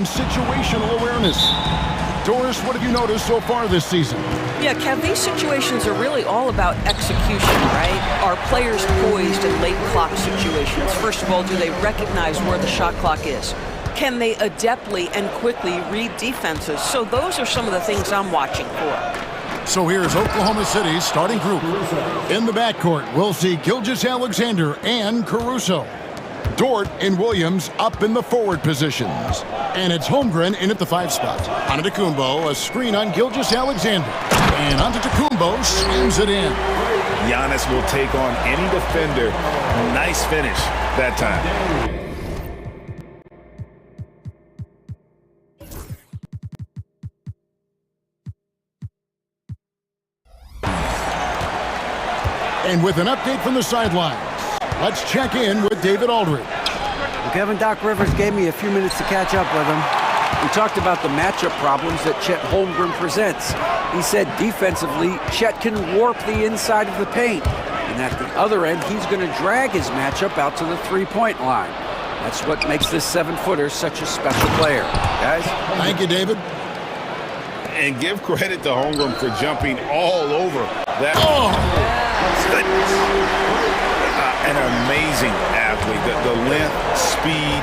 situational awareness. Doris, what have you noticed so far this season? Yeah, Kev, these situations are really all about execution, right? Are players poised in late clock situations? First of all, do they recognize where the shot clock is? Can they adeptly and quickly read defenses? So those are some of the things I'm watching for. So here's Oklahoma City's starting group. In the backcourt, we'll see Gilgeous-Alexander and Caruso. Dort and Williams up in the forward positions. And it's Holmgren in at the 5 spot. Antetokounmpo, a screen on Gilgeous-Alexander. And Antetokounmpo slams it in. Giannis will take on any defender. Nice finish that time. And with an update from the sidelines, let's check in with David Aldridge. Well, Kevin, Doc Rivers gave me a few minutes to catch up with him. We talked about the matchup problems that Chet Holmgren presents. He said defensively, Chet can warp the inside of the paint. And at the other end, he's going to drag his matchup out to the three-point line. That's what makes this 7-footer such a special player. Guys? Thank you, David. And give credit to Holmgren for jumping all over that. Goodness. An amazing athlete. The length, speed.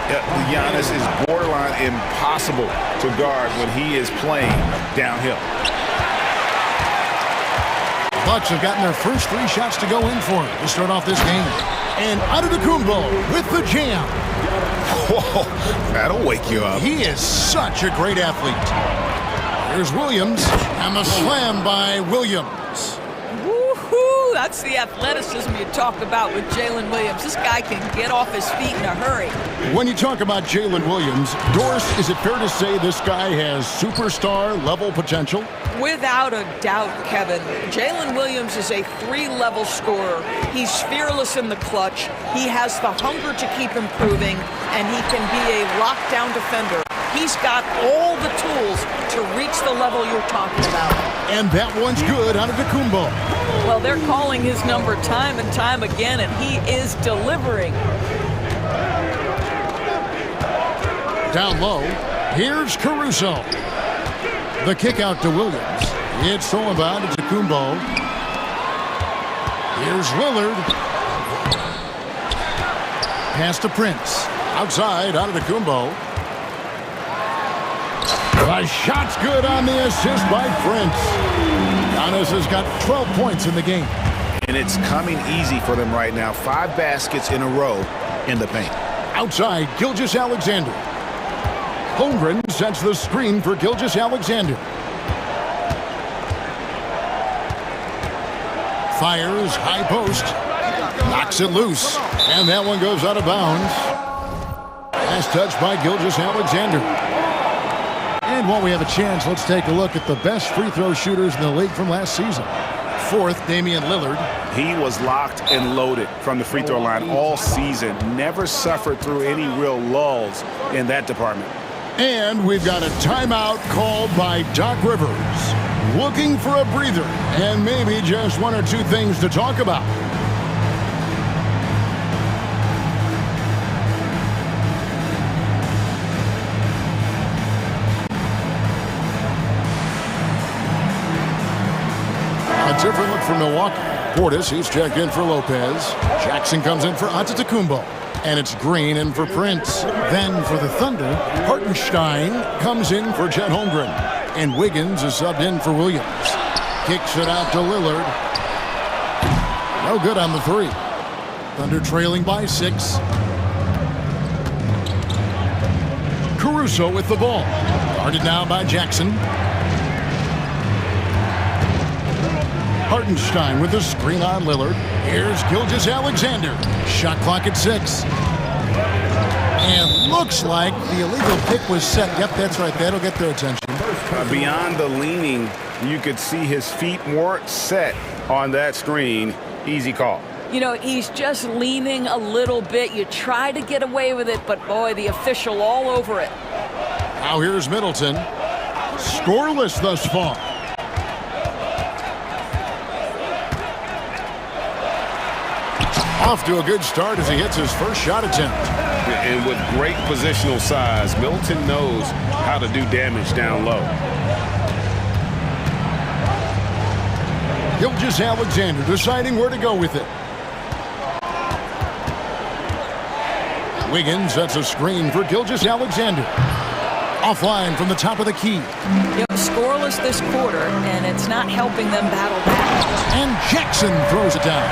Giannis is borderline impossible to guard when he is playing downhill. Bucks have gotten their first 3 shots to go in for it to start off this game. And Antetokounmpo with the jam. Whoa, that'll wake you up. He is such a great athlete. Here's Williams, and the slam by Williams. Woohoo! That's the athleticism you talked about with Jalen Williams. This guy can get off his feet in a hurry. When you talk about Jalen Williams, Doris, is it fair to say this guy has superstar-level potential? Without a doubt, Kevin. Jalen Williams is a 3-level scorer. He's fearless in the clutch. He has the hunger to keep improving, and he can be a lockdown defender. He's got all the tools to reach the level you're talking about. And that one's good out of Antetokounmpo. Well, they're calling his number time and time again, and he is delivering. Down low, here's Caruso. The kick out to Williams. It's all about Antetokounmpo. Here's Lillard. Pass to Prince. Outside, Antetokounmpo. The shot's good on the assist by Prince. Giannis has got 12 points in the game. And it's coming easy for them right now. 5 baskets in a row in the paint. Outside, Gilgeous-Alexander. Holmgren sets the screen for Gilgeous-Alexander. Fires, high post. Knocks it loose. And that one goes out of bounds. Last touch by Gilgeous-Alexander. And while we have a chance, let's take a look at the best free throw shooters in the league from last season. 4th, Damian Lillard. He was locked and loaded from the free throw line all season. Never suffered through any real lulls in that department. And we've got a timeout called by Doc Rivers. Looking for a breather and maybe just 1 or 2 things to talk about. A different look for Milwaukee. Portis, he's checked in for Lopez. Jackson comes in for Antetokounmpo. And it's Green in for Prince. Then for the Thunder, Hartenstein comes in for Chet Holmgren. And Wiggins is subbed in for Williams. Kicks it out to Lillard. No good on the 3. Thunder trailing by 6. Caruso with the ball. Guarded now by Jackson. Hartenstein with the screen on Lillard. Here's Gilgeous-Alexander. Shot clock at 6. And looks like the illegal pick was set. Yep, that's right. That'll get their attention. Beyond the leaning, you could see his feet weren't set on that screen. Easy call. You know, he's just leaning a little bit. You try to get away with it, but boy, the official all over it. Now here's Middleton. Scoreless thus far. Off to a good start as he hits his first shot attempt. And with great positional size, Middleton knows how to do damage down low. Gilgeous-Alexander deciding where to go with it. Wiggins sets a screen for Gilgeous-Alexander. Offline from the top of the key. Scoreless this quarter, and it's not helping them battle back. And Jackson throws it down.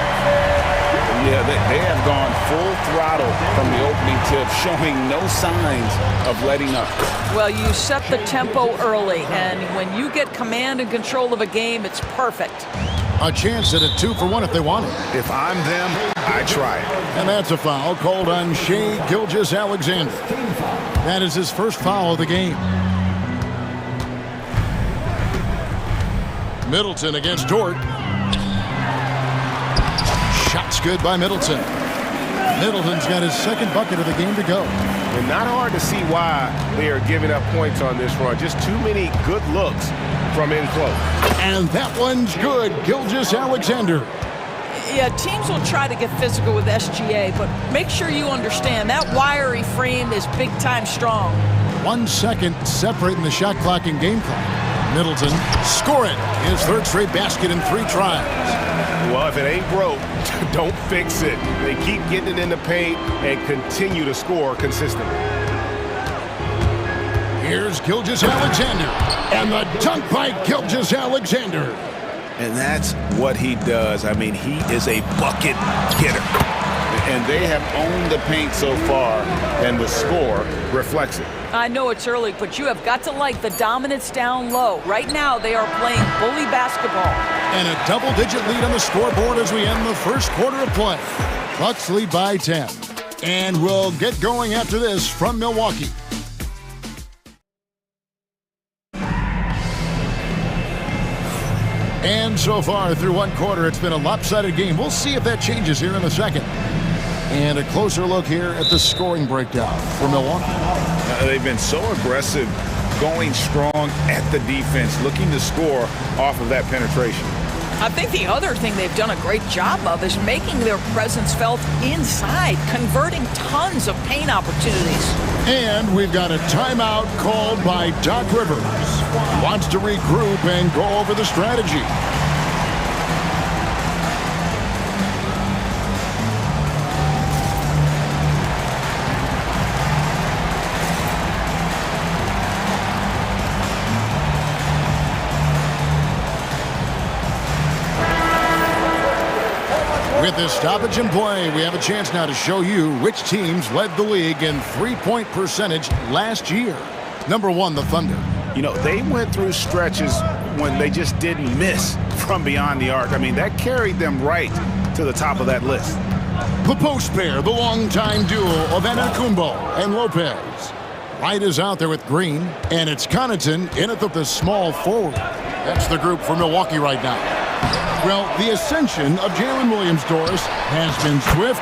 Yeah, they have gone full throttle from the opening tip, showing no signs of letting up. Well, you set the tempo early, and when you get command and control of a game, it's perfect. A chance at a 2-for-1 if they want it. If I'm them, I try it. And that's a foul called on Shai Gilgeous-Alexander. That is his first foul of the game. Middleton against Dort. Shot's good by Middleton. Middleton's got his second bucket of the game to go. And not hard to see why they are giving up points on this run. Just too many good looks from in close. And that one's good. Gilgeous-Alexander. Yeah, teams will try to get physical with SGA, but make sure you understand that wiry frame is big-time strong. 1 second separating the shot clock and game clock. Middleton scoring his third straight basket in 3 tries. Well, if it ain't broke, don't fix it. They keep getting it in the paint and continue to score consistently. Here's Gilgeous-Alexander. And the dunk by Gilgeous-Alexander. And that's what he does. I mean, he is a bucket getter. And they have owned the paint so far, and the score reflects it. I know it's early, but you have got to like the dominance down low. Right now, they are playing bully basketball. And a double-digit lead on the scoreboard as we end the first quarter of play. Bucks lead by 10. And we'll get going after this from Milwaukee. And so far through 1 quarter, it's been a lopsided game. We'll see if that changes here in the second. And a closer look here at the scoring breakdown for Milwaukee. They've been so aggressive, going strong at the defense, looking to score off of that penetration. I think the other thing they've done a great job of is making their presence felt inside, converting tons of paint opportunities. And we've got a timeout called by Doc Rivers. Wants to regroup and go over the strategy. With this stoppage in play, we have a chance now to show you which teams led the league in three-point percentage last year. Number 1, the Thunder. You know, they went through stretches when they just didn't miss from beyond the arc. I mean, that carried them right to the top of that list. The post pair, the longtime duo of Antetokounmpo and Lopez. White is out there with Green, and it's Connaughton in at the small forward. That's the group for Milwaukee right now. Well, the ascension of Jalen Williams, Doris, has been swift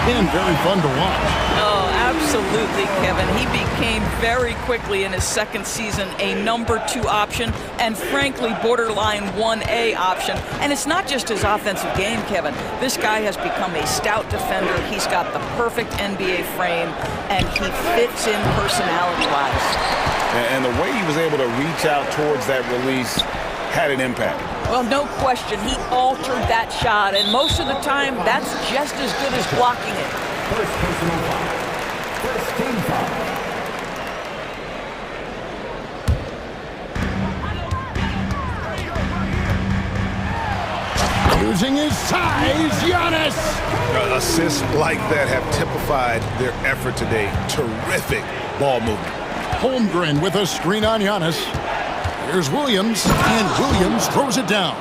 and very fun to watch. Oh, absolutely, Kevin. He became very quickly in his second season a number 2 option and, frankly, borderline 1A option. And it's not just his offensive game, Kevin. This guy has become a stout defender. He's got the perfect NBA frame, and he fits in personality-wise. And the way he was able to reach out towards that release had an impact. Well, no question. He altered that shot, and most of the time, that's just as good as blocking it. First personal foul. First team foul. Using his size, Giannis! Assists like that have typified their effort today. Terrific ball movement. Holmgren with a screen on Giannis. Here's Williams, and Williams throws it down.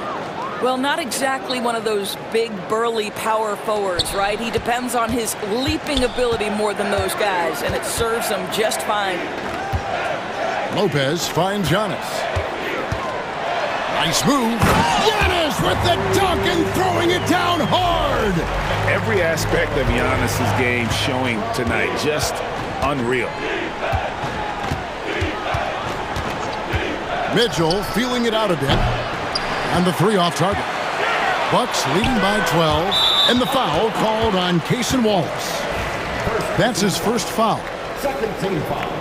Well, not exactly one of those big, burly power forwards, right? He depends on his leaping ability more than those guys, and it serves him just fine. Lopez finds Giannis. Nice move. Giannis with the dunk and throwing it down hard. Every aspect of Giannis's game showing tonight, just unreal. Mitchell feeling it out a bit. And the 3 off target. Bucks leading by 12. And the foul called on Cason Wallace. First That's his first foul. Second team foul.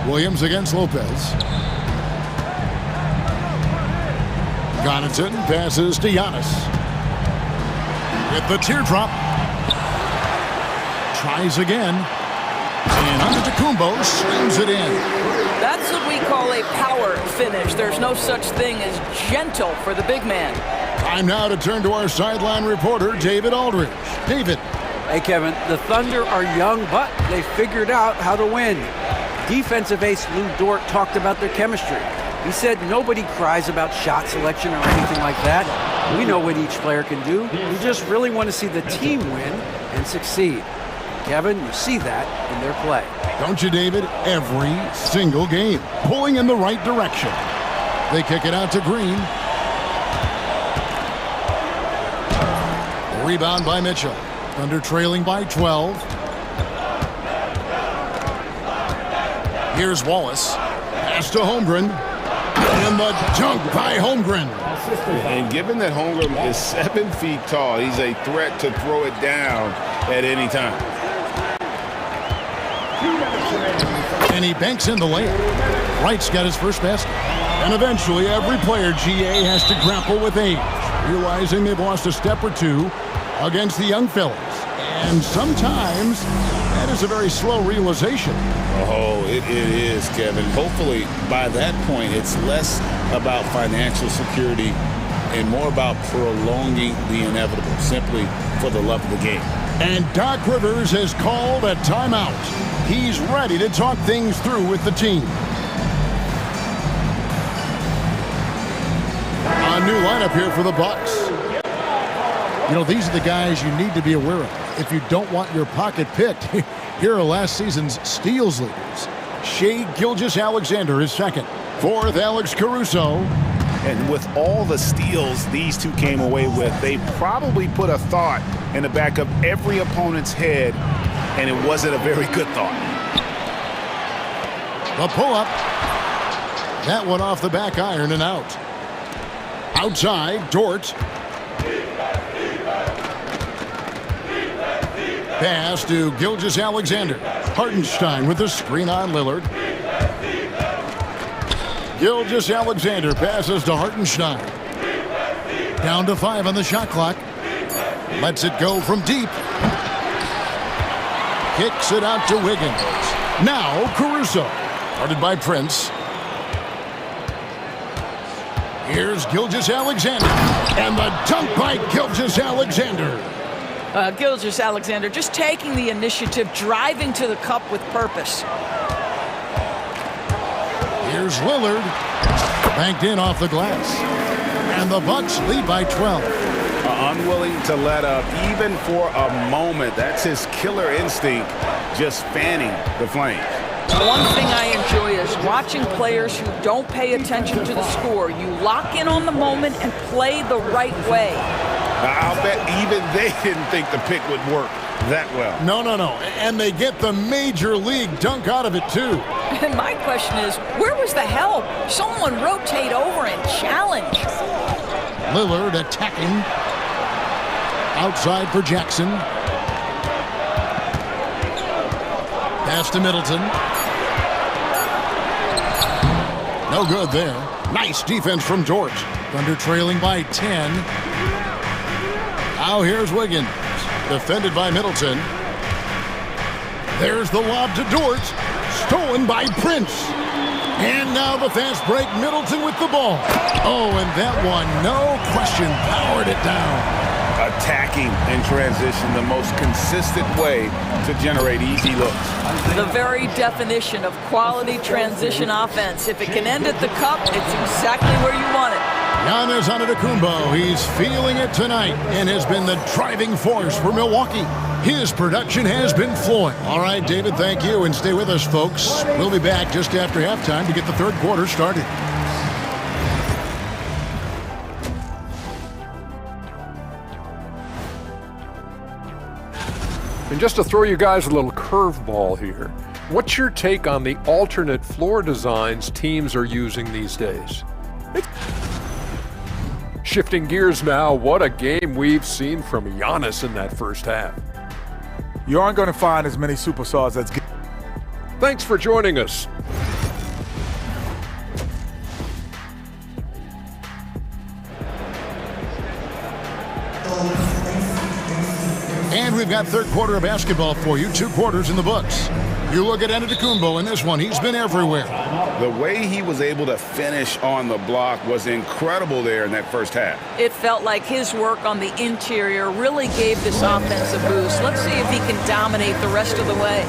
Williams against Lopez. Connaughton passes to Giannis. With the teardrop. Tries again. And Antetokounmpo slams it in. That's what we call a power finish. There's no such thing as gentle for the big man. Time now to turn to our sideline reporter, David Aldridge. David. Hey, Kevin, the Thunder are young, but they figured out how to win. Defensive ace Lou Dort talked about their chemistry. He said nobody cries about shot selection or anything like that. We know what each player can do. We just really want to see the team win and succeed. Kevin, you see that in their play. Don't you, David? Every single game. Pulling in the right direction. They kick it out to Green. Rebound by Mitchell. Thunder trailing by 12. Here's Wallace. Pass to Holmgren. And the dunk by Holmgren. And given that Holmgren is 7 feet tall, he's a threat to throw it down at any time. And he banks in the layup. Wright's got his first basket. And eventually every player, GA, has to grapple with age, realizing they've lost a step or two against the young fellas. And sometimes that is a very slow realization. Oh, it is, Kevin. Hopefully, by that point, it's less about financial security and more about prolonging the inevitable, simply for the love of the game. And Doc Rivers has called a timeout. He's ready to talk things through with the team. A new lineup here for the Bucks. You know, these are the guys you need to be aware of if you don't want your pocket picked. Here are last season's steals leaders. Shai Gilgeous-Alexander is second. Fourth, Alex Caruso. And with all the steals these two came away with, they probably put a thought in the back of every opponent's head, and it wasn't a very good thought. The pull-up. That one off the back iron and out. Outside, Dort. Pass to Gilgeous-Alexander. Hartenstein with the screen on Lillard. Gilgeous-Alexander passes to Hartenstein. Down to 5 on the shot clock. Lets it go from deep. Kicks it out to Wiggins. Now Caruso. Guarded by Prince. Here's Gilgeous-Alexander. And the dunk by Gilgeous-Alexander. Gilgeous-Alexander just taking the initiative, driving to the cup with purpose. Here's Lillard. Banked in off the glass. And the Bucks lead by 12. Unwilling to let up even for a moment. That's his killer instinct, just fanning the flames. One thing I enjoy is watching players who don't pay attention to the score. You lock in on the moment and play the right way. I'll bet even they didn't think the pick would work that well. No. And they get the major league dunk out of it, too. And my question is, where was the help? Someone rotate over and challenge. Lillard attacking. Outside for Jackson. Pass to Middleton. No good there. Nice defense from Dort. Thunder trailing by 10. Now here's Wiggins. Defended by Middleton. There's the lob to Dort. Stolen by Prince. And now the fast break. Middleton with the ball. Oh, and that one, no question, powered it down. Attacking in transition, the most consistent way to generate easy looks. The very definition of quality transition offense. If it can end at the cup, it's exactly where you want it. Giannis Antetokounmpo, he's feeling it tonight and has been the driving force for Milwaukee. His production has been flowing. All right, David, thank you, and stay with us, folks. We'll be back just after halftime to get the third quarter started. And just to throw you guys a little curveball here, what's your take on the alternate floor designs teams are using these days? Shifting gears now, what a game we've seen from Giannis in that first half. You aren't going to find as many superstars as... Thanks for joining us. And we've got third quarter of basketball for you, 2 quarters in the books. You look at Antetokounmpo in this one, he's been everywhere. The way he was able to finish on the block was incredible there in that first half. It felt like his work on the interior really gave this offense a boost. Let's see if he can dominate the rest of the way.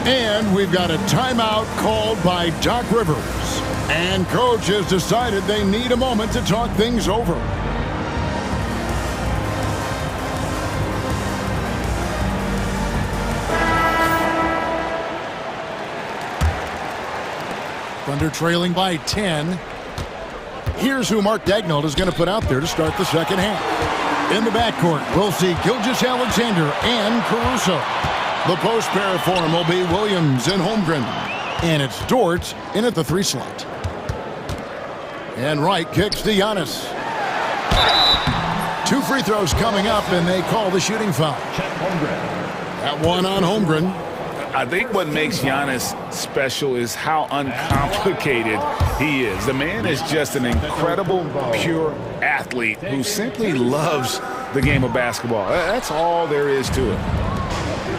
And we've got a timeout called by Doc Rivers. And coach has decided they need a moment to talk things over. Thunder trailing by 10. Here's who Mark Daigneault is going to put out there to start the second half. In the backcourt, we'll see Gilgeous-Alexander and Caruso. The post pair for him will be Williams and Holmgren. And it's Dort in at the 3 slot. And Wright kicks to Giannis. 2 free throws coming up, and they call the shooting foul. That one on Holmgren. I think what makes Giannis special is how uncomplicated he is. The man is just an incredible, pure athlete who simply loves the game of basketball. That's all there is to it.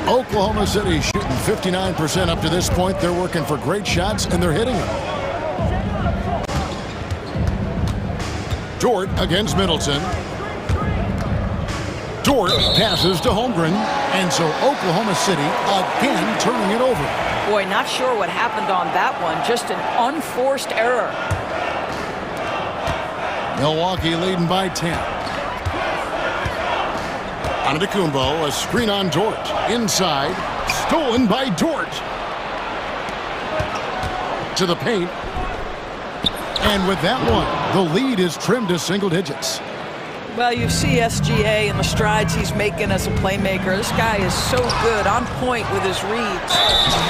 Oklahoma City shooting 59% up to this point. They're working for great shots, and they're hitting them. Dort against Middleton. Dort passes to Holmgren, and so Oklahoma City again turning it over. Boy, not sure what happened on that one. Just an unforced error. Milwaukee leading by 10. Antetokounmpo, a screen on Dort. Inside, stolen by Dort. To the paint. And with that one, the lead is trimmed to single digits. Well, you see SGA and the strides he's making as a playmaker. This guy is so good, on point with his reads.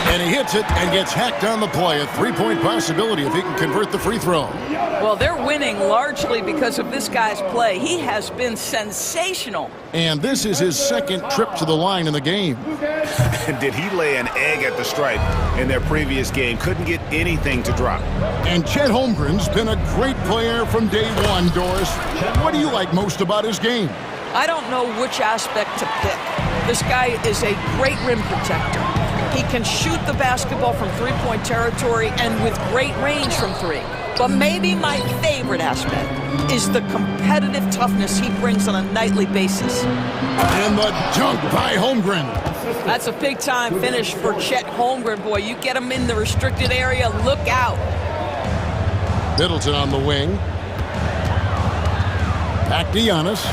And he hits it and gets hacked on the play. A 3-point possibility if he can convert the free throw. Well, they're winning largely because of this guy's play. He has been sensational. And this is his second trip to the line in the game. Did he lay an egg at the stripe in their previous game? Couldn't get anything to drop. And Chet Holmgren's been a great player from day one, Doris. What do you like most about his game? I don't know which aspect to pick. This guy is a great rim protector. He can shoot the basketball from three-point territory and with great range from 3. But maybe my favorite aspect is the competitive toughness he brings on a nightly basis. And the dunk by Holmgren. That's a big-time finish for Chet Holmgren. Boy, you get him in the restricted area, look out. Middleton on the wing. Back to Giannis.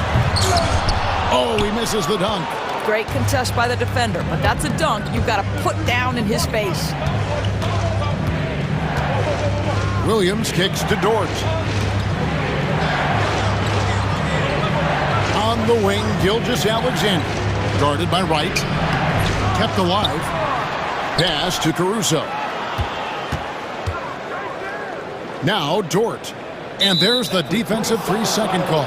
Oh, he misses the dunk. Great contest by the defender, but that's a dunk you've got to put down in his face. Williams kicks to Dort. On the wing, Gilgeous-Alexander. Guarded by Wright. Kept alive. Pass to Caruso. Now Dort. And there's the defensive 3-second call.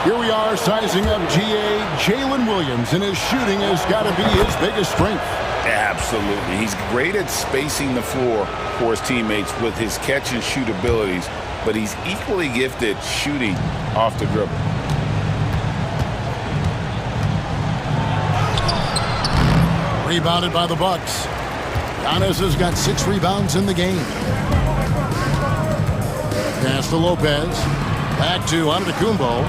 Here we are sizing up GA. Jalen Williams, and his shooting has got to be his biggest strength. Absolutely. He's great at spacing the floor for his teammates with his catch and shoot abilities, but he's equally gifted shooting off the dribble. Rebounded by the Bucks. Giannis has got 6 rebounds in the game. Pass to Lopez. Back to Antetokounmpo.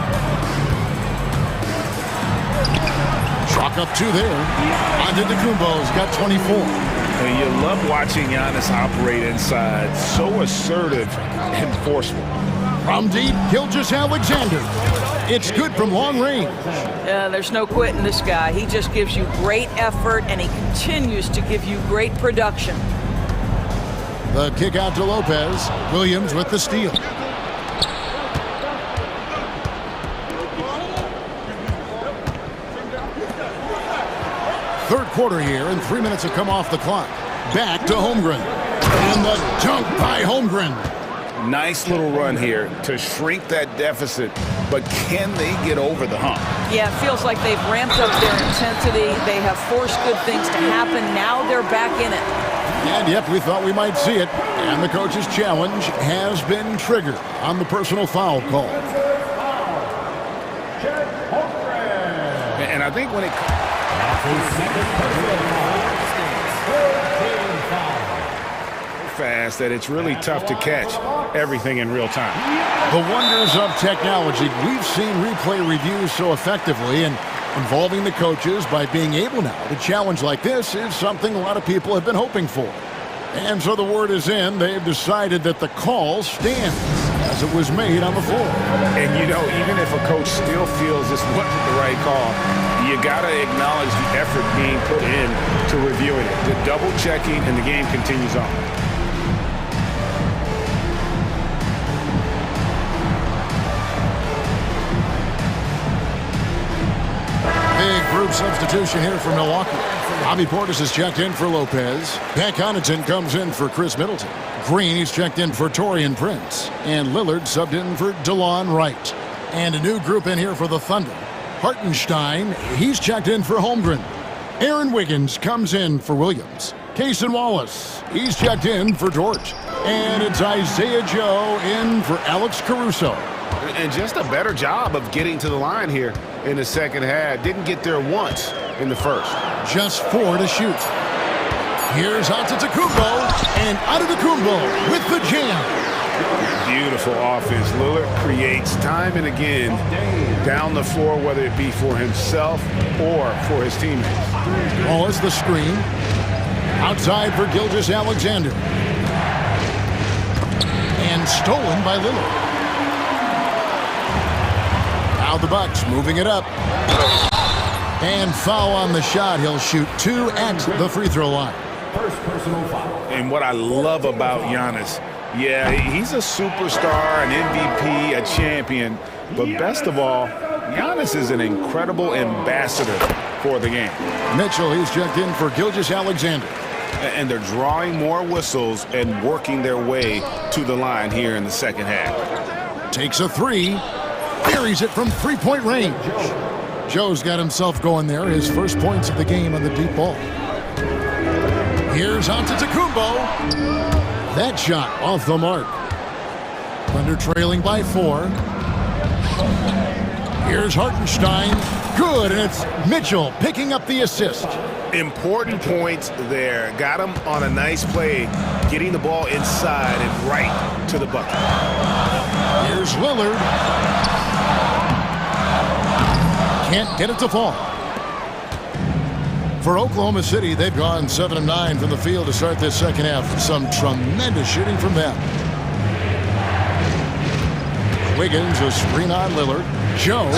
Chalk up 2 there. Antetokounmpo's got 24. And you love watching Giannis operate inside. So assertive and forceful. From deep, Gilgeous-Alexander. It's good from long range. Yeah, there's no quitting this guy. He just gives you great effort, and he continues to give you great production. The kick out to Lopez. Williams with the steal. Third quarter here, and 3 minutes have come off the clock. Back to Holmgren. And the dunk by Holmgren. Nice little run here to shrink that deficit, but can they get over the hump? Yeah, it feels like they've ramped up their intensity. They have forced good things to happen. Now they're back in it. And yep, we thought we might see it. And the coach's challenge has been triggered on the personal foul call. And I think when it fast that it's really tough to catch everything in real time. The wonders of technology. We've seen replay reviews so effectively, and involving the coaches by being able now to challenge like this is something a lot of people have been hoping for. And so the word is in. They've decided that the call stands as it was made on the floor. And you know, even if a coach still feels this wasn't the right call, you got to acknowledge the effort being put in to reviewing it, the double checking, and the game continues on. Big group substitution here for Milwaukee. Bobby Portis is checked in for Lopez. Pat Connaughton comes in for Chris Middleton. Green, he's checked in for Taurean Prince. And Lillard subbed in for DeLon Wright. And a new group in here for the Thunder. Hartenstein, he's checked in for Holmgren. Aaron Wiggins comes in for Williams. Cason Wallace, he's checked in for Dort. And it's Isaiah Joe in for Alex Caruso. And just a better job of getting to the line here in the second half. Didn't get there once in the first. Just 4 to shoot. Here's Antetokounmpo, and Antetokounmpo with the jam. Beautiful offense. Lillard creates time and again down the floor, whether it be for himself or for his teammates. Wallace the screen. Outside for Gilgeous-Alexander. And stolen by Lillard. Now the Bucks moving it up. And foul on the shot. He'll shoot 2 at the free throw line. First personal foul. And what I love about Giannis, yeah, he's a superstar, an MVP, a champion. But best of all, Giannis is an incredible ambassador for the game. Mitchell, he's checked in for Gilgeous-Alexander. And they're drawing more whistles and working their way to the line here in the second half. Takes a 3. Buries it from three-point range. Joe's got himself going there. His first points of the game on the deep ball. Here's Antetokounmpo. That shot off the mark. Thunder trailing by 4. Here's Hartenstein. Good, and it's Mitchell picking up the assist. Important points there. Got him on a nice play, getting the ball inside and right to the bucket. Here's Lillard. Can't get it to fall. For Oklahoma City, they've gone 7 of 9 from the field to start this second half. Some tremendous shooting from them. Wiggins, a screen on Lillard. Joe,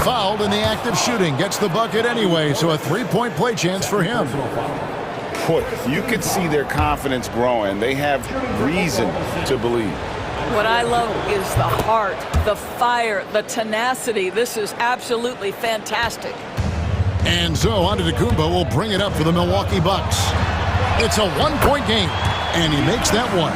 fouled in the act of shooting. Gets the bucket anyway, so a 3-point play chance for him. Boy, you can see their confidence growing. They have reason to believe. What I love is the heart, the fire, the tenacity. This is absolutely fantastic. And so Antetokounmpo will bring it up for the Milwaukee Bucks. It's a 1-point game, and he makes that one.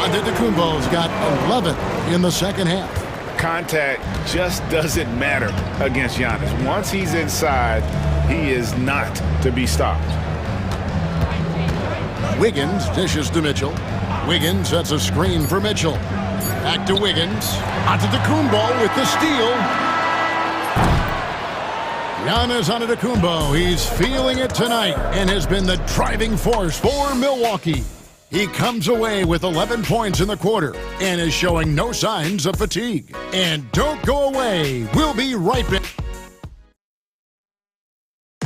Antetokounmpo's got 11 in the second half. Contact just doesn't matter against Giannis. Once he's inside, he is not to be stopped. Wiggins dishes to Mitchell. Wiggins sets a screen for Mitchell. Back to Wiggins. Antetokounmpo with the steal. Giannis Antetokounmpo, he's feeling it tonight and has been the driving force for Milwaukee. He comes away with 11 points in the quarter and is showing no signs of fatigue. And don't go away. We'll be right back.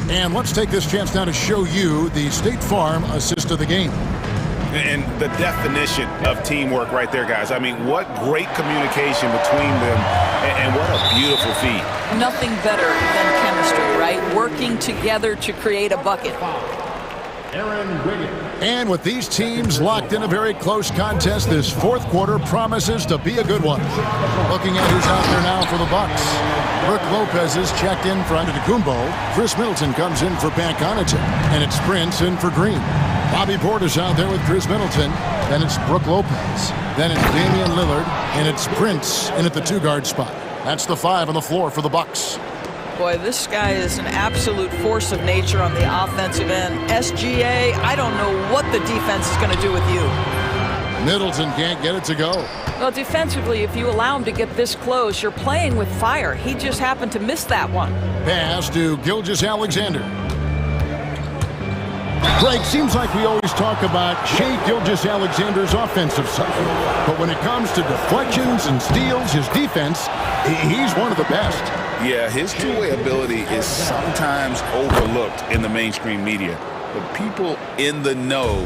And let's take this chance now to show you the State Farm assist of the game. And the definition of teamwork right there, guys. I mean, what great communication between them, and what a beautiful feat. Nothing better than chemistry, right? Working together to create a bucket. And with these teams locked in a very close contest, this fourth quarter promises to be a good one. Looking at who's out there now for the Bucks. Brook Lopez is checked in for Antetokounmpo. Chris Middleton comes in for Pat Connaughton. And it's Prince in for Green. Bobby Portis out there with Chris Middleton. Then it's Brook Lopez. Then it's Damian Lillard. And it's Prince in at the 2-guard spot. That's the 5 on the floor for the Bucks. Boy, this guy is an absolute force of nature on the offensive end. SGA, I don't know what the defense is going to do with you. Middleton can't get it to go. Well, defensively, if you allow him to get this close, you're playing with fire. He just happened to miss that one. Pass to Gilgeous-Alexander. Greg, seems like we always talk about Shai Gilgeous-Alexander's offensive side. But when it comes to deflections and steals, his defense, he's one of the best. Yeah, his two-way ability is sometimes overlooked in the mainstream media. But people in the know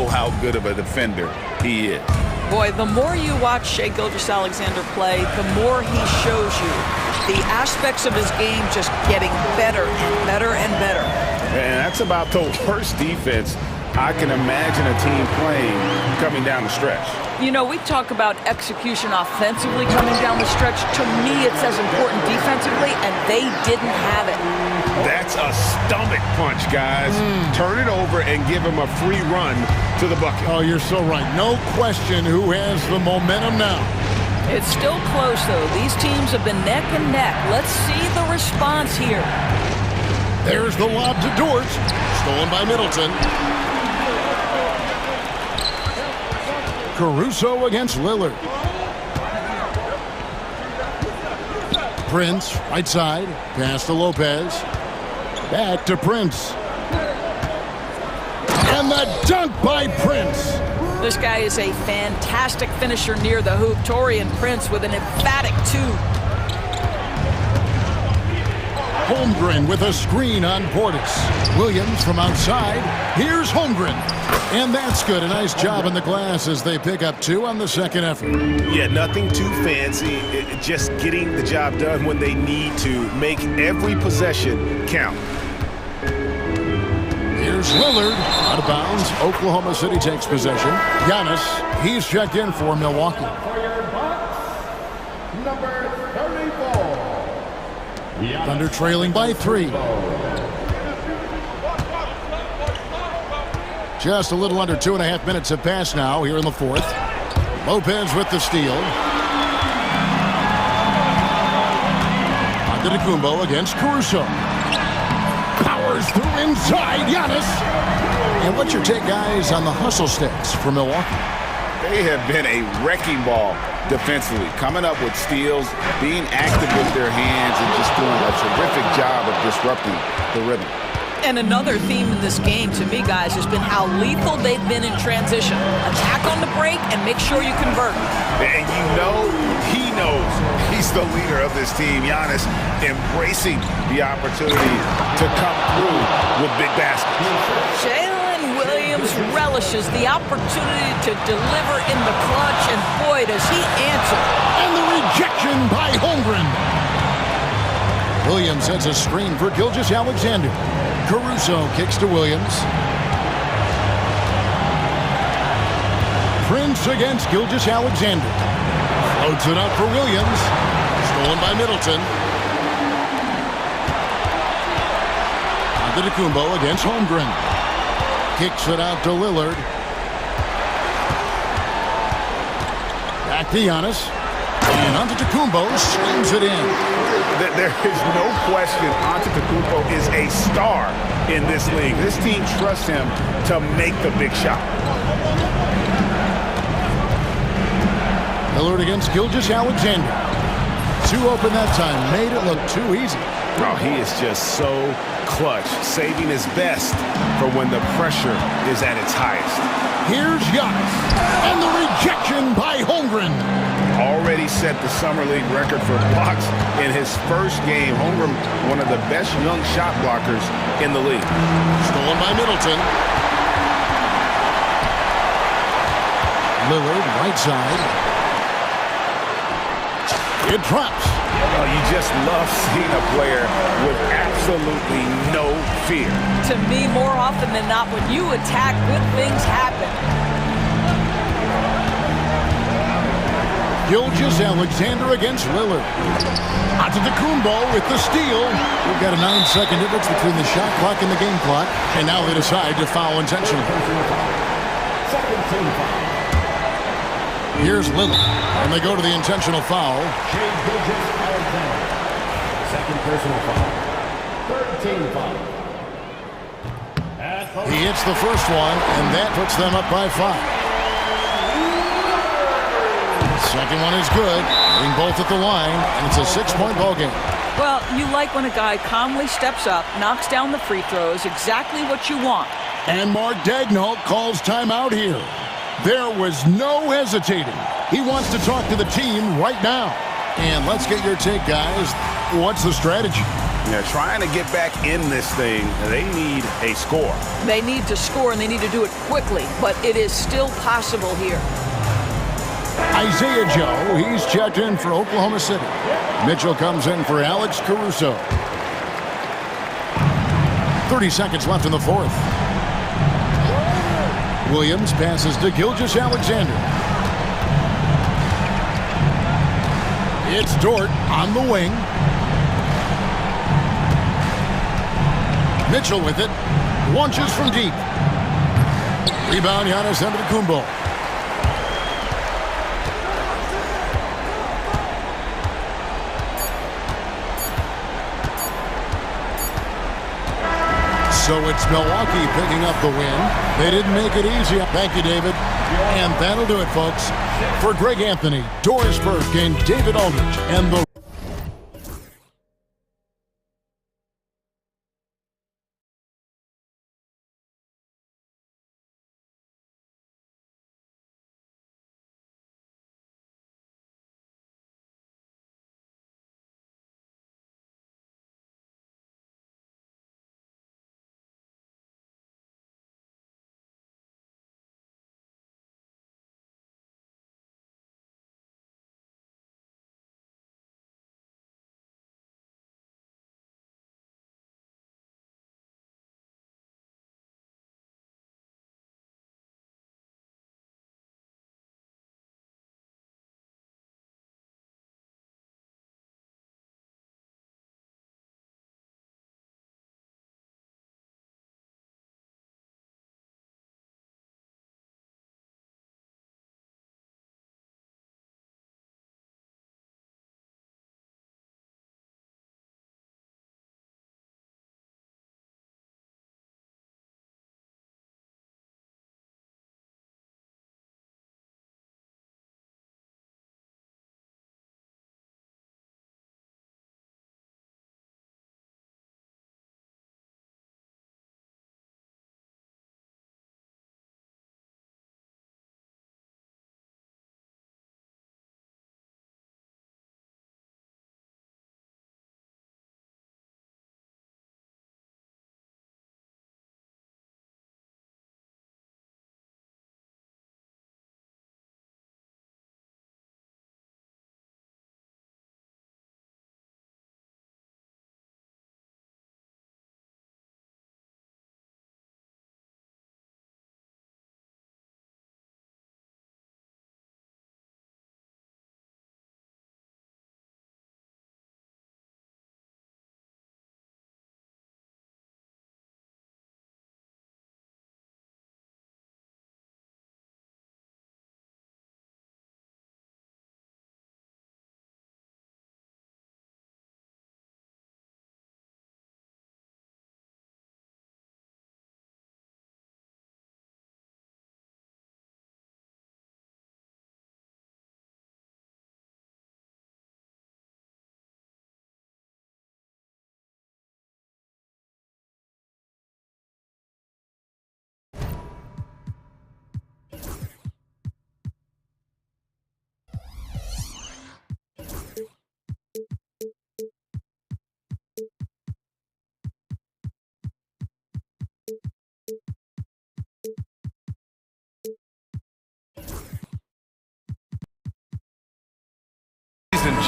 how good of a defender he is. Boy, the more you watch Shai Gilgeous-Alexander play, the more he shows you the aspects of his game just getting better and better and better. And that's about the worst defense I can imagine a team playing coming down the stretch. You know, we talk about execution offensively coming down the stretch. To me, it's as important defensively, and they didn't have it. That's a stomach punch, guys. Turn it over and give him a free run to the bucket. Oh, you're so right. No question who has the momentum now. It's still close, though. These teams have been neck and neck. Let's see the response here. There's the lob to Dort. Stolen by Middleton. Caruso against Lillard. Prince, right side. Pass to Lopez. Back to Prince. And the dunk by Prince. This guy is a fantastic finisher near the hoop. Taurean Prince with an emphatic 2. Holmgren with a screen on Portis. Williams from outside. Here's Holmgren. And that's good. A nice job in the glass as they pick up 2 on the second effort. Yeah, nothing too fancy. Just getting the job done when they need to. Make every possession count. Here's Lillard. Out of bounds. Oklahoma City takes possession. Giannis, he's checked in for Milwaukee. Number 34. Thunder trailing by 3. Just a little under 2.5 minutes have passed now here in the 4th. Lopez with the steal. Antetokounmpo against Caruso. Powers through inside. Giannis. And what's your take, guys, on the hustle sticks for Milwaukee? They have been a wrecking ball defensively, coming up with steals, being active with their hands, and just doing a terrific job of disrupting the rhythm. And another theme in this game, to me, guys, has been how lethal they've been in transition. Attack on the break and make sure you convert. And you know, he knows he's the leader of this team. Giannis embracing the opportunity to come through with big baskets. Jalen Williams relishes the opportunity to deliver in the clutch, and boy, does he answer. And the rejection by Holmgren. Williams sets a screen for Gilgeous-Alexander. Caruso kicks to Williams. Prince against Gilgeous-Alexander. Floats it up for Williams. Stolen by Middleton. Antetokounmpo against Holmgren. Kicks it out to Lillard. Back to Giannis. And Antetokounmpo slams it in. There is no question Antetokounmpo is a star in this league. This team trusts him to make the big shot. Lillard against Gilgeous-Alexander. 2 open that time. Made it look too easy. Oh, he is just so clutch, saving his best for when the pressure is at its highest. Here's Giannis. And the rejection by Holmgren. Already set the Summer League record for blocks in his first game. Holmgren, one of the best young shot blockers in the league. Stolen by Middleton. Lillard, right side. It drops. Oh, you just love seeing a player with absolutely no fear. To me, more often than not, when you attack, good things happen. Gilgeous-Alexander against Lillard. Antetokounmpo with the steal. We've got a 9-second difference between the shot clock and the game clock. And now they decide to foul intentionally. Second team foul. Here's Lillard. And they go to the intentional foul. Gilgeous-Alexander. Second personal foul. Third team foul. He hits the first one, and that puts them up by 5. Second one is good. Hitting both at the line, and it's a 6-point ball game. Well, you like when a guy calmly steps up, knocks down the free throws, exactly what you want. And Mark Daigneault calls timeout here. There was no hesitating. He wants to talk to the team right now. And let's get your take, guys. What's the strategy? They're trying to get back in this thing. They need a score. They need to score, and they need to do it quickly, but it is still possible here. Isaiah Joe, he's checked in for Oklahoma City. Mitchell comes in for Alex Caruso. 30 seconds left in the fourth. Williams passes to Gilgeous-Alexander. It's Dort on the wing. Mitchell with it. Launches from deep. Rebound, Giannis Antetokounmpo. So it's Milwaukee picking up the win. They didn't make it easy. Thank you, David. And that'll do it, folks. For Greg Anthony, Doris Burke, and David Aldridge, and the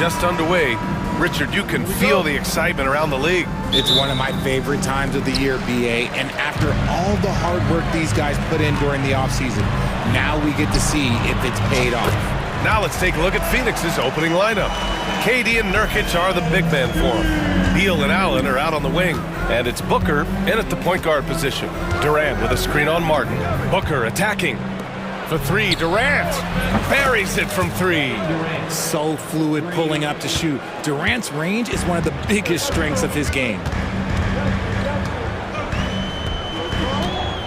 just underway. Richard, you can feel the excitement around the league. It's one of my favorite times of the year, BA, and after all the hard work these guys put in during the offseason, now we get to see if it's paid off. Now let's take a look at Phoenix's opening lineup. KD and Nurkic are the big men for him. Beal and Allen are out on the wing. And it's Booker in at the point guard position. Durant with a screen on Martin. Booker attacking. For three, Durant buries it from three. So fluid pulling up to shoot. Durant's range is one of the biggest strengths of his game.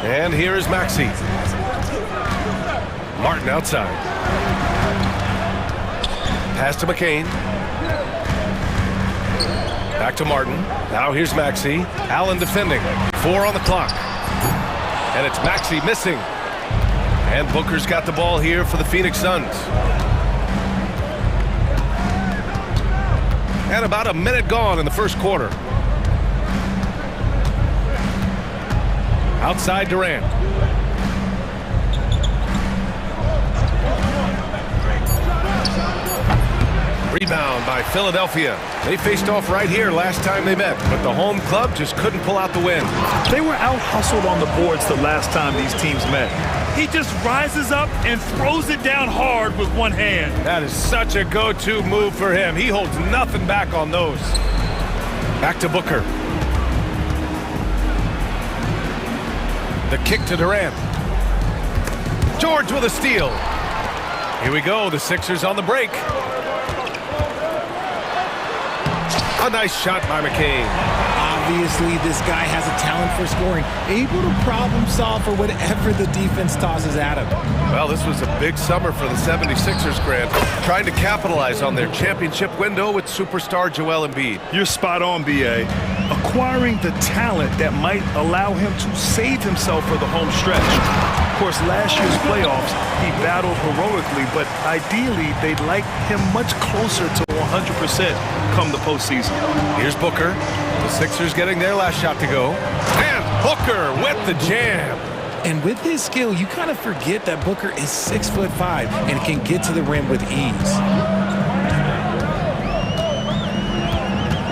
And here is Maxey. Martin outside. Pass to McCain. Back to Martin. Now here's Maxey. Allen defending. 4 on the clock. And it's Maxey missing. And Booker's got the ball here for the Phoenix Suns. And about a minute gone in the first quarter. Outside Durant. Rebound by Philadelphia. They faced off right here last time they met, but the home club just couldn't pull out the win. They were out-hustled on the boards the last time these teams met. He just rises up and throws it down hard with one hand. That is such a go-to move for him. He holds nothing back on those. Back to Booker. The kick to Durant. George with a steal. Here we go, the Sixers on the break. A nice shot by McCain. Obviously, this guy has a talent for scoring, able to problem solve for whatever the defense tosses at him. Well, this was a big summer for the 76ers, Grant, trying to capitalize on their championship window with superstar Joel Embiid. You're spot on, B.A. Acquiring the talent that might allow him to save himself for the home stretch. Of course, last year's playoffs, he battled heroically, but ideally, they'd like him much closer to 100% come the postseason. Here's Booker. The Sixers getting their last shot to go. And Booker with the jam. And with his skill, you kind of forget that Booker is 6'5" and can get to the rim with ease.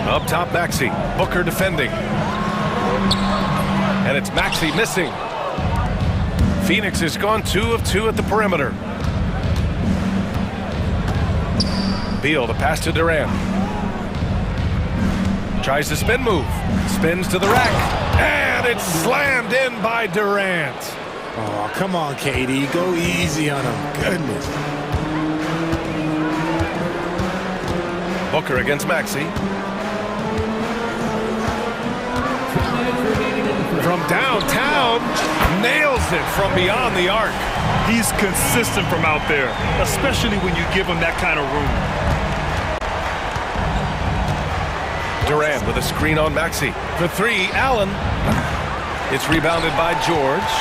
Up top, Maxey. Booker defending. And it's Maxey missing. Phoenix has gone 2 of 2 at the perimeter. Beal, the pass to Durant. Tries the spin move. Spins to the rack. And it's slammed in by Durant. Oh, come on, KD. Go easy on him. Goodness. Booker against Maxey. From downtown, nails it from beyond the arc. He's consistent from out there, especially when you give him that kind of room. Durant with a screen on Maxey. For three, Allen. It's rebounded by George.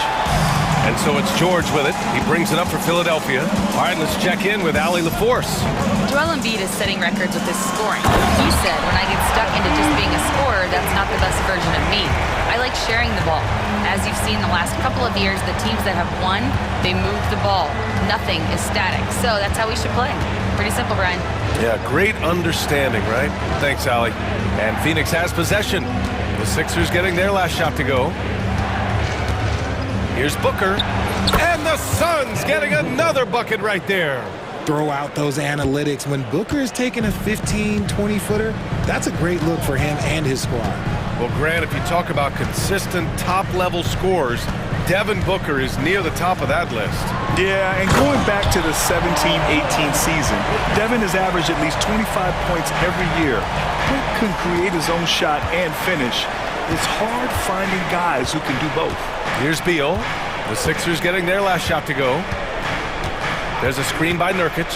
And so it's George with it. He brings it up for Philadelphia. All right, let's check in with Allie LaForce. Joel Embiid is setting records with his scoring. He said, when I get stuck into just being a scorer, that's not the best version of me. I like sharing the ball. As you've seen the last couple of years, the teams that have won, they move the ball. Nothing is static. So that's how we should play. Pretty simple, Brian. Yeah, great understanding, right? Thanks, Allie. And Phoenix has possession. The Sixers getting their last shot to go. Here's Booker. And the Suns getting another bucket right there. Throw out those analytics. When Booker is taking a 15, 20-footer, that's a great look for him and his squad. Well, Grant, if you talk about consistent top-level scores, Devin Booker is near the top of that list. Yeah, and going back to the 17-18 season, Devin has averaged at least 25 points every year. He can create his own shot and finish. It's hard finding guys who can do both. Here's Beal. The Sixers getting their last shot to go. There's a screen by Nurkic.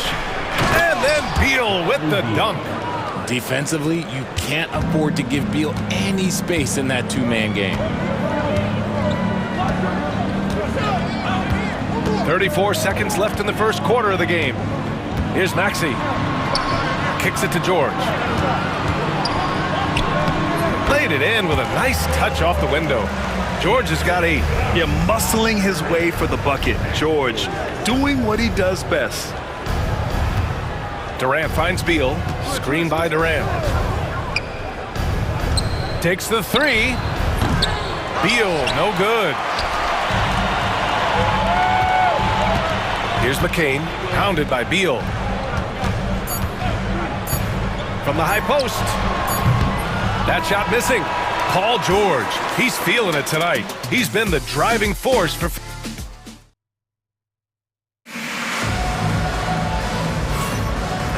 And then Beal with the dunk. Defensively, you can't afford to give Beal any space in that two-man game. 34 seconds left in the first quarter of the game. Here's Maxey. Kicks it to George. Laid it in with a nice touch off the window. George has got 8. Yeah, muscling his way for the bucket. George doing what he does best. Durant finds Beal. Screen by Durant. Takes the 3. Beal, no good. Here's McCain, pounded by Beal. from the high post. That shot missing. Paul George, he's feeling it tonight. He's been the driving force for...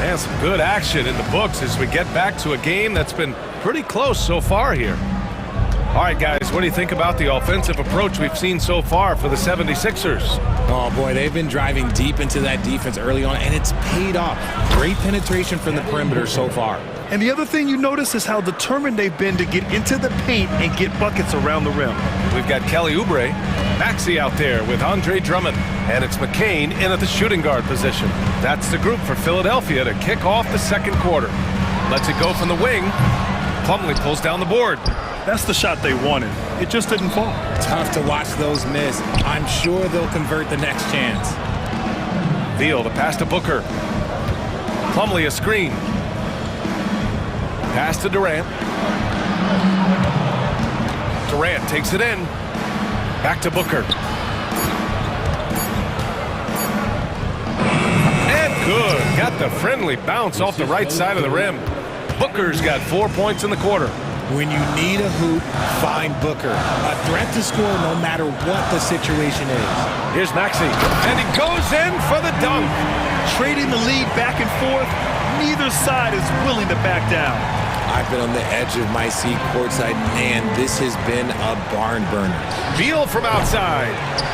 And some good action in the books as we get back to a game that's been pretty close so far here. All right, guys, what do you think about the offensive approach we've seen so far for the 76ers? Oh, boy, they've been driving deep into that defense early on, and it's paid off. Great penetration from the perimeter so far. And the other thing you notice is how determined they've been to get into the paint and get buckets around the rim. We've got Kelly Oubre, Maxey out there with Andre Drummond, and it's McCain in at the shooting guard position. That's the group for Philadelphia to kick off the second quarter. Lets it go from the wing. Plumlee pulls down the board. That's the shot they wanted. It just didn't fall. Tough to watch those miss. I'm sure they'll convert the next chance. Beal, the pass to Booker. Plumlee a screen. Pass to Durant. Durant takes it in. Back to Booker. And good. Got the friendly bounce off the right side of the rim. Booker's got 4 points in the quarter. When you need a hoop, find Booker. A threat to score no matter what the situation is. Here's Maxey, and he goes in for the dunk. Trading the lead back and forth, neither side is willing to back down. I've been on the edge of my seat courtside. Man, this has been a barn burner. Beal from outside.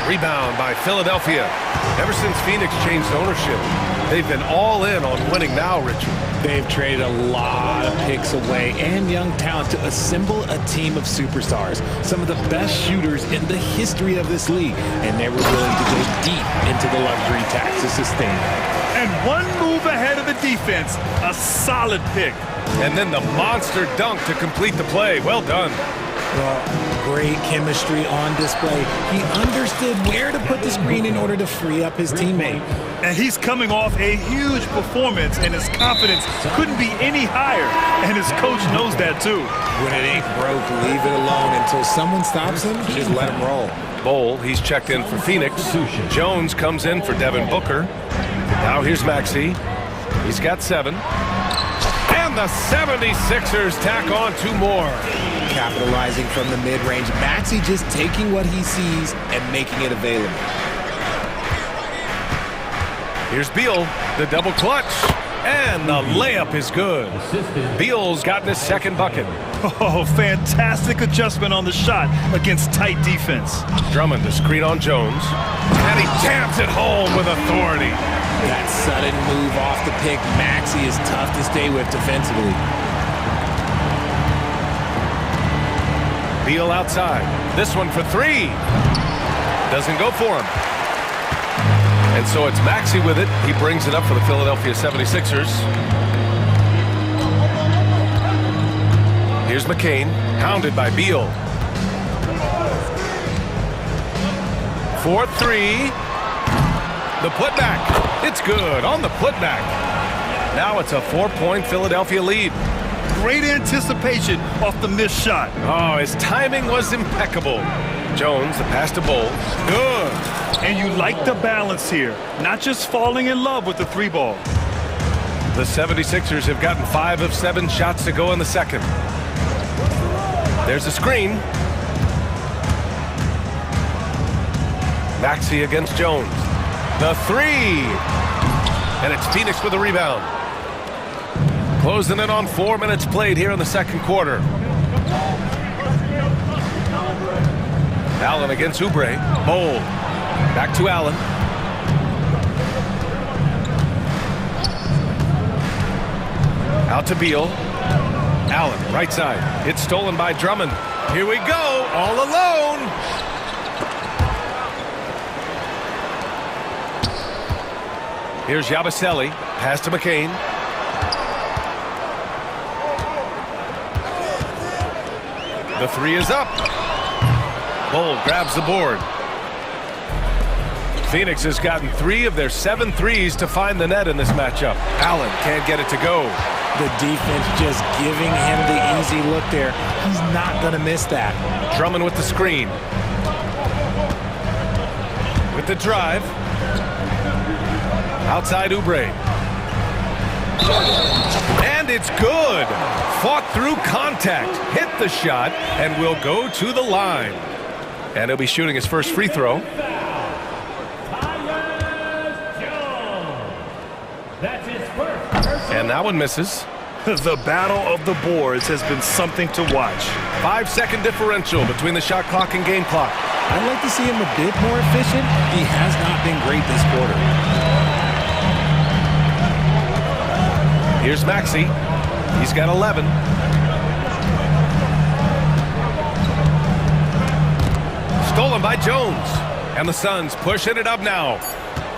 Rebound by Philadelphia. Ever since Phoenix changed ownership, they've been all in on winning now, Richard. They've traded a lot of picks away and young talent to assemble a team of superstars. Some of the best shooters in the history of this league. And they were willing to go deep into the luxury tax to sustain that. And one move ahead of the defense. A solid pick. And then the monster dunk to complete the play. Well done. Well, great chemistry on display. He understood where to put the screen in order to free up his teammate. And he's coming off a huge performance, and his confidence couldn't be any higher. And his coach knows that, too. When it ain't broke, leave it alone. Until someone stops him, just let him roll. Bol, he's checked in for Phoenix. Jones comes in for Devin Booker. Now here's Maxey. He's got 7. And the 76ers tack on 2 more. Capitalizing from the mid-range. Maxey just taking what he sees and making it available. Here's Beal, the double clutch. And the layup is good. Beal's gotten his second bucket. Oh, fantastic adjustment on the shot against tight defense. Drummond to screen on Jones. And he jams it home with authority. That sudden move off the pick, Maxey is tough to stay with defensively. Beal outside. This one for 3. Doesn't go for him. And so it's Maxey with it. He brings it up for the Philadelphia 76ers. Here's McCain, hounded by Beal. 4-3. The putback. It's good on the putback. Now it's a 4-point Philadelphia lead. Great anticipation off the missed shot. Oh, his timing was impeccable. Jones, the pass to Bol. Good. And you like the balance here. Not just falling in love with the 3 ball. The 76ers have gotten 5 of 7 shots to go in the second. There's a screen. Maxey against Jones. The 3. And it's Phoenix with the rebound. Closing in on 4 minutes played here in the second quarter. Allen against Oubre. Bol. Back to Allen. Out to Beal. Allen, right side. It's stolen by Drummond. Here we go, all alone. Here's Yabusele. Pass to McCain. The 3 is up. Bol grabs the board. Phoenix has gotten 3 of their 7 threes to find the net in this matchup. Allen can't get it to go. The defense just giving him the easy look there. He's not going to miss that. Drummond with the screen. With the drive. Outside Oubre. And it's good. Fought through contact, hit the shot, and will go to the line. And he'll be shooting his first free throw. And that one misses. The battle of the boards has been something to watch. 5-second differential between the shot clock and game clock. I'd like to see him a bit more efficient. He has not been great this quarter. Here's Maxey. He's got 11. Stolen by Jones. And the Suns pushing it up now.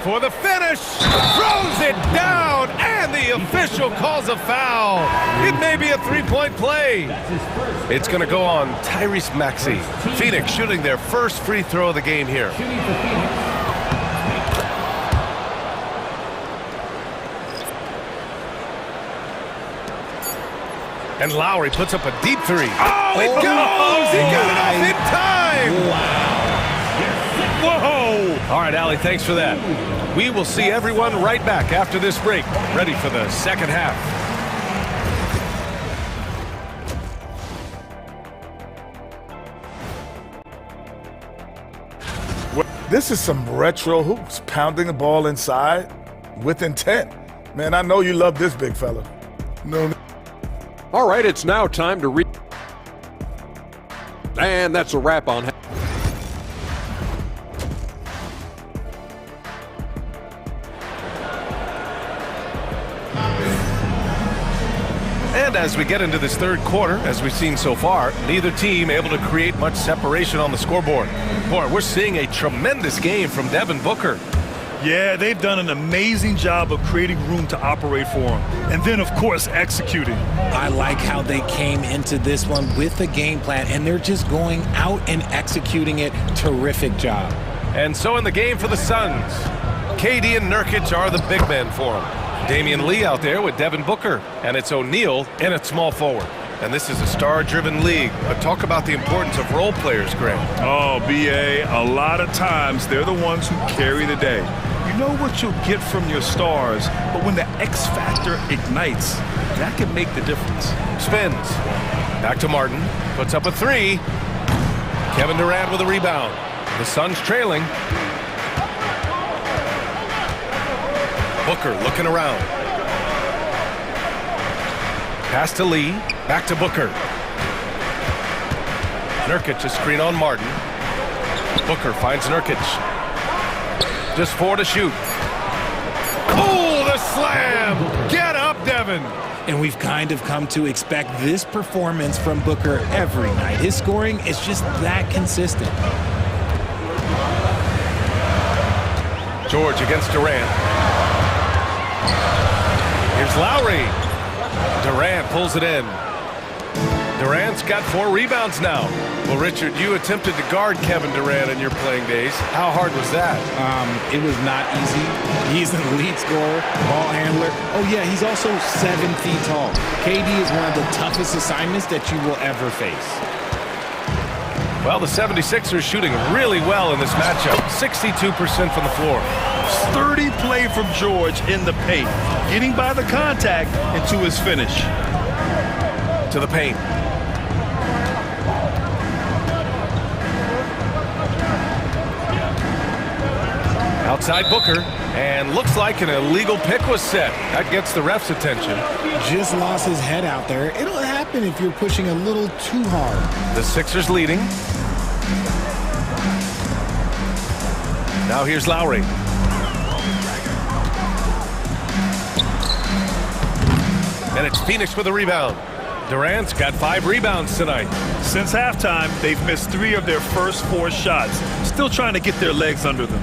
For the finish, throws it down, and the official calls a foul. It may be a three-point play. It's going to go on Tyrese Maxey. Phoenix shooting their first free throw of the game here. And Lowry puts up a deep three. Oh, it goes! He got it off in time! Wow. Whoa! All right, Allie, thanks for that. We will see everyone right back after this break, ready for the second half. This is some retro hoops, pounding the ball inside with intent. Man, I know you love this big fella. No. All right, it's now time to read. And that's a wrap on. And as we get into this third quarter, as we've seen so far, neither team able to create much separation on the scoreboard. Boy, we're seeing a tremendous game from Devin Booker. Yeah, they've done an amazing job of creating room to operate for him. And then, of course, executing. I like how they came into this one with a game plan, and they're just going out and executing it. Terrific job. And so in the game for the Suns, KD and Nurkic are the big men for them. Damian Lee out there with Devin Booker, and it's O'Neal in at small forward. And this is a star-driven league, but talk about the importance of role players, Graham. Oh, B.A., a lot of times they're the ones who carry the day. You know what you'll get from your stars, but when the X factor ignites, that can make the difference. Spins. Back to Martin. Puts up a three. Kevin Durant with a rebound. The Suns trailing. Booker looking around. Pass to Lee. Back to Booker. Nurkic a screen on Martin. Booker finds Nurkic. Just 4 to shoot. Oh, the slam! Get up, Devin! And we've kind of come to expect this performance from Booker every night. His scoring is just that consistent. George against Durant. Here's Lowry. Durant pulls it in. Durant's got 4 rebounds now. Well, Richard, you attempted to guard Kevin Durant in your playing days. How hard was that? It was not easy. He's an elite scorer, ball handler. Oh, yeah, he's also 7 feet tall. KD is one of the toughest assignments that you will ever face. Well, the 76ers shooting really well in this matchup. 62% from the floor. Sturdy play from George in the paint, getting by the contact and to his finish. To the paint. Outside Booker, and looks like an illegal pick was set. That gets the ref's attention. Just lost his head out there. It'll happen if you're pushing a little too hard. The Sixers leading. Now here's Lowry. And it's Phoenix with a rebound. Durant's got 5 rebounds tonight. Since halftime, they've missed 3 of their first 4 shots. Still trying to get their legs under them.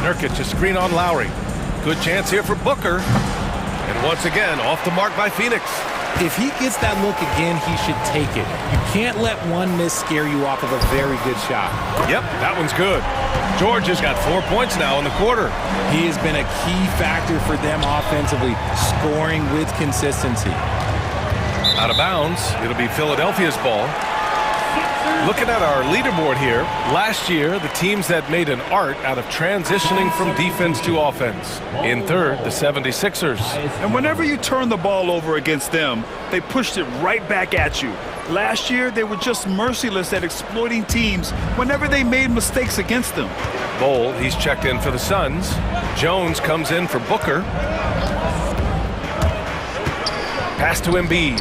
Nurkic a screen on Lowry. Good chance here for Booker. And once again, off the mark by Phoenix. If he gets that look again, he should take it. You can't let one miss scare you off of a very good shot. Yep, that one's good. George has got 4 points now in the quarter. He has been a key factor for them offensively, scoring with consistency. Out of bounds, it'll be Philadelphia's ball. Looking at our leaderboard here, last year, the teams that made an art out of transitioning from defense to offense. In third, the 76ers. And whenever you turn the ball over against them, they pushed it right back at you. Last year, they were just merciless at exploiting teams whenever they made mistakes against them. Bowl, he's checked in for the Suns. Jones comes in for Booker. Pass to Embiid.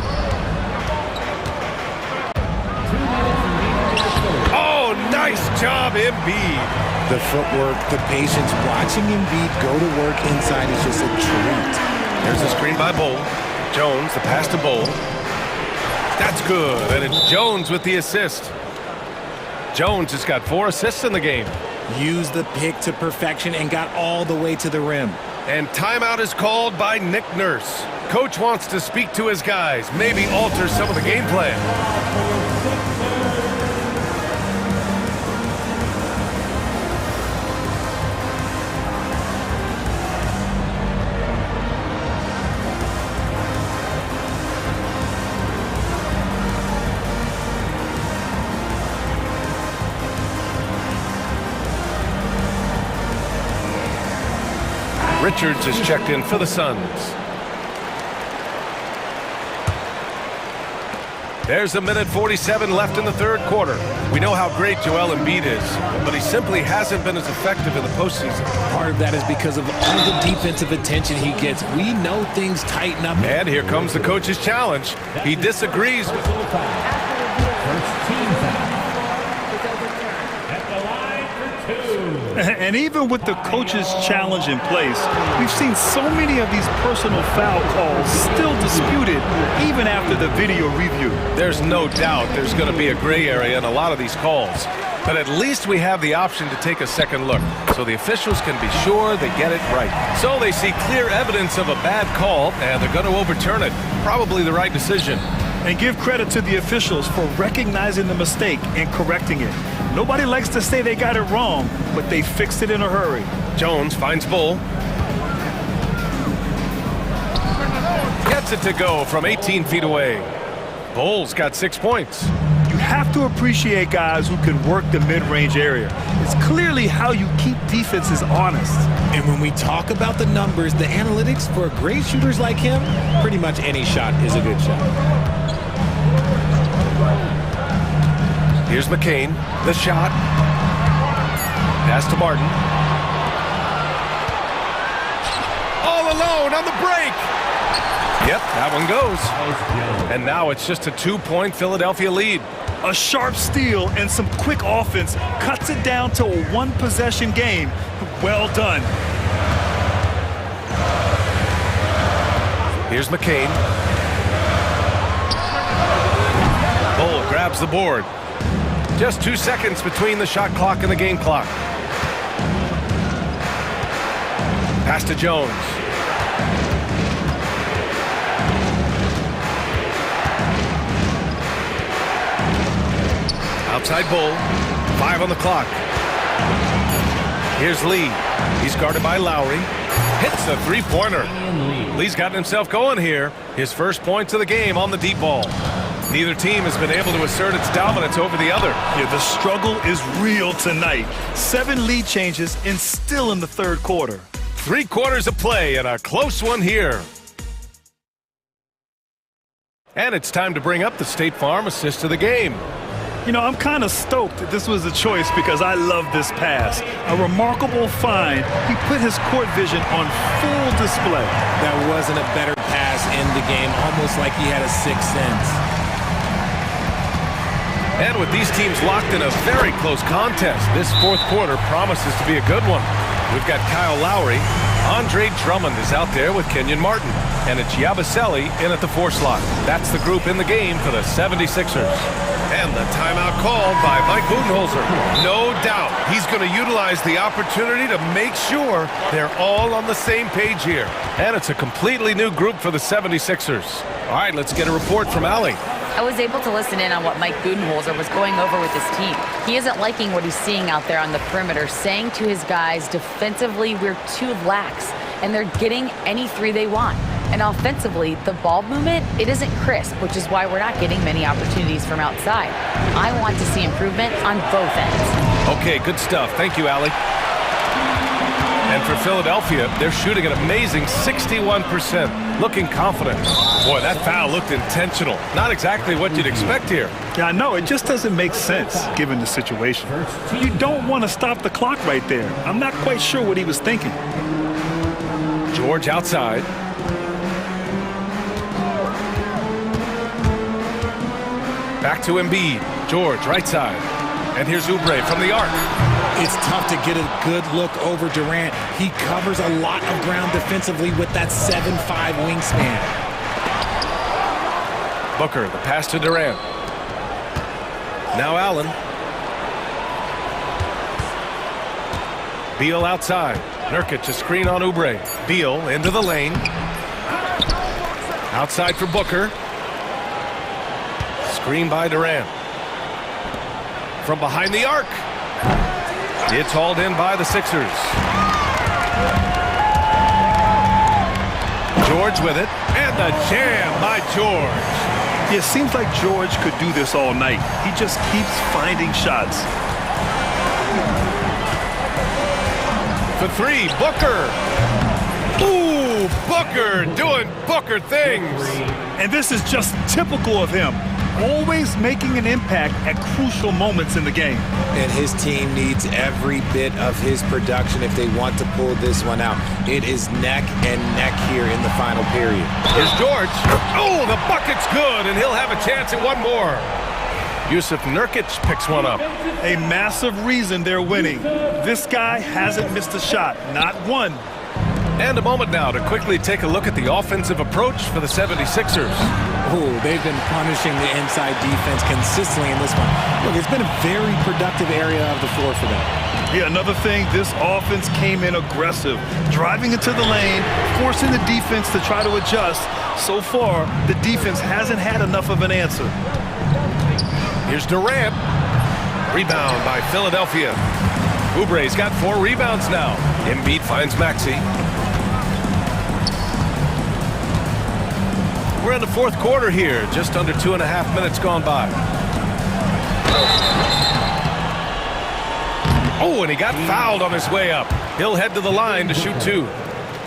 Oh, nice job, Embiid. The footwork, the patience, watching Embiid go to work inside is just a treat. There's a screen by Bowl. Jones, the pass to Bowl. That's good, and it's Jones with the assist. Jones has got 4 assists in the game. Used the pick to perfection and got all the way to the rim. And timeout is called by Nick Nurse. Coach wants to speak to his guys, maybe alter some of the game plan. Richards is checked in for the Suns. There's 1:47 left in the third quarter. We know how great Joel Embiid is, but he simply hasn't been as effective in the postseason. Part of that is because of all the defensive attention he gets. We know things tighten up. And here comes the coach's challenge. He disagrees with And even with the coach's challenge in place, we've seen so many of these personal foul calls still disputed even after the video review. There's no doubt there's going to be a gray area in a lot of these calls. But at least we have the option to take a second look, so the officials can be sure they get it right. So they see clear evidence of a bad call, and they're going to overturn it. Probably the right decision. And give credit to the officials for recognizing the mistake and correcting it. Nobody likes to say they got it wrong, but they fixed it in a hurry. Jones finds Bull. Gets it to go from 18 feet away. Bull's got 6 points. You have to appreciate guys who can work the mid-range area. It's clearly how you keep defenses honest. And when we talk about the numbers, the analytics for great shooters like him, pretty much any shot is a good shot. Here's McCain, the shot. Pass to Martin. All alone on the break. Yep, that one goes. And now it's just a 2-point Philadelphia lead. A sharp steal and some quick offense cuts it down to a 1-possession game. Well done. Here's McCain. Bull grabs the board. Just 2 seconds between the shot clock and the game clock. Pass to Jones. Outside Bull. 5 on the clock. Here's Lee. He's guarded by Lowry. Hits a 3-pointer. Lee's gotten himself going here. His first points of the game on the deep ball. Neither team has been able to assert its dominance over the other. Yeah, the struggle is real tonight. 7 lead changes and still in the third quarter. 3 quarters of play and a close one here. And it's time to bring up the State Farm assist of the game. You know, I'm kind of stoked that this was a choice because I love this pass. A remarkable find. He put his court vision on full display. That wasn't a better pass in the game, almost like he had a 6th sense. And with these teams locked in a very close contest, this fourth quarter promises to be a good one. We've got Kyle Lowry. Andre Drummond is out there with Kenyon Martin. And it's Yabusele in at the 4 slot. That's the group in the game for the 76ers. And the timeout called by Mike Budenholzer. No doubt he's going to utilize the opportunity to make sure they're all on the same page here. And it's a completely new group for the 76ers. All right, let's get a report from Allie. I was able to listen in on what Mike Budenholzer was going over with his team. He isn't liking what he's seeing out there on the perimeter, saying to his guys, defensively, we're too lax, and they're getting any 3 they want. And offensively, the ball movement, it isn't crisp, which is why we're not getting many opportunities from outside. I want to see improvement on both ends. Okay, good stuff. Thank you, Allie. And for Philadelphia, they're shooting an amazing 61%, looking confident. Boy, that foul looked intentional. Not exactly what you'd expect here. Yeah, I know. It just doesn't make sense, given the situation. You don't want to stop the clock right there. I'm not quite sure what he was thinking. George outside. Back to Embiid. George, right side. And here's Oubre from the arc. It's tough to get a good look over Durant. He covers a lot of ground defensively with that 7'5" wingspan. Booker, the pass to Durant. Now Allen. Beal outside. Nurkic a screen on Oubre. Beal into the lane. Outside for Booker. Screen by Durant. From behind the arc. It's hauled in by the Sixers. George with it. And the jam by George. Yeah, it seems like George could do this all night. He just keeps finding shots. For three, Booker. Ooh, Booker doing Booker things. And this is just typical of him. Always making an impact at crucial moments in the game. And his team needs every bit of his production if they want to pull this one out. It is neck and neck here in the final period. Here's George. Oh, the bucket's good, and he'll have a chance at one more. Yusuf Nurkic picks one up. A massive reason they're winning. This guy hasn't missed a shot, not one. And a moment now to quickly take a look at the offensive approach for the 76ers. Oh, they've been punishing the inside defense consistently in this one. Look, it's been a very productive area of the floor for them. Yeah, another thing, this offense came in aggressive, driving into the lane, forcing the defense to try to adjust. So far, the defense hasn't had enough of an answer. Here's Durant. Rebound by Philadelphia. Oubre's got 4 rebounds now. Embiid finds Maxey. We're in the fourth quarter here, just under 2.5 minutes gone by. Oh, and he got fouled on his way up. He'll head to the line to shoot 2.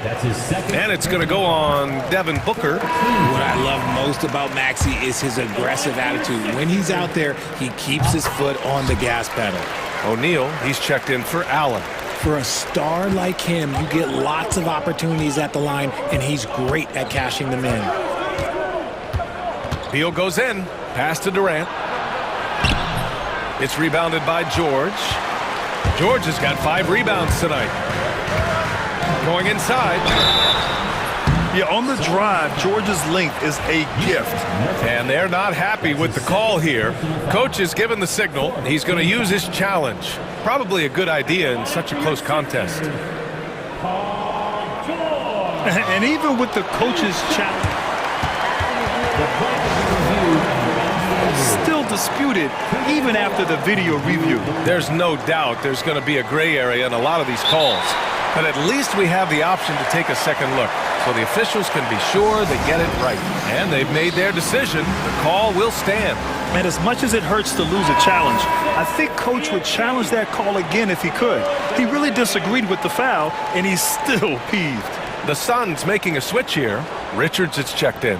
That's his second. And it's going to go on Devin Booker. What I love most about Maxey is his aggressive attitude. When he's out there, he keeps his foot on the gas pedal. O'Neal, he's checked in for Allen. For a star like him, you get lots of opportunities at the line, and he's great at cashing them in. Beal goes in. Pass to Durant. It's rebounded by George. George has got 5 rebounds tonight. Going inside. Yeah, on the drive, George's length is a gift. And they're not happy with the call here. Coach has given the signal. He's going to use his challenge. Probably a good idea in such a close contest. And even with the coach's challenge, still disputed even after the video review. There's no doubt there's going to be a gray area in a lot of these calls. But at least we have the option to take a second look, so the officials can be sure they get it right. And they've made their decision. The call will stand. And as much as it hurts to lose a challenge, I think Coach would challenge that call again if he could. He really disagreed with the foul, and he's still peeved. The Suns making a switch here. Richards is checked in.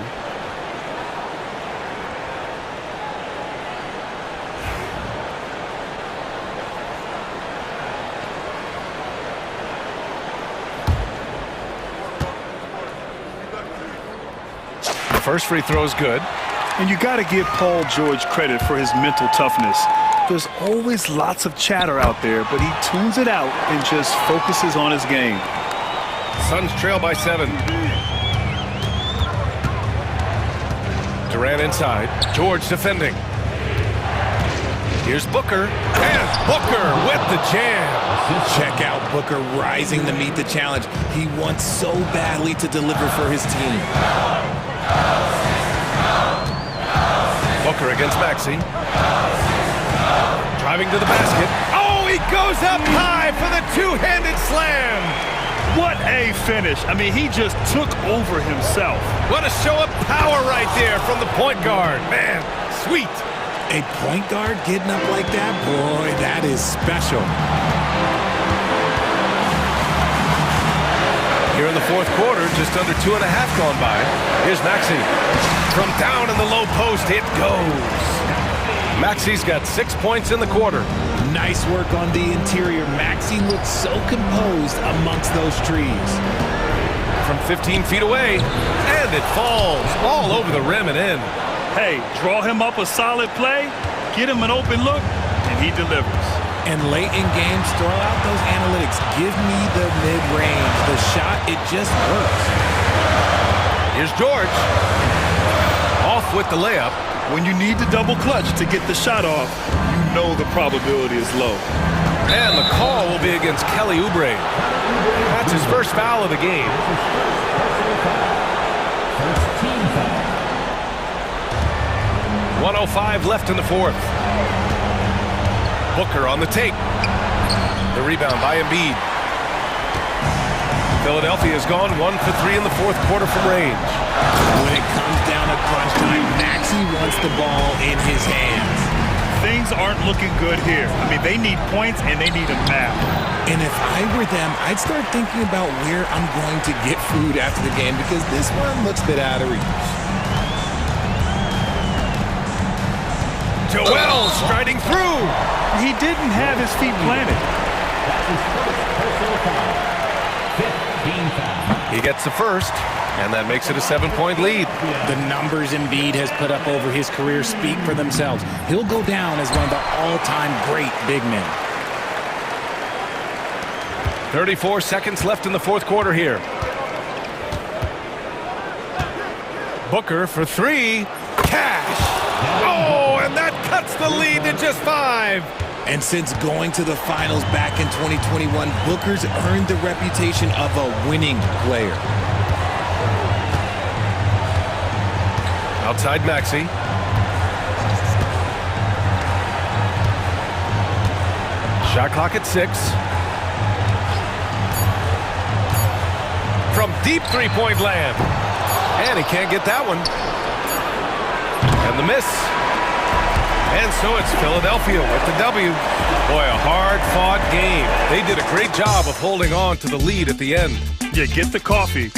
First free throw is good. And you got to give Paul George credit for his mental toughness. There's always lots of chatter out there, but he tunes it out and just focuses on his game. Suns trail by 7. Durant inside. George defending. Here's Booker. And Booker with the jam. Check out Booker rising to meet the challenge. He wants so badly to deliver for his team. Booker against Maxey. Driving to the basket. Oh, he goes up high for the two-handed slam. What a finish. I mean, he just took over himself. What a show of power right there from the point guard. Man, sweet. A point guard getting up like that? Boy, that is special. Here in the fourth quarter, just under 2.5 gone by. Here's Maxey. From down in the low post, it goes. Maxey's got 6 points in the quarter. Nice work on the interior. Maxey looks so composed amongst those trees. From 15 feet away, and it falls all over the rim and in. Hey, draw him up a solid play, get him an open look, and he delivers. And late in games, throw out those analytics. Give me the mid-range. The shot, it just works. Here's George. Off with the layup. When you need to double clutch to get the shot off, you know the probability is low. And the call will be against Kelly Oubre. That's his first foul of the game. First team foul. 1:05 left in the fourth. Booker on the take. The rebound by Embiid. Philadelphia's gone 1 for 3 in the fourth quarter from range. When it comes down to crunch time, Maxey wants the ball in his hands. Things aren't looking good here. I mean, they need points and they need a map. And if I were them, I'd start thinking about where I'm going to get food after the game because this one looks a bit out of reach. Joel striding through. He didn't have his feet planted. That's his first personal foul. 15 foul. He gets the first, and that makes it a 7-point lead. The numbers Embiid has put up over his career speak for themselves. He'll go down as one of the all-time great big men. 34 seconds left in the fourth quarter here. Booker for three. Cash. Oh, and that cuts the lead to just 5. And since going to the finals back in 2021, Booker's earned the reputation of a winning player. Outside Maxey. Shot clock at 6. From deep three-point land. And he can't get that one. And the miss. And so it's Philadelphia with the W. Boy, a hard-fought game. They did a great job of holding on to the lead at the end. Yeah, get the coffee.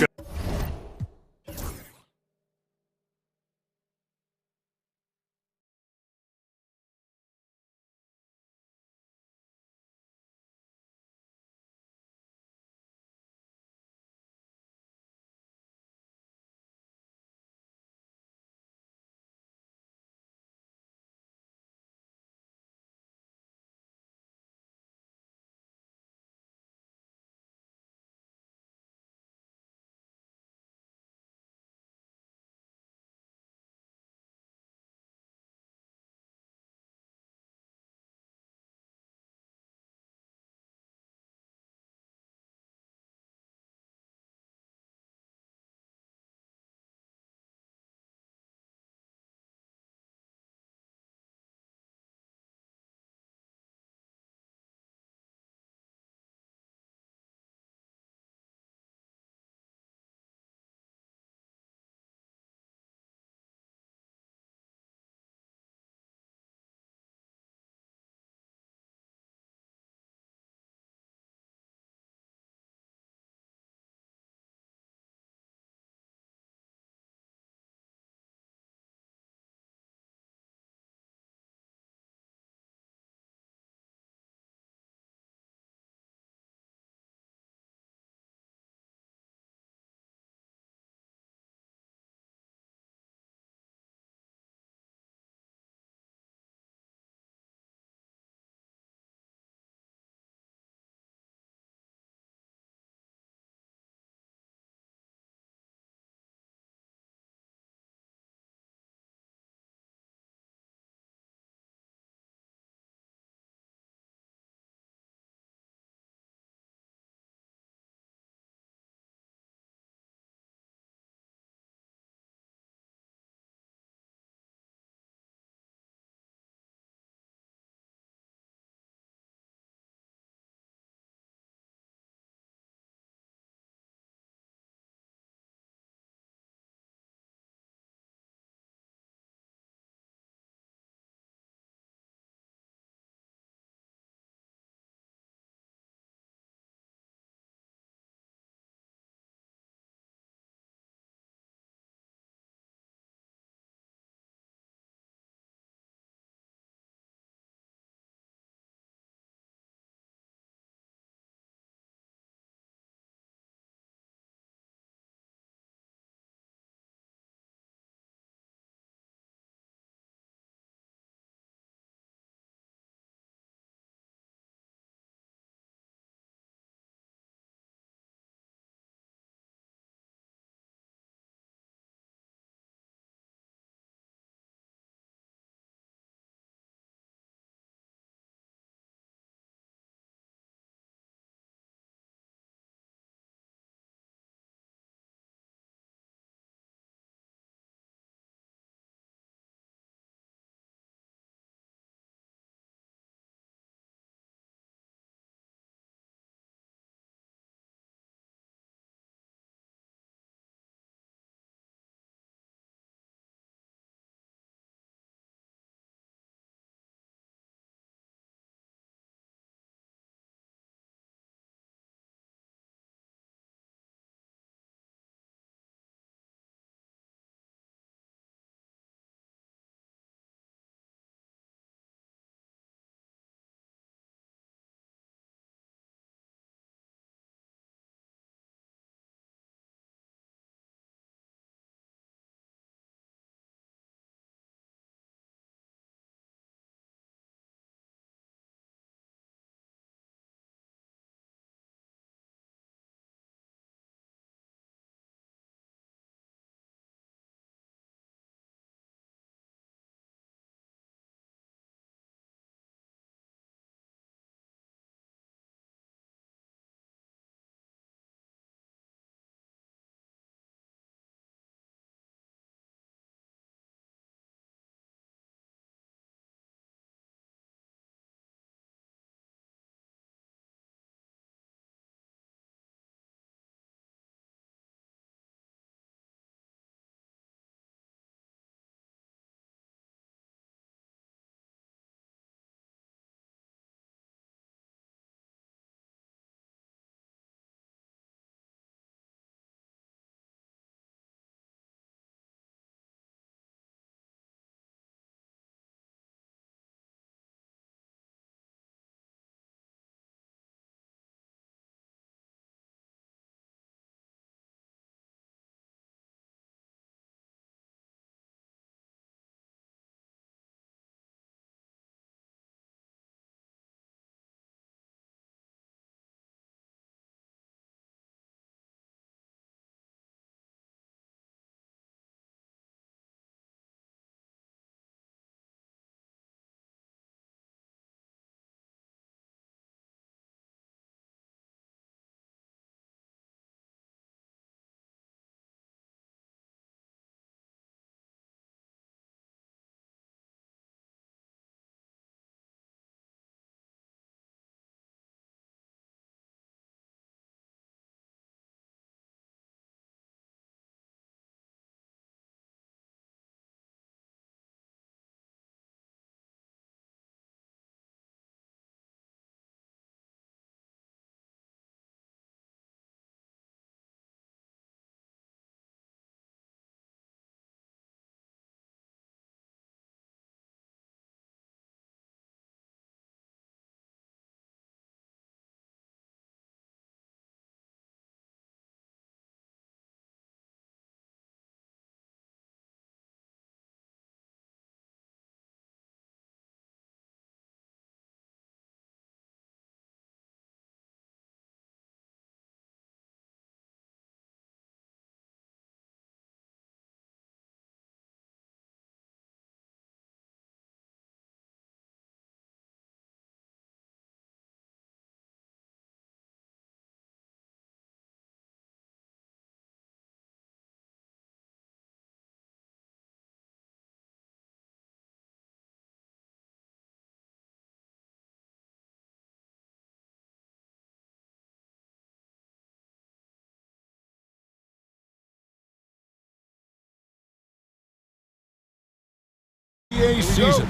NBA season.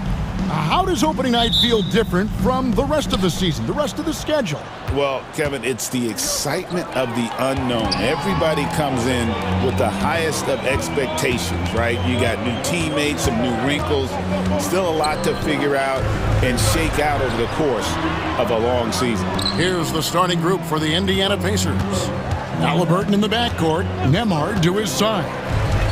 How does opening night feel different from the rest of the season, the rest of the schedule? Well, Kevin, it's the excitement of the unknown. Everybody comes in with the highest of expectations, right? You got new teammates, some new wrinkles, still a lot to figure out and shake out over the course of a long season. Here's the starting group for the Indiana Pacers. Halliburton in the backcourt, Nembhard to his side.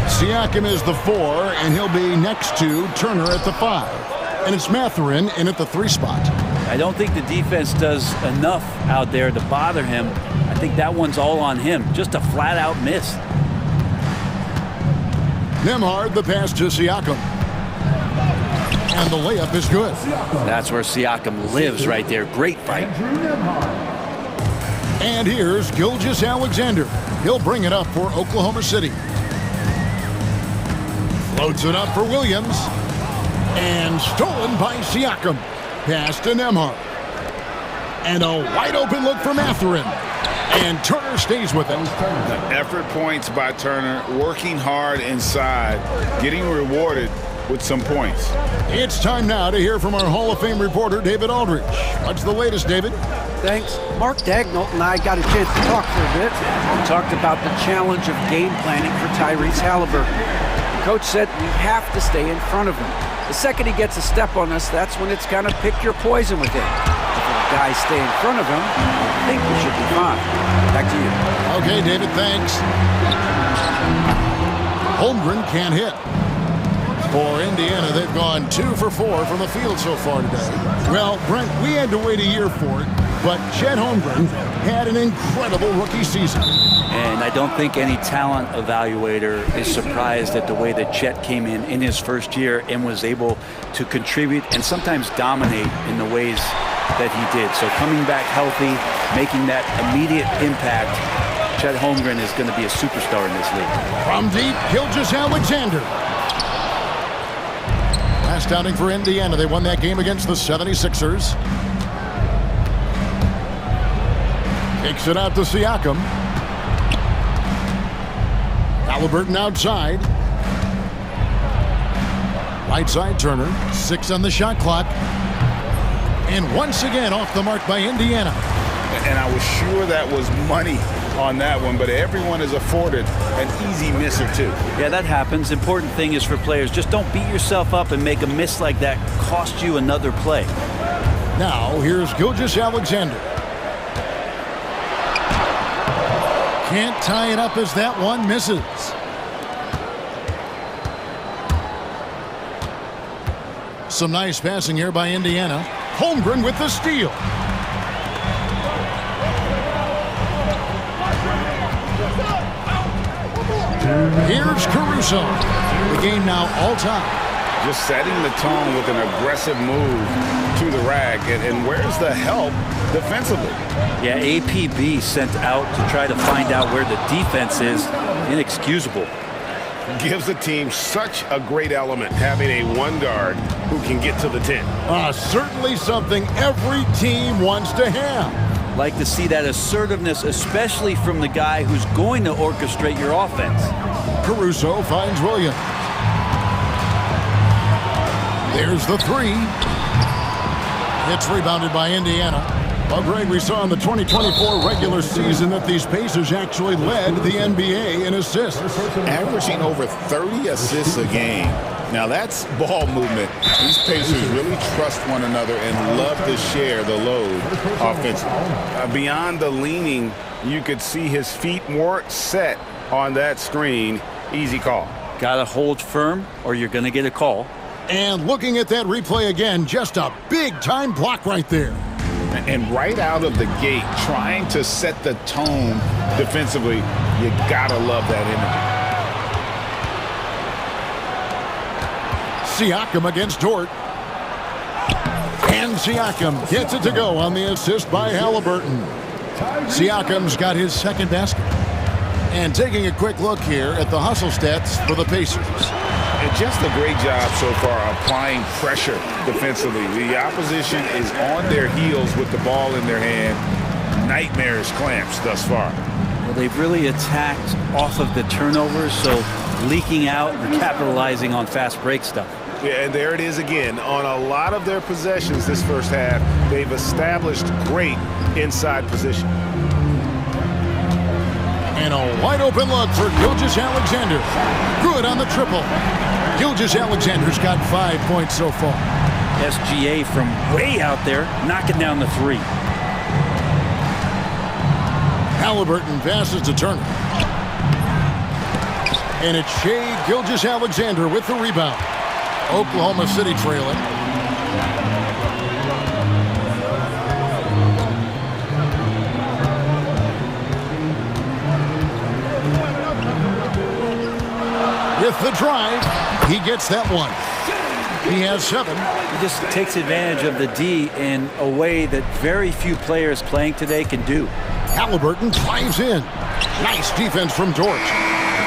Siakam is the 4, and he'll be next to Turner at the 5. And it's Mathurin in at the 3 spot. I don't think the defense does enough out there to bother him. I think that one's all on him. Just a flat-out miss. Nembhard, the pass to Siakam. And the layup is good. That's where Siakam lives right there. Great fight. And here's Gilgeous-Alexander. He'll bring it up for Oklahoma City. Floats it up for Williams. And stolen by Siakam. Pass to Nembhard. And a wide open look for Mathurin. And Turner stays with it. Effort points by Turner, working hard inside, getting rewarded with some points. It's time now to hear from our Hall of Fame reporter, David Aldridge. What's the latest, David? Thanks. Mark Dagnall and I got a chance to talk for a bit. We talked about the challenge of game planning for Tyrese Halliburton. The coach said we have to stay in front of him. The second he gets a step on us, that's when it's kind of pick your poison with him. If the guys stay in front of him, I think we should be fine. Back to you. Okay, David, thanks. Holmgren can't hit. For Indiana, they've gone 2 for 4 from the field so far today. Well, Brent, we had to wait a year for it, but Chet Holmgren had an incredible rookie season. And I don't think any talent evaluator is surprised at the way that Chet came in his first year and was able to contribute and sometimes dominate in the ways that he did. So coming back healthy, making that immediate impact, Chet Holmgren is going to be a superstar in this league. From deep, Gilgeous-Alexander. Last outing for Indiana. They won that game against the 76ers. Takes it out to Siakam. Halliburton outside. Right side Turner. 6 on the shot clock. And once again off the mark by Indiana. And I was sure that was money on that one, but everyone is afforded an easy miss or two. Yeah, that happens. Important thing is for players, just don't beat yourself up and make a miss like that cost you another play. Now, here's Gilgeous-Alexander. Can't tie it up as that one misses. Some nice passing here by Indiana. Holmgren with the steal. Here's Caruso. The game now all tied. Just setting the tone with an aggressive move to the rack. And where's the help defensively? Yeah, APB sent out to try to find out where the defense is. Inexcusable. Gives the team such a great element, having a one guard who can get to the 10. Certainly something every team wants to have. Like to see that assertiveness, especially from the guy who's going to orchestrate your offense. Caruso finds Williams. There's the 3. It's rebounded by Indiana. Well, Greg, we saw in the 2024 regular season that these Pacers actually led the NBA in assists. Averaging over 30 assists a game. Now that's ball movement. These Pacers really trust one another and love to share the load offensively. Beyond the leaning, you could see his feet more set on that screen. Easy call. Got to hold firm or you're going to get a call. And looking at that replay again, just a big-time block right there. And right out of the gate, trying to set the tone defensively, you gotta love that energy. Siakam against Dort. And Siakam gets it to go on the assist by Halliburton. Siakam's got his second basket. And taking a quick look here at the hustle stats for the Pacers. And just a great job so far applying pressure defensively. The opposition is on their heels with the ball in their hand. Nightmarish clamps thus far. Well, they've really attacked off of the turnovers, so leaking out and capitalizing on fast break stuff. Yeah, and there it is again. On a lot of their possessions this first half, they've established great inside position. And a wide open look for Gilgeous-Alexander. Good on the triple. Gilgeous-Alexander's got 5 points so far. SGA from way out there, knocking down the three. Halliburton passes to Turner. And it's Shea Gilgeous-Alexander with the rebound. Oklahoma City trailing. With the drive, he gets that one. He has 7. He just takes advantage of the D in a way that very few players playing today can do. Halliburton drives in. Nice defense from Dort.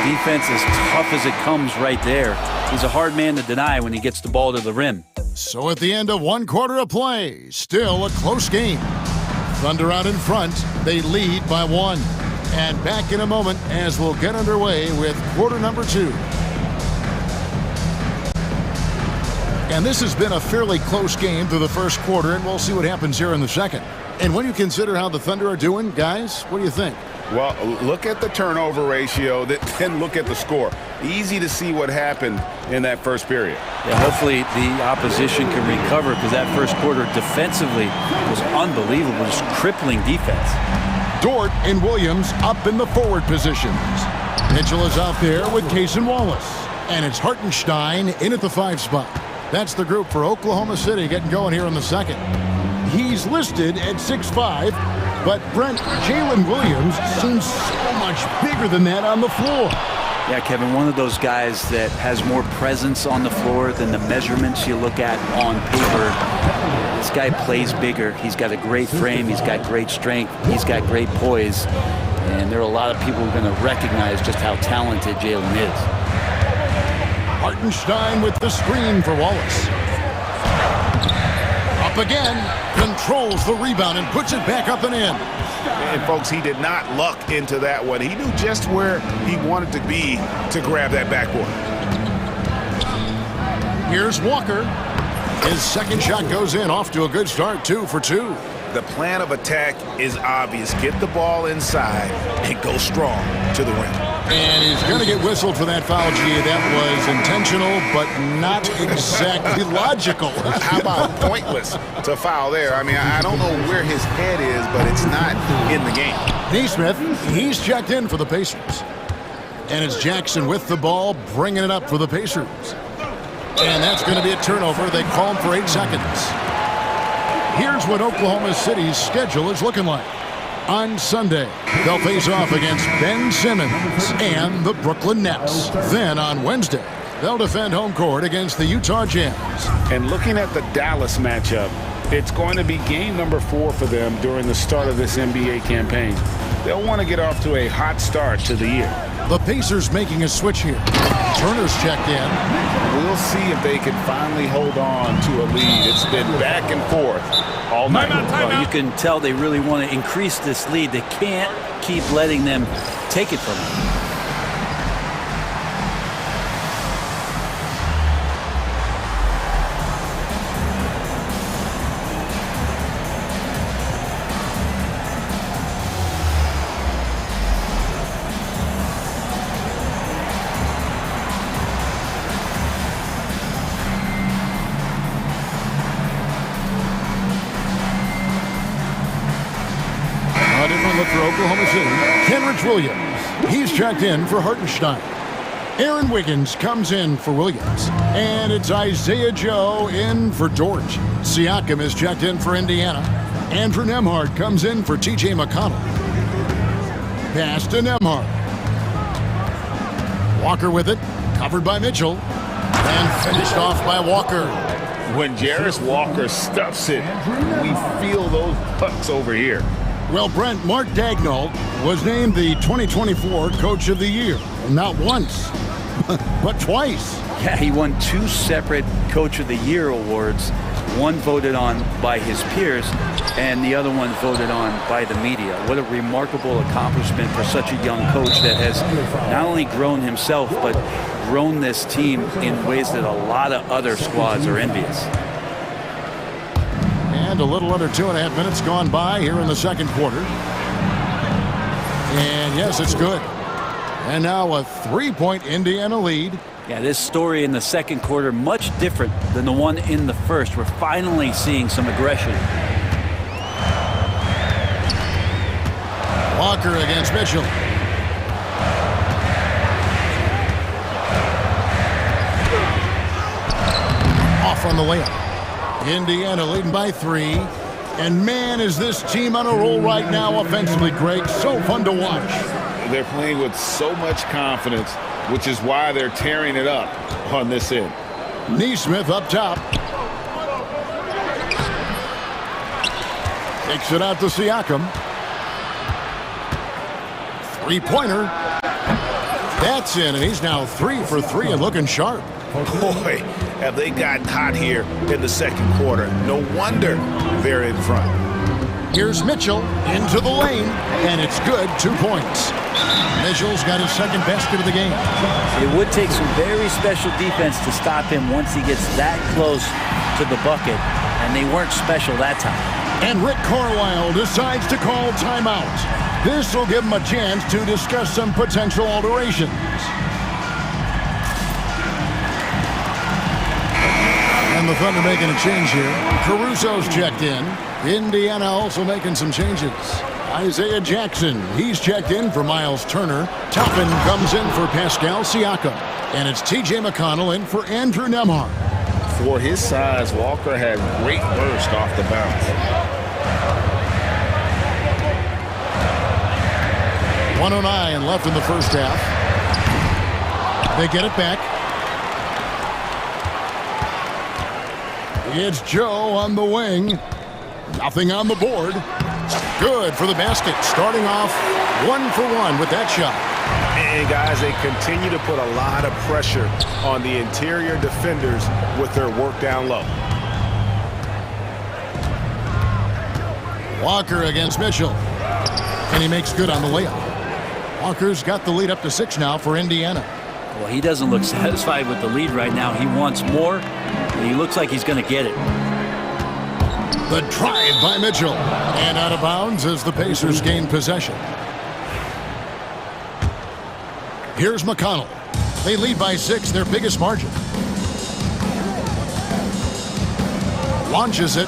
Defense as tough as it comes right there. He's a hard man to deny when he gets the ball to the rim. So at the end of 1 quarter of play, still a close game. Thunder out in front. They lead by 1. And back in a moment as we'll get underway with quarter number 2. And this has been a fairly close game through the first quarter, and we'll see what happens here in the second. And when you consider how the Thunder are doing, guys, what do you think? Well, look at the turnover ratio, then look at the score. Easy to see what happened in that first period. Yeah, hopefully the opposition can recover, because that first quarter defensively was unbelievable, just crippling defense. Dort and Williams up in the forward positions. Mitchell is out there with Cason Wallace. And it's Hartenstein in at the 5 spot. That's the group for Oklahoma City getting going here in the second. He's listed at 6'5", but Brent, Jalen Williams seems so much bigger than that on the floor. Yeah, Kevin, one of those guys that has more presence on the floor than the measurements you look at on paper. This guy plays bigger. He's got a great frame. He's got great strength. He's got great poise. And there are a lot of people who are going to recognize just how talented Jalen is. Hartenstein with the screen for Wallace. Up again, controls the rebound and puts it back up and in. And folks, he did not luck into that one. He knew just where he wanted to be to grab that backboard. Here's Walker. His second shot goes in, off to a good start, 2 for 2. The plan of attack is obvious. Get the ball inside and go strong to the rim. And he's going to get whistled for that foul, G. That was intentional, but not exactly logical. How about pointless to foul there? I mean, I don't know where his head is, but it's not in the game. Neesmith, he's checked in for the Pacers. And it's Jackson with the ball, bringing it up for the Pacers. And that's going to be a turnover. They call him for 8 seconds. Here's what Oklahoma City's schedule is looking like. On Sunday, they'll face off against Ben Simmons and the Brooklyn Nets. Then on Wednesday, they'll defend home court against the Utah Jazz. And looking at the Dallas matchup, it's going to be game number 4 for them during the start of this NBA campaign. They'll want to get off to a hot start to the year. The Pacers making a switch here. Turner's checked in. We'll see if they can finally hold on to a lead. It's been back and forth all night. Well, you can tell they really want to increase this lead. They can't keep letting them take it from them. For Oklahoma City, Kenrich Williams. He's checked in for Hartenstein. Aaron Wiggins comes in for Williams. And it's Isaiah Joe in for Dort. Siakam is checked in for Indiana. Andrew Nembhard comes in for T.J. McConnell. Pass to Nembhard. Walker with it, covered by Mitchell. And finished off by Walker. When Jarris Walker stuffs it, we feel those pucks over here. Well, Brent, Mark Daigneault was named the 2024 Coach of the Year. Not once, but twice. Yeah, he won 2 separate Coach of the Year awards. One voted on by his peers, and the other one voted on by the media. What a remarkable accomplishment for such a young coach that has not only grown himself, but grown this team in ways that a lot of other squads are envious. And a little under 2.5 minutes gone by here in the second quarter. And yes, it's good. And now a 3-point Indiana lead. Yeah, this story in the second quarter, much different than the one in the first. We're finally seeing some aggression. Walker against Mitchell. Off on the layup. Indiana leading by 3. And man, is this team on a roll right now offensively, Greg. So fun to watch. They're playing with so much confidence, which is why they're tearing it up on this end. Neesmith up top. Takes it out to Siakam. Three-pointer. That's in, and he's now 3 for 3 and looking sharp. Boy, have they gotten hot here in the second quarter. No wonder they're in front. Here's Mitchell into the lane, and it's good. 2 points. Mitchell's got his second basket of the game. It would take some very special defense to stop him once he gets that close to the bucket, and they weren't special that time. And Rick Carlisle decides to call timeout. This will give him a chance to discuss some potential alterations. And the Thunder making a change here. Caruso's checked in. Indiana also making some changes. Isaiah Jackson, he's checked in for Miles Turner. Toppin comes in for Pascal Siakam. And it's T.J. McConnell in for Andrew Nembhard. For his size, Walker had great burst off the bounce. 1:09 left in the first half. They get it back. It's Joe on the wing. Nothing on the board. Good for the basket. Starting off 1 for 1 with that shot. And guys, they continue to put a lot of pressure on the interior defenders with their work down low. Walker against Mitchell. And he makes good on the layup. Walker's got the lead up to 6 now for Indiana. Well, he doesn't look satisfied with the lead right now. He wants more, and he looks like he's going to get it. The drive by Mitchell. And out of bounds as the Pacers gain possession. Here's McConnell. They lead by 6, their biggest margin. Launches it.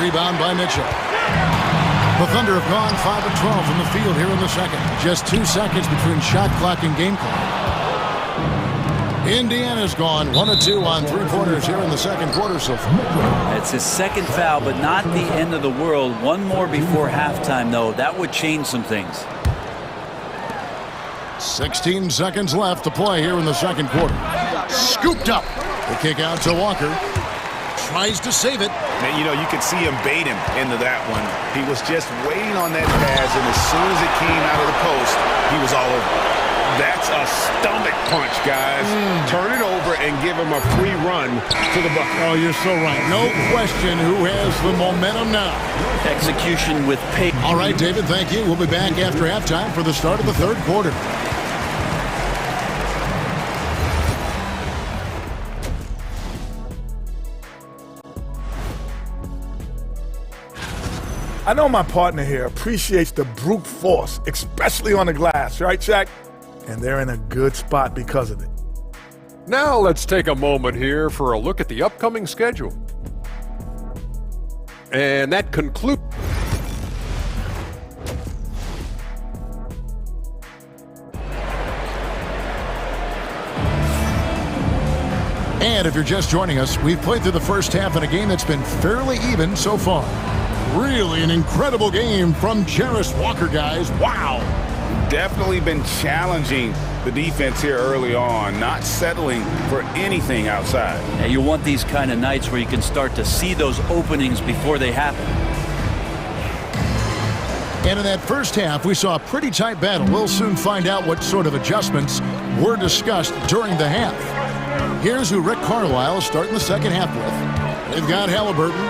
Rebound by Mitchell. The Thunder have gone 5 of 12 from the field here in the second. Just 2 seconds between shot clock and game clock. Indiana's gone 1 of 2 on 3-pointers here in the second quarter so far. It's his second foul, but not the end of the world. One more before halftime, though. That would change some things. 16 seconds left to play here in the second quarter. Scooped up. The kick out to Walker. Tries to save it. And, you know, you could see him bait him into that one. He was just waiting on that pass, and as soon as it came out of the post, he was all over. That's a stomach punch, guys. Turn it over and give him a free run to the bucket. Oh, you're so right. No question who has the momentum now. Execution with pace. All right, David, thank you. We'll be back after halftime for the start of the third quarter. I know my partner here appreciates the brute force, especially on the glass, right, Shaq? And they're in a good spot because of it. Now let's take a moment here for a look at the upcoming schedule. And that concludes. And if you're just joining us, we've played through the first half in a game that's been fairly even so far. Really an incredible game from Jarris Walker, guys. Wow. Definitely been challenging the defense here early on, not settling for anything outside. Yeah, you want these kind of nights where you can start to see those openings before they happen. And in that first half, we saw a pretty tight battle. We'll soon find out what sort of adjustments were discussed during the half. Here's who Rick Carlisle's starting the second half with. They've got Halliburton.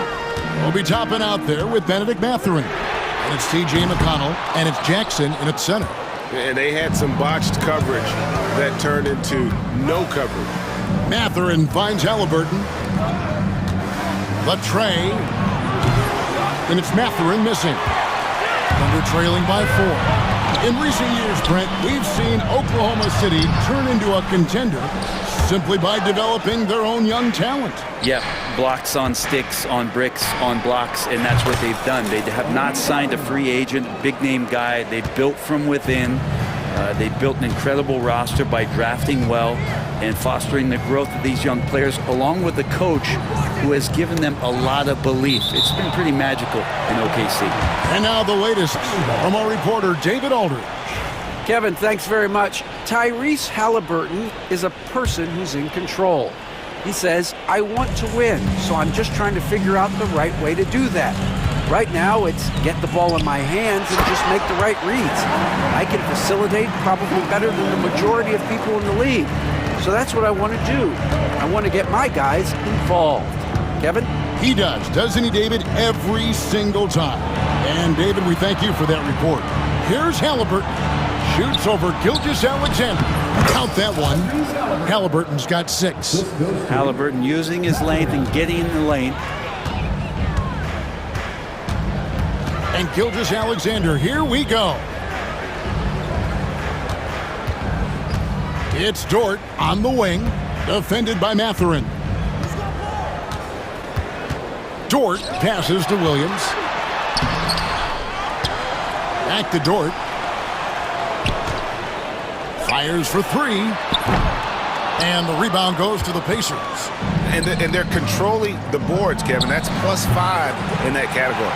Will be topping out there with Benedict Mathurin. And it's T.J. McConnell, and it's Jackson in its center. And they had some botched coverage that turned into no coverage. Mathurin finds Halliburton. The tray. And it's Mathurin missing. Thunder trailing by 4. In recent years, Brent, we've seen Oklahoma City turn into a contender simply by developing their own young talent. Yeah, blocks on sticks, on bricks, on blocks, and that's what they've done. They have not signed a free agent, big-name guy. They built from within. They built an incredible roster by drafting well and fostering the growth of these young players, along with the coach who has given them a lot of belief. It's been pretty magical in OKC. And now the latest from our reporter, David Aldridge. Kevin, thanks very much. Tyrese Halliburton is a person who's in control. He says, I want to win, so I'm just trying to figure out the right way to do that. Right now, it's get the ball in my hands and just make the right reads. I can facilitate probably better than the majority of people in the league. So that's what I want to do. I want to get my guys involved. Kevin? He does, doesn't he, David? Every single time. And, David, we thank you for that report. Here's Halliburton. Shoots over Gilgeous-Alexander. Count that one. Halliburton's got 6. Halliburton using his length and getting in the lane. And Gilgeous-Alexander, here we go. It's Dort on the wing, defended by Mathurin. Dort passes to Williams. Back to Dort. Fires for 3. And the rebound goes to the Pacers. And they're controlling the boards, Kevin. That's +5 in that category.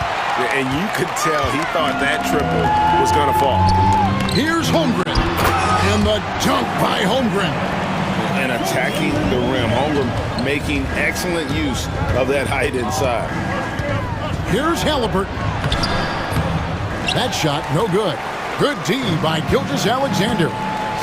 And you could tell he thought that triple was going to fall. Here's Holmgren. And the dunk by Holmgren. And attacking the rim. Holmgren making excellent use of that height inside. Here's Halliburton. That shot, no good. Good D by Gilgeous-Alexander.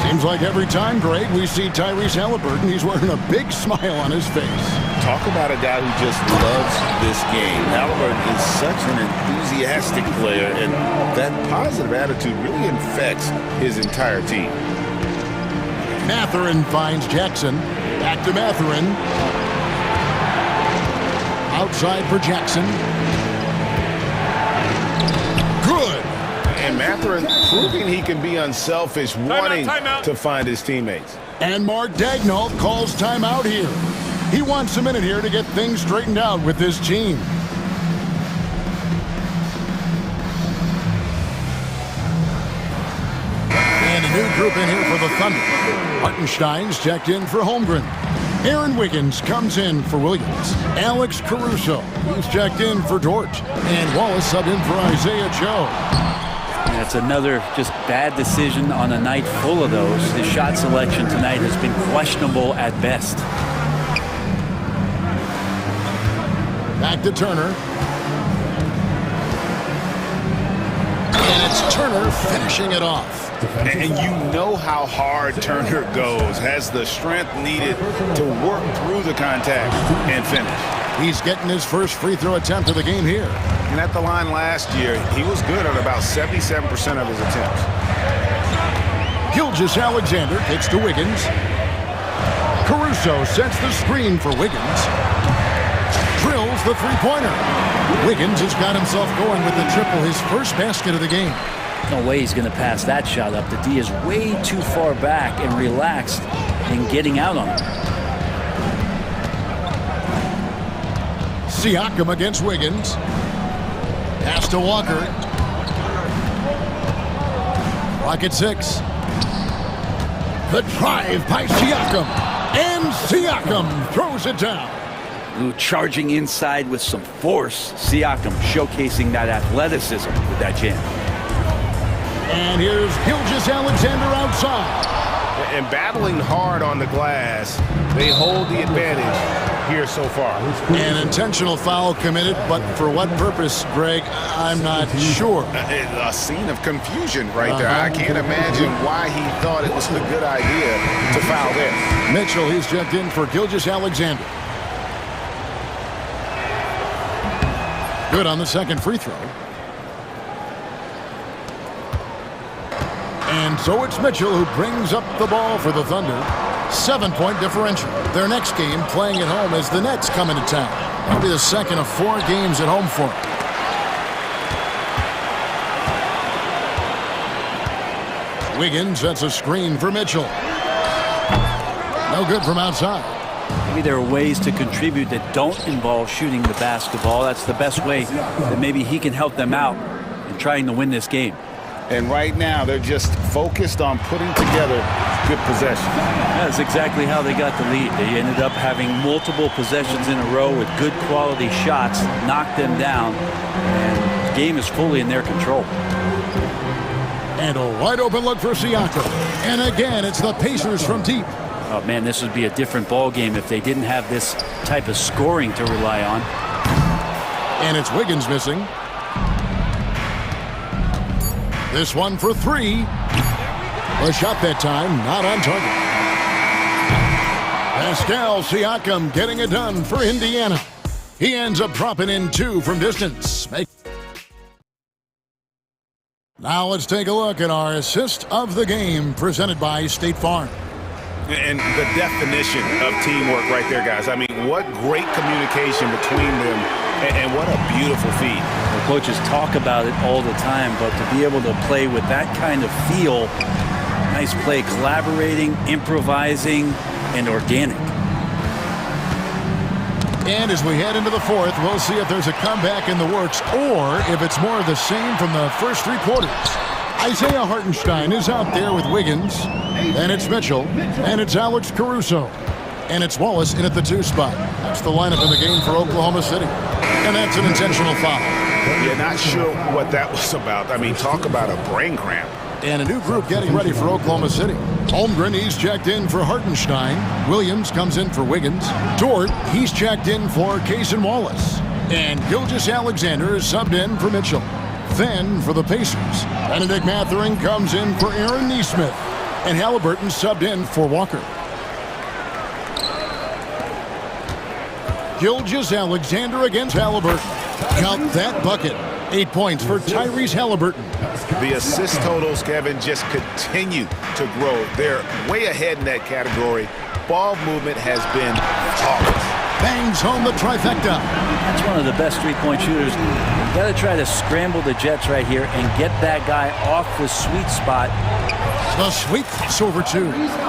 Seems like every time, Greg, we see Tyrese Halliburton, he's wearing a big smile on his face. Talk about a guy who just loves this game. Halliburton is such an enthusiastic player, and that positive attitude really infects his entire team. Mathurin finds Jackson. Back to Mathurin. Outside for Jackson. Good. And Mathurin proving he can be unselfish, wanting to find his teammates. And Mark Daignault calls timeout here. He wants a minute here to get things straightened out with his team. And a new group in here for the Thunder. Hartenstein's checked in for Holmgren. Aaron Wiggins comes in for Williams. Alex Caruso, he's checked in for Dort. And Wallace subbed in for Isaiah Joe. That's another just bad decision on a night full of those. His shot selection tonight has been questionable at best. Back to Turner. And it's Turner finishing it off. And you know how hard Turner goes, has the strength needed to work through the contact and finish. He's getting his first free throw attempt of the game here. And at the line last year, he was good on about 77% of his attempts. Gilgeous-Alexander gets to Wiggins. Caruso sets the screen for Wiggins. Drills the three-pointer. Wiggins has got himself going with the triple, his first basket of the game. No way he's going to pass that shot up. The D is way too far back and relaxed in getting out on him. Siakam against Wiggins. Pass to Walker. Clock at 6. The drive by Siakam. And Siakam throws it down. Ooh, charging inside with some force. Siakam showcasing that athleticism with that jam. And here's Gilgeous-Alexander outside. And battling hard on the glass, they hold the advantage here so far. An intentional foul committed, but for what purpose, Greg, I'm not sure. A scene of confusion right there. I can't imagine why he thought it was a good idea to foul there. Mitchell, he's checked in for Gilgeous-Alexander. Good on the second free throw. And so it's Mitchell who brings up the ball for the Thunder. 7-point differential. Their next game playing at home as the Nets come into town. That'll be the second of 4 games at home for them. Wiggins sets a screen for Mitchell. No good from outside. Maybe there are ways to contribute that don't involve shooting the basketball. That's the best way that maybe he can help them out in trying to win this game. And right now, they're just focused on putting together good possession. That's exactly how they got the lead. They ended up having multiple possessions in a row with good quality shots, knocked them down, and the game is fully in their control. And a wide open look for Siakam. And again, it's the Pacers from deep. Oh man, this would be a different ball game if they didn't have this type of scoring to rely on. And it's Wiggins missing. This one for 3. A shot that time, not on target. Pascal Siakam getting it done for Indiana. He ends up dropping in 2 from distance. Now let's take a look at our assist of the game presented by State Farm. And the definition of teamwork right there, guys. I mean, what great communication between them, and what a beautiful feed. The coaches talk about it all the time, but to be able to play with that kind of feel, nice play, collaborating, improvising, and organic. And as we head into the 4th, we'll see if there's a comeback in the works or if it's more of the same from the first 3 quarters. Isaiah Hartenstein is out there with Wiggins, and it's Mitchell, and it's Alex Caruso, and it's Wallace in at the 2 spot. That's the lineup in the game for Oklahoma City, and that's an intentional foul. Yeah, not sure what that was about. I mean, talk about a brain cramp. And a new group getting ready for Oklahoma City. Holmgren, he's checked in for Hartenstein. Williams comes in for Wiggins. Dort, he's checked in for Case and Wallace. And Gilgeous-Alexander is subbed in for Mitchell. Then for the Pacers, Benedict Mathurin comes in for Aaron Nesmith. And Halliburton subbed in for Walker. Gilgeous-Alexander against Halliburton. Count that bucket. 8 points for Tyrese Halliburton. The assist totals, Kevin, just continue to grow. They're way ahead in that category. Ball movement has been flawless. Bangs home the trifecta. That's one of the best 3-point shooters. You got to try to scramble the Jets right here and get that guy off the sweet spot. The sweep is over 2.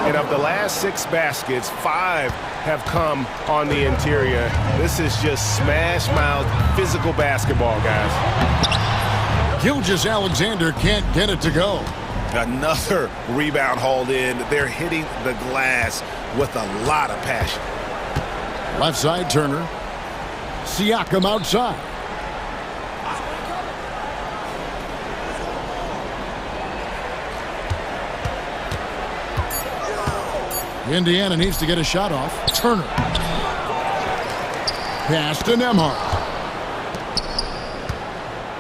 And of the last 6 baskets, 5 have come on the interior. This is just smash-mouth physical basketball, guys. Gilgeous-Alexander can't get it to go. Another rebound hauled in. They're hitting the glass with a lot of passion. Left side, Turner. Siakam outside. Indiana needs to get a shot off. Turner. Pass to Nembhard.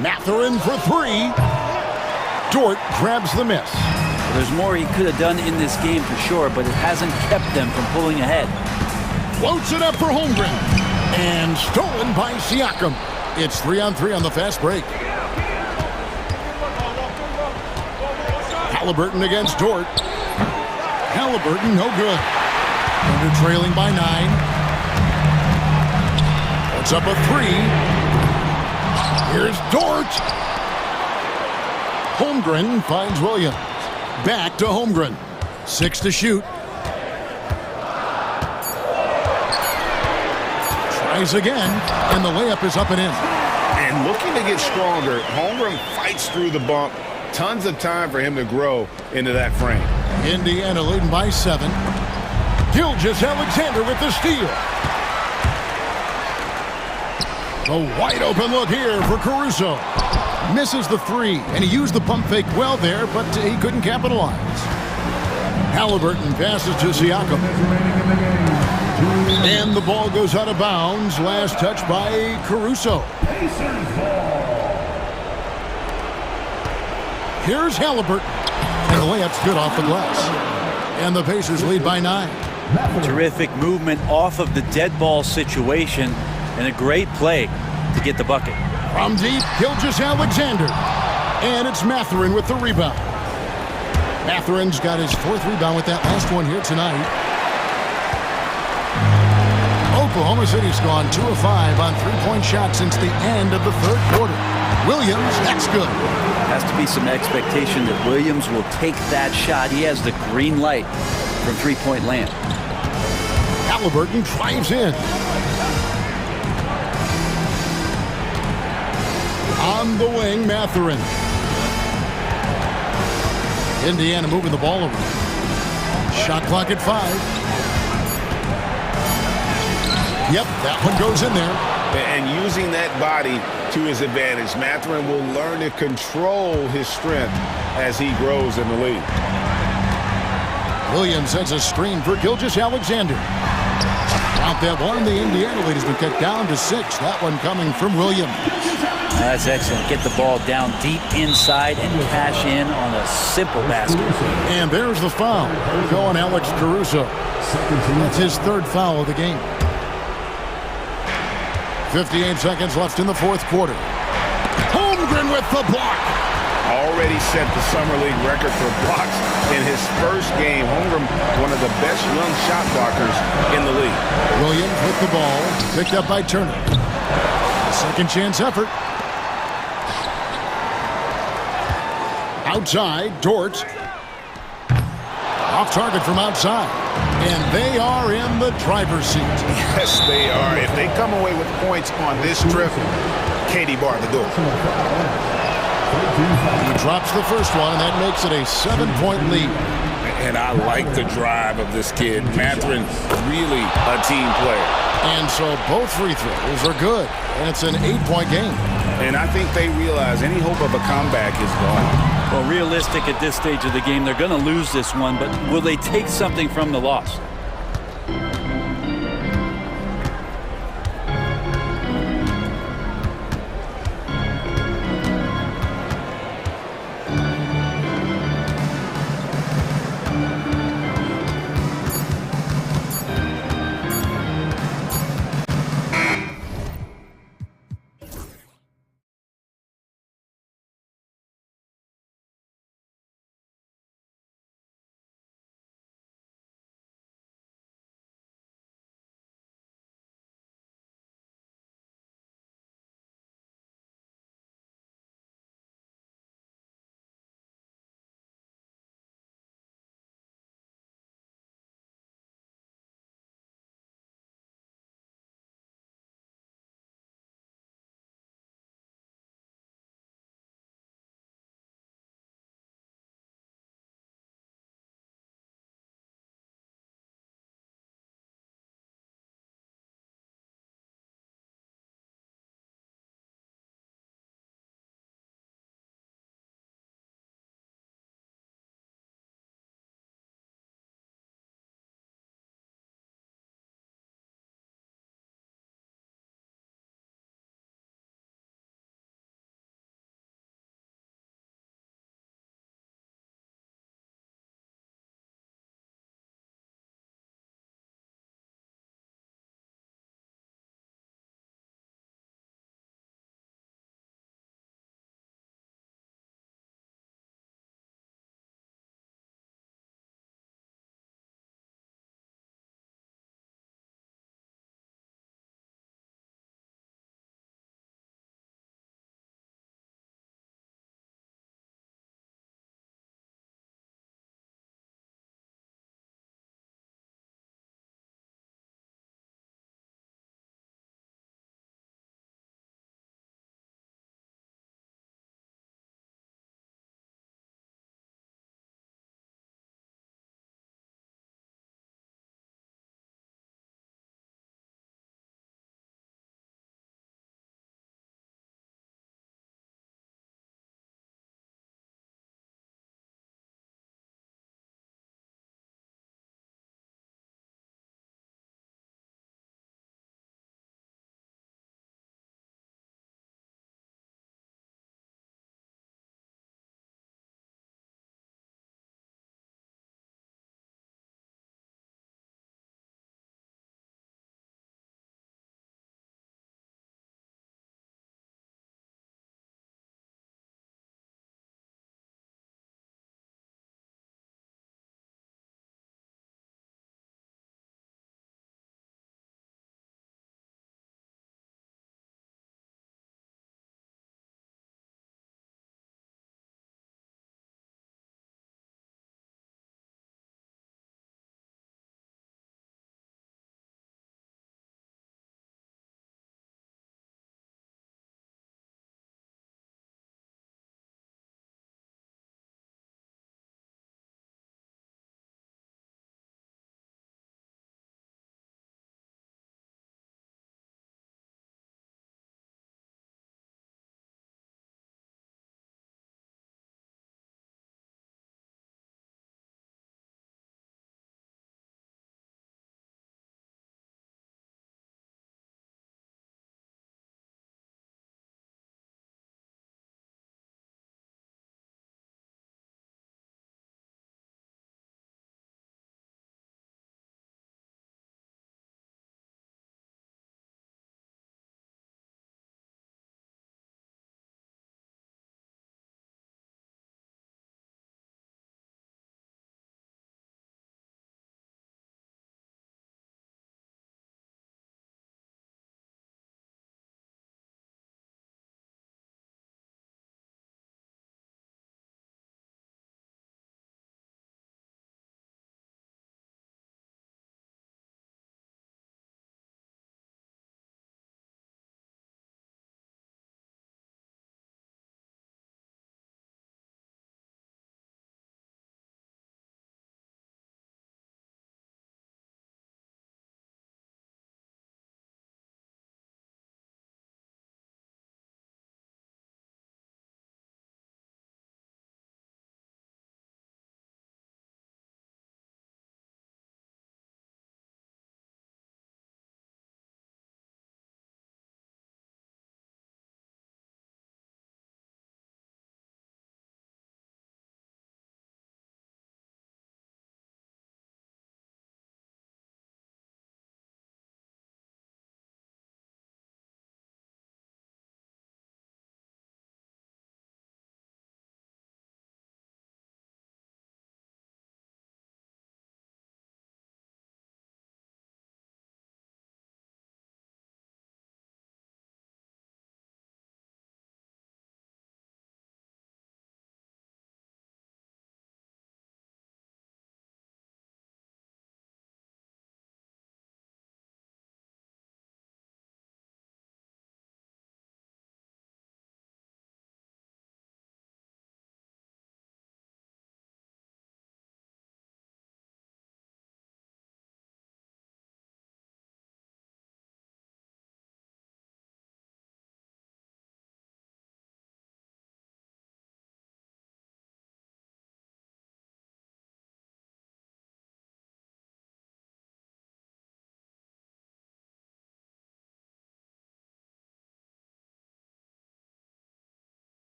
Mathurin for 3. Dort grabs the miss. Well, there's more he could have done in this game for sure, but it hasn't kept them from pulling ahead. Floats it up for Holmgren. And stolen by Siakam. It's 3-on-3 on the fast break. Halliburton against Dort. Halliburton, no good. Under trailing by 9. Puts up a 3. Here's Dort. Holmgren finds Williams. Back to Holmgren. 6 to shoot. Tries again, and the layup is up and in. And looking to get stronger, Holmgren fights through the bump. Tons of time for him to grow into that frame. Indiana leading by 7. Gilgeous-Alexander with the steal. A wide open look here for Caruso. Misses the 3, and he used the pump fake well there, but he couldn't capitalize. Halliburton passes to Siakam. And the ball goes out of bounds. Last touch by Caruso. Here's Halliburton. And the layup's good off the glass. And the Pacers lead by 9. Terrific movement off of the dead ball situation and a great play to get the bucket. From deep, Gilgeous-Alexander. And it's Mathurin with the rebound. Mathurin's got his 4th rebound with that last one here tonight. Oklahoma City's gone 2 of 5 on three-point shots since the end of the 3rd quarter. Williams, that's good. Has to be some expectation that Williams will take that shot. He has the green light from three-point land. Halliburton drives in. On the wing, Mathurin. Indiana moving the ball over. Shot clock at 5. Yep, that one goes in there. And using that body to his advantage, Mathurin will learn to control his strength as he grows in the league. Williams sends a screen for Gilgeous-Alexander. Out that one, the Indiana lead has been cut down to 6. That one coming from Williams. That's excellent. Get the ball down deep inside and cash in on a simple basket. And there's the foul. Going Alex Caruso. That's his 3rd foul of the game. 58 seconds left in the 4th quarter. Holmgren with the block. Already set the Summer League record for blocks in his first game. Holmgren, one of the best young shot blockers in the league. Williams with the ball. Picked up by Turner. Second chance effort. Outside, Dort. Off target from outside. And they are in the driver's seat. Yes, they are. If they come away with points on this trip, Katie barred the door. He drops the first one, and that makes it a 7-point lead. And I like the drive of this kid. Mathurin, really a team player. And so both free throws are good. And it's an 8-point game. And I think they realize any hope of a comeback is gone. Well, realistic at this stage of the game, they're going to lose this one, but will they take something from the loss?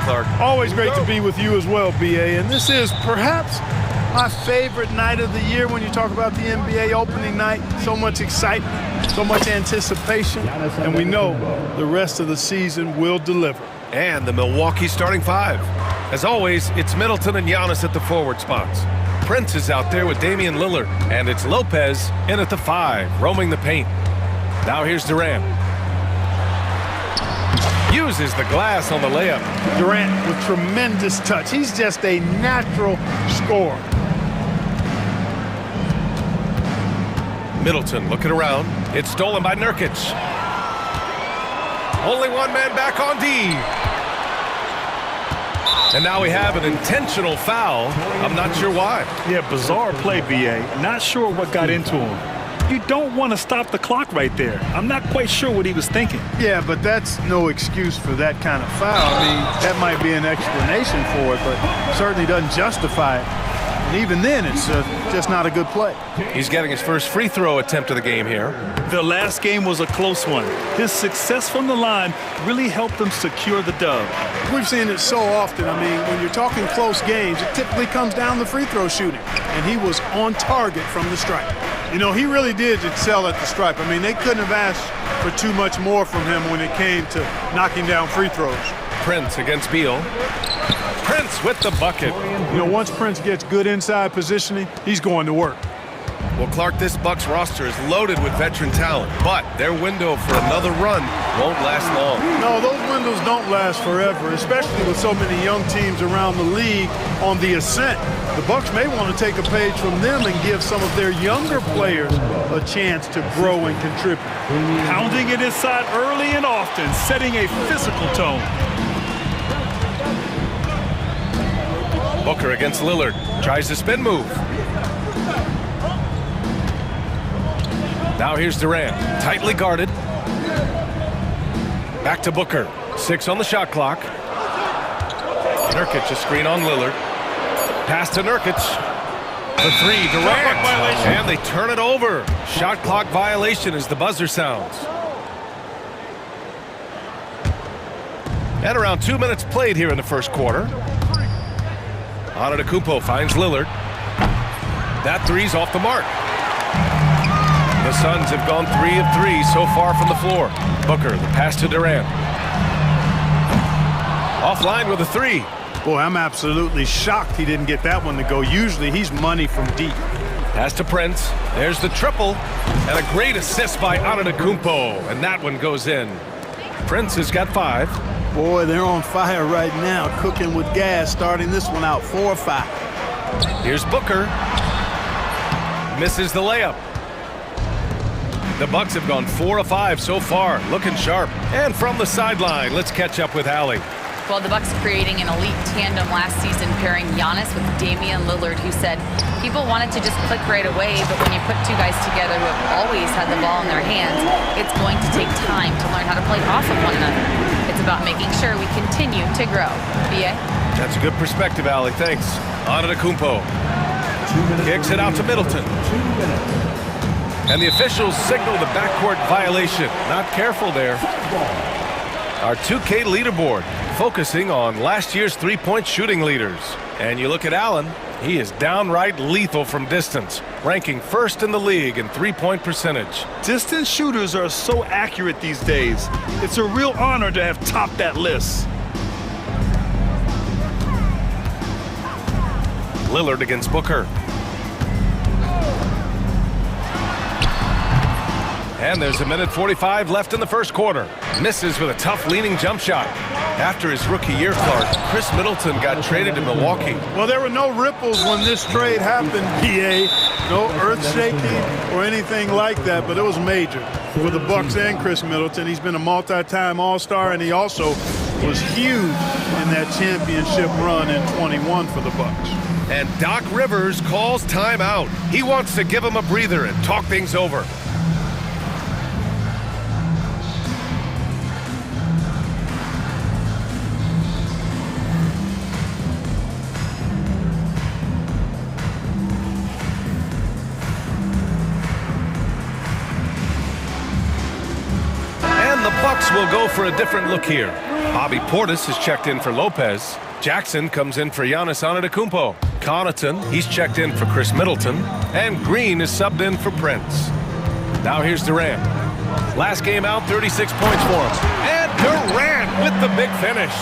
Clark. Always great to be with you as well, BA. And this is perhaps my favorite night of the year when you talk about the NBA opening night. So much excitement, so much anticipation, and we know the rest of the season will deliver. And the Milwaukee starting five. As always, it's Middleton and Giannis at the forward spots. Prince is out there with Damian Lillard, and it's Lopez in at the 5, roaming the paint. Now here's Durant. Uses the glass on the layup. Durant with tremendous touch. He's just a natural scorer. Middleton looking around. It's stolen by Nurkic. Only one man back on D. And now we have an intentional foul. I'm not sure why. Yeah, bizarre play, BA. Not sure what got into him. You don't want to stop the clock right there. I'm not quite sure what he was thinking. Yeah, but that's no excuse for that kind of foul. I mean, that might be an explanation for it, but certainly doesn't justify it. And even then, it's just not a good play. He's getting his first free throw attempt of the game here. The last game was a close one. His success from the line really helped them secure the dub. We've seen it so often. I mean, when you're talking close games, it typically comes down to free throw shooting. And he was on target from the stripe. You know, he really did excel at the stripe. I mean, they couldn't have asked for too much more from him when it came to knocking down free throws. Prince against Beal. Prince with the bucket. You know, once Prince gets good inside positioning, he's going to work. Well, Clark, this Bucks roster is loaded with veteran talent, but their window for another run won't last long. No, those windows don't last forever, especially with so many young teams around the league on the ascent. The Bucks may want to take a page from them and give some of their younger players a chance to grow and contribute. Pounding it inside early and often, setting a physical tone. Booker against Lillard. Tries the spin move. Now here's Durant. Tightly guarded. Back to Booker. 6 on the shot clock. Nurkic a screen on Lillard. Pass to Nurkic. The 3, Durant. And they turn it over. Shot clock violation as the buzzer sounds. And around 2 minutes played here in the first quarter. Antetokounmpo finds Lillard. That 3's off the mark. The Suns have gone 3 of 3 so far from the floor. Booker, the pass to Durant. Offline with a 3. Boy, I'm absolutely shocked he didn't get that one to go. Usually he's money from deep. Pass to Prince. There's the triple. And a great assist by Antetokounmpo. And that one goes in. Prince has got 5. Boy, they're on fire right now, cooking with gas, starting this one out 4-5. Here's Booker. Misses the layup. The Bucks have gone 4 of 5 so far, looking sharp. And from the sideline, let's catch up with Allie. Well, the Bucks creating an elite tandem last season, pairing Giannis with Damian Lillard, who said people wanted to just click right away, but when you put two guys together who have always had the ball in their hands, it's going to take time to learn how to play off of one another. It's about making sure we continue to grow. B.A.? That's a good perspective, Allie. Thanks. Antetokounmpo kicks it out to Middleton. And the officials signal the backcourt violation. Not careful there. Our 2K leaderboard focusing on last year's three-point shooting leaders. And you look at Allen, he is downright lethal from distance, ranking first in the league in three-point percentage. Distance shooters are so accurate these days. It's a real honor to have topped that list. Lillard against Booker. And there's 1:45 left in the first quarter. Misses with a tough leaning jump shot. After his rookie year, Clark, Chris Middleton got traded to Milwaukee. Well, there were no ripples when this trade happened, PA. No earth-shaking or anything like that, but it was major for the Bucks and Chris Middleton. He's been a multi-time All-Star, and he also was huge in that championship run in 21 for the Bucks. And Doc Rivers calls timeout. He wants to give him a breather and talk things over. We'll go for a different look here. Bobby Portis is checked in for Lopez. Jackson comes in for Giannis Antetokounmpo. Connaughton, he's checked in for Chris Middleton. And Green is subbed in for Prince. Now here's Durant. Last game out, 36 points for him. And Durant with the big finish.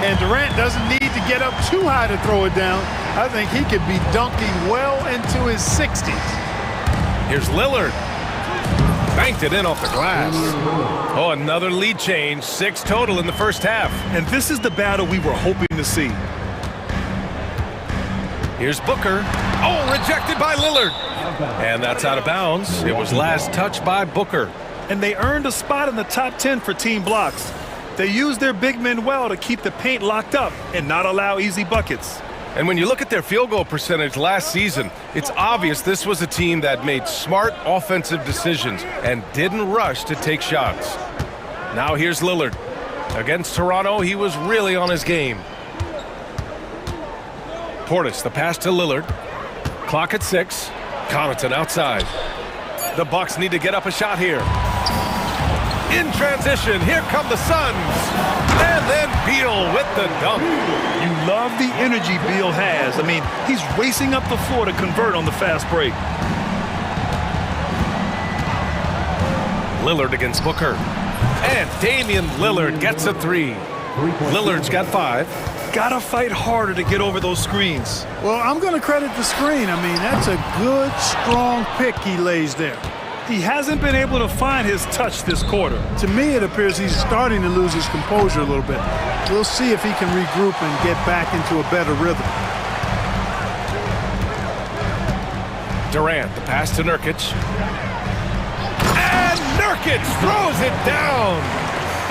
And Durant doesn't need to get up too high to throw it down. I think he could be dunking well into his 60s. Here's Lillard. Banked it in off the glass. Oh, another lead change. 6 total in the first half. And this is the battle we were hoping to see. Here's Booker. Oh, rejected by Lillard. And that's out of bounds. It was last touched by Booker. And they earned a spot in the top 10 for team blocks. They used their big men well to keep the paint locked up and not allow easy buckets. And when you look at their field goal percentage last season, it's obvious this was a team that made smart offensive decisions and didn't rush to take shots. Now here's Lillard. Against Toronto, he was really on his game. Portis, the pass to Lillard. Clock at 6. Connaughton outside. The Bucks need to get up a shot here. In transition, here come the Suns. And then Beal with the dunk. You love the energy Beal has. I mean, he's racing up the floor to convert on the fast break. Lillard against Booker. And Damian Lillard gets a 3. Lillard's got 5. Gotta fight harder to get over those screens. Well, I'm going to credit the screen. I mean, that's a good, strong pick he lays there. He hasn't been able to find his touch this quarter. To me, it appears he's starting to lose his composure a little bit. We'll see if he can regroup and get back into a better rhythm. Durant, the pass to Nurkic. And Nurkic throws it down.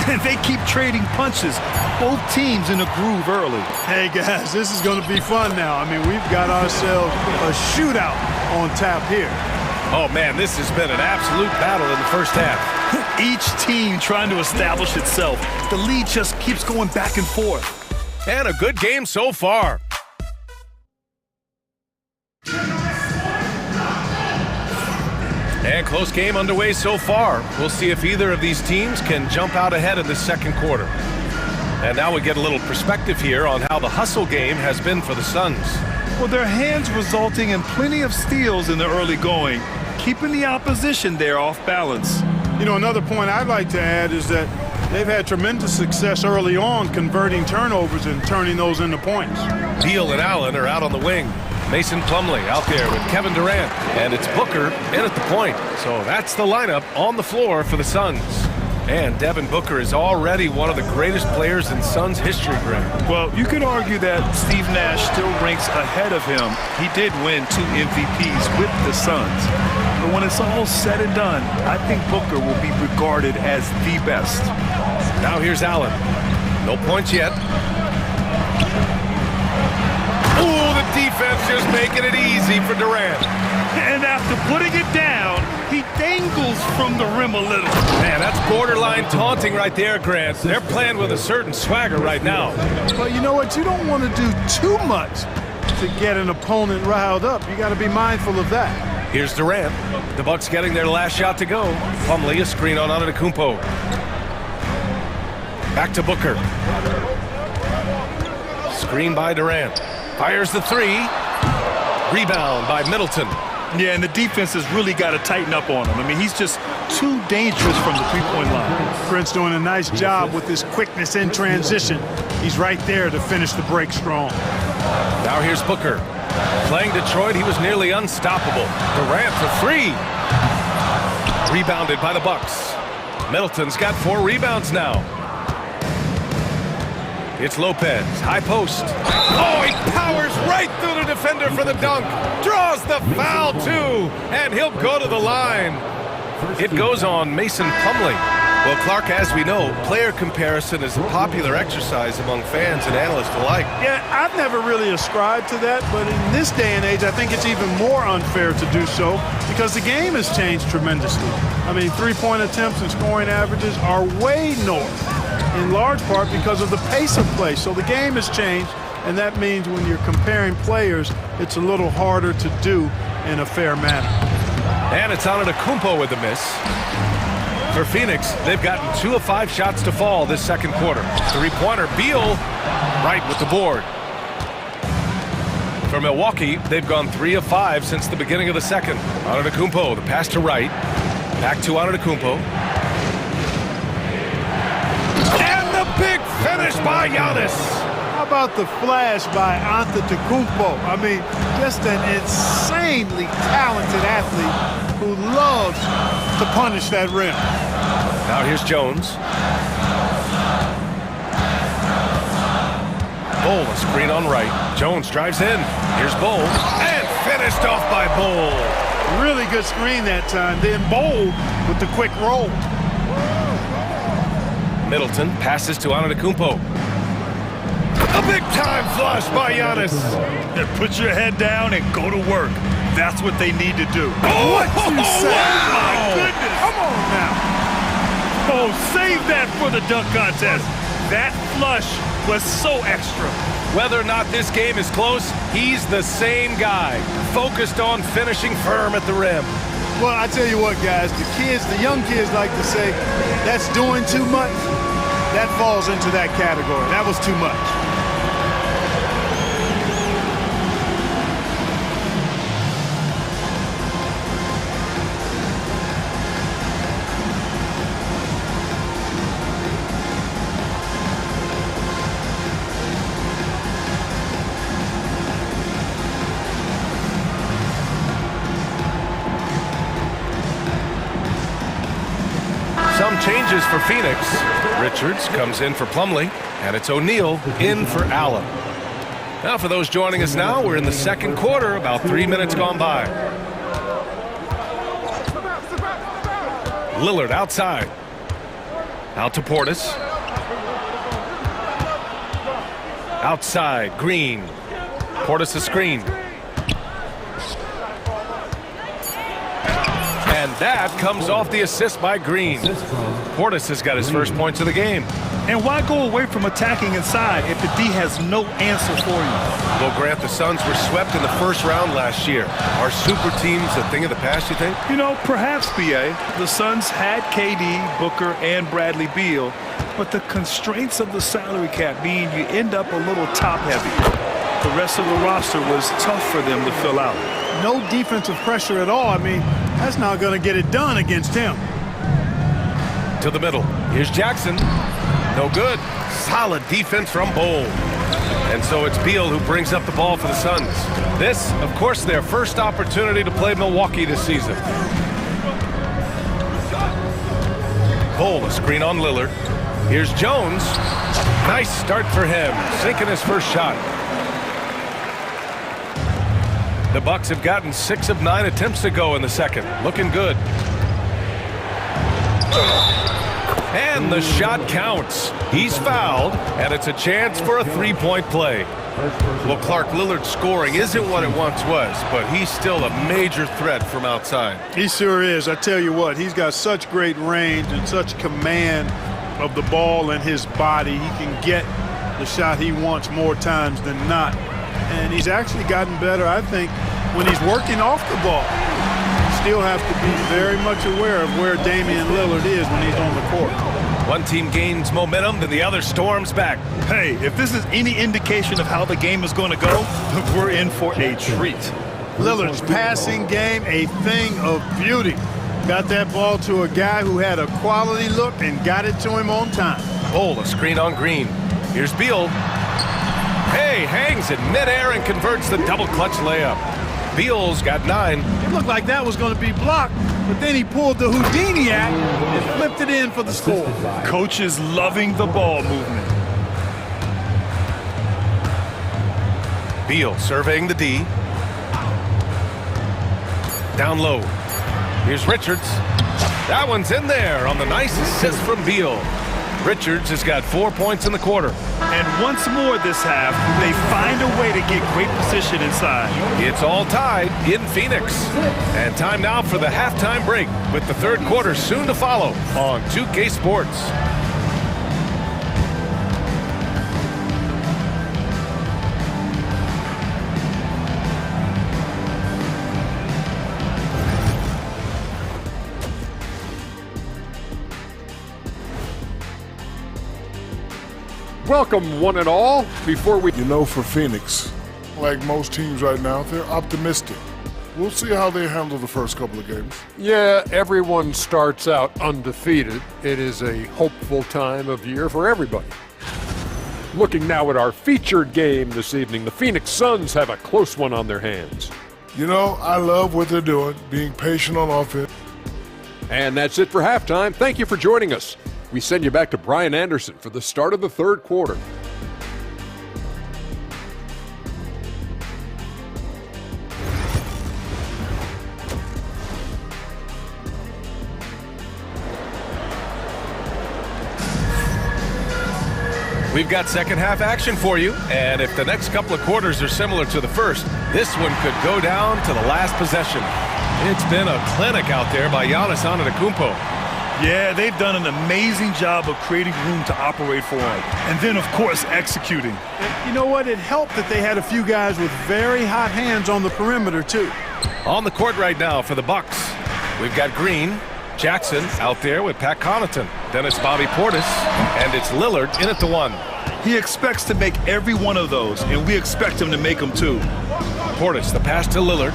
And they keep trading punches. Both teams in a groove early. Hey, guys, this is going to be fun now. I mean, we've got ourselves a shootout on tap here. Oh, man, this has been an absolute battle in the first half. Each team trying to establish itself. The lead just keeps going back and forth. And a good game so far. And close game underway so far. We'll see if either of these teams can jump out ahead in the second quarter. And now we get a little perspective here on how the hustle game has been for the Suns. Well, their hands resulting in plenty of steals in the early going, keeping the opposition there off balance. You know, another point I'd like to add is that they've had tremendous success early on converting turnovers and turning those into points. Beal and Allen are out on the wing. Mason Plumlee out there with Kevin Durant. And it's Booker in at the point. So that's the lineup on the floor for the Suns. And Devin Booker is already one of the greatest players in Suns history, Greg. Well, you could argue that Steve Nash still ranks ahead of him. He did win 2 MVPs with the Suns. But when it's all said and done, I think Booker will be regarded as the best. Now here's Allen. No points yet. Ooh, the defense just making it easy for Durant. And after putting it down, he dangles from the rim a little. Man, that's borderline taunting right there, Grant. They're playing with a certain swagger right now. Well, you know what? You don't want to do too much to get an opponent riled up. You got to be mindful of that. Here's Durant. The Bucks getting their last shot to go. Plumlee, a screen on Antetokounmpo. Back to Booker. Screen by Durant. Fires the 3. Rebound by Middleton. Yeah, and the defense has really got to tighten up on him. I mean, he's just too dangerous from the three-point line. Prince doing a nice job with his quickness in transition. He's right there to finish the break strong. Now here's Booker. Playing Detroit, he was nearly unstoppable. Durant for 3. Rebounded by the Bucks. Middleton's got 4 rebounds now. It's Lopez, high post. Oh, he powers right through the defender for the dunk. Draws the foul, too. And he'll go to the line. It goes on Mason Plumlee. Well, Clark, as we know, player comparison is a popular exercise among fans and analysts alike. Yeah, I've never really ascribed to that, but in this day and age, I think it's even more unfair to do so because the game has changed tremendously. I mean, three-point attempts and scoring averages are way north, in large part because of the pace of play. So the game has changed, and that means when you're comparing players, it's a little harder to do in a fair manner. And it's Antetokounmpo with the miss. For Phoenix, they've gotten 2 of 5 shots to fall this second quarter. Three-pointer, Beal, right with the board. For Milwaukee, they've gone 3 of 5 since the beginning of the second. Antetokounmpo, the pass to right. Back to Antetokounmpo. And the big finish by Giannis. How about the flash by Antetokounmpo? I mean, just an insanely talented athlete who loves to punish that rim. Now here's Jones. Bull, a screen on right. Jones drives in. Here's Bull. And finished off by Bull. Really good screen that time. Then Bull with the quick roll. Middleton passes to Antetokounmpo. A big-time flush by Giannis. Put your head down and go to work. That's what they need to do. What you say? Oh, my goodness. Come on now. Oh, save that for the dunk contest. That flush was so extra. Whether or not this game is close, he's the same guy, focused on finishing firm at the rim. Well, I tell you what, guys, the young kids like to say, that's doing too much. That falls into that category. That was too much. Some changes for Phoenix. Richards comes in for Plumlee, and it's O'Neal in for Allen. Now for those joining us now, we're in the second quarter, about 3 minutes gone by. Lillard outside. Out to Portis. Outside, Green. Portis a screen. And that comes off the assist by Green. Portis has got his first points of the game. And why go away from attacking inside if the D has no answer for you? Well, Grant, the Suns were swept in the first round last year. Are super teams a thing of the past, you think? You know, perhaps, B.A. The Suns had KD, Booker, and Bradley Beal, but the constraints of the salary cap mean you end up a little top-heavy. The rest of the roster was tough for them to fill out. No defensive pressure at all. I mean, that's not going to get it done against him. To the middle. Here's Jackson. No good. Solid defense from Bull. And so it's Beal who brings up the ball for the Suns. This, of course, their first opportunity to play Milwaukee this season. Bull, a screen on Lillard. Here's Jones. Nice start for him, sinking his first shot. The Bucks have gotten 6 of 9 attempts to go in the second. Looking good. And the shot counts. He's fouled, and it's a chance for a three-point play. Well, Clark, Lillard's scoring isn't what it once was, but he's still a major threat from outside. He sure is. I tell you what, he's got such great range and such command of the ball and his body. He can get the shot he wants more times than not. And he's actually gotten better, I think, when he's working off the ball. Still have to be very much aware of where Damian Lillard is when he's on the court. One team gains momentum, then the other storms back. Hey, if this is any indication of how the game is going to go, we're in for a treat. Lillard's passing game, a thing of beauty. Got that ball to a guy who had a quality look and got it to him on time. Bull, a screen on Green. Here's Beal. Hey, hangs in midair and converts the double clutch layup. Beal's got 9. It looked like that was going to be blocked, but then he pulled the Houdini act and flipped it in for the score. Coach is loving the ball movement. Beal surveying the D. Down low. Here's Richards. That one's in there on the nice assist from Beal. Richards has got 4 points in the quarter. And once more this half, they find a way to get great position inside. It's all tied in Phoenix. And time now for the halftime break, with the third quarter soon to follow on 2K Sports. Welcome, one and all. Before we... You know, for Phoenix, like most teams right now, they're optimistic. We'll see how they handle the first couple of games. Yeah, everyone starts out undefeated. It is a hopeful time of year for everybody. Looking now at our featured game this evening, the Phoenix Suns have a close one on their hands. You know, I love what they're doing, being patient on offense. And that's it for halftime. Thank you for joining us. We send you back to Brian Anderson for the start of the third quarter. We've got second half action for you, and if the next couple of quarters are similar to the first, this one could go down to the last possession. It's been a clinic out there by Giannis Antetokounmpo. Yeah, they've done an amazing job of creating room to operate for him. And then, of course, executing. And you know what? It helped that they had a few guys with very hot hands on the perimeter, too. On the court right now for the Bucks, we've got Green, Jackson out there with Pat Connaughton. Then it's Bobby Portis, and it's Lillard in at the one. He expects to make every one of those, and we expect him to make them too. Portis, the pass to Lillard.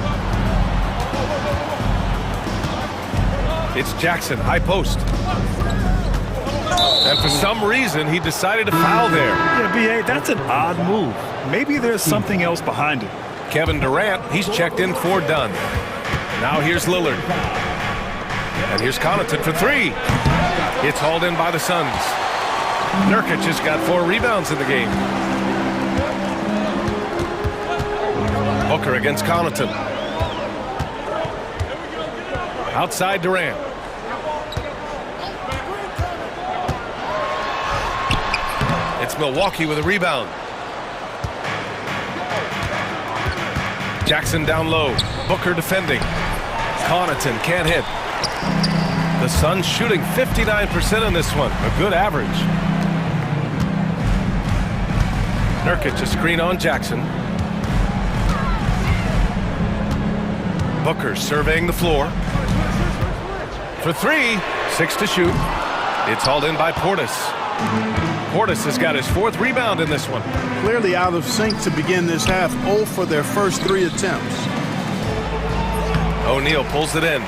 It's Jackson, high post. And for some reason, he decided to foul there. Yeah, B.A., that's an odd move. Maybe there's something else behind it. Kevin Durant, he's checked in for Dunn. Now here's Lillard. And here's Connaughton for three. It's hauled in by the Suns. Nurkic has got 4 rebounds in the game. Booker against Connaughton. Outside Durant. It's Milwaukee with a rebound. Jackson down low. Booker defending. Connaughton can't hit. The Suns shooting 59% in this one. A good average. Nurkic a screen on Jackson. Booker surveying the floor. For three, 6 to shoot. It's hauled in by Portis. Portis has got his 4th rebound in this one. Clearly out of sync to begin this half. 0 for their first 3 attempts. O'Neal pulls it in.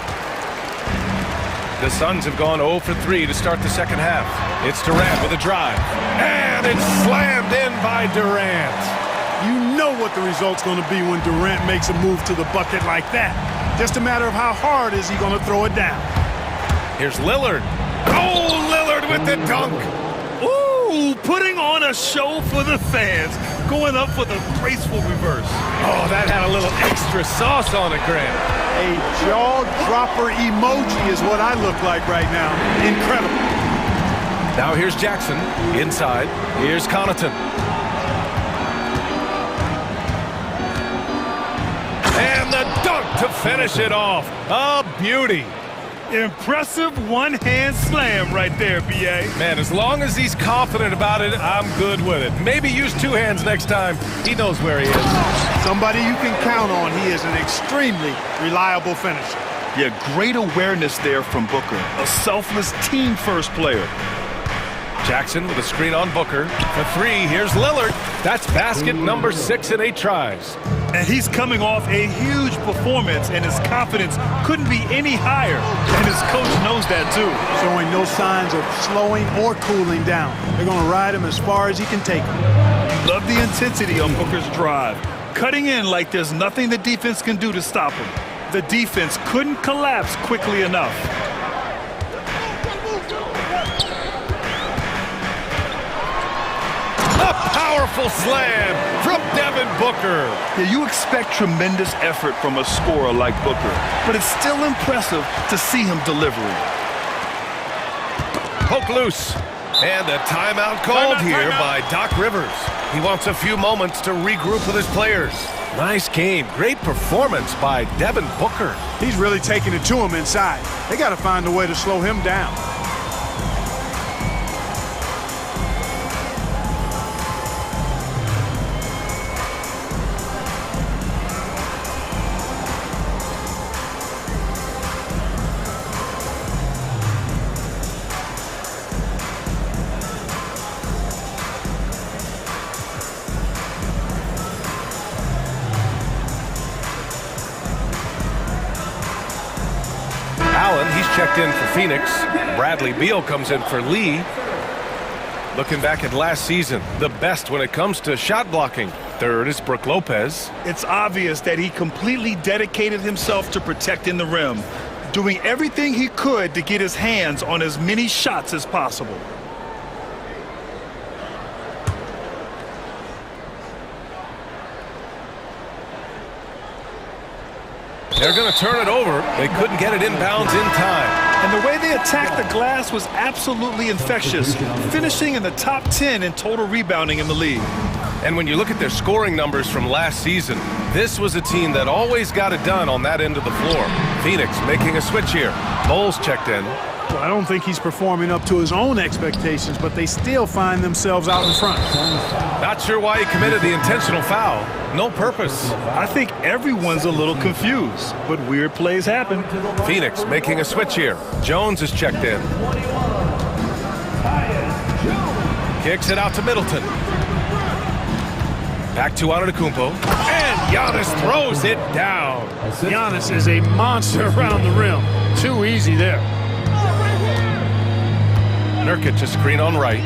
The Suns have gone 0 for 3 to start the second half. It's Durant with a drive. And it's slammed in by Durant. You know what the result's going to be when Durant makes a move to the bucket like that. Just a matter of how hard is he going to throw it down. Here's Lillard. Oh, Lillard with the dunk. Ooh, putting on a show for the fans. Going up with a graceful reverse. Oh, that had a little extra sauce on it, Grant. A jaw-dropper emoji is what I look like right now. Incredible. Now here's Jackson. Inside. Here's Connaughton. And the dunk to finish it off. A beauty. Impressive one-hand slam right there, B.A. Man, as long as he's confident about it, I'm good with it. Maybe use 2 hands next time. He knows where he is. Somebody you can count on. He is an extremely reliable finisher. Yeah, great awareness there from Booker. A selfless team-first player. Jackson with a screen on Booker. For 3, here's Lillard. That's basket number 6 in 8 tries. And he's coming off a huge performance, and his confidence couldn't be any higher. And his coach knows that, too. Showing no signs of slowing or cooling down. They're going to ride him as far as he can take him. Love the intensity on Booker's drive. Cutting in like there's nothing the defense can do to stop him. The defense couldn't collapse quickly enough. Powerful slam from Devin Booker. Yeah, you expect tremendous effort from a scorer like Booker, but it's still impressive to see him delivering. Poke loose. And a timeout called here by Doc Rivers. He wants a few moments to regroup with his players. Nice game. Great performance by Devin Booker. He's really taking it to him inside. They got to find a way to slow him down. checked in for Phoenix. Bradley Beal comes in for Lee. Looking back at last season, the best when it comes to shot blocking. Third is Brook Lopez. It's obvious that he completely dedicated himself to protecting the rim, doing everything he could to get his hands on as many shots as possible. They're going to turn it over. They couldn't get it inbounds in time. And the way they attacked the glass was absolutely infectious, finishing in the top 10 in total rebounding in the league. And when you look at their scoring numbers from last season, this was a team that always got it done on that end of the floor. Phoenix making a switch here. Bowles checked in. Well, I don't think he's performing up to his own expectations, but they still find themselves out in front. Not sure why he committed the intentional foul. No purpose. I think everyone's a little confused, but weird plays happen. Phoenix making a switch here. Jones is checked in. Kicks it out to Middleton. Back to Antetokounmpo. And Giannis throws it down. Giannis is a monster around the rim. Too easy there. Nurkic a screen on right.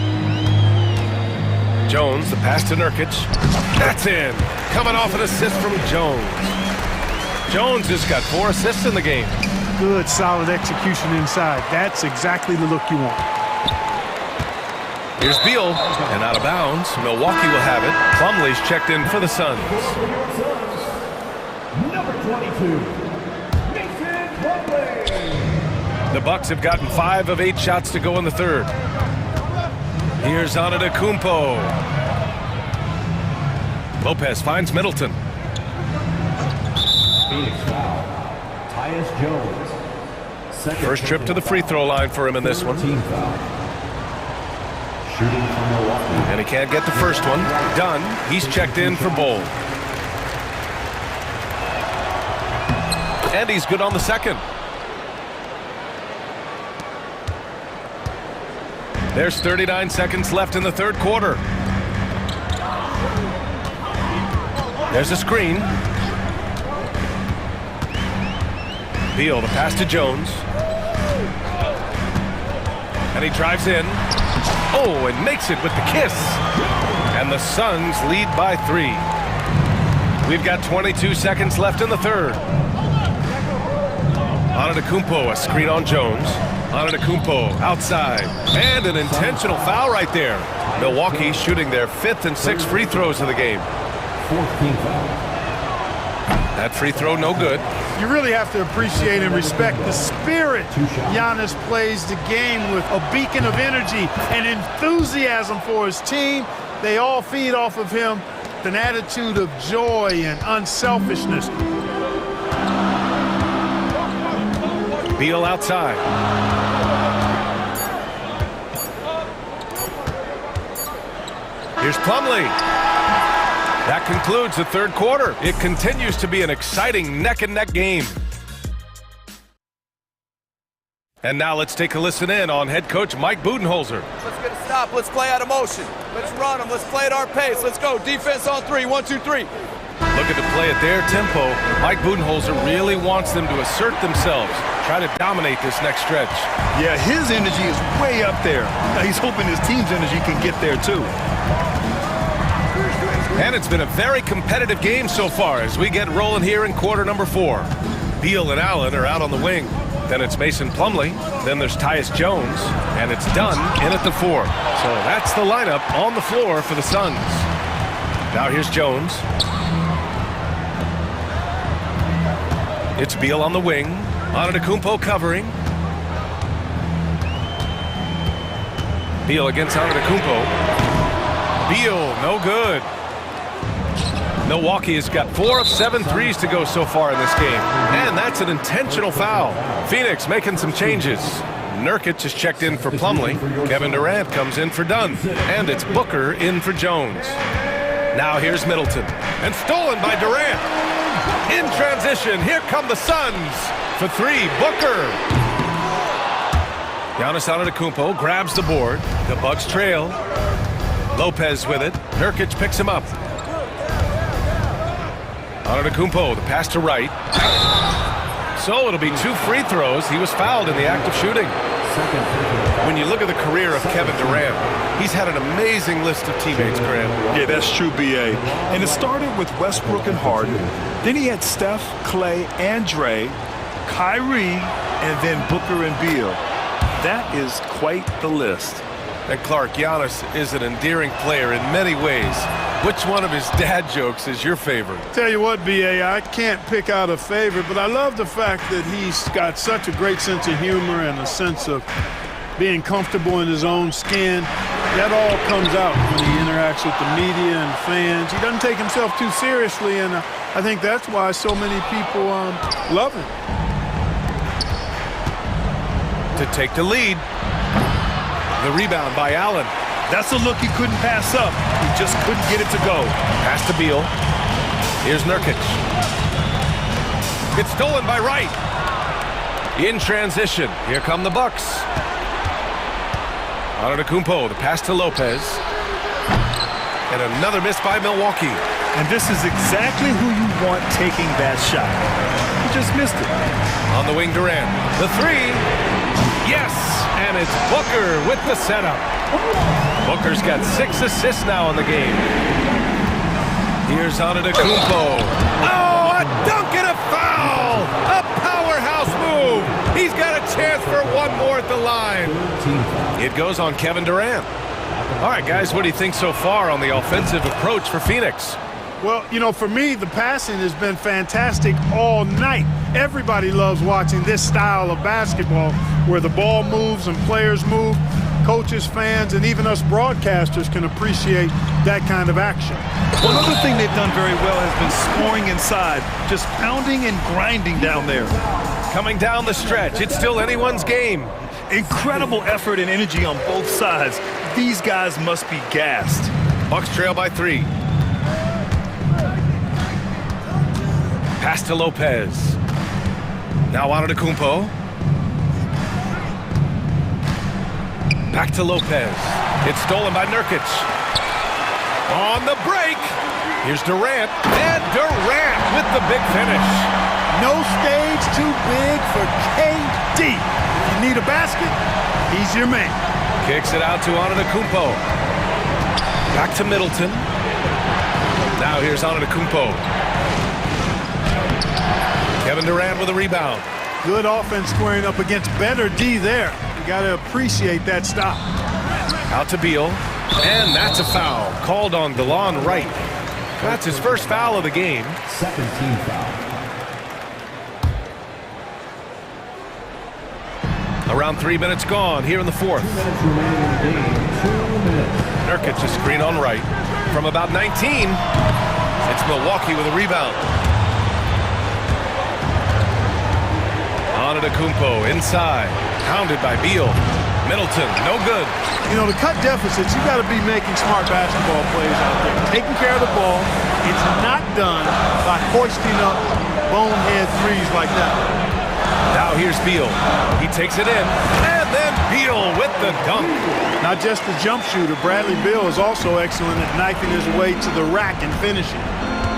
Jones, the pass to Nurkic. That's in. Coming off an assist from Jones. Jones has got 4 assists in the game. Good, solid execution inside. That's exactly the look you want. Here's Beal, and out of bounds. Milwaukee will have it. Plumlee's checked in for the Suns. Number 22, Mason Plumlee. The Bucks have gotten 5 of 8 shots to go in the third. Here's Antetokounmpo. Lopez finds Middleton. Phoenix foul. Tyus Jones. First trip to the free throw line for him in this one. Team foul. Shooting from Milwaukee. And he can't get the first one. Done. He's checked in for Bowles. And he's good on the second. There's 39 seconds left in the third quarter. There's a screen. Beal, the pass to Jones. And he drives in. Oh, and makes it with the kiss. And the Suns lead by 3. We've got 22 seconds left in the third. Antetokounmpo, a screen on Jones. Antetokounmpo outside. And an intentional foul right there. Milwaukee shooting their 5th and 6th free throws of the game. 4th team foul. That free throw no good. You really have to appreciate and respect the spirit Giannis plays the game with. A beacon of energy and enthusiasm for his team. They all feed off of him with an attitude of joy and unselfishness. Beal outside. Here's Plumlee. That concludes the third quarter. It continues to be an exciting neck-and-neck game. And now let's take a listen in on head coach Mike Budenholzer. Let's get a stop. Let's play out of motion. Let's run them. Let's play at our pace. Let's go. Defense on 3. 1, 2, 3. Looking to play at their tempo, Mike Budenholzer really wants them to assert themselves, try to dominate this next stretch. Yeah, his energy is way up there. Now he's hoping his team's energy can get there too. And it's been a very competitive game so far as we get rolling here in quarter number 4. Beal and Allen are out on the wing. Then it's Mason Plumlee. Then there's Tyus Jones. And it's done in at the 4. So that's the lineup on the floor for the Suns. Now here's Jones. It's Beal on the wing. Antetokounmpo covering. Beal against Antetokounmpo. Beal, no good. Milwaukee has got 4 of 7 threes to go so far in this game. And that's an intentional foul. Phoenix making some changes. Nurkic is checked in for Plumlee. Kevin Durant comes in for Dunn. And it's Booker in for Jones. Now here's Middleton. And stolen by Durant. In transition, here come the Suns. For 3, Booker. Giannis Antetokounmpo grabs the board. The Bucks trail. Lopez with it. Nurkic picks him up. Antetokounmpo, the pass to right. So it'll be 2 free throws. He was fouled in the act of shooting. When you look at the career of Kevin Durant, he's had an amazing list of teammates, Graham. Yeah, that's true, B.A. And it started with Westbrook and Harden. Then he had Steph, Clay, and Dre, Kyrie, and then Booker and Beal. That is quite the list. And Clark, Giannis is an endearing player in many ways. Which one of his dad jokes is your favorite? Tell you what, B.A., I can't pick out a favorite, but I love the fact that he's got such a great sense of humor and a sense of being comfortable in his own skin. That all comes out when he interacts with the media and fans. He doesn't take himself too seriously, and I think that's why so many people love him. To take the lead. The rebound by Allen. That's a look he couldn't pass up. He just couldn't get it to go. Pass to Beal. Here's Nurkic. It's stolen by Wright. In transition. Here come the Bucks. Antetokounmpo, the pass to Lopez. And another miss by Milwaukee. And this is exactly who you want taking that shot. He just missed it. On the wing, Durant. The 3. Yes! And it's Booker with the setup. Booker's got 6 assists now in the game. Here's Antetokounmpo. Oh, a dunk and a foul! A powerhouse move! He's got a chance for one more at the line. It goes on Kevin Durant. All right, guys, what do you think so far on the offensive approach for Phoenix? Well, you know, for me, the passing has been fantastic all night. Everybody loves watching this style of basketball where the ball moves and players move. Coaches, fans, and even us broadcasters can appreciate that kind of action. One other thing they've done very well has been scoring inside, just pounding and grinding down there. Coming down the stretch, it's still anyone's game. Incredible effort and energy on both sides. These guys must be gassed. Bucks trail by 3. Pass to Lopez. Now Antetokounmpo. Back to Lopez. It's stolen by Nurkic. On the break. Here's Durant. And Durant with the big finish. No stage too big for KD. If you need a basket, he's your man. Kicks it out to Antetokounmpo. Back to Middleton. Now here's Antetokounmpo. Kevin Durant with a rebound. Good offense squaring up against better D there. You got to appreciate that stop. Out to Beal. And that's a foul. Called on DeLon Wright. That's his first foul of the game. Second team foul. Around 3 minutes gone here in the fourth. 2 minutes remaining in the game. 2 minutes. Nurkic a screen on Wright. From about 19, it's Milwaukee with a rebound. Antetokounmpo inside, pounded by Beal. Middleton, no good. You know, to cut deficits, you got to be making smart basketball plays out there. Taking care of the ball. It's not done by hoisting up bonehead threes like that. Now here's Beal. He takes it in, and then Beal with the dunk. Not just the jump shooter, Bradley Beal is also excellent at knifing his way to the rack and finishing.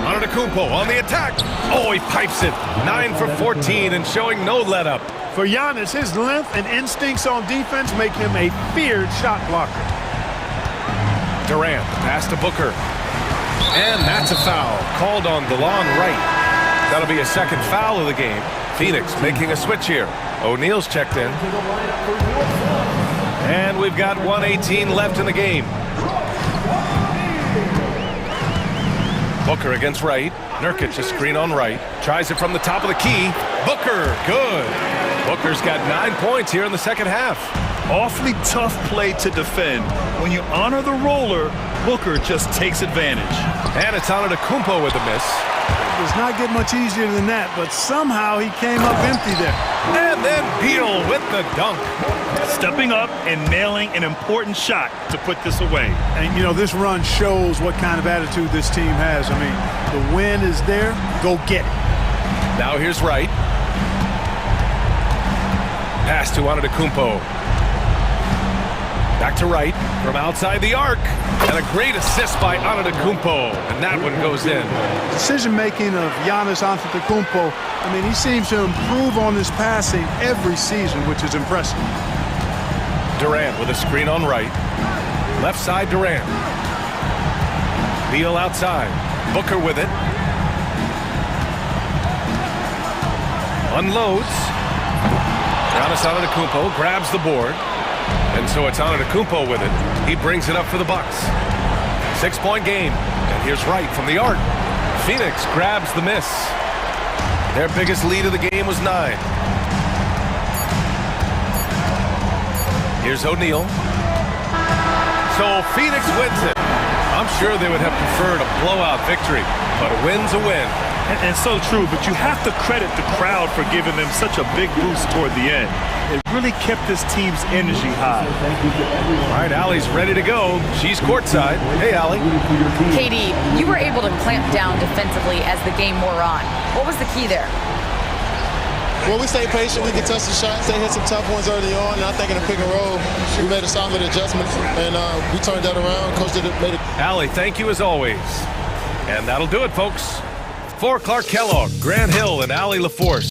Antetokounmpo on the attack. Oh, he pipes it. 9 for 14 and showing no let-up. For Giannis, his length and instincts on defense make him a feared shot blocker. Durant, pass to Booker. And that's a foul. Called on DeLon Wright. That'll be a second foul of the game. Phoenix making a switch here. O'Neal's checked in. And we've got 1:18 left in the game. Booker against Wright. Nurkic a screen on Wright. Tries it from the top of the key. Booker, good. Booker's got 9 points here in the second half. Awfully tough play to defend. When you honor the roller, Booker just takes advantage. And it's Antetokounmpo with the miss. It does not get much easier than that, but somehow he came up empty there. And then Beal with the dunk. Stepping up and nailing an important shot to put this away. And, you know, this run shows what kind of attitude this team has. I mean, the win is there. Go get it. Now here's Wright. Pass to Antetokounmpo. Back to right from outside the arc. And a great assist by Antetokounmpo. And that one goes in. Decision-making of Giannis Antetokounmpo, I mean, he seems to improve on his passing every season, which is impressive. Durant with a screen on right. Left side, Durant. Beal outside. Booker with it. Unloads. Giannis Antetokounmpo grabs the board. And so it's Antetokounmpo with it. He brings it up for the Bucks. 6-point game. And here's Wright from the arc. Phoenix grabs the miss. Their biggest lead of the game was 9. Here's O'Neal. So Phoenix wins it. I'm sure they would have preferred a blowout victory, but a win's a win. And so true, but you have to credit the crowd for giving them such a big boost toward the end. It really kept this team's energy high. All right, Allie's ready to go. She's courtside. Hey, Allie. KD, you were able to clamp down defensively as the game wore on. What was the key there? Well, we stayed patient. We contested shots. They hit some tough ones early on. And I think in the pick and roll, we made a solid adjustment, and we turned that around. Coach made it. Allie, thank you as always. And that'll do it, folks. For Clark Kellogg, Grant Hill, and Allie LaForce.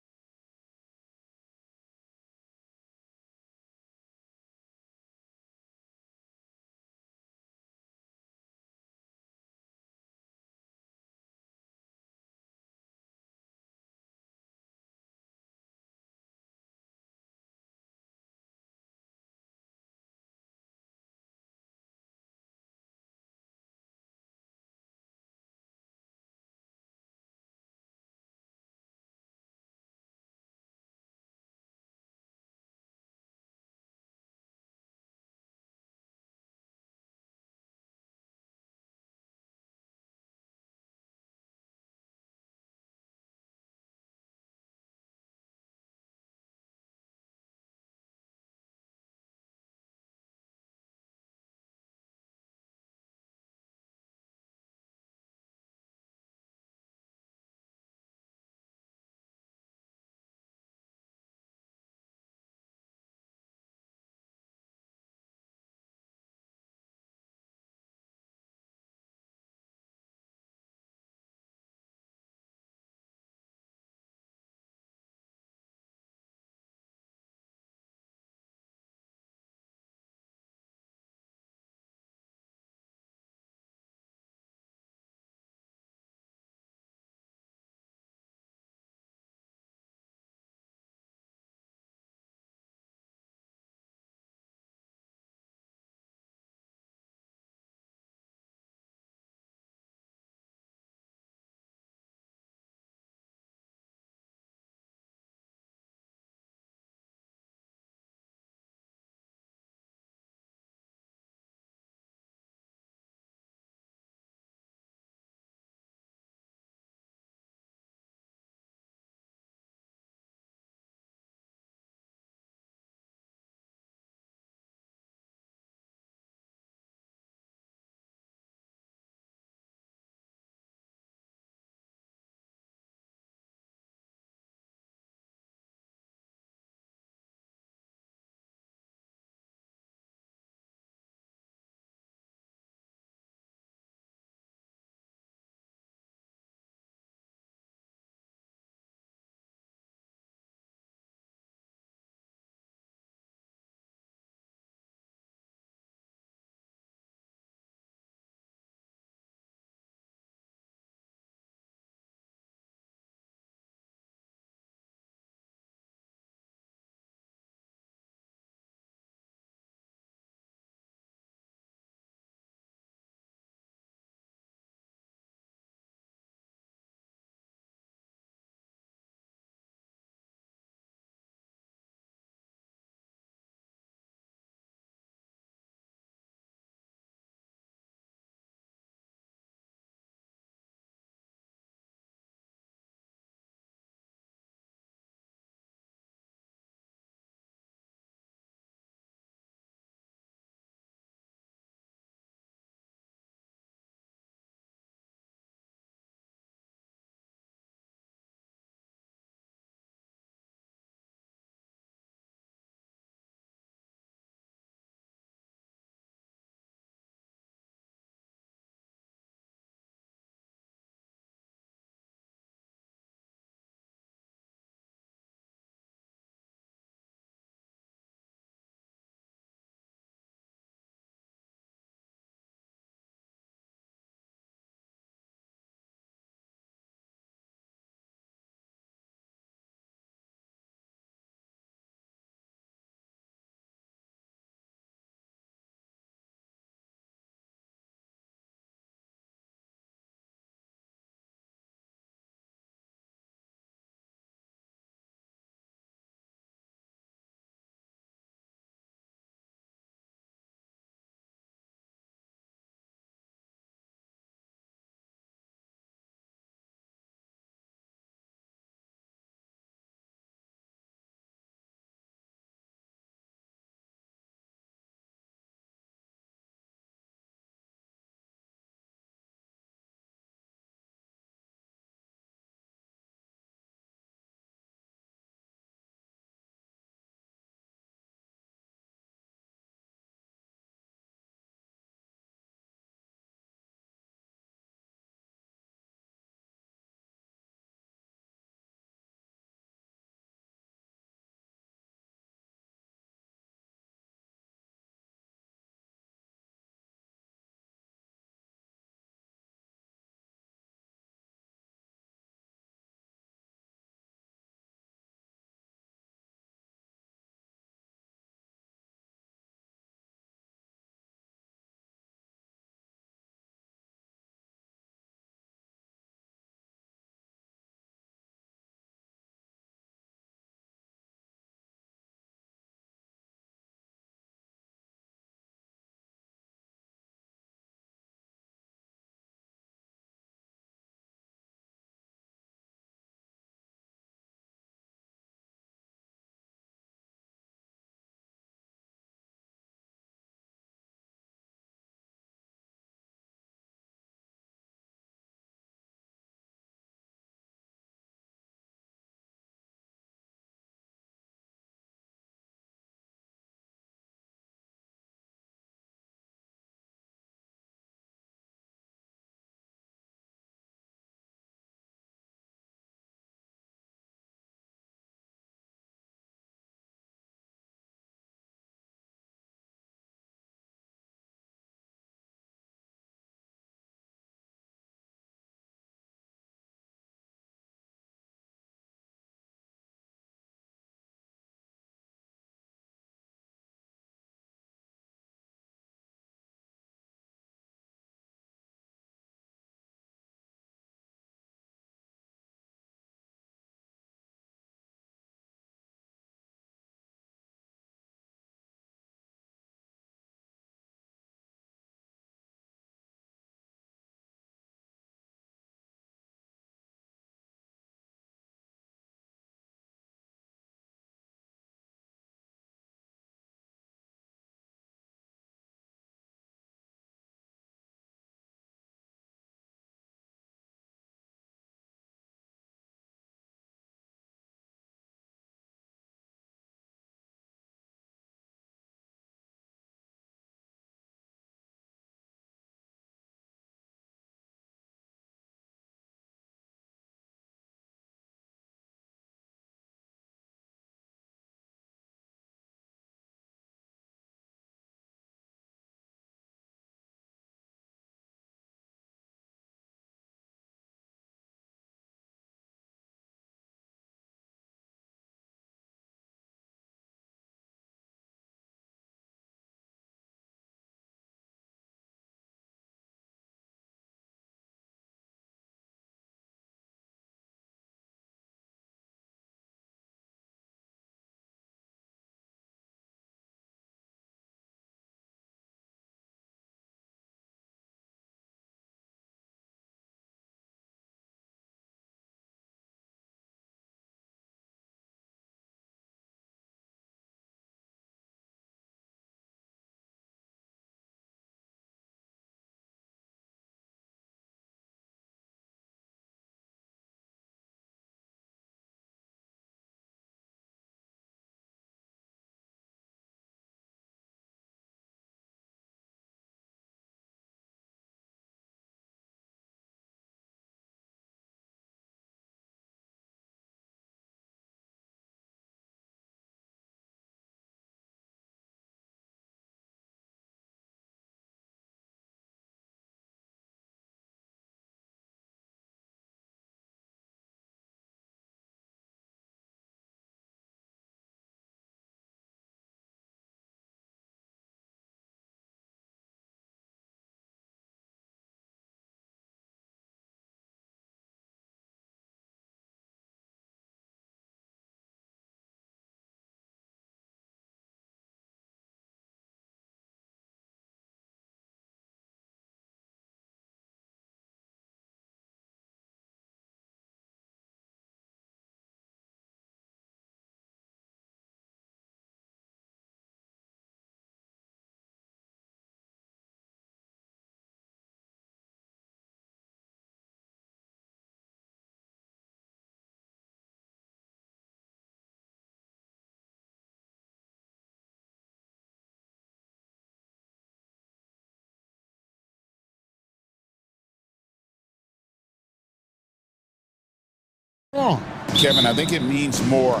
Kevin, I think it means more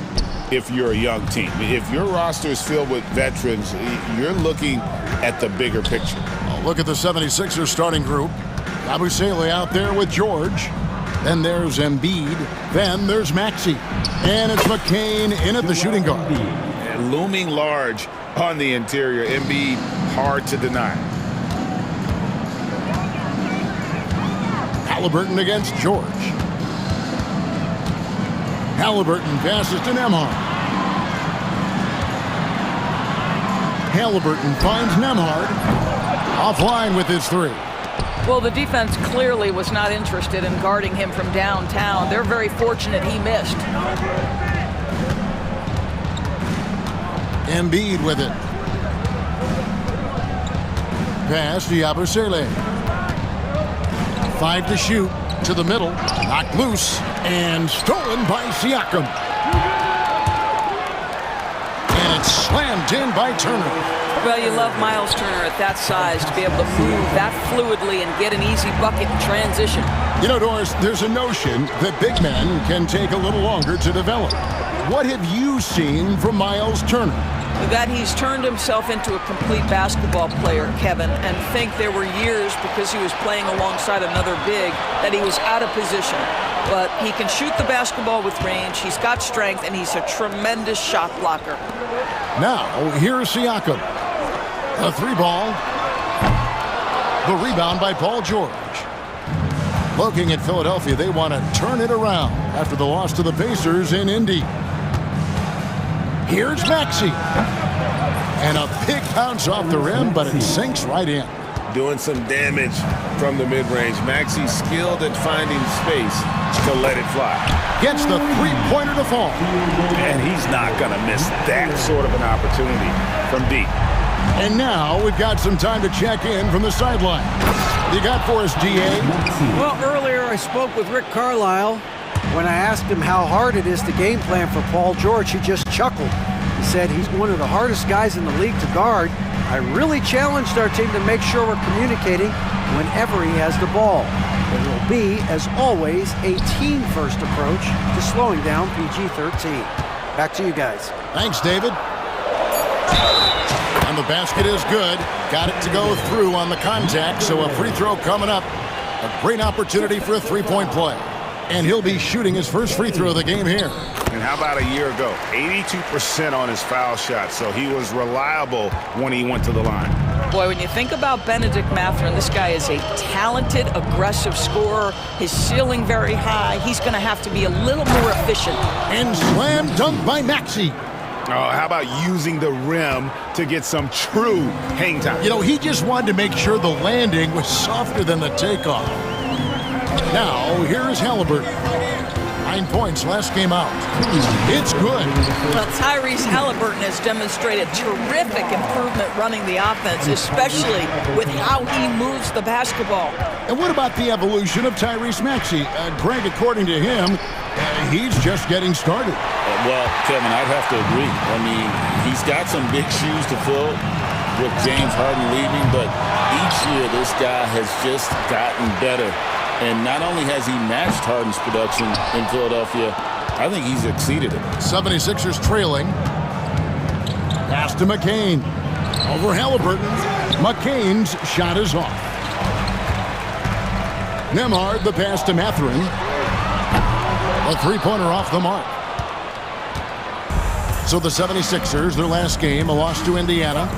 if you're a young team. If your roster is filled with veterans, you're looking at the bigger picture. Oh, look at the 76ers starting group. Abusele out there with George. Then there's Embiid. Then there's Maxey. And it's McCain in at the shooting guard. And looming large on the interior. Embiid, hard to deny. Halliburton against George. Halliburton passes to Nembhard. Halliburton finds Nembhard. Offline with his three. Well, the defense clearly was not interested in guarding him from downtown. They're very fortunate he missed. Embiid with it. Pass to Abusele. 5 to shoot. To the middle. Knocked loose. And stolen by Siakam. And it's slammed in by Turner. Well, you love Miles Turner at that size to be able to move that fluidly and get an easy bucket in transition. You know, Doris, there's a notion that big men can take a little longer to develop. What have you seen from Miles Turner? That he's turned himself into a complete basketball player, Kevin, and think there were years because he was playing alongside another big that he was out of position. But he can shoot the basketball with range, he's got strength, and he's a tremendous shot blocker. Now, here's Siakam. A three ball. The rebound by Paul George. Looking at Philadelphia, they want to turn it around after the loss to the Pacers in Indy. Here's Maxey. And a big bounce off the rim, but it sinks right in. Doing some damage from the mid-range. Maxey's skilled at finding space to let it fly. Gets the three-pointer to fall. And he's not going to miss that sort of an opportunity from deep. And now we've got some time to check in from the sideline. You got for us, DA? Well, earlier I spoke with Rick Carlisle. When I asked him how hard it is to game plan for Paul George, he just chuckled. He said he's one of the hardest guys in the league to guard. I really challenged our team to make sure we're communicating whenever he has the ball. It will be, as always, a team-first approach to slowing down PG-13. Back to you guys. Thanks, David. And the basket is good. Got it to go through on the contact, so a free throw coming up. A great opportunity for a three-point play. And he'll be shooting his first free throw of the game here. And how about a year ago? 82% on his foul shot, so he was reliable when he went to the line. Boy, when you think about Benedict Mathurin, this guy is a talented, aggressive scorer. His ceiling very high. He's going to have to be a little more efficient. And slam dunk by Maxey. Oh, how about using the rim to get some true hang time? You know, he just wanted to make sure the landing was softer than the takeoff. Now, here's Halliburton. 9 points last game out. It's good. Well, Tyrese Halliburton has demonstrated terrific improvement running the offense, especially with how he moves the basketball. And what about the evolution of Tyrese Maxey? Greg, according to him, he's just getting started. Well, Kevin, I'd have to agree. I mean, he's got some big shoes to fill with James Harden leaving, but each year this guy has just gotten better. And not only has he matched Harden's production in Philadelphia, I think he's exceeded it. 76ers trailing. Pass to McCain. Over Halliburton. McCain's shot is off. Nembhard, the pass to Mathurin. A three-pointer off the mark. So the 76ers, their last game, a loss to Indiana.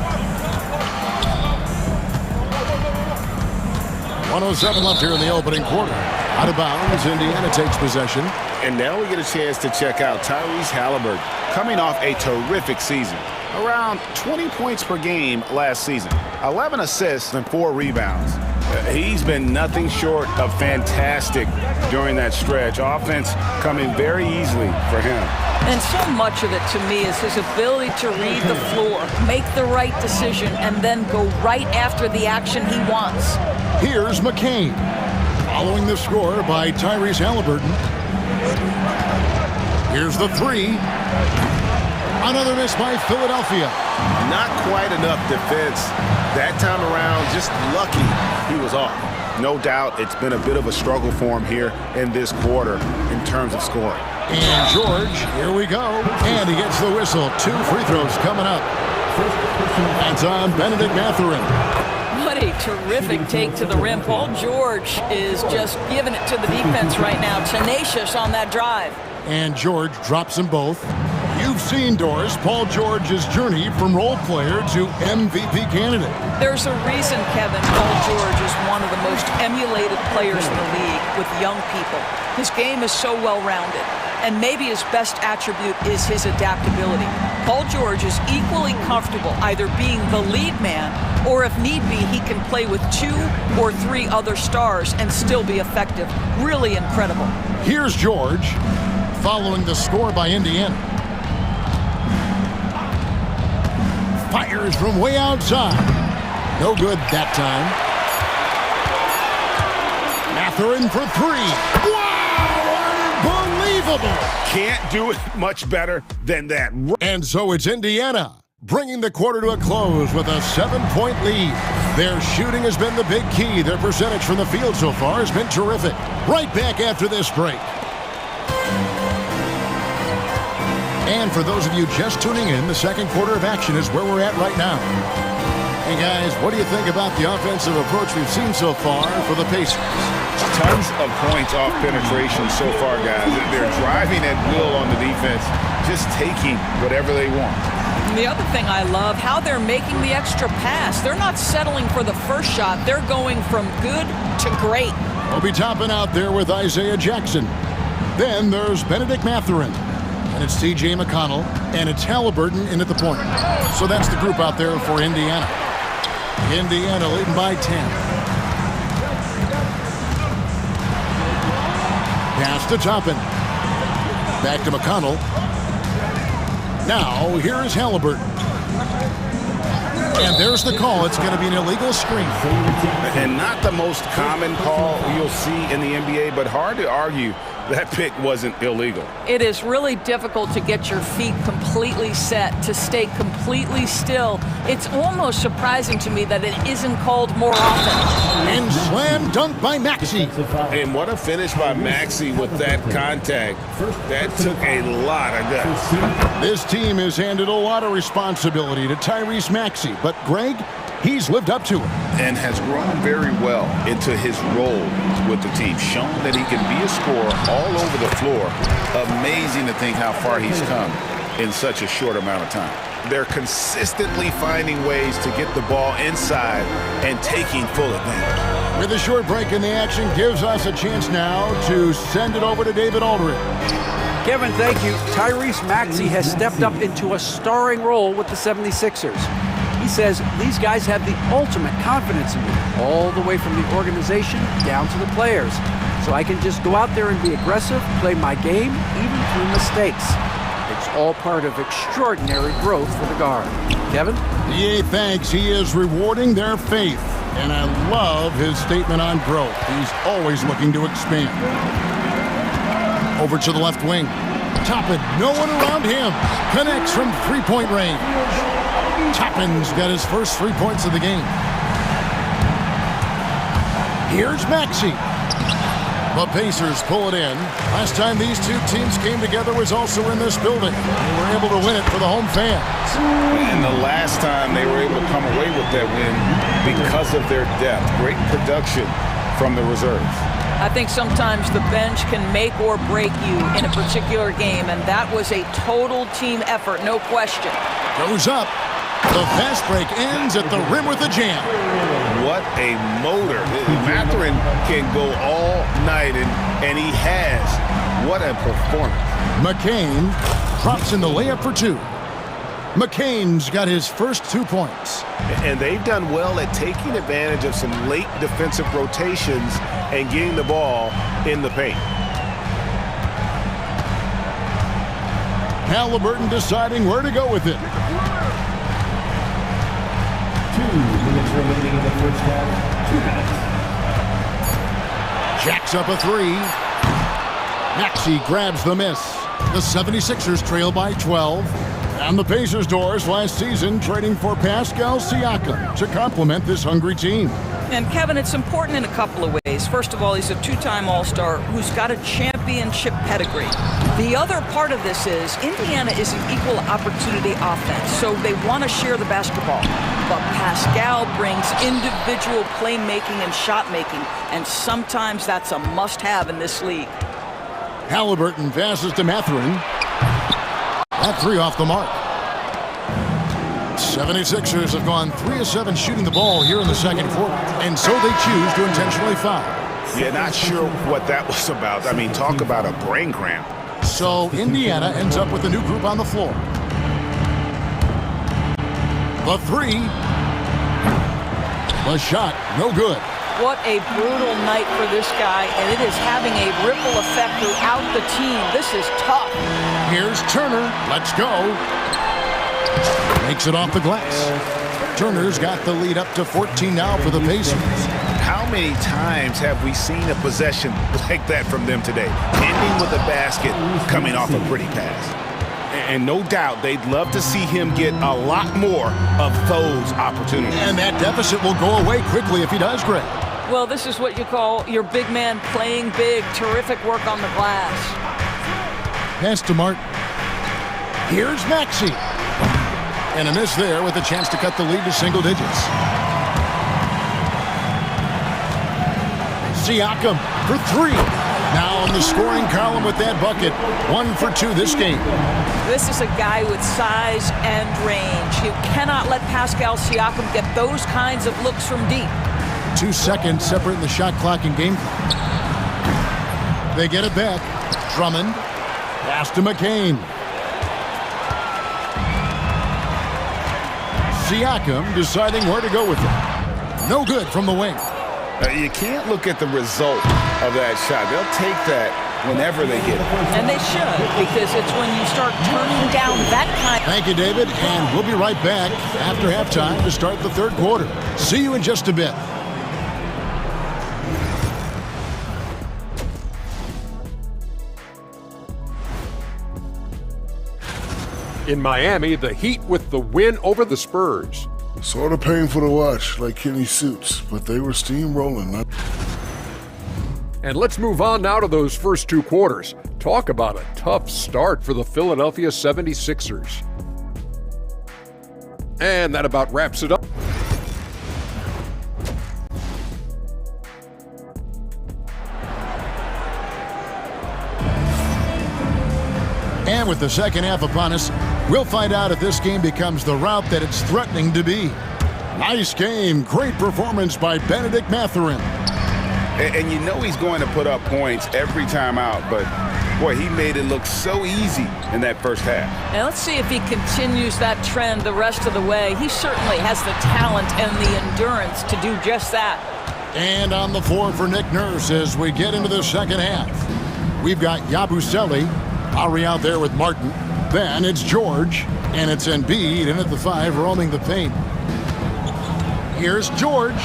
1:07 left here in the opening quarter. Out of bounds, Indiana takes possession. And now we get a chance to check out Tyrese Halliburton, coming off a terrific season. Around 20 points per game last season, 11 assists and 4 rebounds. He's been nothing short of fantastic during that stretch. Offense coming very easily for him. And so much of it, to me, is his ability to read the floor, make the right decision, and then go right after the action he wants. Here's McCain, following the score by Tyrese Halliburton. Here's the three. Another miss by Philadelphia. Not quite enough defense that time around. Just lucky he was off. No doubt it's been a bit of a struggle for him here in this quarter in terms of scoring. And George, here we go. And he gets the whistle. 2 free throws coming up. That's on Benedict Mathurin. What a terrific take to the rim. Paul George is just giving it to the defense right now. Tenacious on that drive. And George drops them both. You've seen, Doris, Paul George's journey from role player to MVP candidate. There's a reason, Kevin, Paul George is one of the most emulated players in the league with young people. His game is so well-rounded, and maybe his best attribute is his adaptability. Paul George is equally comfortable either being the lead man, or if need be, he can play with 2 or 3 other stars and still be effective. Really incredible. Here's George, following the score by Indiana. Fires from way outside. No good that time. Mathurin for 3. Wow, unbelievable. Can't do it much better than that. And so it's Indiana, bringing the quarter to a close with a 7-point lead. Their shooting has been the big key. Their percentage from the field so far has been terrific. Right back after this break. And for those of you just tuning in, the second quarter of action is where we're at right now. Hey guys, what do you think about the offensive approach we've seen so far for the Pacers? Tons of points off penetration so far, guys. They're driving at will on the defense, just taking whatever they want. And the other thing I love, how they're making the extra pass. They're not settling for the first shot. They're going from good to great. We'll be topping out there with Isaiah Jackson. Then there's Benedict Mathurin. And it's C.J. McConnell, and it's Halliburton in at the point. So that's the group out there for Indiana. Indiana leading by 10. Pass to Toppin. Back to McConnell. Now, here is Halliburton. And there's the call. It's going to be an illegal screen. And not the most common call you'll see in the NBA, but hard to argue that pick wasn't illegal. It is really difficult to get your feet completely set, to stay completely still. It's almost surprising to me that it isn't called more often. And slam dunk by Maxey. And what a finish by Maxey with that contact. That took a lot of guts. This team has handed a lot of responsibility to Tyrese Maxey, but Greg, he's lived up to it. And has grown very well into his role with the team. Shown that he can be a scorer all over the floor. Amazing to think how far he's come in such a short amount of time. They're consistently finding ways to get the ball inside and taking full advantage. With a short break in the action gives us a chance now to send it over to David Aldridge. Kevin, thank you. Tyrese Maxey has stepped up into a starring role with the 76ers. He says these guys have the ultimate confidence in me, all the way from the organization down to the players. So I can just go out there and be aggressive, play my game, even through mistakes. It's all part of extraordinary growth for the guard. Kevin? DA thanks. He is rewarding their faith. And I love his statement on growth. He's always looking to expand. Over to the left wing. Toppin, no one around him. Connects from three-point range. Toppin's got his first 3 points of the game. Here's Maxey. The Pacers pull it in. Last time these two teams came together was also in this building. They were able to win it for the home fans. And the last time they were able to come away with that win because of their depth. Great production from the reserves. I think sometimes the bench can make or break you in a particular game, and that was a total team effort, no question. Goes up. The fast break ends at the rim with a jam. What a motor. Mathurin can go all night, and he has. What a performance. McCain drops in the layup for 2. McCain's got his first 2 points. And they've done well at taking advantage of some late defensive rotations and getting the ball in the paint. Halliburton deciding where to go with it. 2 minutes remaining in the first half. 2 minutes. Jacks up a 3. Maxey grabs the miss. The 76ers trail by 12. And the Pacers' doors last season trading for Pascal Siakam to complement this hungry team. And Kevin, it's important in a couple of ways. First of all, he's a two-time All-Star who's got a championship pedigree. The other part of this is Indiana is an equal opportunity offense, so they want to share the basketball. But Pascal brings individual playmaking and shot making, and sometimes that's a must-have in this league. Halliburton passes to Mathurin. That three off the mark. 76ers have gone 3 of 7 shooting the ball here in the second quarter, and so they choose to intentionally foul. Yeah, not sure what that was about. I mean, talk about a brain cramp. So Indiana ends up with a new group on the floor. The three. The shot, no good. What a brutal night for this guy, and it is having a ripple effect throughout the team. This is tough. Here's Turner. Let's go. Makes it off the glass. Turner's got the lead up to 14 now for the Pacers. How many times have we seen a possession like that from them today? Ending with a basket, coming off a pretty pass. And no doubt they'd love to see him get a lot more of those opportunities. And that deficit will go away quickly if he does, Greg. Well, this is what you call your big man playing big. Terrific work on the glass. Pass to Martin. Here's Maxey. And a miss there with a chance to cut the lead to single digits. Siakam for three. Now on the scoring column with that bucket. 1 for 2 this game. This is a guy with size and range. You cannot let Pascal Siakam get those kinds of looks from deep. 2 seconds separating the shot clock and game clock. They get it back. Drummond. Pass to McCain. Siakam deciding where to go with it. No good from the wing. You can't look at the result of that shot. They'll take that whenever they get it. And they should, because it's when you start turning down that kind. Thank you, David, and we'll be right back after halftime to start the third quarter. See you in just a bit. In Miami, the Heat with the win over the Spurs. Sort of painful to watch, like Kenny Suits, but they were steamrolling. And let's move on now to those first 2 quarters. Talk about a tough start for the Philadelphia 76ers. And that about wraps it up. And with the second half upon us, we'll find out if this game becomes the rout that it's threatening to be. Nice game. Great performance by Benedict Mathurin. And you know he's going to put up points every time out, but boy, he made it look so easy in that first half. Now let's see if he continues that trend the rest of the way. He certainly has the talent and the endurance to do just that. And on the floor for Nick Nurse as we get into the second half. We've got Yabusele, Lowry out there with Martin. Then it's George, and it's Embiid in at the 5, roaming the paint. Here's George.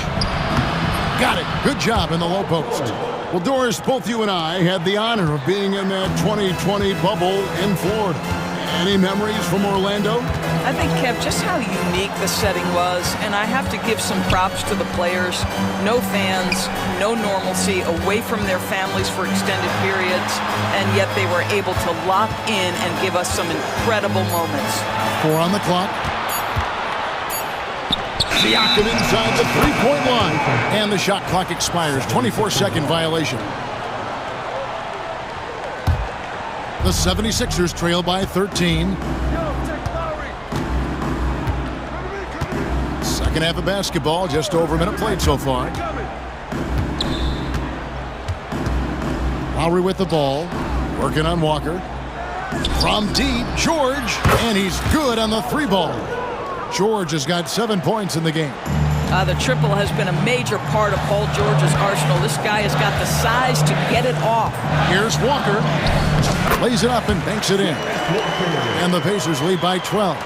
Got it. Good job in the low post. Well, Doris, both you and I had the honor of being in that 2020 bubble in Florida. Any memories from Orlando? I think, Kev, just how unique the setting was, and I have to give some props to the players. No fans, no normalcy, away from their families for extended periods, and yet they were able to lock in and give us some incredible moments. 4 on the clock. Siakam inside the three-point line, and the shot clock expires. 24-second violation. The 76ers trail by 13. Second half of basketball, just over a minute played so far. Lowry with the ball, working on Walker. From deep, George, and he's good on the 3-ball. George has got 7 points in the game. The triple has been a major part of Paul George's arsenal. This guy has got the size to get it off. Here's Walker. Lays it up and banks it in. And the Pacers lead by 12.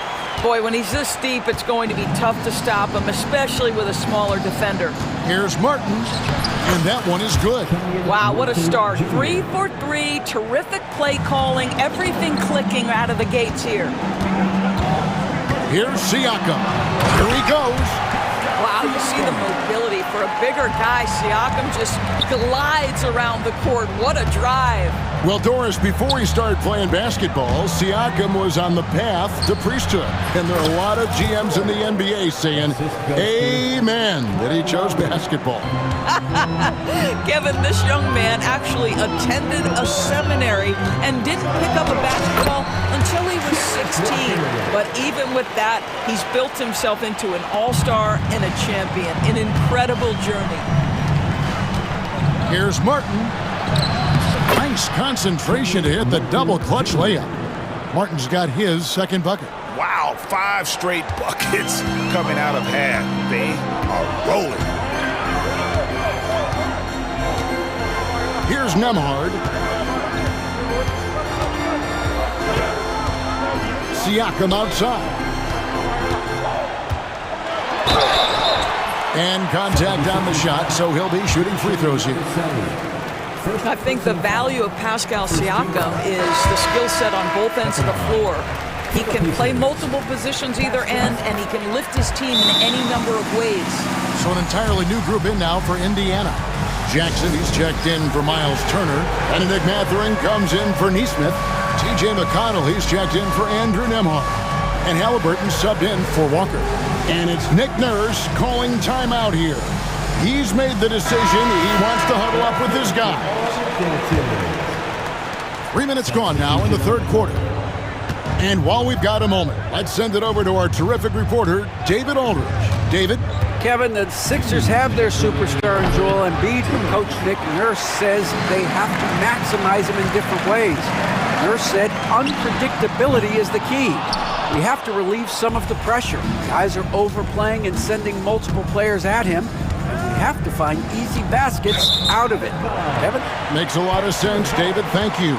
Boy, when he's this deep, it's going to be tough to stop him, especially with a smaller defender. Here's Martin, and that one is good. Wow, what a start. 3 for 3, terrific play calling, everything clicking out of the gates here. Here's Siakam. Here he goes. Wow, you see the mobility for a bigger guy. Siakam just glides around the court. What a drive. Well, Doris, before he started playing basketball, Siakam was on the path to priesthood. And there are a lot of GMs in the NBA saying, amen, that he chose basketball. Kevin, this young man actually attended a seminary and didn't pick up a basketball until he was 16. But even with that, he's built himself into an all-star and a champion. An incredible journey. Here's Martin. Nice concentration to hit the double clutch layup. Martin's got his second bucket. Wow, 5 straight buckets coming out of half. They are rolling. Here's Nemhard. Siakam outside. And contact on the shot, so he'll be shooting free throws here. I think the value of Pascal Siakam is the skill set on both ends of the floor. He can play multiple positions either end, and he can lift his team in any number of ways. So an entirely new group in now for Indiana. Jackson, he's checked in for Miles Turner. Benedict Mathurin comes in for Neesmith. TJ McConnell, he's checked in for Andrew Nemhard. And Halliburton subbed in for Walker. And it's Nick Nurse calling timeout here. He's made the decision. He wants to huddle up with his guys. 3 minutes gone now in the third quarter. And while we've got a moment, let's send it over to our terrific reporter, David Aldridge. David? Kevin, the Sixers have their superstar in Joel Embiid. Coach Nick Nurse says they have to maximize him in different ways. Nurse said unpredictability is the key. We have to relieve some of the pressure. Guys are overplaying and sending multiple players at him. We have to find easy baskets out of it. Kevin? Makes a lot of sense, David. Thank you.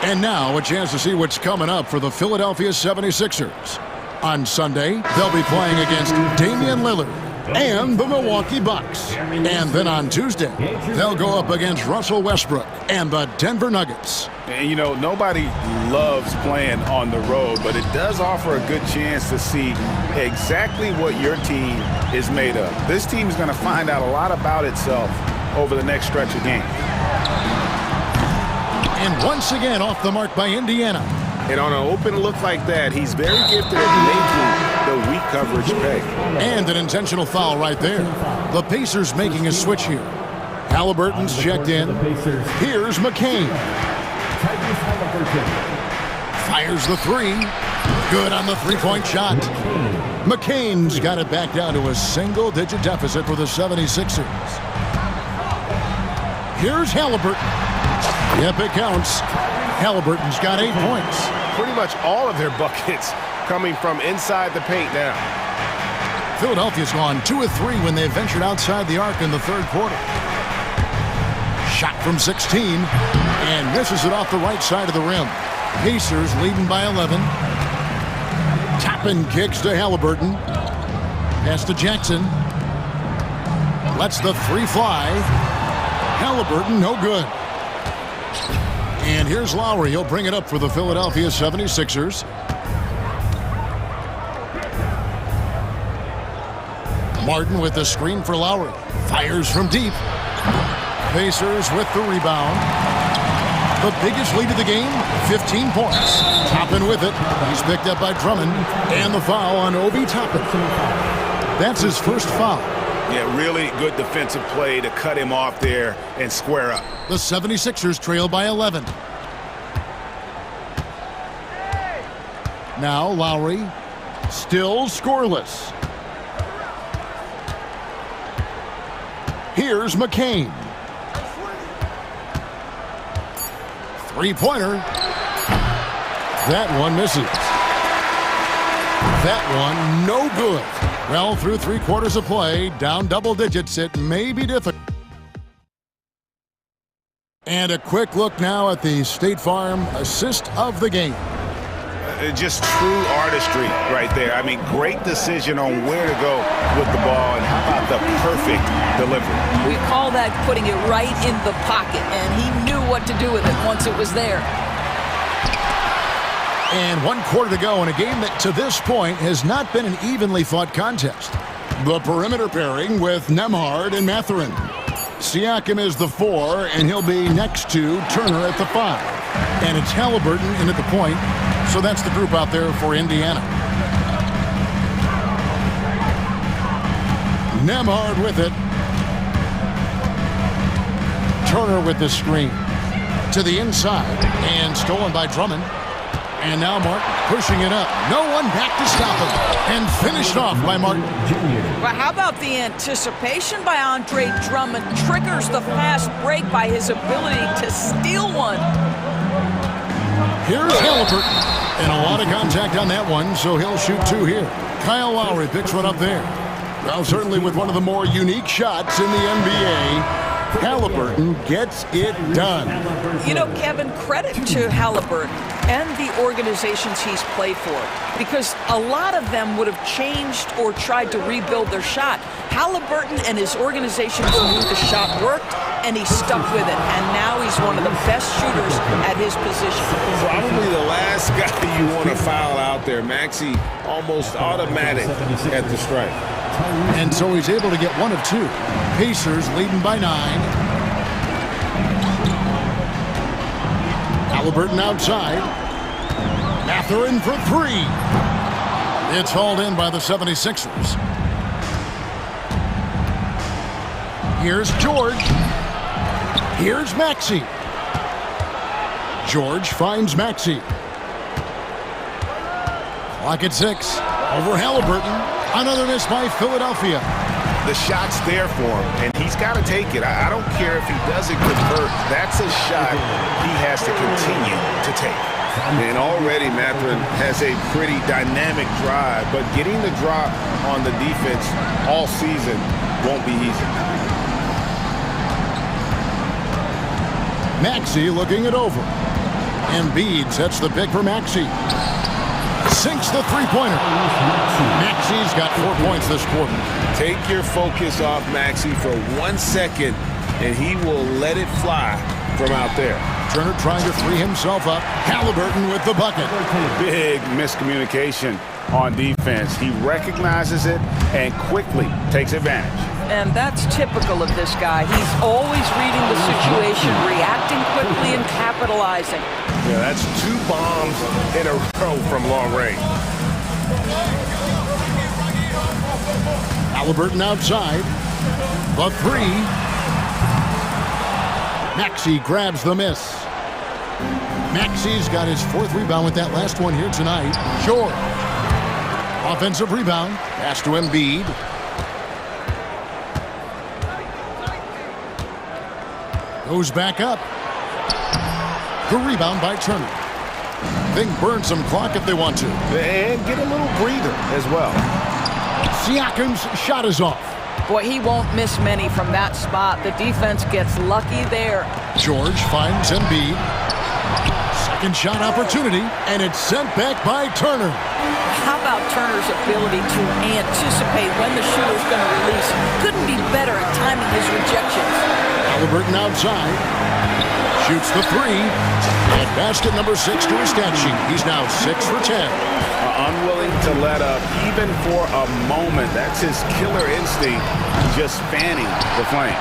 And now a chance to see what's coming up for the Philadelphia 76ers. On Sunday, they'll be playing against Damian Lillard and the Milwaukee Bucks. And then on Tuesday, they'll go up against Russell Westbrook and the Denver Nuggets. And, you know, nobody loves playing on the road, but it does offer a good chance to see exactly what your team is made of. This team is going to find out a lot about itself over the next stretch of games. And once again off the mark by Indiana. And on an open look like that, he's very gifted at making the weak coverage pay. And an intentional foul right there. The Pacers making a switch here. Halliburton's checked in. Here's McCain. Fires the three. Good on the three-point shot. McCain's got it back down to a single-digit deficit for the 76ers. Here's Halliburton. Yep, it counts. Halliburton's got 8 points. Pretty much all of their buckets coming from inside the paint now. Philadelphia's gone 2 of 3 when they ventured outside the arc in the third quarter. Shot from 16 and misses it off the right side of the rim. Pacers leading by 11. Toppin kicks to Halliburton. Pass to Jackson. Lets the three fly. Halliburton, no good. And here's Lowry. He'll bring it up for the Philadelphia 76ers. Martin with the screen for Lowry. Fires from deep. Pacers with the rebound. The biggest lead of the game, 15 points. Toppin with it. He's picked up by Drummond. And the foul on Obi Toppin. That's his first foul. Yeah, really good defensive play to cut him off there and square up. The 76ers trail by 11. Now Lowry, still scoreless. Here's McCain. Three-pointer. That one misses. That one no good. Well, through 3 quarters of play, down double digits, it may be difficult. And a quick look now at the State Farm assist of the game. Just true artistry right there. I mean, great decision on where to go with the ball, and how about the perfect delivery? We call that putting it right in the pocket, and he knew what to do with it once it was there. And 1 quarter to go in a game that to this point has not been an evenly fought contest. The perimeter pairing with Nembhard and Mathurin. Siakam is the 4, and he'll be next to Turner at the 5. And it's Halliburton in at the point, so that's the group out there for Indiana. Nembhard with it. Turner with the screen. To the inside, and stolen by Drummond. And now Martin pushing it up. No one back to stop him. And finished off by Martin. But how about the anticipation by Andre Drummond triggers the fast break by his ability to steal one. Here's Halliburton. And a lot of contact on that one, so he'll shoot 2 here. Kyle Lowry picks one up there. Well, certainly with one of the more unique shots in the NBA. Halliburton gets it done. You know, Kevin, credit to Halliburton and the organizations he's played for, because a lot of them would have changed or tried to rebuild their shot. Halliburton and his organizations knew the shot worked, and he stuck with it, and now he's one of the best shooters at his position. Probably the last guy you want to foul out there. Maxey almost automatic at the strike. And so he's able to get 1 of 2. Pacers leading by 9. Halliburton outside. Mathurin for 3. It's hauled in by the 76ers. Here's George. Here's Maxey. George finds Maxey. Clock at 6. Over Halliburton. Another miss by Philadelphia. The shot's there for him, and he's got to take it. I don't care if he doesn't convert. That's a shot he has to continue to take. And already Mathurin has a pretty dynamic drive, but getting the drop on the defense all season won't be easy. Maxey looking it over. Embiid sets the pick for Maxey. Sinks the three-pointer. Maxey's got 4 points this quarter. Take your focus off Maxey for 1 second, and he will let it fly from out there. Turner trying to free himself up. Halliburton with the bucket. Big miscommunication on defense. He recognizes it and quickly takes advantage. And that's typical of this guy. He's always reading the situation, reacting quickly and capitalizing. Yeah, that's 2 bombs in a row from long range. Halliburton outside. The 3. Maxey grabs the miss. Maxey's got his 4th rebound with that last one here tonight. George. Offensive rebound. Pass to Embiid. Goes back up. The rebound by Turner. They can burn some clock if they want to. And get a little breather as well. Siakam's shot is off. Boy, he won't miss many from that spot. The defense gets lucky there. George finds Embiid. Second shot opportunity, and it's sent back by Turner. How about Turner's ability to anticipate when the shooter's going to release? Couldn't be better at timing his rejections. Halliburton outside. Shoots the 3. And basket number 6 to his stat sheet. He's now 6 for 10. Unwilling to let up even for a moment. That's his killer instinct, just fanning the flame.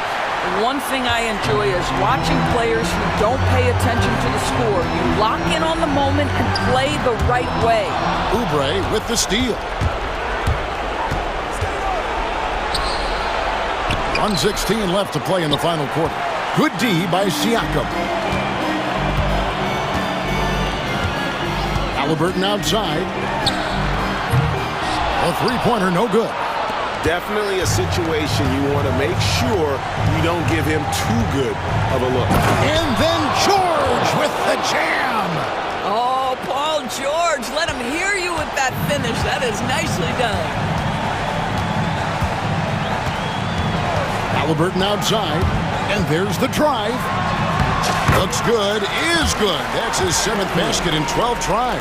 One thing I enjoy is watching players who don't pay attention to the score. You lock in on the moment and play the right way. Oubre with the steal. 1:16 left to play in the final quarter. Good D by Siakam. Halliburton outside. A three-pointer, no good. Definitely a situation you want to make sure you don't give him too good of a look. And then George with the jam. Oh, Paul George, let him hear you with that finish. That is nicely done. Halliburton outside, and there's the drive. Looks good, is good. That's his 7th basket in 12 tries.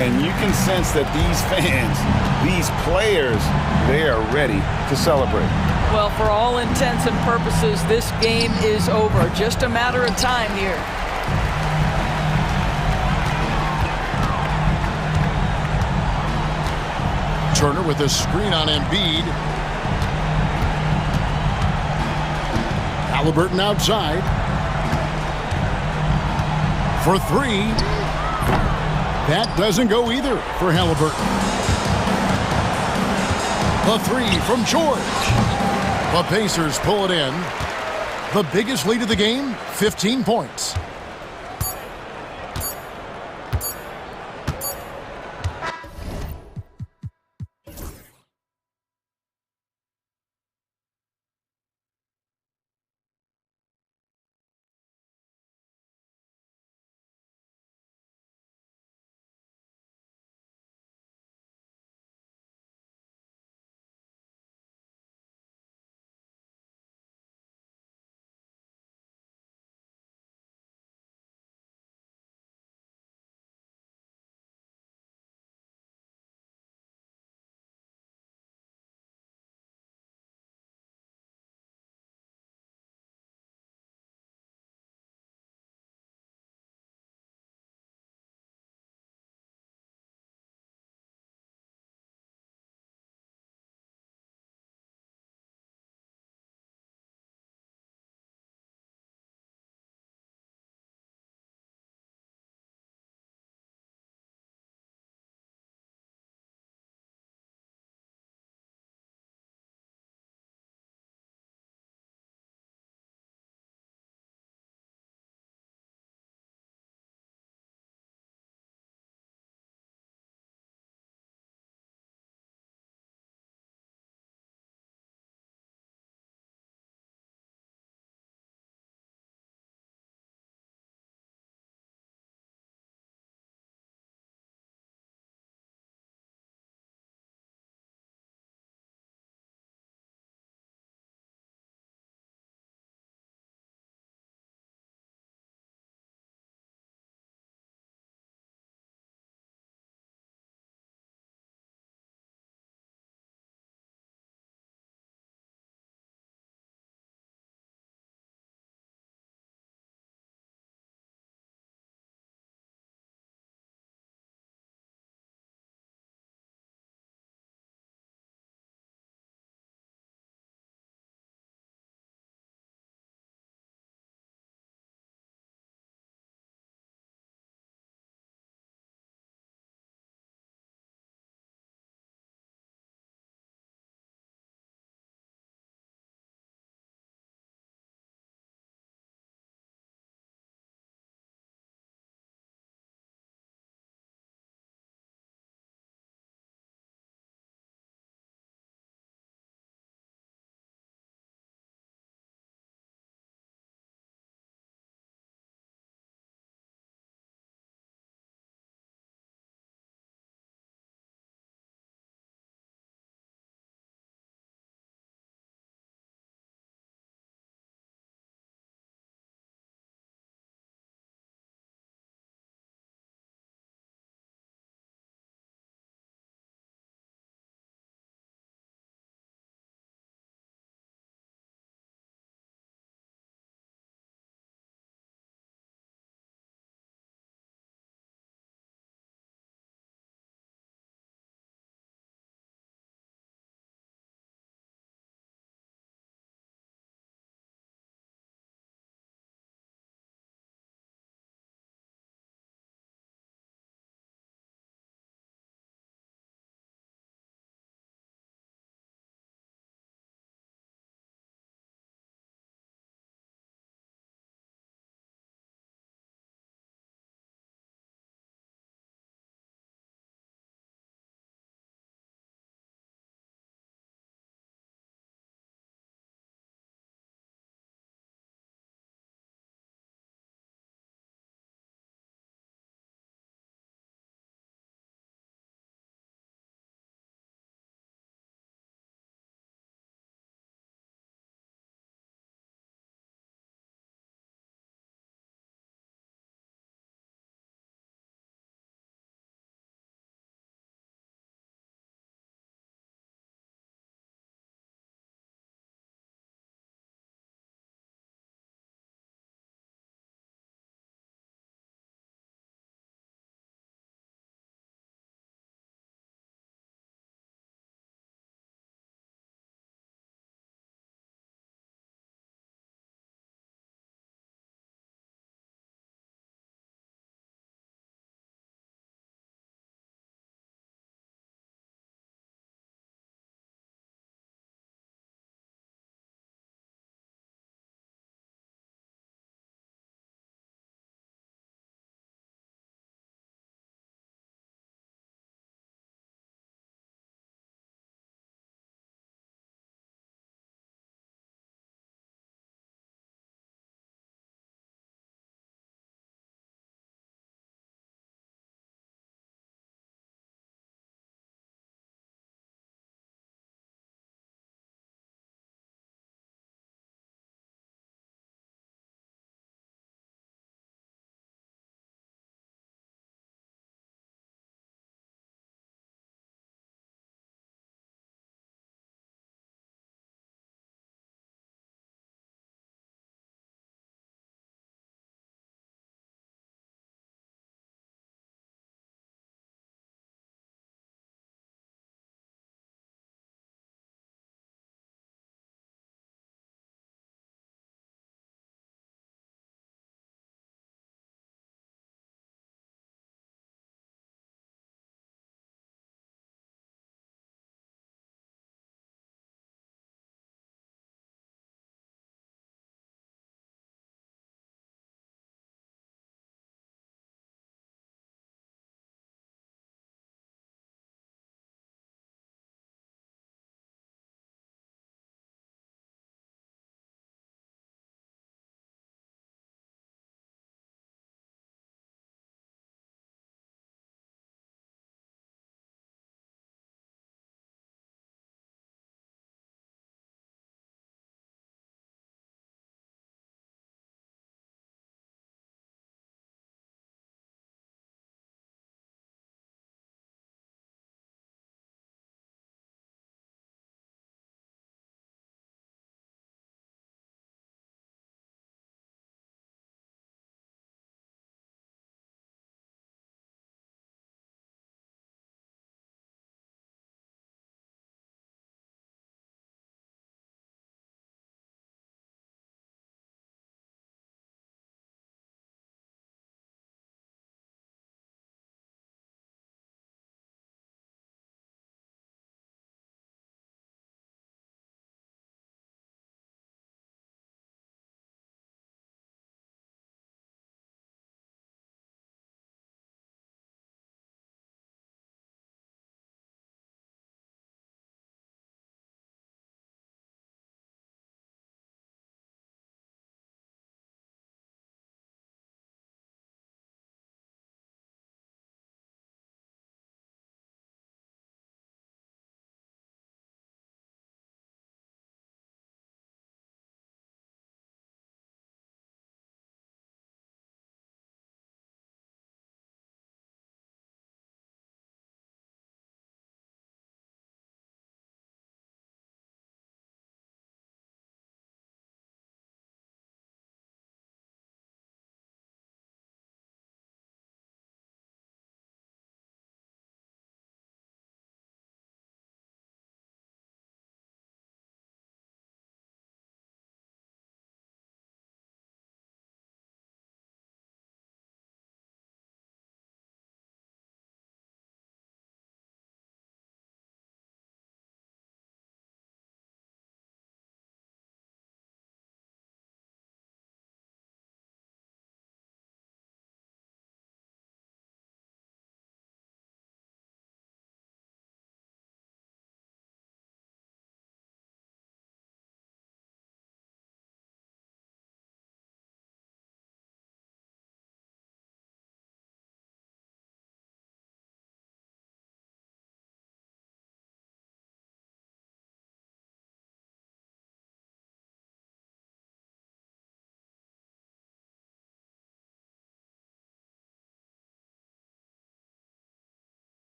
And you can sense that these fans, these players, they are ready to celebrate. Well, for all intents and purposes, this game is over. Just a matter of time here. Turner with a screen on Embiid. Halliburton outside. For three. That doesn't go either for Halliburton. The three from George. The Pacers pull it in. The biggest lead of the game, 15 points.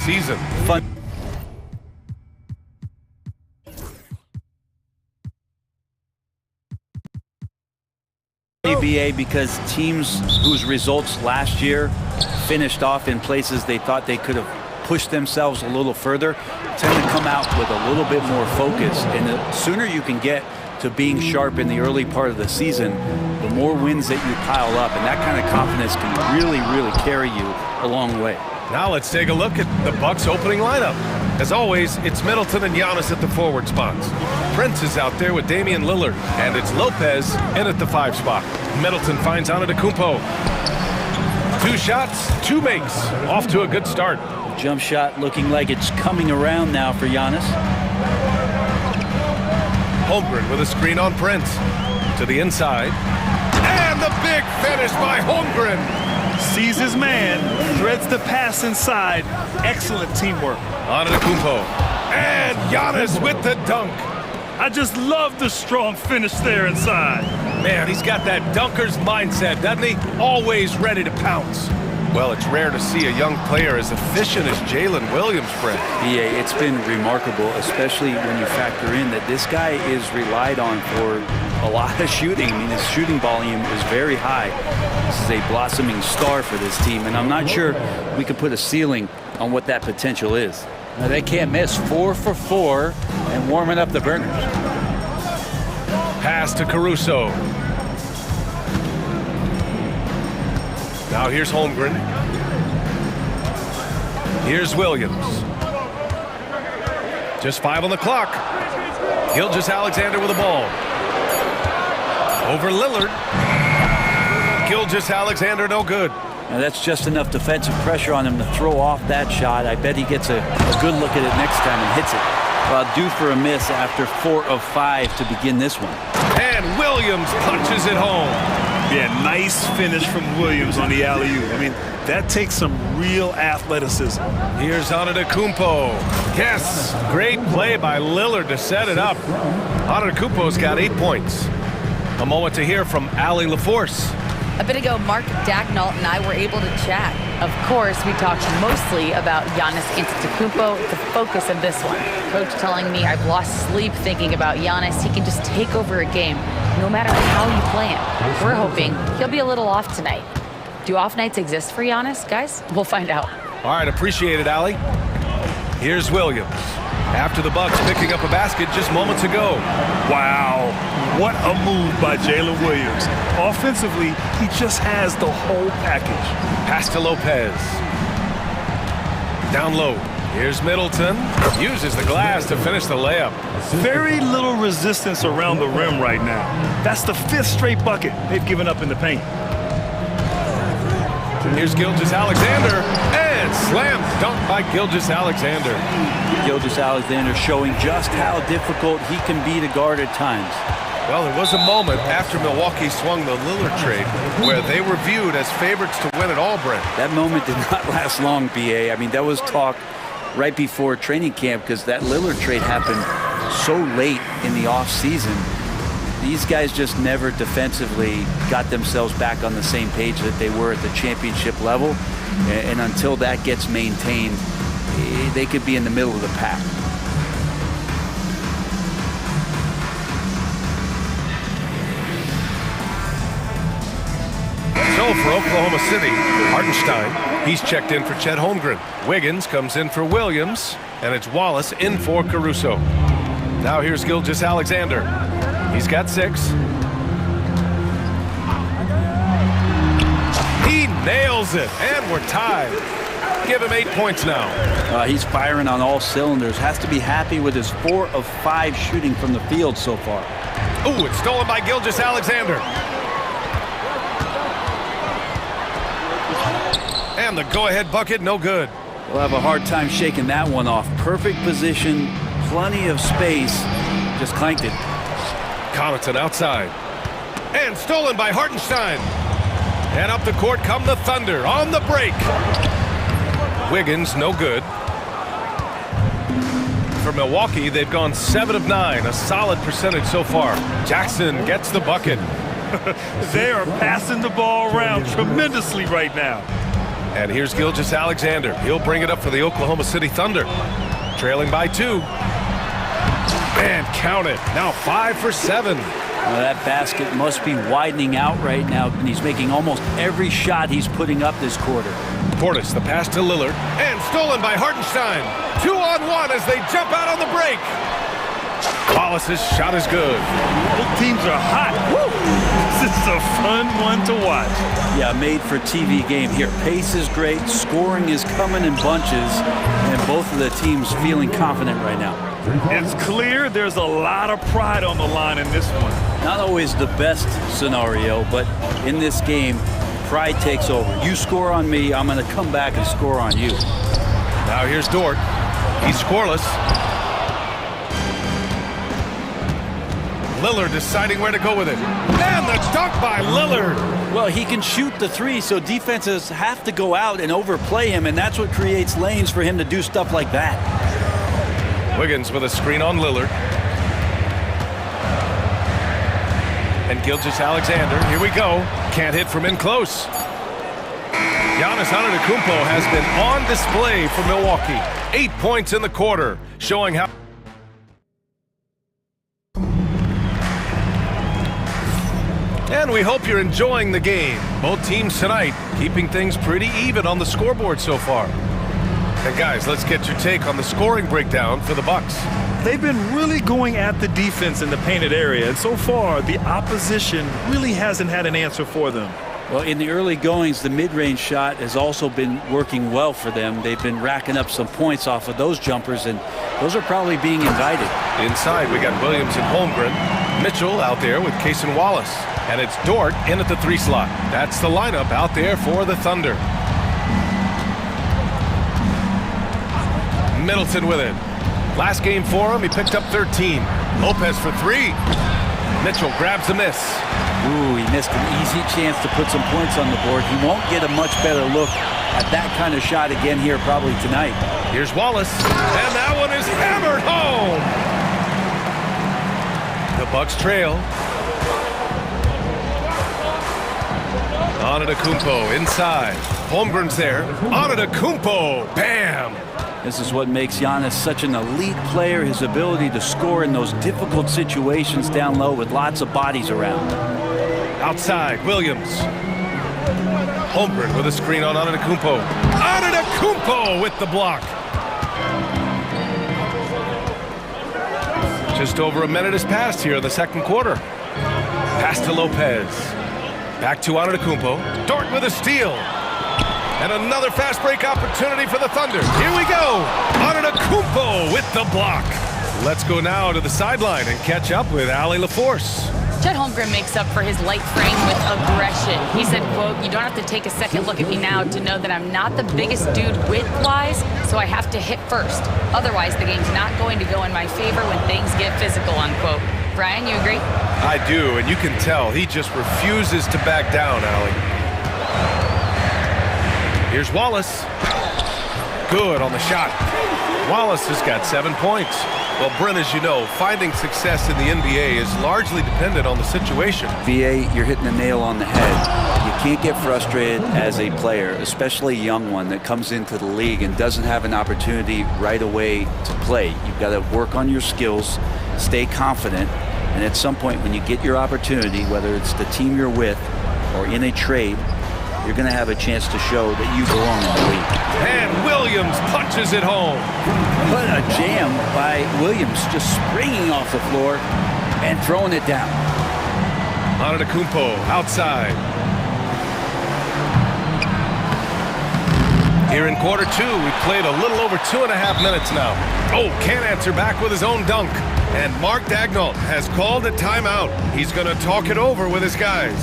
season. Fun. BA, because teams whose results last year finished off in places they thought they could have pushed themselves a little further tend to come out with a little bit more focus. And the sooner you can get to being sharp in the early part of the season, the more wins that you pile up, and that kind of confidence can really, really carry you a long way. Now let's take a look at the Bucks opening lineup. As always, it's Middleton and Giannis at the forward spots. Prince is out there with Damian Lillard, and it's Lopez in at the 5 spot. Middleton finds Antetokounmpo. 2 shots, 2 makes. Off to a good start. Jump shot looking like it's coming around now for Giannis. Holmgren with a screen on Prince. To the inside. And the big finish by Holmgren. Sees his man, threads the pass inside. Excellent teamwork. Antetokounmpo. And Giannis with the dunk. I just love the strong finish there inside. Man, he's got that dunker's mindset, doesn't he? Always ready to pounce. Well, it's rare to see a young player as efficient as Jalen Williams, Fred. Yeah, it's been remarkable, especially when you factor in that this guy is relied on for a lot of shooting. I mean, his shooting volume is very high. This is a blossoming star for this team, and I'm not sure we could put a ceiling on what that potential is. Now, they can't miss. 4 for 4 and warming up the burners. Pass to Caruso. Now here's Holmgren. Here's Williams. Just 5 on the clock. Gilgeous-Alexander with the ball. Over Lillard. Gilgeous-Alexander no good. Now that's just enough defensive pressure on him to throw off that shot. I bet he gets a good look at it next time and hits it. Well, due for a miss after 4 of 5 to begin this one. And Williams punches it home. Yeah, nice finish from Williams on the alley-oop. I mean, that takes some real athleticism. Here's Antetokounmpo. Yes, great play by Lillard to set it up. Antetokounmpo's got 8 points. A moment to hear from Allie LaForce. A bit ago, Mark Dagnall and I were able to chat. Of course, we talked mostly about Giannis Antetokounmpo, the focus of this one. Coach telling me I've lost sleep thinking about Giannis. He can just take over a game, no matter how you play him. We're hoping he'll be a little off tonight. Do off nights exist for Giannis, guys? We'll find out. All right, appreciate it, Allie. Here's Williams. After the Bucks picking up a basket just moments ago. Wow, what a move by Jalen Williams. Offensively, he just has the whole package. Pass to Lopez. Down low. Here's Middleton. Uses the glass to finish the layup. Very little resistance around the rim right now. That's the 5th straight bucket they've given up in the paint. Here's Gilgeous-Alexander. And slam dunk by Gilgeous-Alexander. Gilgeous-Alexander showing just how difficult he can be to guard at times. Well, there was a moment after Milwaukee swung the Lillard trade where they were viewed as favorites to win it all, Brent. That moment did not last long, BA. I mean, that was talk right before training camp because that Lillard trade happened so late in the offseason. These guys just never defensively got themselves back on the same page that they were at the championship level. And until that gets maintained, they could be in the middle of the pack. So for Oklahoma City, Hartenstein, he's checked in for Chet Holmgren. Wiggins comes in for Williams, and it's Wallace in for Caruso. Now here's Gilgeous-Alexander. He's got 6. He nails it, and we're tied. Give him 8 points now. He's firing on all cylinders. Has to be happy with his 4 of 5 shooting from the field so far. Ooh, it's stolen by Gilgeous-Alexander. And the go-ahead bucket, no good. We'll have a hard time shaking that one off. Perfect position, plenty of space. Just clanked it. Connaughton outside. And stolen by Hartenstein. And up the court come the Thunder on the break. Wiggins, no good. For Milwaukee, they've gone 7 of 9, a solid percentage so far. Jackson gets the bucket. They are passing the ball around tremendously right now. And here's Gilgeous-Alexander. He'll bring it up for the Oklahoma City Thunder. Trailing by 2. And count it. Now 5 for 7. Well, that basket must be widening out right now, and he's making almost every shot he's putting up this quarter. Portis, the pass to Lillard. And stolen by Hartenstein. 2-on-1 as they jump out on the break. Wallace's shot is good. Both teams are hot. Woo! This is a fun one to watch. Yeah, made for TV game here. Pace is great, scoring is coming in bunches, and both of the teams feeling confident right now. It's clear there's a lot of pride on the line in this one. Not always the best scenario, but in this game, pride takes over. You score on me, I'm going to come back and score on you. Now here's Dort. He's scoreless. Lillard deciding where to go with it. And the dunk by Lillard. Well, he can shoot the 3, so defenses have to go out and overplay him, and that's what creates lanes for him to do stuff like that. Wiggins with a screen on Lillard. And Gilgeous-Alexander, here we go. Can't hit from in close. Giannis Antetokounmpo has been on display for Milwaukee. 8 points in the quarter, showing how... And we hope you're enjoying the game. Both teams tonight keeping things pretty even on the scoreboard so far. And guys, let's get your take on the scoring breakdown for the Bucks. They've been really going at the defense in the painted area, and so far the opposition really hasn't had an answer for them. Well, in the early goings, the mid-range shot has also been working well for them. They've been racking up some points off of those jumpers, and those are probably being invited. Inside, we got Williams and Holmgren. Mitchell out there with Case and Wallace. And it's Dort in at the 3 slot. That's the lineup out there for the Thunder. Middleton with it. Last game for him, he picked up 13. Lopez for 3. Mitchell grabs the miss. Ooh, he missed an easy chance to put some points on the board. He won't get a much better look at that kind of shot again here probably tonight. Here's Wallace, and that one is hammered home. The Bucks trail. Antetokounmpo inside. Holmgren's there. Antetokounmpo, bam! This is what makes Giannis such an elite player, his ability to score in those difficult situations down low with lots of bodies around. Outside, Williams. Holmgren with a screen on Antetokounmpo. Antetokounmpo with the block. Just over a minute has passed here in the second quarter. Pass to Lopez. Back to Antetokounmpo. Dort with a steal. And another fast break opportunity for the Thunder. Here we go. Antetokounmpo with the block. Let's go now to the sideline and catch up with Allie LaForce. Chet Holmgren makes up for his light frame with aggression. He said, quote, "You don't have to take a second look at me now to know that I'm not the biggest dude width-wise, so I have to hit first. Otherwise, the game's not going to go in my favor when things get physical," unquote. Brian, you agree? I do, and you can tell he just refuses to back down, Allie. Here's Wallace. Good on the shot. Wallace has got 7 points. Well, Brent, as you know, finding success in the NBA is largely dependent on the situation. VA, you're hitting the nail on the head. You can't get frustrated as a player, especially a young one that comes into the league and doesn't have an opportunity right away to play. You've got to work on your skills, stay confident, and at some point when you get your opportunity, whether it's the team you're with or in a trade, you're going to have a chance to show that you belong in the league. And Williams punches it home. What a jam by Williams, just springing off the floor and throwing it down. Antetokounmpo outside. Here in quarter 2, we've played a little over 2.5 minutes now. Oh, can't answer back with his own dunk. And Mark Daigneault has called a timeout. He's going to talk it over with his guys.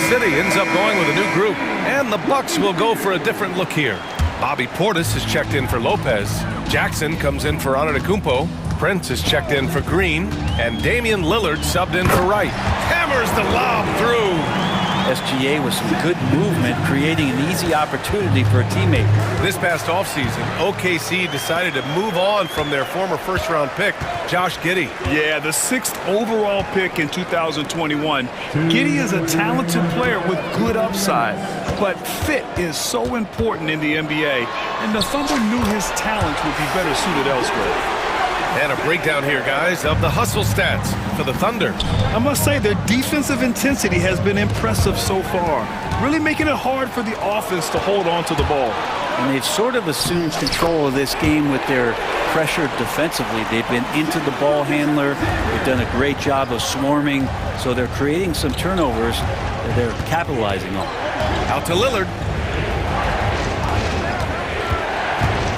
City ends up going with a new group, and the Bucks will go for a different look here. Bobby Portis has checked in for Lopez. Jackson comes in for Antetokounmpo. Prince is checked in for Green, and Damian Lillard subbed in for Wright. Hammers the lob through. SGA with some good movement, creating an easy opportunity for a teammate. This past offseason, OKC decided to move on from their former first-round pick, Josh Giddey. Yeah, the 6th overall pick in 2021. Giddey is a talented player with good upside, but fit is so important in the NBA, and the Thunder knew his talents would be better suited elsewhere. And a breakdown here, guys, of the hustle stats for the Thunder. I must say, their defensive intensity has been impressive so far, really making it hard for the offense to hold on to the ball. And they've sort of assumed control of this game with their pressure defensively. They've been into the ball handler. They've done a great job of swarming, so they're creating some turnovers that they're capitalizing on. Out to Lillard.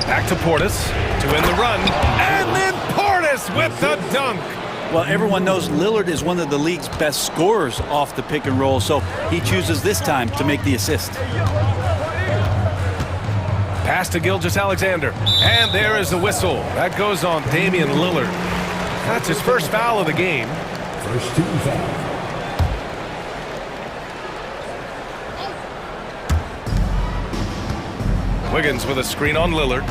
Back to Portis to win the run. And then Portis with the dunk. Well, everyone knows Lillard is one of the league's best scorers off the pick and roll, so he chooses this time to make the assist. Pass to Gilgeous-Alexander. And there is the whistle. That goes on Damian Lillard. That's his first foul of the game. First team foul. Wiggins with a screen on Lillard.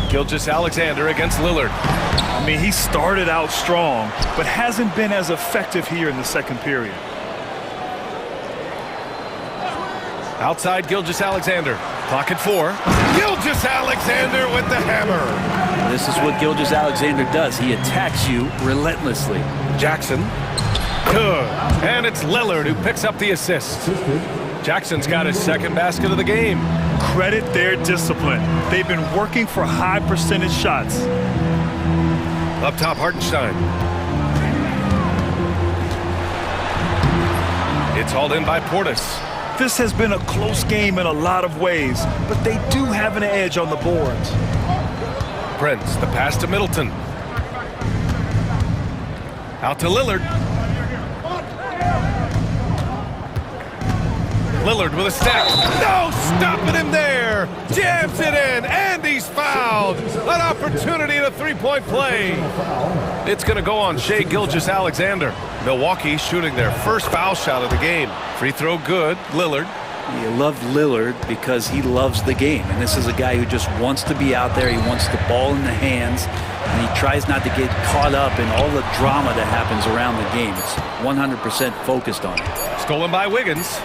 Gilgeous-Alexander against Lillard. I mean, he started out strong, but hasn't been as effective here in the second period. Outside Gilgeous-Alexander. Clock at 4. Gilgeous-Alexander with the hammer. This is what Gilgeous-Alexander does. He attacks you relentlessly. Jackson. Good. And it's Lillard who picks up the assist. Jackson's got his second basket of the game. Credit their discipline. They've been working for high percentage shots. Up top, Hartenstein. It's hauled in by Portis. This has been a close game in a lot of ways, but they do have an edge on the boards. Prince, the pass to Middleton. Out to Lillard. Lillard with a step. No, stopping him there. Jams it in, and he's fouled. An opportunity at a three-point play. It's going to go on Shai Gilgeous-Alexander. Milwaukee shooting their first foul shot of the game. Free throw good. Lillard. You love Lillard because he loves the game. And this is a guy who just wants to be out there. He wants the ball in the hands. And he tries not to get caught up in all the drama that happens around the game. It's 100% focused on it. Stolen by Wiggins.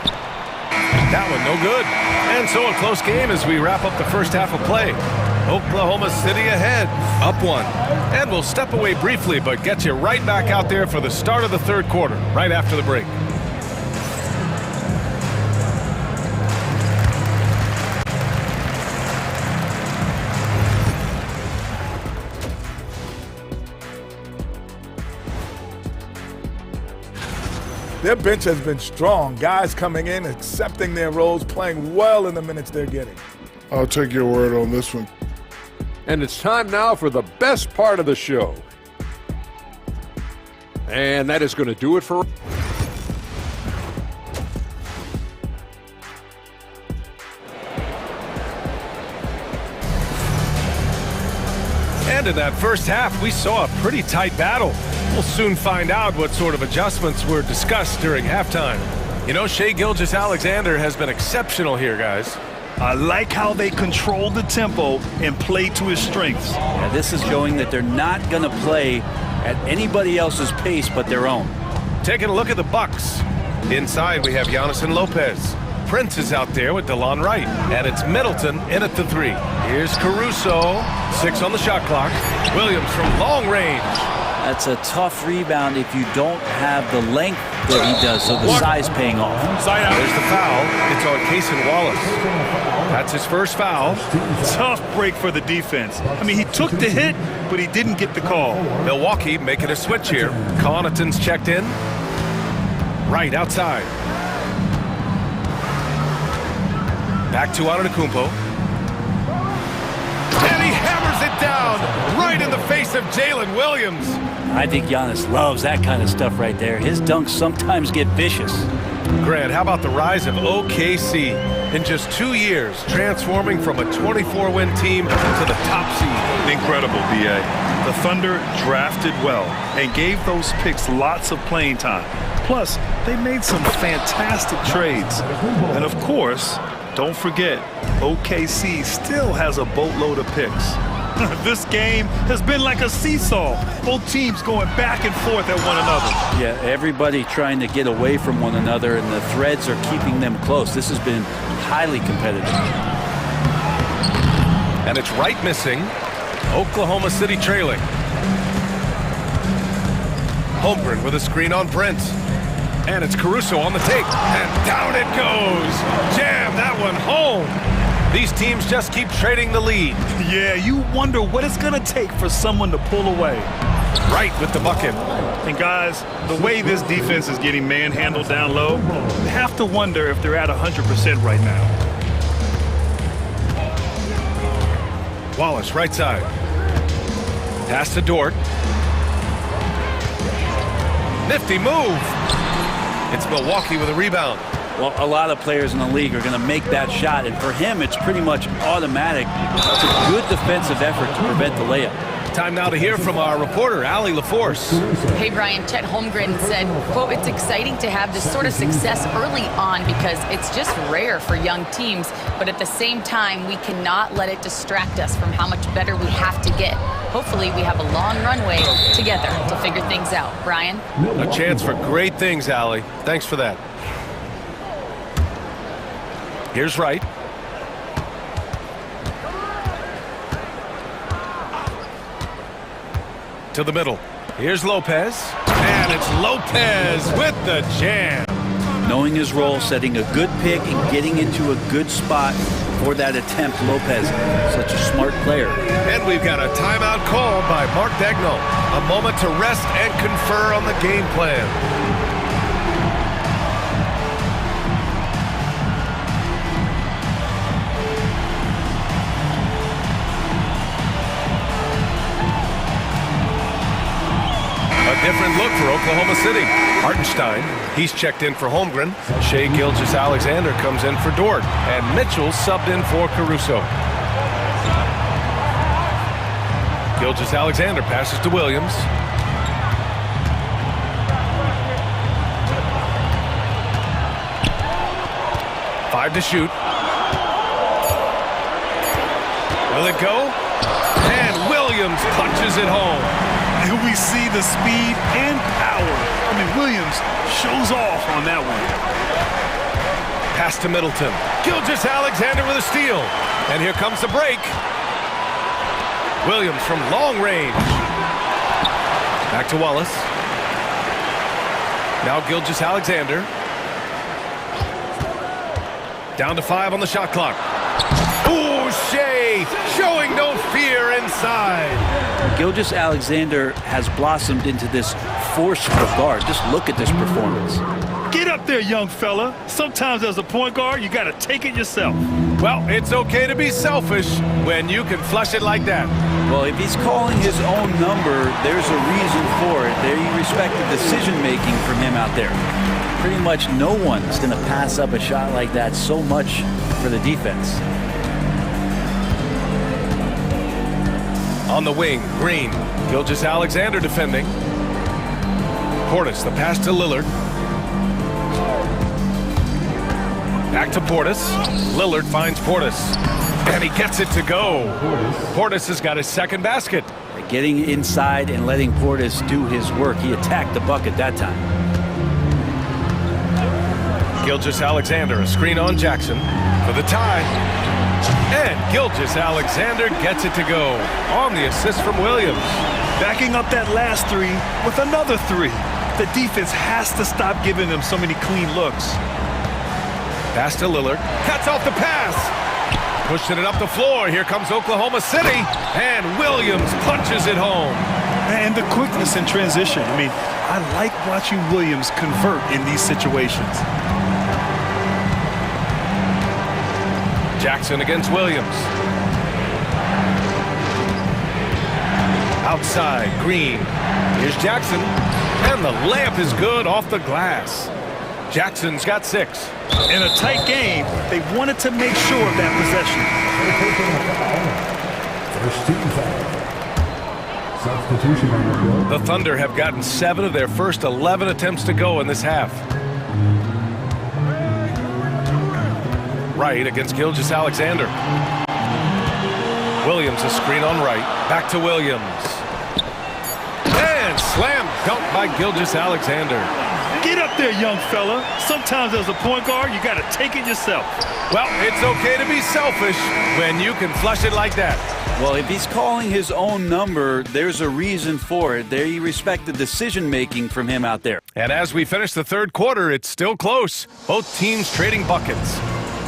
That one no good. And so a close game as we wrap up the first half of play. Oklahoma City ahead, up 1. And we'll step away briefly, but get you right back out there for the start of the third quarter, right after the break. Their bench has been strong. Guys coming in, accepting their roles, playing well in the minutes they're getting. I'll take your word on this one. And it's time now for the best part of the show. And that is going to do it for... And in that first half, we saw a pretty tight battle. We'll soon find out what sort of adjustments were discussed during halftime. You know, Shai Gilgeous-Alexander has been exceptional here, guys. I like how they control the tempo and play to his strengths. Yeah, this is showing that they're not going to play at anybody else's pace but their own. Taking a look at the Bucks. Inside, we have Giannis and Lopez. Prince is out there with DeLon Wright. And it's Middleton in at the 3. Here's Caruso. 6 on the shot clock. Williams from long range. That's a tough rebound if you don't have the length that he does, so the size paying off. Side out. There's the foul. It's on Cason Wallace. That's his first foul. Tough break for the defense. I mean, he took the hit, but he didn't get the call. Milwaukee making a switch here. Connaughton's checked in. Right outside. Back to Antetokounmpo. And he hammers it down right in the face of Jalen Williams. I think Giannis loves that kind of stuff right there. His dunks sometimes get vicious. Grant, how about the rise of OKC? In just 2 years, transforming from a 24-win team to the top seed. Incredible, B.A. The Thunder drafted well and gave those picks lots of playing time. Plus, they made some fantastic trades. And of course, don't forget, OKC still has a boatload of picks. This game has been like a seesaw. Both teams going back and forth at one another. Yeah, everybody trying to get away from one another, and the threads are keeping them close. This has been highly competitive. And it's right missing. Oklahoma City trailing. Holmgren with a screen on Prince. And it's Caruso on the take. And down it goes. Jam that one home. These teams just keep trading the lead. Yeah, you wonder what it's going to take for someone to pull away. Right with the bucket. And guys, the way this defense is getting manhandled down low, you have to wonder if they're at 100% right now. Wallace, right side. Pass to Dort. Nifty move. It's Milwaukee with a rebound. Well, a lot of players in the league are going to make that shot, and for him, it's pretty much automatic. It's a good defensive effort to prevent the layup. Time now to hear from our reporter, Allie LaForce. Hey, Brian, Chet Holmgren said, quote, "It's exciting to have this sort of success early on because it's just rare for young teams, but at the same time, we cannot let it distract us from how much better we have to get. Hopefully, we have a long runway together to figure things out." Brian? A chance for great things, Allie. Thanks for that. Here's Wright. To the middle. Here's Lopez. And it's Lopez with the jam. Knowing his role, setting a good pick, and getting into a good spot for that attempt. Lopez, such a smart player. And we've got a timeout call by Mark Dagnall. A moment to rest and confer on the game plan. Different look for Oklahoma City. Hartenstein, he's checked in for Holmgren. Shai Gilgeous-Alexander comes in for Dort. And Mitchell subbed in for Caruso. Gilgeous-Alexander passes to Williams. Five to shoot. Will it go? And Williams punches it home. And we see the speed and power. I mean, Williams shows off on that one. Pass to Middleton. Gilgeous-Alexander with a steal. And here comes the break. Williams from long range. Back to Wallace. Now Gilgeous-Alexander. Down to 5 on the shot clock. Ooh, Shai showing no fear inside. Gilgeous-Alexander has blossomed into this forceful guard. Just look at this performance. Get up there, young fella. Sometimes as a point guard, you got to take it yourself. Well, it's okay to be selfish when you can flush it like that. Well, if he's calling his own number, there's a reason for it. There you respect the decision-making from him out there. Pretty much no one's going to pass up a shot like that so much for the defense. On the wing, Green. Gilgeous-Alexander defending. Portis, the pass to Lillard. Back to Portis. Lillard finds Portis. And he gets it to go. Portis has got his second basket. Getting inside and letting Portis do his work. He attacked the bucket that time. Gilgeous-Alexander, a screen on Jackson for the tie. And Gilgeous-Alexander gets it to go on the assist from Williams. Backing up that last three with another three. The defense has to stop giving them so many clean looks. Pass to Lillard. Cuts off the pass. Pushing it up the floor. Here comes Oklahoma City. And Williams punches it home. And the quickness in transition. I mean, I like watching Williams convert in these situations. Jackson against Williams. Outside, Green. Here's Jackson. And the layup is good off the glass. Jackson's got 6. In a tight game, they wanted to make sure of that possession. First team foul. Substitution on the field. The Thunder have gotten 7 of their first 11 attempts to go in this half. Right against Gilgeous-Alexander. Williams, a screen on right. Back to Williams. And slam dunk by Gilgeous-Alexander. Get up there, young fella. Sometimes as a point guard, you got to take it yourself. Well, it's okay to be selfish when you can flush it like that. Well, if he's calling his own number, there's a reason for it. There you respect the decision-making from him out there. And as we finish the third quarter, it's still close. Both teams trading buckets.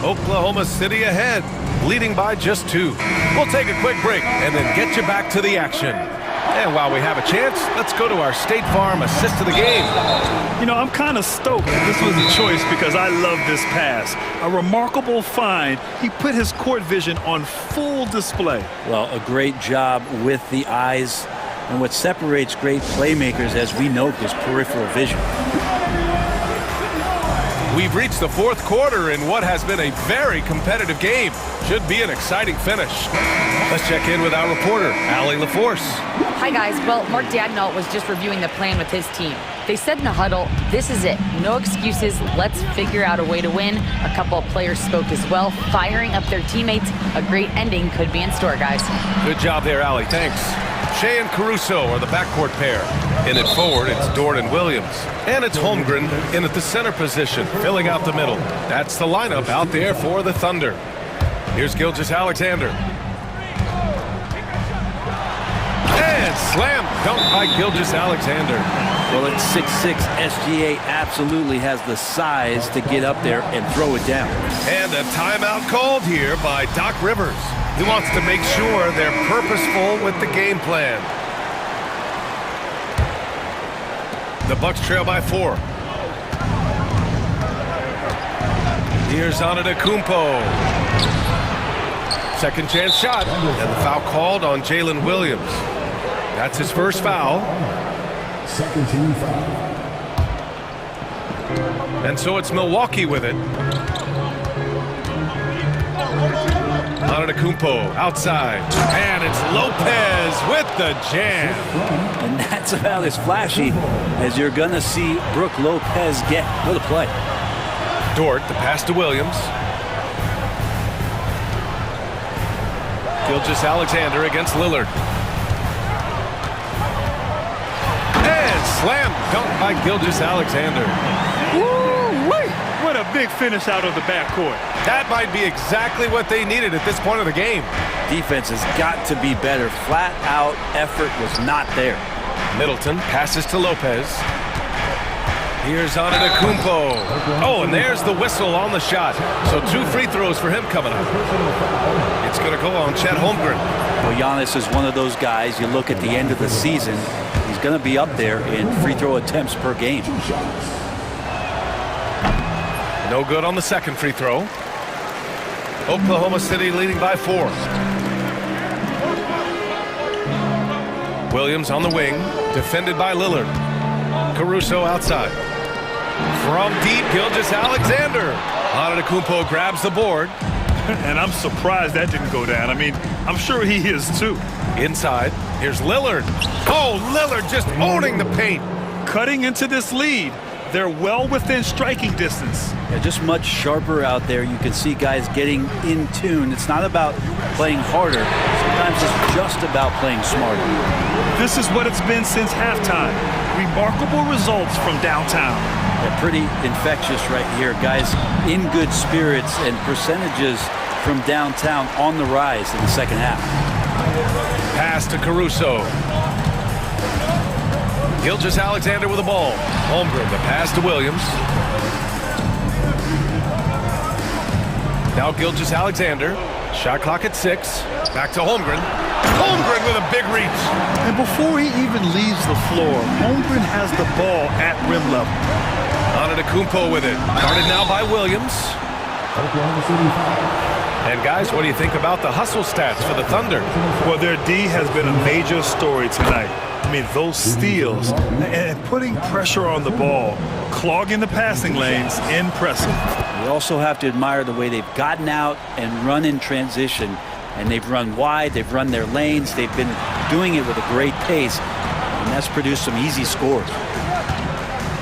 Oklahoma City ahead, leading by just 2. We'll take a quick break and then get you back to the action. And while we have a chance, let's go to our State Farm assist of the game. You know, I'm kind of stoked that this was a choice because I love this pass. A remarkable find. He put his court vision on full display. Well, a great job with the eyes. And what separates great playmakers, as we note, is peripheral vision. We've reached the fourth quarter in what has been a very competitive game. Should be an exciting finish. Let's check in with our reporter, Allie LaForce. Hi, guys. Well, Mark Daigneault was just reviewing the plan with his team. They said in the huddle, this is it. No excuses. Let's figure out a way to win. A couple of players spoke as well, firing up their teammates. A great ending could be in store, guys. Good job there, Allie. Thanks. Shea and Caruso are the backcourt pair. In it forward, it's Dort and Williams. And it's Holmgren in at the center position, filling out the middle. That's the lineup out there for the Thunder. Here's Gilgeous-Alexander. And slam dunk by Gilgeous-Alexander. Well, at 6'6", SGA absolutely has the size to get up there and throw it down. And a timeout called here by Doc Rivers. He wants to make sure they're purposeful with the game plan. The Bucks trail by 4. Here's Antetokounmpo. Second chance shot. And the foul called on Jalen Williams. That's his first foul. Second team foul. And so it's Milwaukee with it. Antetokounmpo outside. And it's Lopez with the jam. And that's about as flashy as you're going to see Brook Lopez get. What a play. Dort, the pass to Williams. Gilgeous-Alexander against Lillard. And slam dunk by Gilgeous-Alexander. Woo-wee! What a big finish out of the backcourt. That might be exactly what they needed at this point of the game. Defense has got to be better. Flat out effort was not there. Middleton passes to Lopez. Here's Antetokounmpo. Oh, and there's the whistle on the shot. So 2 free throws for him coming up. It's going to go on Chet Holmgren. Well, Giannis is one of those guys, you look at the end of the season, he's going to be up there in free throw attempts per game. No good on the second free throw. Oklahoma City leading by 4. Williams on the wing, defended by Lillard. Caruso outside. From deep, Gilgeous-Alexander. Antetokounmpo grabs the board. And I'm surprised that didn't go down. I mean, I'm sure he is too. Inside, here's Lillard. Oh, Lillard just owning the paint. Cutting into this lead. They're well within striking distance. Yeah, just much sharper out there. You can see guys getting in tune. It's not about playing harder. Sometimes it's just about playing smarter. This is what it's been since halftime. Remarkable results from downtown. Yeah, pretty infectious right here. Guys in good spirits and percentages from downtown on the rise in the second half. Pass to Caruso. Gilgeous-Alexander with the ball. Holmgren, the pass to Williams. Now Gilgeous-Alexander. Shot clock at 6. Back to Holmgren. Holmgren with a big reach. And before he even leaves the floor, Holmgren has the ball at rim level. Antetokounmpo with it. Guarded now by Williams. And guys, what do you think about the hustle stats for the Thunder? Well, their D has been a major story tonight. I mean, those steals and putting pressure on the ball, clogging the passing lanes, impressive. You also have to admire the way they've gotten out and run in transition. And they've run wide, they've run their lanes, they've been doing it with a great pace, and that's produced some easy scores.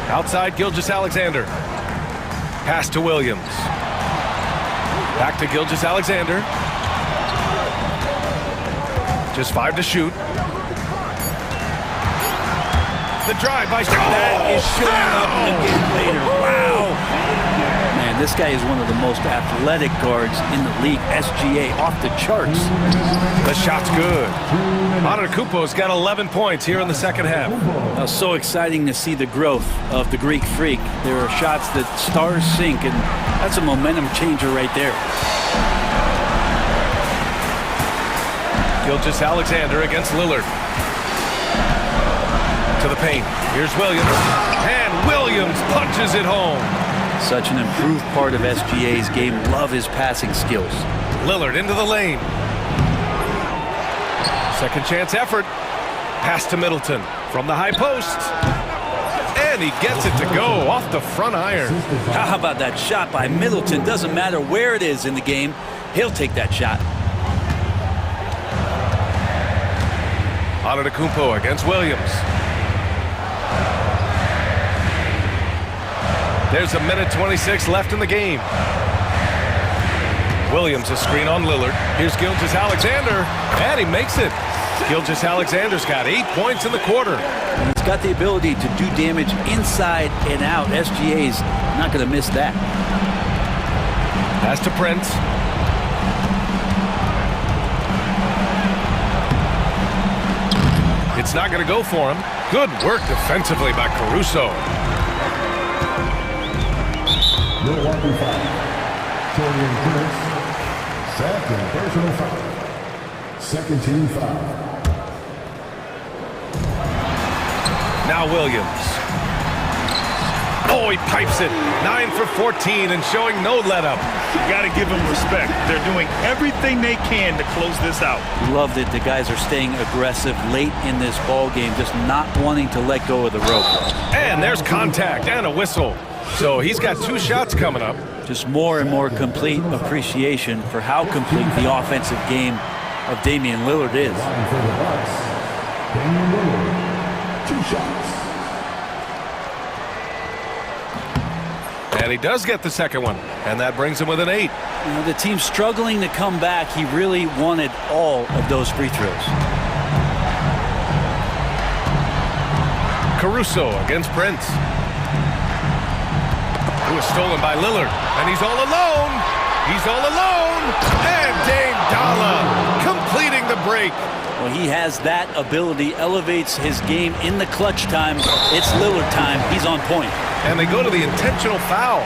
Outside, Gilgeous-Alexander. Pass to Williams. Back to Gilgeous-Alexander. Just 5 to shoot. The drive by Strong. That is showing up again later. Wow. Man, this guy is one of the most athletic guards in the league. SGA off the charts. The shot's good. Antetokounmpo's got 11 points here in the second half. So exciting to see the growth of the Greek Freak. There are shots that stars sink, and that's a momentum changer right there. Gilgeous-Alexander against Lillard. To the paint. Here's Williams. And Williams punches it home. Such an improved part of SGA's game. Love his passing skills. Lillard into the lane. Second chance effort. Pass to Middleton from the high post. And he gets it to go off the front iron. How about that shot by Middleton? Doesn't matter where it is in the game. He'll take that shot. Antetokounmpo against Williams. There's a minute 26 left in the game. Williams a screen on Lillard. Here's Gilgeous-Alexander, and he makes it. Gilgeous-Alexander's got 8 points in the quarter. He's got the ability to do damage inside and out. SGA's not going to miss that. Pass to Prince. It's not going to go for him. Good work defensively by Caruso. Milwaukee foul. Torian Prince. Second personal foul. Second team foul. Now Williams. Oh, he pipes it. 9 for 14 and showing no let-up. You got to give them respect. They're doing everything they can to close this out. Love that the guys are staying aggressive late in this ball game, just not wanting to let go of the rope. And there's contact and a whistle. So he's got 2 shots coming up. Just more and more complete appreciation for how complete the offensive game of Damian Lillard is. Damian Lillard, 2 shots. And he does get the second one, and that brings him with an 8. You know, the team's struggling to come back. He really wanted all of those free throws. Caruso against Prince. It was stolen by Lillard, and he's all alone. He's all alone, and Dame Dalla completing the break. Well, he has that ability, elevates his game in the clutch time. It's Lillard time. He's on point. And they go to the intentional foul.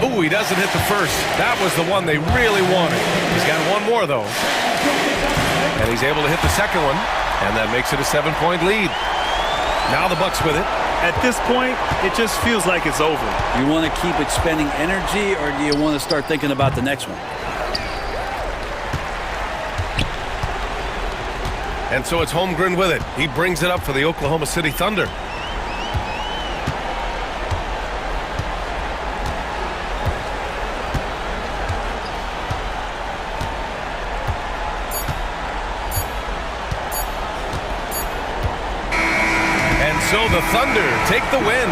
Ooh, he doesn't hit the first. That was the one they really wanted. He's got one more, though. And he's able to hit the second one, and that makes it a 7-point lead. Now the Bucks with it. At this point, it just feels like it's over. You want to keep expending energy, or do you want to start thinking about the next one? And so it's Holmgren with it. He brings it up for the Oklahoma City Thunder. And so the Thunder take the win.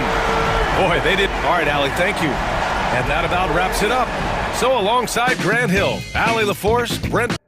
Boy, they did. All right, Allie, thank you. And that about wraps it up. So alongside Grant Hill, Allie LaForce, Brent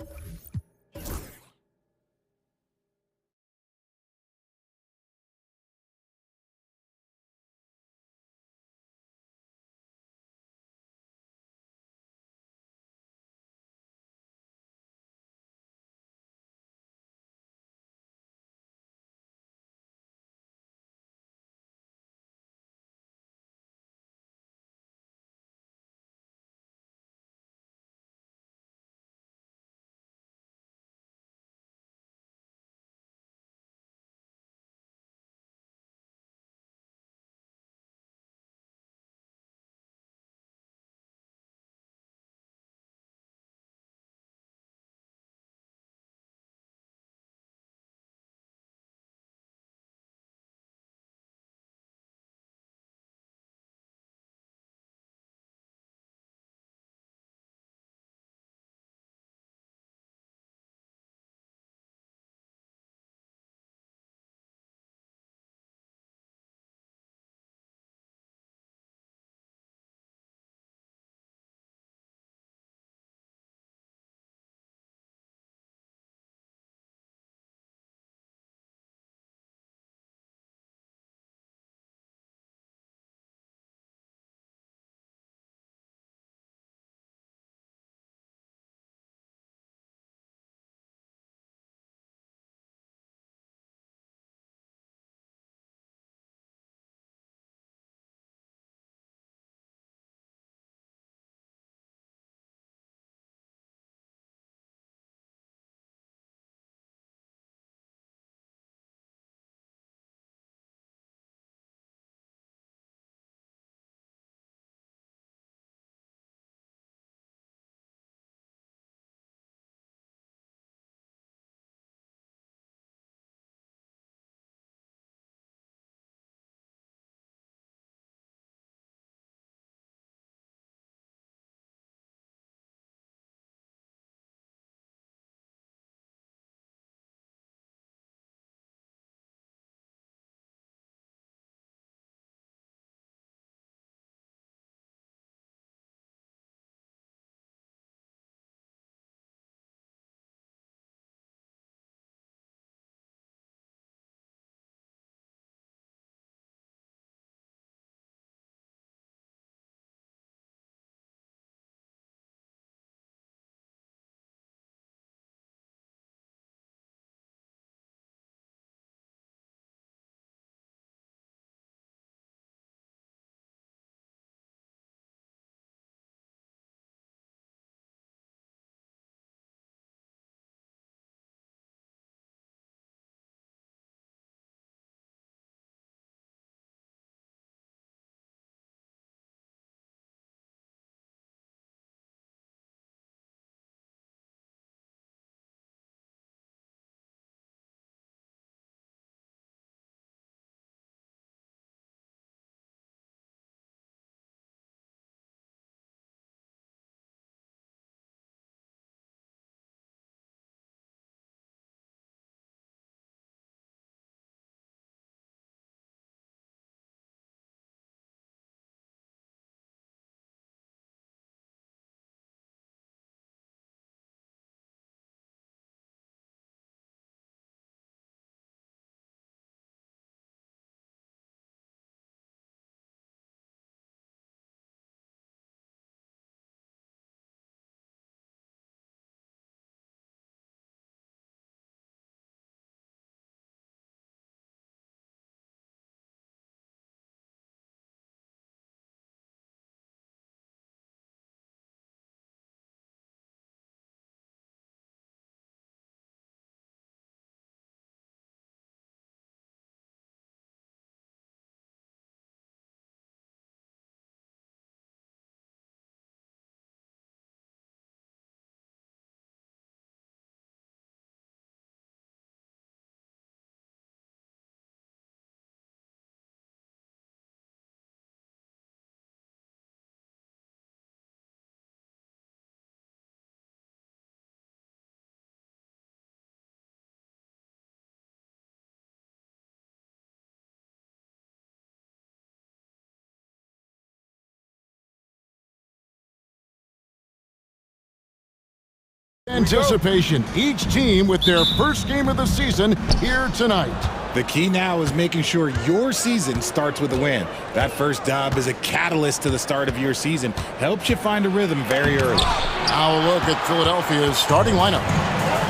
Anticipation, each team with their first game of the season here tonight. The key now is making sure your season starts with a win. That first dub is a catalyst to the start of your season. Helps you find a rhythm very early. Now a look at Philadelphia's starting lineup.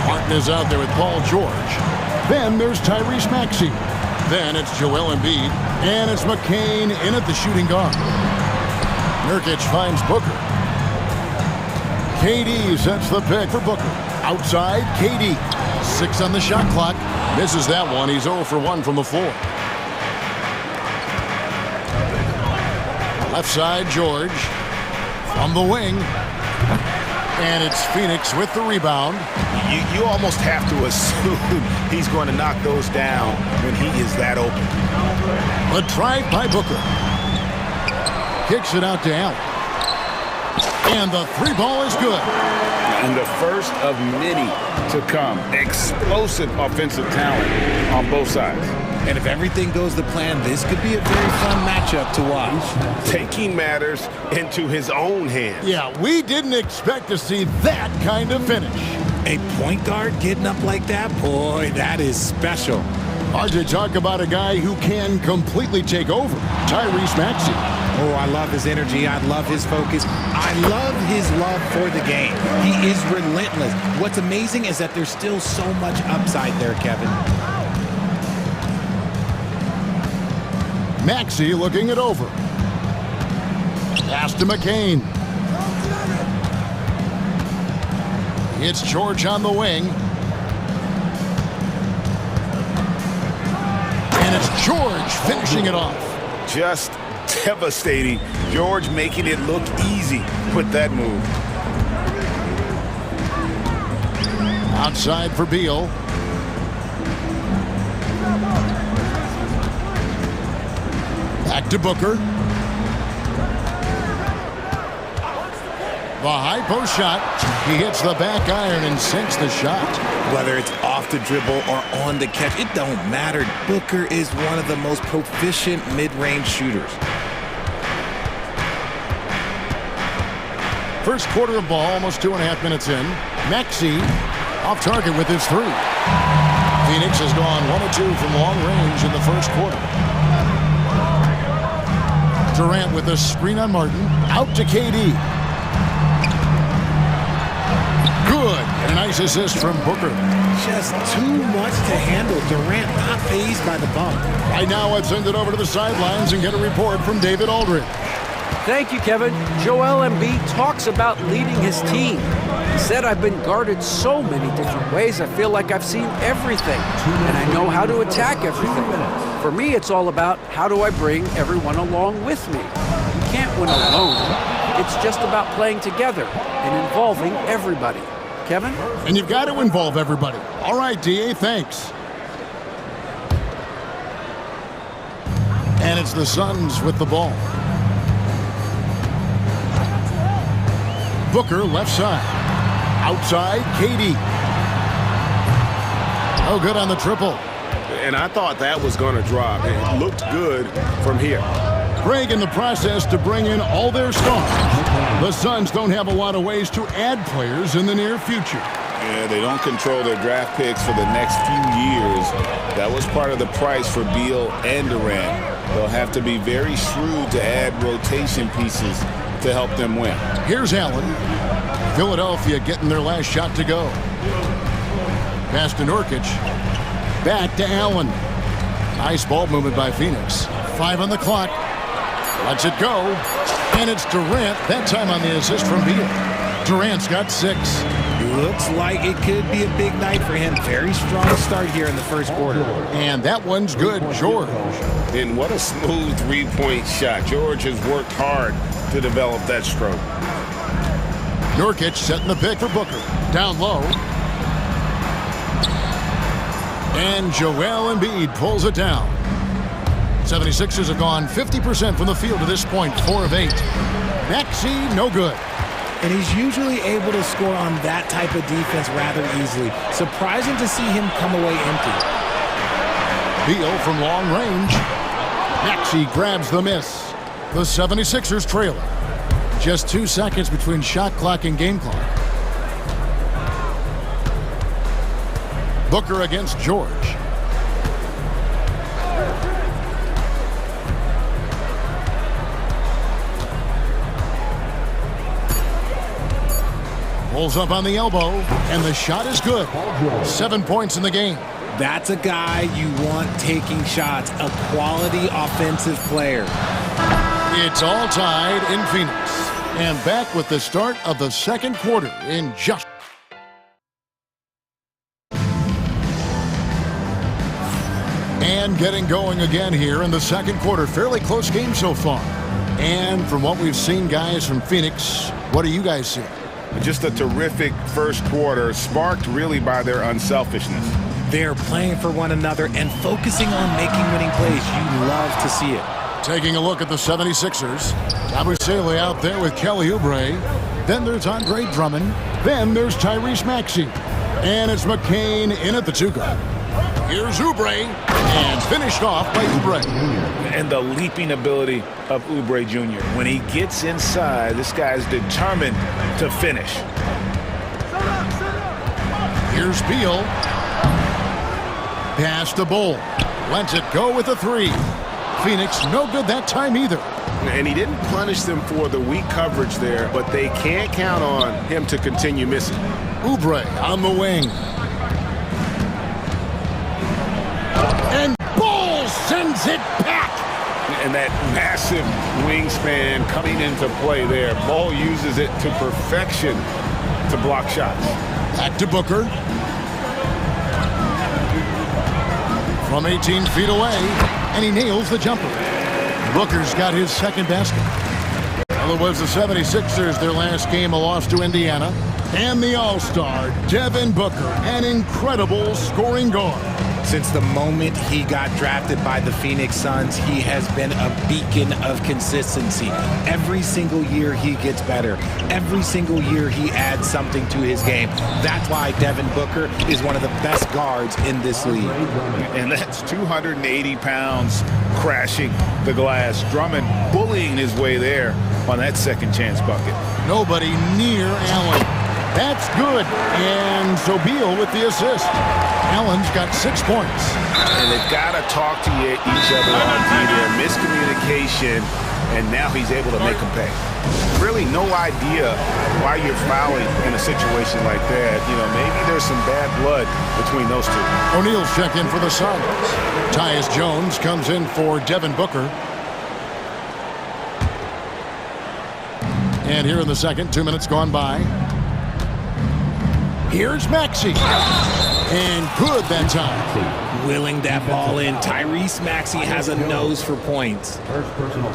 Martin is out there with Paul George. Then there's Tyrese Maxey. Then it's Joel Embiid. And it's McCain in at the shooting guard. Nurkic finds Booker. KD sets the pick for Booker. Outside, KD. 6 on the shot clock. Misses that one. He's 0 for 1 from the floor. Left side, George. From the wing. And it's Phoenix with the rebound. You almost have to assume he's going to knock those down when he is that open. A drive by Booker. Kicks it out to Allen. And the three ball is good. And the first of many to come. Explosive offensive talent on both sides. And if everything goes to plan, this could be a very fun matchup to watch. Taking matters into his own hands. Yeah, we didn't expect to see that kind of finish. A point guard getting up like that? Boy, that is special. Hard to talk about a guy who can completely take over. Tyrese Maxey. Oh, I love his energy. I love his focus. I love his love for the game. He is relentless. What's amazing is that there's still so much upside there, Kevin. Maxey looking it over. Pass to McCain. It's George on the wing. And it's George finishing it off. Just devastating. George making it look easy with that move. Outside for Beal. Back to Booker. The high post shot. He hits the back iron and sinks the shot. Whether it's off the dribble or on the catch, it don't matter. Booker is one of the most proficient mid-range shooters. First quarter of ball, almost 2.5 minutes in. Maxey off target with his three. Phoenix has gone 1 of 2 from long range in the first quarter. Durant with a screen on Martin. Out to KD. Good. And a nice assist from Booker. Just too much to handle. Durant not fazed by the bump. Right now, let's send it over to the sidelines and get a report from David Aldridge. Thank you, Kevin. Joel Embiid talks about leading his team. He said, I've been guarded so many different ways, I feel like I've seen everything, and I know how to attack everything. For me, it's all about how do I bring everyone along with me. You can't win alone. It's just about playing together and involving everybody. Kevin? And you've got to involve everybody. All right, D.A., thanks. And it's the Suns with the ball. Booker left side. Outside, KD. Oh, good on the triple. And I thought that was going to drop. It looked good from here. Greg in the process to bring in all their stars. The Suns don't have a lot of ways to add players in the near future. Yeah, they don't control their draft picks for the next few years. That was part of the price for Beal and Durant. They'll have to be very shrewd to add rotation pieces to help them win. Here's Allen. Philadelphia getting their last shot to go. Pass to Nurkic. Back to Allen. Nice ball movement by Phoenix. 5 on the clock. Lets it go. And it's Durant, that time on the assist from Beal. Durant's got 6. Looks like it could be a big night for him. Very strong start here in the first quarter. And that one's good, George. And what a smooth three-point shot. George has worked hard to develop that stroke. Nurkic setting the pick for Booker. Down low. And Joel Embiid pulls it down. 76ers have gone 50% from the field to this point, 4 of 8. Maxey, no good. And he's usually able to score on that type of defense rather easily. Surprising to see him come away empty. Beal from long range. Maxey grabs the miss. The 76ers trail it. Just 2 seconds between shot clock and game clock. Booker against George. Pulls up on the elbow, and the shot is good. 7 points in the game. That's a guy you want taking shots, a quality offensive player. It's all tied in Phoenix. And back with the start of the second quarter in just... And getting going again here in the second quarter. Fairly close game so far. And from what we've seen, guys, from Phoenix, what do you guys see? Just a terrific first quarter, sparked really by their unselfishness. They're playing for one another and focusing on making winning plays. You love to see it. Taking a look at the 76ers. Abusele out there with Kelly Oubre. Then there's Andre Drummond. Then there's Tyrese Maxey. And it's McCain in at the two-guard. Here's Oubre, and finished off by Oubre. And the leaping ability of Oubre Jr. When he gets inside, this guy's determined to finish. Here's Beal. Pass to Bull. Lets it go with a three. Phoenix no good that time either. And he didn't punish them for the weak coverage there, but they can't count on him to continue missing. Oubre on the wing. And Bull sends it back. And that massive wingspan coming into play there. Bull uses it to perfection to block shots. Back to Booker. From 18 feet away, and he nails the jumper. Booker's got his second basket. Well, it was the 76ers, their last game, a loss to Indiana. And the All-Star, Devin Booker, an incredible scoring guard. Since the moment he got drafted by the Phoenix Suns, he has been a beacon of consistency. Every single year he gets better. Every single year he adds something to his game. That's why Devin Booker is one of the best guards in this league. And that's 280 pounds crashing the glass. Drummond bullying his way there on that second chance bucket. Nobody near Allen. That's good. And so Beal with the assist. Allen's got 6 points. And they've got to talk to each other on D there. Miscommunication, and now he's able to make them pay. Really no idea why you're fouling in a situation like that. You know, maybe there's some bad blood between those two. O'Neal's check in for the Suns. Tyus Jones comes in for Devin Booker. And here in the second, 2 minutes gone by. Here's Maxey. And good that time. Willing that ball in. Tyrese Maxey has a nose for points.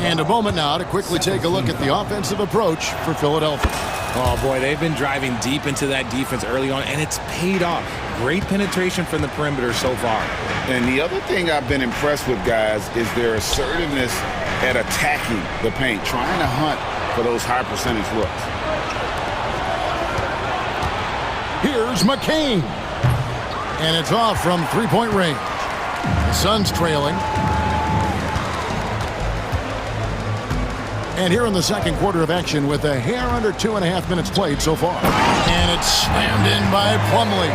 And a moment now to quickly take a look at the offensive approach for Philadelphia. Oh, boy, they've been driving deep into that defense early on, and it's paid off. Great penetration from the perimeter so far. And the other thing I've been impressed with, guys, is their assertiveness at attacking the paint, trying to hunt for those high percentage looks. Here's McCain. And it's off from three-point range. The Suns trailing. And here in the second quarter of action with a hair under 2.5 minutes played so far. And it's slammed in by Plumlee.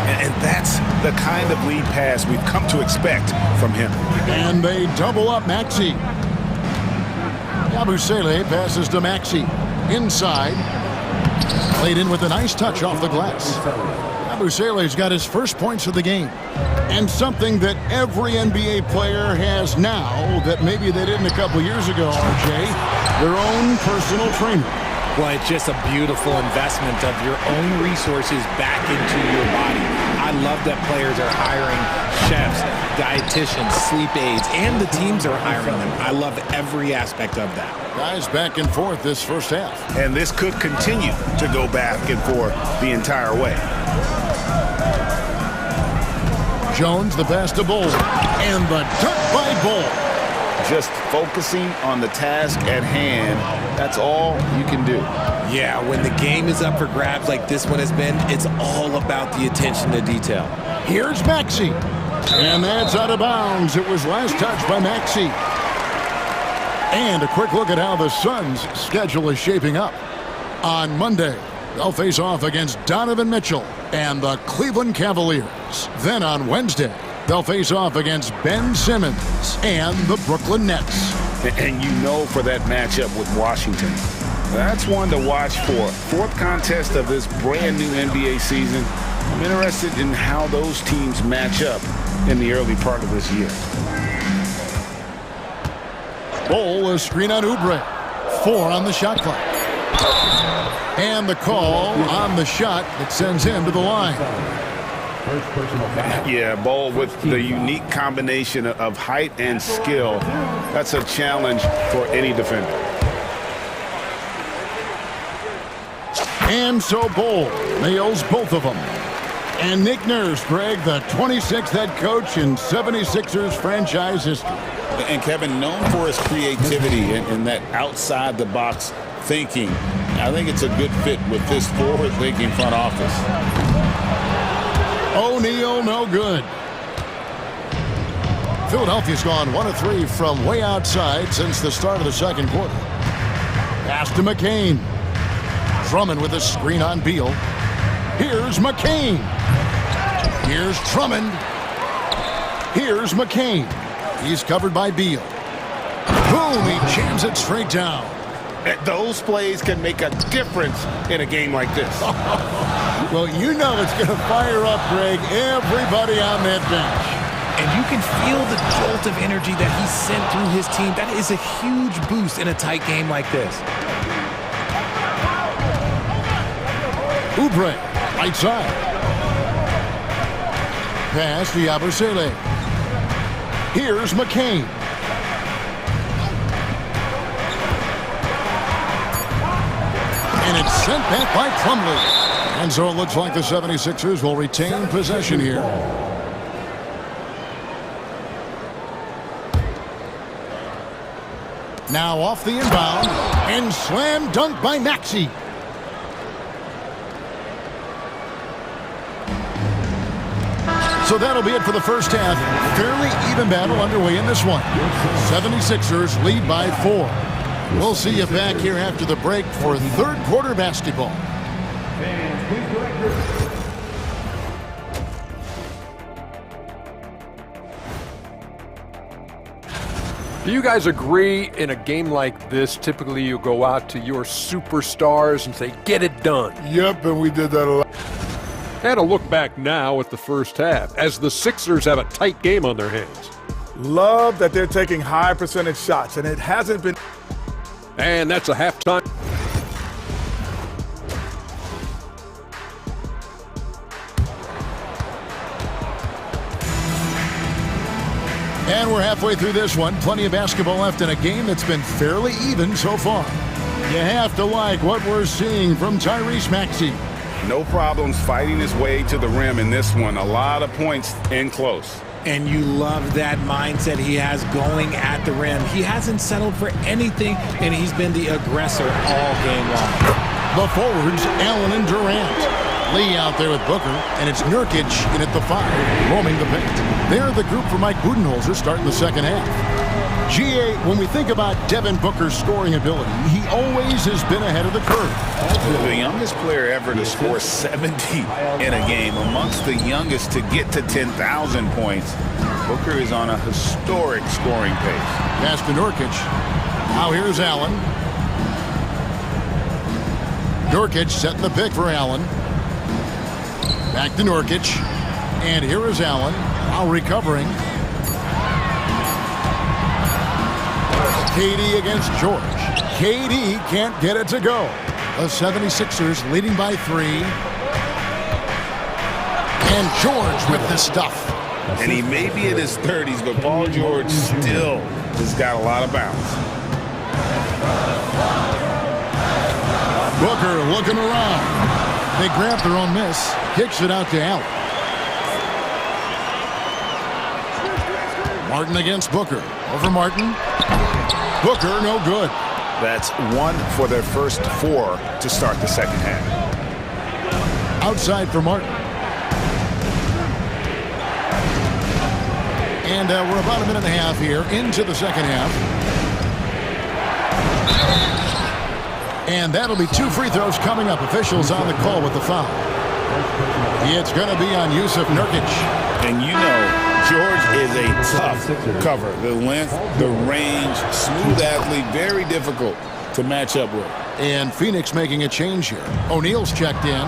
And that's the kind of lead pass we've come to expect from him. And they double up Maxey. Abusele passes to Maxey. Inside. Played in with a nice touch off the glass. Abusele's got his first points of the game. And something that every NBA player has now that maybe they didn't a couple years ago, RJ, their own personal trainer. Well, it's just a beautiful investment of your own resources back into your body. I love that players are hiring chefs, dietitians, sleep aides, and the teams are hiring them. I love every aspect of that. Guys back and forth this first half. And this could continue to go back and forth the entire way. Jones, the pass to Bull. And the dunk by Bull. Just focusing on the task at hand, that's all you can do. Yeah, when the game is up for grabs like this one has been, it's all about the attention to detail. Here's Maxey. And that's out of bounds. It was last touched by Maxey. And a quick look at how the Suns' schedule is shaping up. On Monday, they'll face off against Donovan Mitchell and the Cleveland Cavaliers. Then on Wednesday, they'll face off against Ben Simmons and the Brooklyn Nets. And you know for that matchup with Washington, that's one to watch for. Fourth contest of this brand new NBA season. I'm interested in how those teams match up in the early part of this year. Bol, a screen on Oubre. 4 on the shot clock. And the call on the shot that sends him to the line. Yeah, Bol with the unique combination of height and skill. That's a challenge for any defender. And so Bol nails both of them. And Nick Nurse, Greg, the 26th head coach in 76ers franchise history. And Kevin, known for his creativity and that outside-the-box thinking, I think it's a good fit with this forward-thinking front office. O'Neal, no good. Philadelphia's gone 1 of 3 from way outside since the start of the second quarter. Pass to McCain. Drummond with a screen on Beal. Here's McCain. Here's Drummond. Here's McCain. He's covered by Beal. Boom, he jams it straight down. Those plays can make a difference in a game like this. Well, you know it's going to fire up, Greg, everybody on that bench. And you can feel the jolt of energy that he sent through his team. That is a huge boost in a tight game like this. Oubre, right side. Pass to Yabusele. Here's McCain. And it's sent back by Plumlee. And so it looks like the 76ers will retain possession here. Now off the inbound. And slam dunk by Maxey. So that'll be it for the first half. Fairly even battle underway in this one. 76ers lead by 4. We'll see you back here after the break for third quarter basketball. Do you guys agree in a game like this, typically you go out to your superstars and say, get it done? Yep, and we did that a lot. And a look back now at the first half, as the Sixers have a tight game on their hands. Love that they're taking high percentage shots, and it hasn't been. And that's a halftime. And we're halfway through this one. Plenty of basketball left in a game that's been fairly even so far. You have to like what we're seeing from Tyrese Maxey. No problems fighting his way to the rim in this one. A lot of points in close. And you love that mindset he has going at the rim. He hasn't settled for anything, and he's been the aggressor all game long. The forwards, Allen and Durant. Lee out there with Booker, and it's Nurkic in at the 5, roaming the paint. They're the group for Mike Budenholzer starting the second half. GA, when we think about Devin Booker's scoring ability, he always has been ahead of the curve. The youngest player ever to score 70 in a game, amongst the youngest to get to 10,000 points. Booker is on a historic scoring pace. Pass to Nurkic. Now here's Allen. Nurkic setting the pick for Allen. Back to Nurkic. And here is Allen, now recovering. KD against George. KD can't get it to go. The 76ers leading by 3. And George with the stuff. And he may be in his 30s, but Paul George still has got a lot of bounce. Booker looking around. They grab their own miss. Kicks it out to Allen. Martin against Booker. Over Martin. Booker, no good. That's 1 for their first 4 to start the second half. Outside for Martin. And we're about a minute and a half here into the second half. And that'll be 2 free throws coming up. Officials on the call with the foul. It's going to be on Yusuf Nurkic. And you know, George is a tough cover. The length, the range, smooth athlete, very difficult to match up with. And Phoenix making a change here. O'Neal's checked in.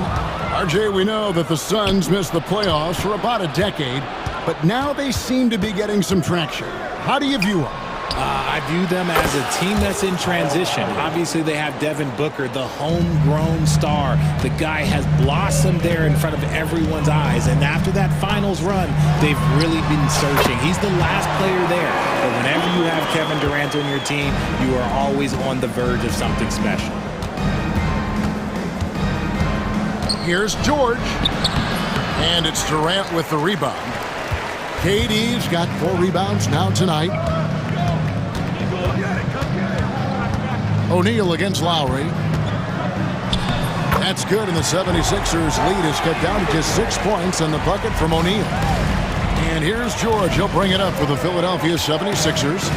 RJ, we know that the Suns missed the playoffs for about a decade, but now they seem to be getting some traction. How do you view them? I view them as a team that's in transition. Obviously, they have Devin Booker, the homegrown star. The guy has blossomed there in front of everyone's eyes. And after that finals run, they've really been searching. He's the last player there. But whenever you have Kevin Durant on your team, you are always on the verge of something special. Here's George. And it's Durant with the rebound. KD's got 4 rebounds now tonight. O'Neal against Lowry. That's good, and the 76ers lead is cut down to just 6 points and the bucket from O'Neal. And here's George. He'll bring it up for the Philadelphia 76ers.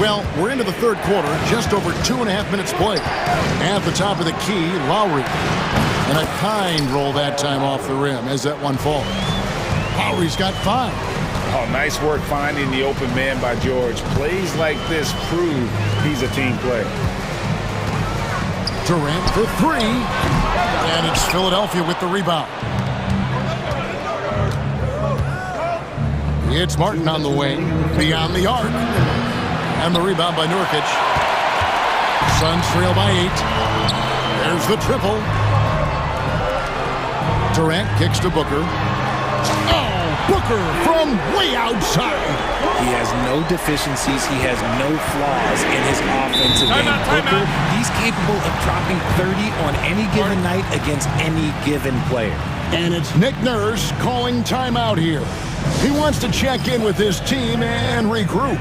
Well, we're into the third quarter, just over 2.5 minutes played. At the top of the key, Lowry. And a kind roll that time off the rim as that one falls. Lowry's got 5. Oh, nice work finding the open man by George. Plays like this prove he's a team player. Durant for 3. And it's Philadelphia with the rebound. It's Martin on the wing, beyond the arc. And the rebound by Nurkic. Suns trail by 8. There's the triple. Durant kicks to Booker. Booker from way outside. He has no deficiencies. He has no flaws in his offensive game. Booker, he's capable of dropping 30 on any given night against any given player. And it's Nick Nurse calling timeout here. He wants to check in with his team and regroup.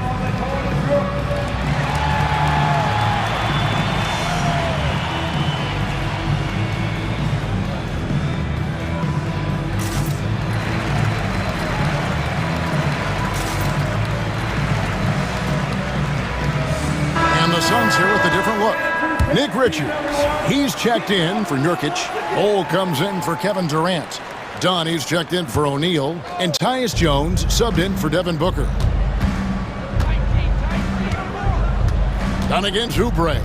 Suns here with a different look. Nick Richards, he's checked in for Nurkic. Cole comes in for Kevin Durant. Donnie's checked in for O'Neal. And Tyus Jones subbed in for Devin Booker. Done against Oubre.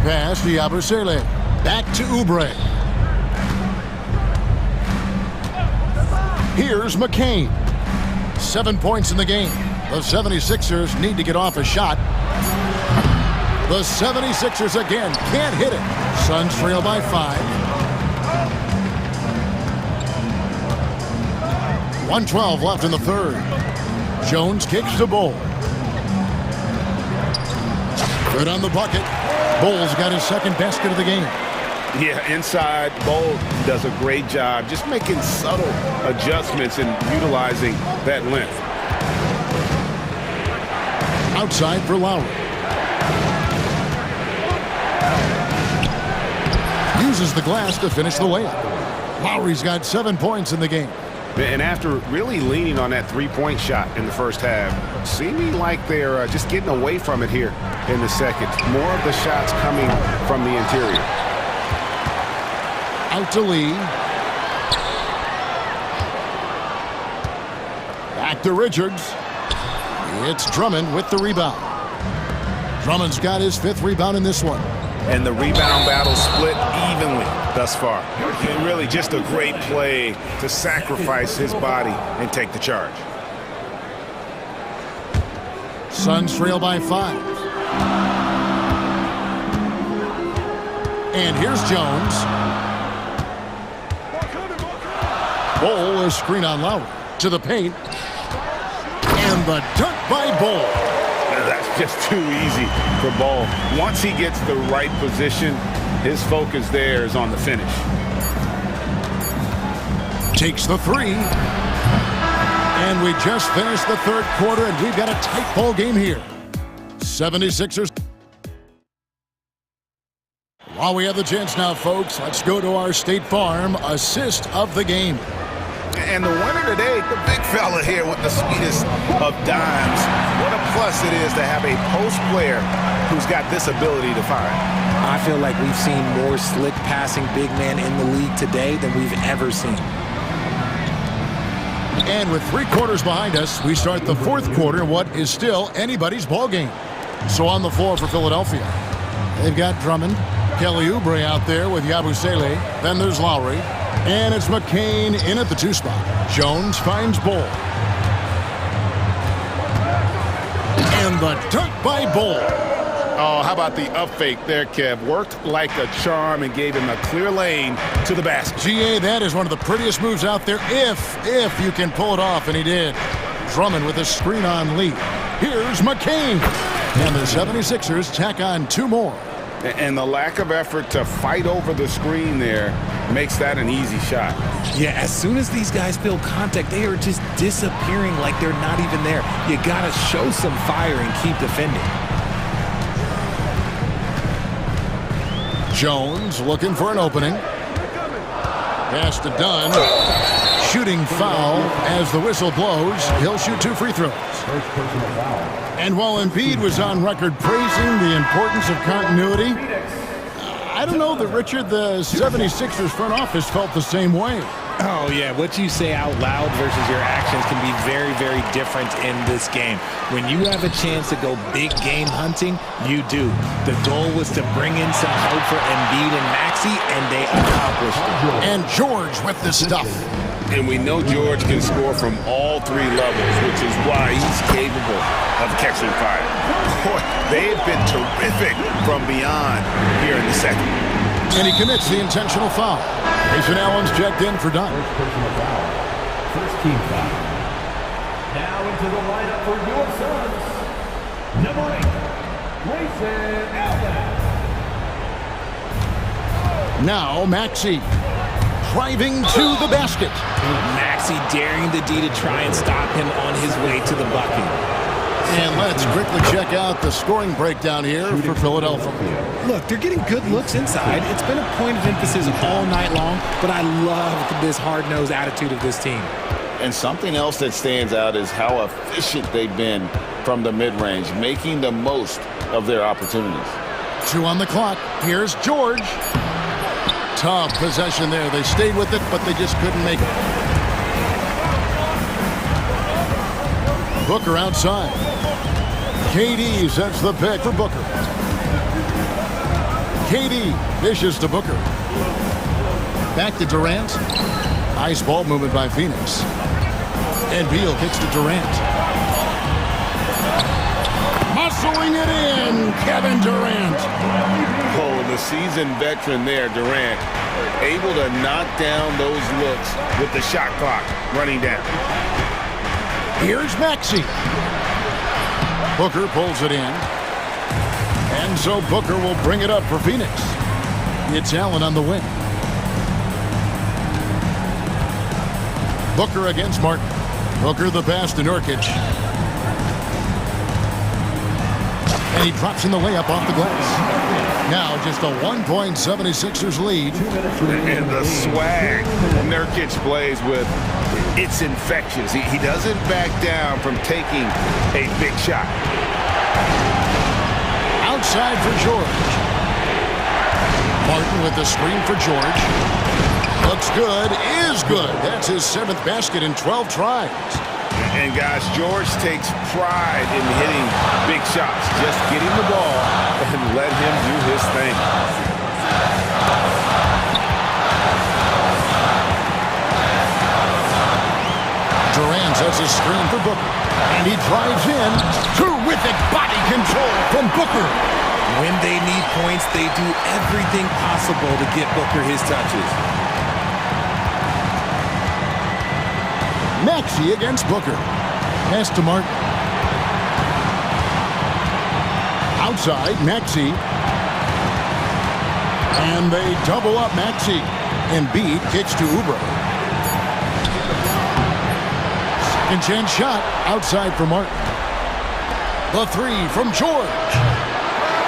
Pass to Yabusele. Back to Oubre. Here's McCain. 7 points in the game. The 76ers need to get off a shot. The 76ers again can't hit it. Suns trail by 5. 1:12 left in the third. Jones kicks to Bull. Good on the bucket. Bull's got his second basket of the game. Yeah, inside, Bull does a great job just making subtle adjustments and utilizing that length. Outside for Lowry. Uses the glass to finish the layup. Lowry's got 7 points in the game. And after really leaning on that three-point shot in the first half, seeming like they're just getting away from it here in the second. More of the shots coming from the interior. Out to Lee. Back to Richards. It's Drummond with the rebound. Drummond's got his 5th rebound in this one. And the rebound battle split evenly thus far. And really just a great play to sacrifice his body and take the charge. Suns trail by 5. And here's Jones. Bull, a screen on Lowry. To the paint. And the dunk by Bull. That's just too easy for Bull. Once he gets the right position, his focus there is on the finish. Takes the 3. And we just finished the third quarter, and we've got a tight ball game here. 76ers. While we have the chance now, folks, let's go to our State Farm assist of the game. And the winner today, the big fella here with the sweetest of dimes. What a plus it is to have a post player who's got this ability to fire. I feel like we've seen more slick passing big men in the league today than we've ever seen. And with 3 quarters behind us, we start the 4th quarter, what is still anybody's ball game. So on the floor for Philadelphia, they've got Drummond, Kelly Oubre out there with Yabusele. Then there's Lowry. And it's McCain in at the 2 spot. Jones finds Bull. And the dunk by Bull. Oh, how about the up fake there, Kev? Worked like a charm and gave him a clear lane to the basket. GA, that is one of the prettiest moves out there if you can pull it off, and he did. Drummond with a screen on lead. Here's McCain. And the 76ers tack on 2 more. And the lack of effort to fight over the screen there makes that an easy shot. Yeah, as soon as these guys feel contact, they are just disappearing like they're not even there. You gotta show some fire and keep defending. Jones looking for an opening. Pass to Dunn. Shooting foul as the whistle blows. He'll shoot 2 free throws. And while Embiid was on record praising the importance of continuity, I don't know that, Richard, the 76ers front office felt the same way. Oh, yeah. What you say out loud versus your actions can be very, very different in this game. When you have a chance to go big game hunting, you do. The goal was to bring in some hope for Embiid and Maxey, and they accomplished it. And George with the stuff. And we know George can score from all 3 levels, which is why he's capable of catching fire. Boy, they've been terrific from beyond here in the second. And he commits the intentional foul. Mason Allen's checked in for Dunn. First team foul. Now into the lineup for your Suns. Number 8, Mason Allen. Now Maxey driving to the basket. Maxey daring the D to try and stop him on his way to the bucket. And let's quickly check out the scoring breakdown here for Philadelphia. Look, they're getting good looks inside. It's been a point of emphasis all night long, but I love this hard-nosed attitude of this team. And something else that stands out is how efficient they've been from the mid-range, making the most of their opportunities. 2 on the clock. Here's George. Tough possession there. They stayed with it, but they just couldn't make it. Booker outside. KD sets the pick for Booker. KD dishes to Booker. Back to Durant. Nice ball movement by Phoenix. And Beal kicks to Durant. Muscling it in, Kevin Durant. Oh, the seasoned veteran there, Durant, able to knock down those looks with the shot clock running down. Here's Maxey. Booker pulls it in. And so Booker will bring it up for Phoenix. It's Allen on the wing. Booker against Martin. Booker the pass to Nurkic. And he drops in the layup off the glass. Now just a 1-point 76ers lead. And the swag Nurkic plays with, it's infectious. He doesn't back down from taking a big shot. Outside for George. Martin with the screen for George. Looks good, is good. That's his 7th basket in 12 tries. And guys, George takes pride in hitting big shots. Just get him the ball and let him do his thing. Durant sets a screen for Booker. And he drives in. Terrific body control from Booker. When they need points, they do everything possible to get Booker his touches. Maxey against Booker. Pass to Martin. Outside, Maxey. And they double up Maxey. Embiid kicks to Oubre. Second chance shot outside for Martin. The 3 from George.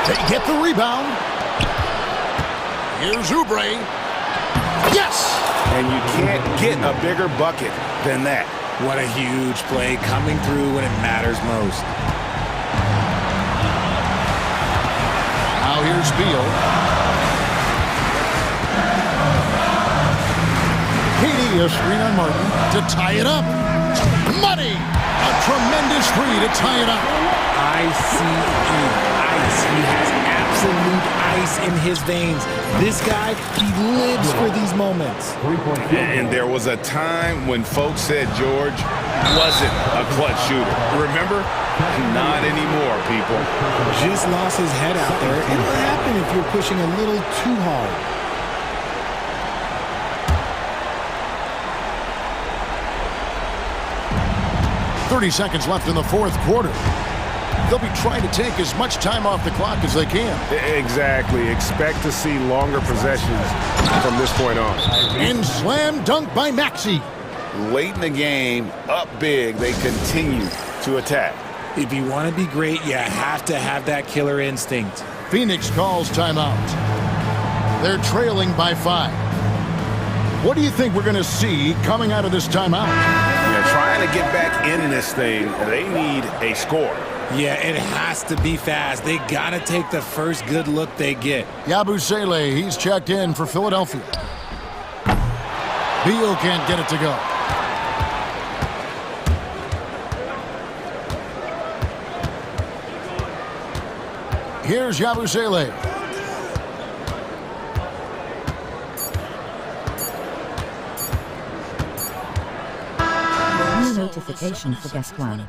They get the rebound. Here's Oubre. Yes! And you can't get a bigger bucket than that. What a huge play coming through when it matters most. Now here's Beal. KD, a screen on Martin to tie it up. Money! A tremendous three to tie it up. ICE. He has absolute ice in his veins. This guy, he lives for these moments. And there was a time when folks said George wasn't a clutch shooter. Remember? Not anymore, people. Just lost his head out there. It'll happen if you're pushing a little too hard. .30 seconds left in the fourth quarter. They'll be trying to take as much time off the clock as they can. Exactly. Expect to see longer possessions from this point on. And slam dunk by Maxey. Late in the game, up big, they continue to attack. If you want to be great, you have to have that killer instinct. Phoenix calls timeout. They're trailing by 5. What do you think we're going to see coming out of this timeout? They're trying to get back in this thing. They need a score. Yeah, it has to be fast. They got to take the first good look they get. Yabusele, he's checked in for Philadelphia. Beal can't get it to go. Here's Yabusele. New notification for guest one.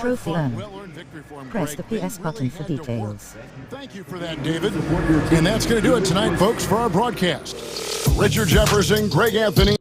Trophy earned. Press the PS button for details. Thank you for that, David. And that's going to do it tonight, folks, for our broadcast. Richard Jefferson, Greg Anthony.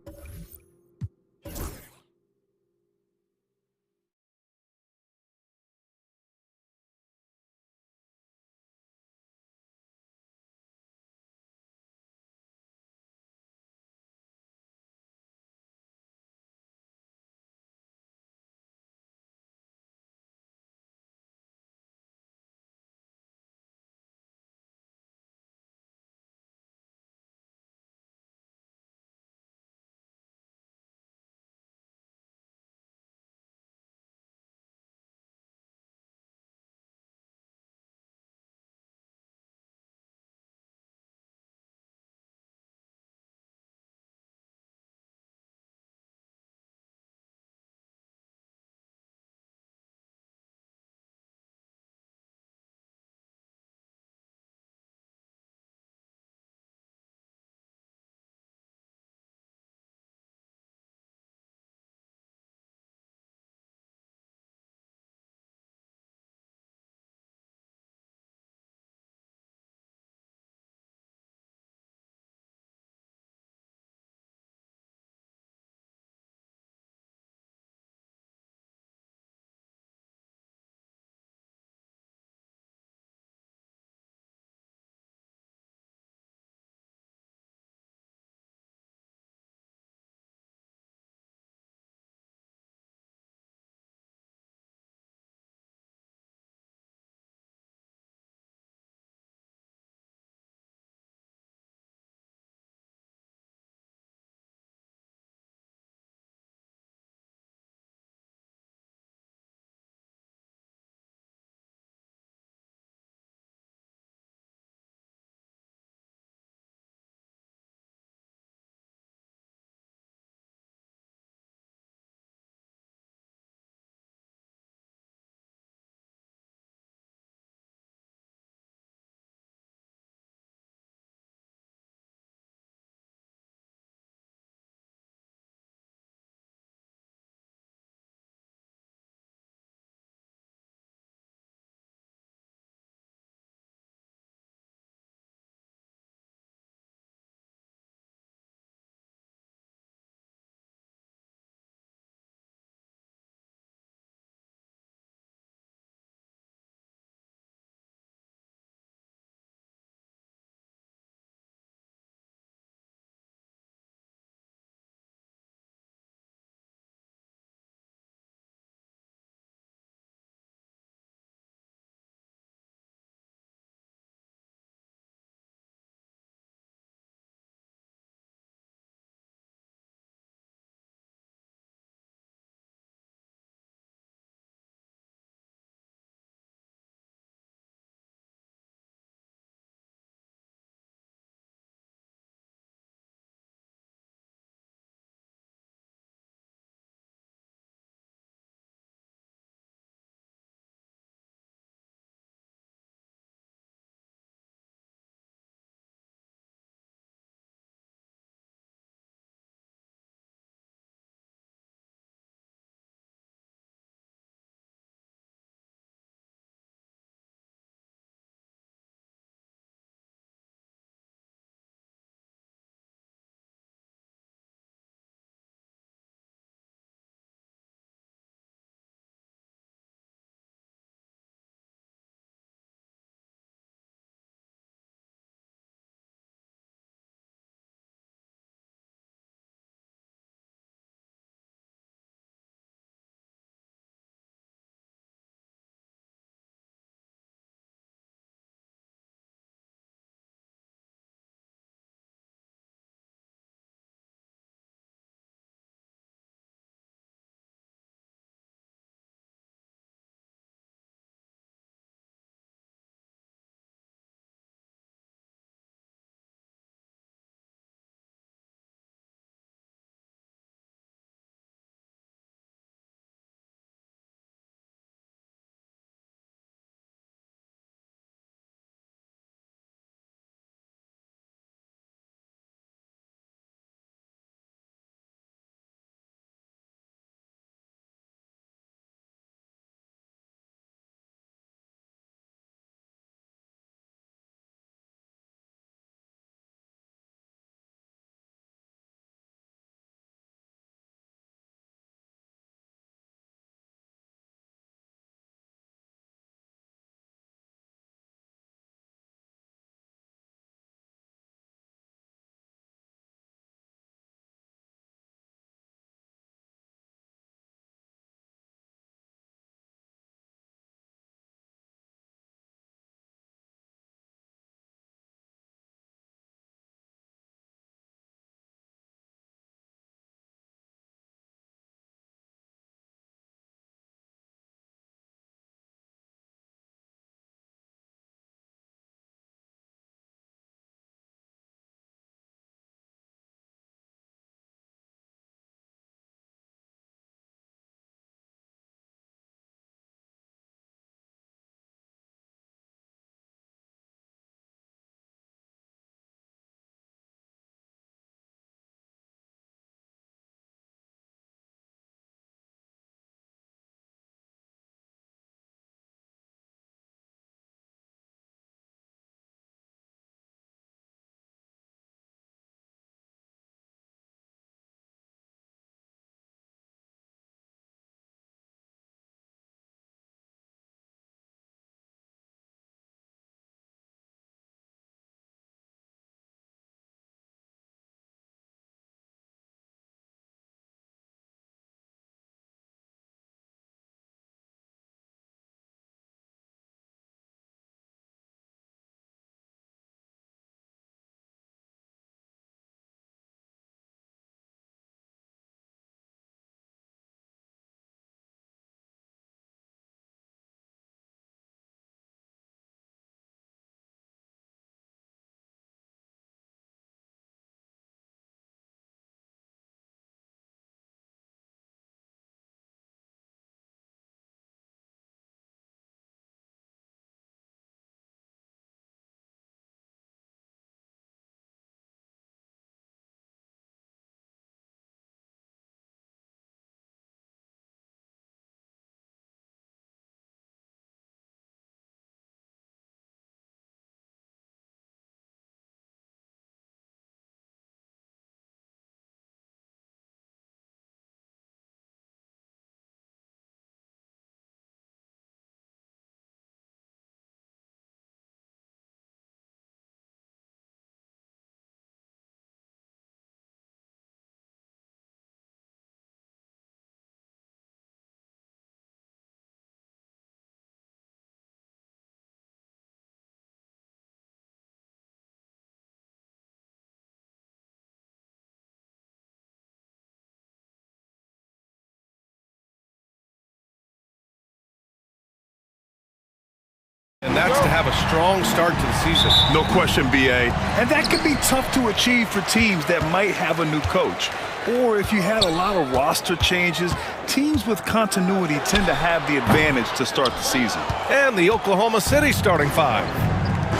And that's to have a strong start to the season. No question, B.A. And that can be tough to achieve for teams that might have a new coach. Or if you had a lot of roster changes, teams with continuity tend to have the advantage to start the season. And the Oklahoma City starting five.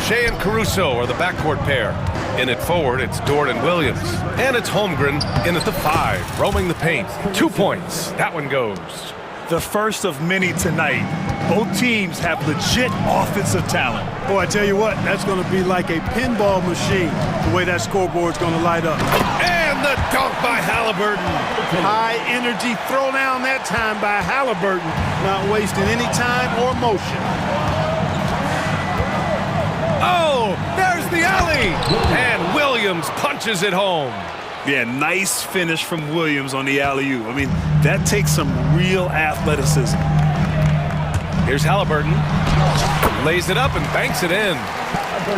Shea and Caruso are the backcourt pair. In it forward, it's Dort and Williams. And it's Holmgren in at the five, roaming the paint. 2 points. That one goes. The first of many tonight. Both teams have legit offensive talent. Boy, I tell you what, that's going to be like a pinball machine, the way that scoreboard's going to light up. And the dunk by Halliburton. High energy throw down that time by Halliburton, not wasting any time or motion. Oh, there's the alley. And Williams punches it home. Yeah, nice finish from Williams on the alley-oop. I mean, that takes some real athleticism. Here's Halliburton. Lays it up and banks it in.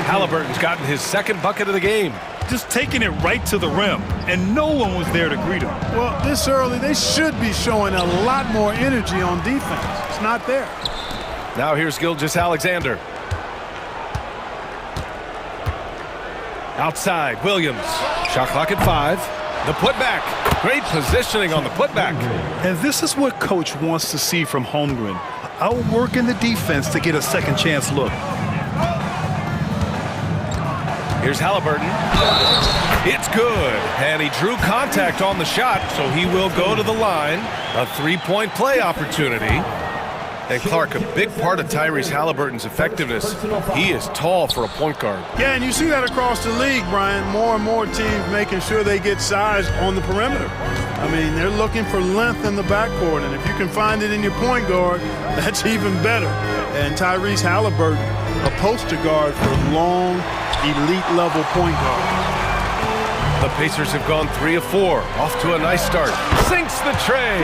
Halliburton's gotten his second bucket of the game. Just taking it right to the rim, and no one was there to greet him. Well, this early, they should be showing a lot more energy on defense. It's not there. Now here's Gilgeous-Alexander. Outside, Williams. Shot clock at 5. The putback. Great positioning on the putback. And this is what Coach wants to see from Holmgren. Outworking the defense to get a second chance look. Here's Halliburton. It's good. And he drew contact on the shot, so he will go to the line. A three-point play opportunity. And Clark, a big part of Tyrese Halliburton's effectiveness, he is tall for a point guard. Yeah, and you see that across the league, Brian. More and more teams making sure they get size on the perimeter. I mean, they're looking for length in the backcourt, and if you can find it in your point guard, that's even better. And Tyrese Halliburton, a poster guard for long, elite-level point guard. The Pacers have gone 3 of 4. Off to a nice start. Sinks the tray.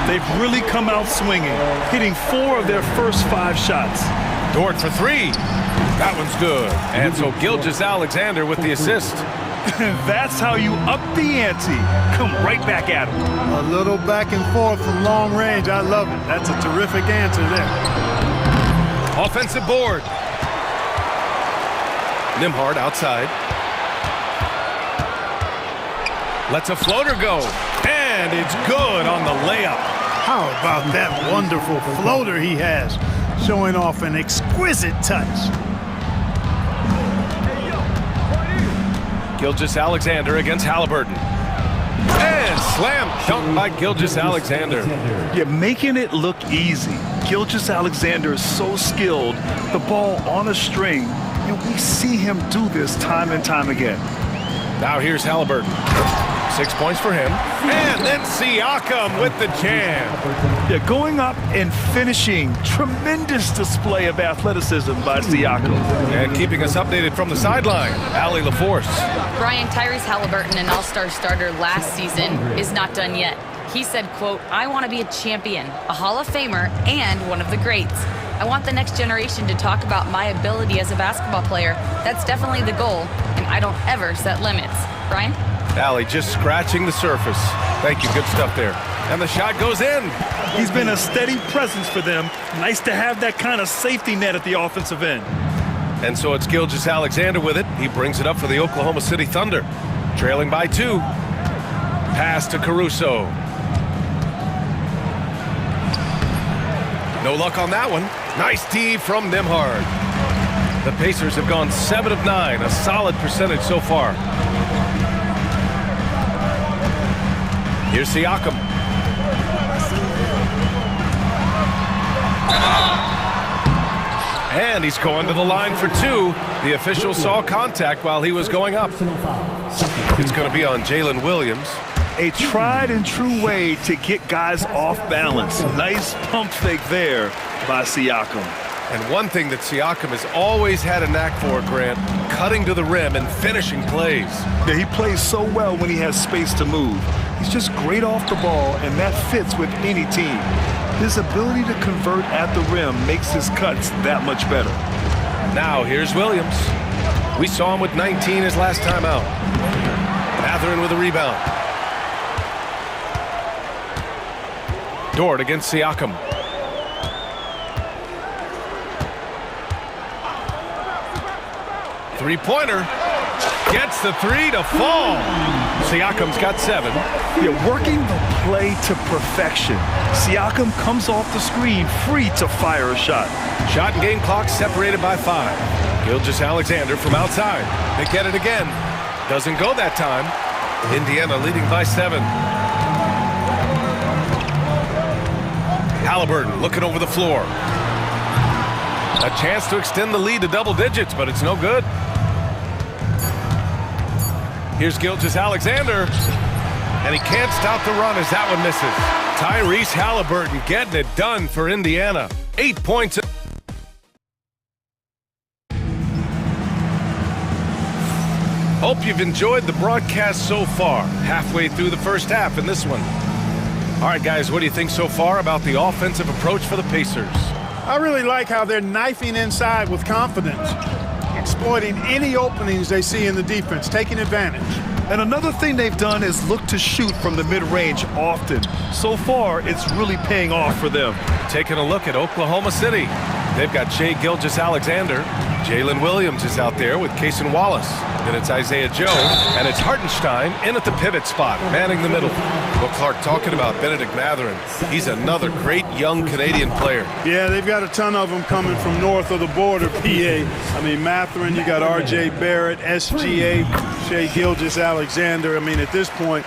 They've really come out swinging, hitting 4 of their first 5 shots. Dort for 3. That one's good. And so Gilgeous-Alexander with the assist. That's how you up the ante. Come right back at him. A little back and forth from long range. I love it. That's a terrific answer there. Offensive board. Nembhard outside. Lets a floater go, and it's good on the layup. How about that wonderful floater he has, showing off an exquisite touch. Gilgeous-Alexander against Halliburton. And slam dunk by Gilgeous-Alexander. You're making it look easy. Gilgeous-Alexander is so skilled, the ball on a string, and we see him do this time and time again. Now here's Halliburton. 6 points for him. And then Siakam with the jam. Yeah, going up and finishing. Tremendous display of athleticism by Siakam. And keeping us updated from the sideline, Allie LaForce. Brian, Tyrese Halliburton, an all-star starter last season, is not done yet. He said, quote, "I want to be a champion, a Hall of Famer, and one of the greats. I want the next generation to talk about my ability as a basketball player. That's definitely the goal, and I don't ever set limits." Brian? Allie just scratching the surface. Thank you, good stuff there. And the shot goes in. He's been a steady presence for them. Nice to have that kind of safety net at the offensive end. And so it's Gilgeous-Alexander with it. He brings it up for the Oklahoma City Thunder. Trailing by 2. Pass to Caruso. No luck on that one. Nice D from Nembhard. The Pacers have gone 7 of 9, a solid percentage so far. Here's Siakam. And he's going to the line for 2. The official saw contact while he was going up. It's going to be on Jalen Williams. A tried and true way to get guys off balance. Nice pump fake there by Siakam. And one thing that Siakam has always had a knack for, Grant, cutting to the rim and finishing plays. Yeah, he plays so well when he has space to move. He's just great off the ball, and that fits with any team. His ability to convert at the rim makes his cuts that much better. Now here's Williams. We saw him with 19 his last time out. Mathurin with a rebound. Dort against Siakam. Three-pointer. Gets the three to fall. Siakam's got 7. Yeah, working the play to perfection. Siakam comes off the screen free to fire a shot. Shot and game clock separated by 5. Gilgeous-Alexander from outside. They get it again. Doesn't go that time. Indiana leading by 7. Halliburton looking over the floor. A chance to extend the lead to double digits, but it's no good. Here's Gilgeous-Alexander, and he can't stop the run as that one misses. Tyrese Halliburton getting it done for Indiana. 8 points. Hope you've enjoyed the broadcast so far. Halfway through the first half in this one. All right, guys, what do you think so far about the offensive approach for the Pacers? I really like how they're knifing inside with confidence, exploiting any openings they see in the defense, taking advantage. And another thing they've done is look to shoot from the mid-range often. So far, it's really paying off for them. Taking a look at Oklahoma City. They've got Shai Gilgeous-Alexander. Jalen Williams is out there with Cason Wallace. Then it's Isaiah Joe, and it's Hartenstein in at the pivot spot, manning the middle. Well, Clark, talking about Benedict Mathurin, he's another great young Canadian player. Yeah, they've got a ton of them coming from north of the border, PA. I mean, Mathurin, you got R.J. Barrett, SGA, Shai Gilgeous-Alexander. I mean, at this point,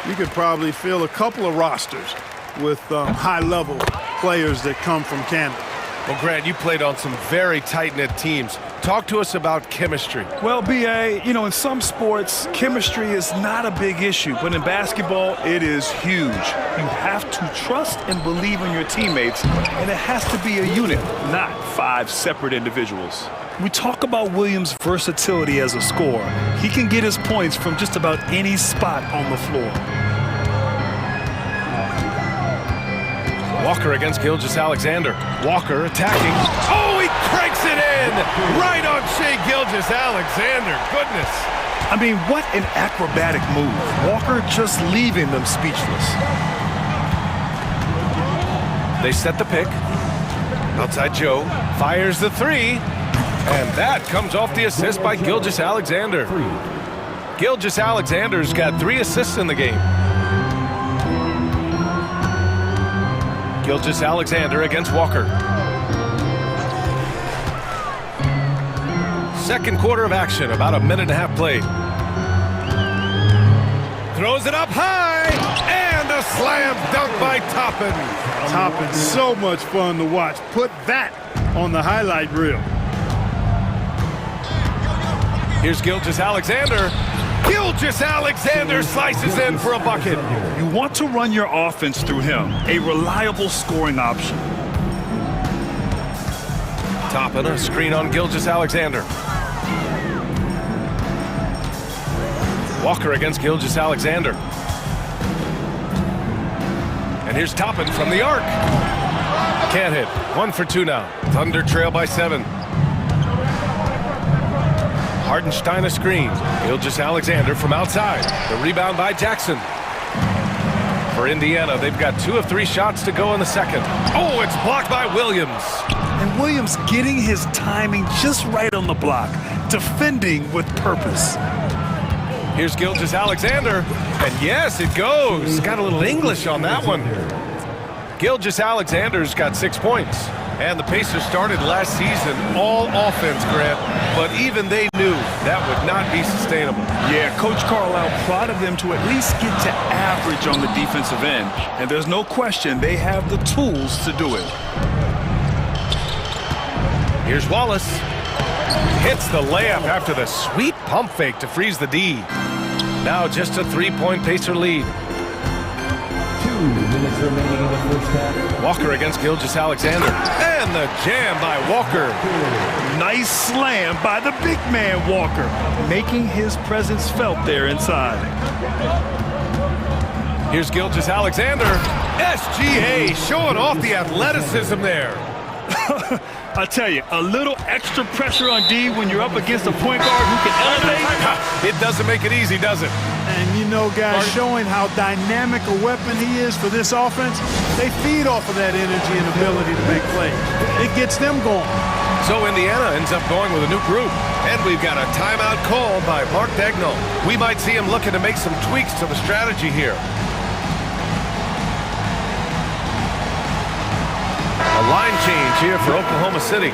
you could probably fill a couple of rosters with high-level players that come from Canada. Well, Grant, you played on some very tight-knit teams. Talk to us about chemistry. Well, BA, you know, in some sports, chemistry is not a big issue, but in basketball, it is huge. You have to trust and believe in your teammates, and it has to be a unit, not 5 separate individuals. We talk about Williams' versatility as a scorer. He can get his points from just about any spot on the floor. Walker against Gilgeous-Alexander. Walker attacking. Oh, he cranks it in! Right on Shai Gilgeous-Alexander. Goodness. I mean, what an acrobatic move. Walker just leaving them speechless. They set the pick. Outside Joe. Fires the 3. And that comes off the assist by Gilgeous-Alexander. Gilgeous-Alexander's got 3 assists in the game. Gilgeous-Alexander against Walker. Second quarter of action, about a minute and a half played. Throws it up high, and a slam dunk by Toppin. Toppin, so much fun to watch. Put that on the highlight reel. Here's Gilgeous-Alexander. Gilgeous-Alexander slices in for a bucket. You want to run your offense through him, a reliable scoring option. Toppin, a screen on Gilgeous-Alexander. Walker against Gilgeous-Alexander. And here's Toppin from the arc. Can't hit. 1 for 2 now. Thunder trail by 7. Hartenstein a screen. Gilgeous-Alexander from outside. The rebound by Jackson. For Indiana, they've got 2 of 3 shots to go in the second. Oh, it's blocked by Williams. And Williams getting his timing just right on the block. Defending with purpose. Here's Gilgeous-Alexander. And yes, it goes. Got a little English on that one. Gilgeous-Alexander's got 6 points. And the Pacers started last season all offense, Grant, but even they knew that would not be sustainable. Yeah, Coach Carlisle prodded them to at least get to average on the defensive end. And there's no question they have the tools to do it. Here's Wallace. Hits the layup after the sweet pump fake to freeze the D. Now just a 3-point Pacer lead. 2 minutes remaining in the first half. Walker against Gilgeous-Alexander. And the jam by Walker. Nice slam by the big man Walker, making his presence felt there inside. Here's Gilgeous-Alexander. SGA showing off the athleticism there. I tell you, a little extra pressure on D when you're up against a point guard who can elevate. It doesn't make it easy, does it? And you know, guys, showing how dynamic a weapon he is for this offense, they feed off of that energy and ability to make plays. It gets them going. So Indiana ends up going with a new group. And we've got a timeout call by Mark Dagnall. We might see him looking to make some tweaks to the strategy here. A line change here for Oklahoma City.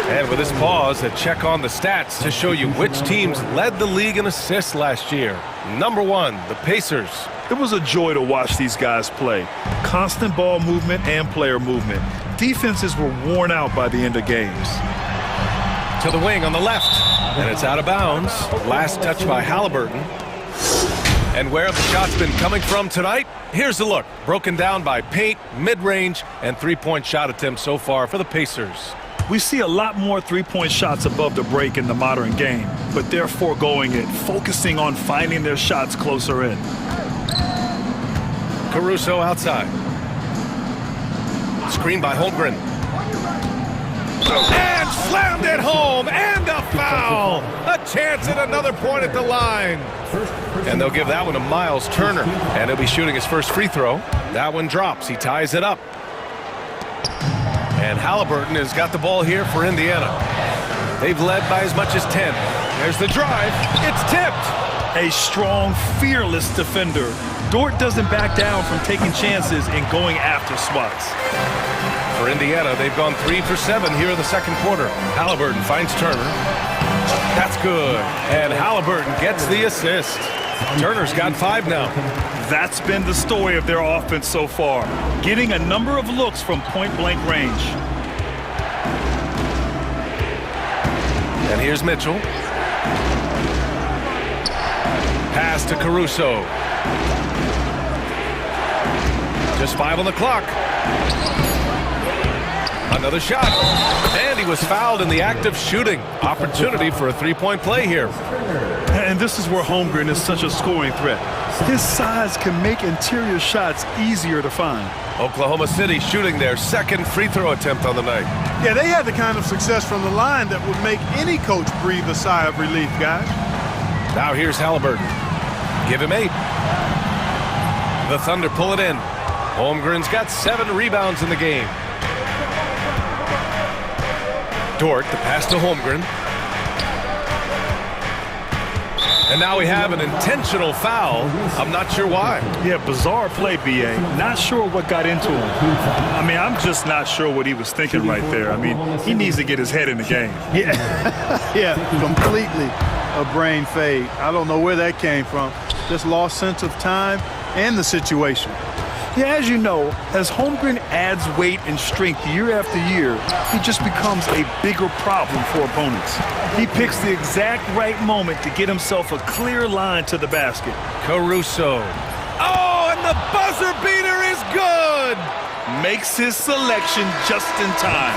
And with this pause, a check on the stats to show you which teams led the league in assists last year. Number 1, the Pacers. It was a joy to watch these guys play. Constant ball movement and player movement. Defenses were worn out by the end of games. To the wing on the left. And it's out of bounds. Last touch by Halliburton. And where have the shots been coming from tonight? Here's a look. Broken down by paint, mid-range, and three-point shot attempts so far for the Pacers. We see a lot more three-point shots above the break in the modern game, but they're foregoing it, focusing on finding their shots closer in. Caruso outside. Screen by Holmgren. And slammed it home, and a foul! A chance at another point at the line. And they'll give that one to Miles Turner, and he'll be shooting his first free throw. That one drops. He ties it up. And Halliburton has got the ball here for Indiana. They've led by as much as 10. There's the drive. It's tipped. A strong, fearless defender. Dort doesn't back down from taking chances and going after spots. For Indiana, they've gone 3 for 7 here in the second quarter. Halliburton finds Turner. That's good. And Halliburton gets the assist. Turner's got 5 now. That's been the story of their offense so far, getting a number of looks from point-blank range. And here's Mitchell. Pass to Caruso. Just 5 on the clock. Another shot. And he was fouled in the act of shooting. Opportunity for a three-point play here. And this is where Holmgren is such a scoring threat. His size can make interior shots easier to find. Oklahoma City shooting their second free throw attempt on the night. Yeah, they had the kind of success from the line that would make any coach breathe a sigh of relief, guys. Now here's Halliburton. Give him 8. The Thunder pull it in. Holmgren's got 7 rebounds in the game. Dort, the pass to Holmgren. And now we have an intentional foul. I'm not sure why. Yeah, bizarre play, B.A. Not sure what got into him. I mean, I'm just not sure what he was thinking right there. I mean, he needs to get his head in the game. Yeah, yeah, completely a brain fade. I don't know where that came from. Just lost sense of time and the situation. Yeah, as you know, as Holmgren adds weight and strength year after year, he just becomes a bigger problem for opponents. He picks the exact right moment to get himself a clear line to the basket. Caruso. Oh, and the buzzer beater is good! Makes his selection just in time.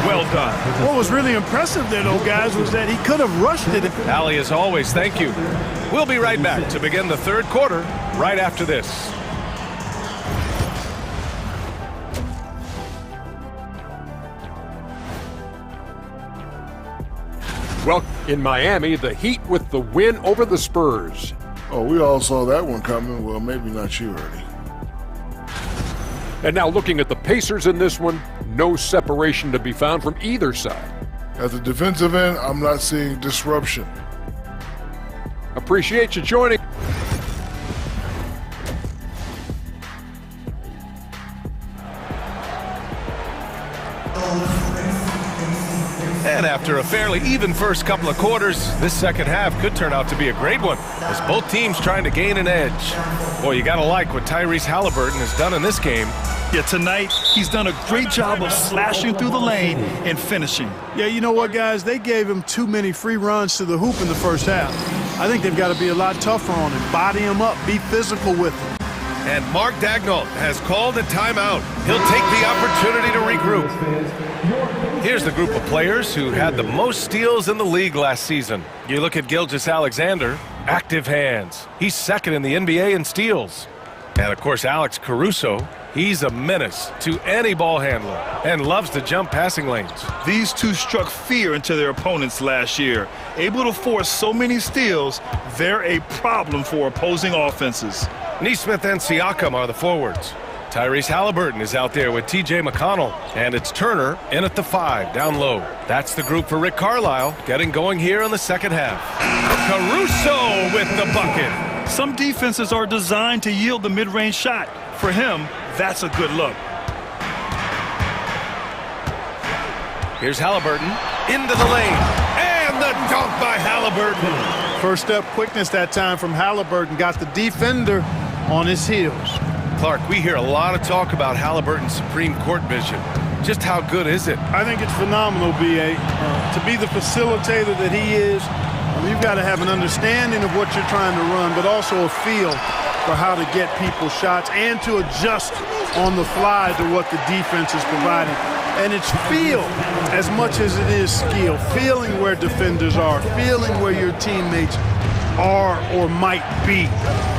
Well done. What was really impressive there, though, guys, was that he could have rushed it. Allie, as always, thank you. We'll be right back to begin the third quarter right after this. Well, in Miami, the Heat with the win over the Spurs. Oh, we all saw that one coming. Well, maybe not you, Ernie. And now looking at the Pacers in this one, no separation to be found from either side. At the defensive end, I'm not seeing disruption. Appreciate you joining. And after a fairly even first couple of quarters, this second half could turn out to be a great one, as both teams trying to gain an edge. Boy, you gotta like what Tyrese Halliburton has done in this game. Yeah, tonight, he's done a great job of slashing through the lane and finishing. Yeah, you know what, guys? They gave him too many free runs to the hoop in the first half. I think they've got to be a lot tougher on him, body him up, be physical with him. And Mark Dagnall has called a timeout. He'll take the opportunity to regroup. Here's the group of players who had the most steals in the league last season. You look at Gilgeous-Alexander, active hands. He's second in the NBA in steals. And of course, Alex Caruso, he's a menace to any ball handler and loves to jump passing lanes. These two struck fear into their opponents last year. Able to force so many steals, they're a problem for opposing offenses. Nesmith and Siakam are the forwards. Tyrese Halliburton is out there with TJ McConnell, and it's Turner in at the 5, down low. That's the group for Rick Carlisle, getting going here in the second half. Caruso with the bucket. Some defenses are designed to yield the mid-range shot. For him, that's a good look. Here's Halliburton into the lane, and the dunk by Halliburton. First step quickness that time from Halliburton got the defender on his heels. Clark, we hear a lot of talk about Halliburton's supreme court vision. Just how good is it? I think it's phenomenal, B.A. To be the facilitator that he is, you've got to have an understanding of what you're trying to run, but also a feel for how to get people shots and to adjust on the fly to what the defense is providing. And it's feel as much as it is skill. Feeling where defenders are, feeling where your teammates are or might be.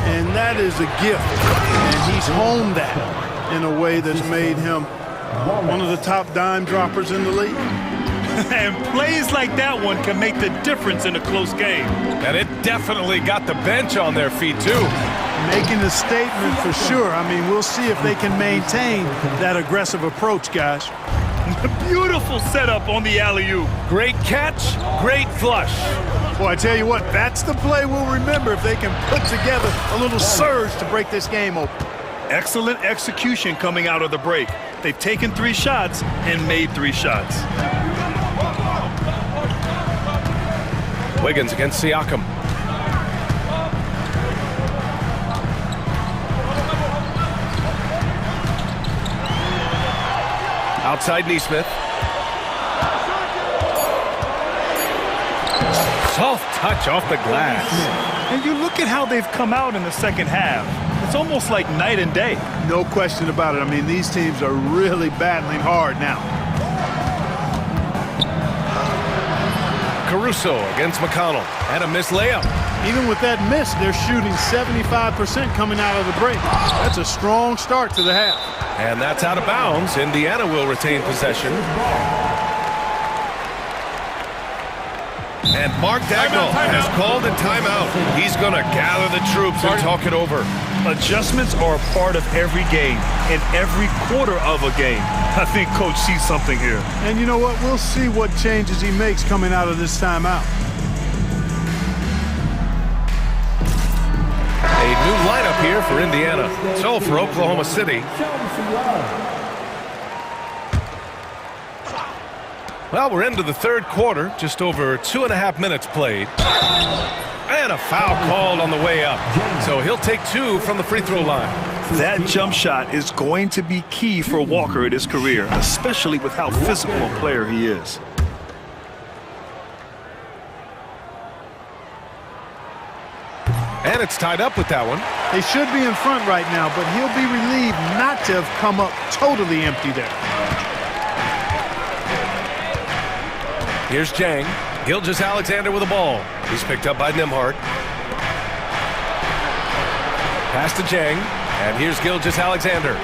And that is a gift. And he's honed that in a way that's made him one of the top dime droppers in the league. And plays like that one can make the difference in a close game. And it definitely got the bench on their feet, too. Making a statement for sure. I mean, we'll see if they can maintain that aggressive approach, guys. Beautiful setup on the alley-oop. Great catch, great flush. Boy, I tell you what, that's the play we'll remember if they can put together a little surge to break this game open. Excellent execution coming out of the break. They've taken 3 shots and made 3 shots. Wiggins against Siakam. Outside Neesmith. Soft touch off the glass. And you look at how they've come out in the second half. It's almost like night and day. No question about it. I mean, these teams are really battling hard now. Caruso against McConnell. And a missed layup. Even with that miss, they're shooting 75% coming out of the break. That's a strong start to the half. And that's out of bounds. Indiana will retain possession. And Mark Dagnall has called a timeout. He's going to gather the troops and talk it over. Adjustments are a part of every game and every quarter of a game. I think Coach sees something here. And you know what? We'll see what changes he makes coming out of this timeout. A new lineup here for Indiana. So for Oklahoma City. Well, we're into the third quarter. Just over 2.5 minutes played. And a foul called on the way up. So he'll take 2 from the free throw line. That jump shot is going to be key for Walker in his career, especially with how physical a player he is. And it's tied up with that one. They should be in front right now, but he'll be relieved not to have come up totally empty there. Here's Jang. Gilgeous-Alexander with the ball. He's picked up by Nembhard. Pass to Jang. And here's Gilgeous-Alexander.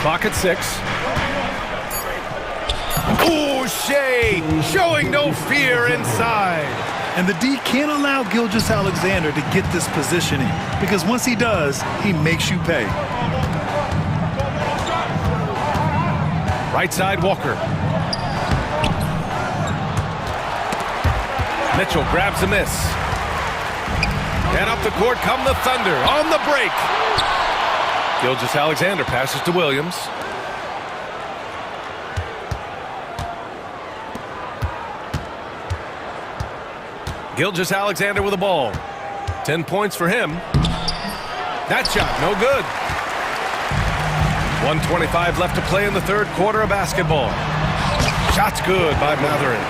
Clock at 6. Ooh, Shea showing no fear inside. And the D can't allow Gilgeous-Alexander to get this positioning, because once he does, he makes you pay. Right side, Walker. Mitchell grabs a miss. And up the court come the Thunder on the break. Gilgeous-Alexander passes to Williams. Gilgeous-Alexander with the ball. 10 points for him. That shot, no good. 1:25 left to play in the third quarter of basketball. Shot's good by Matherin.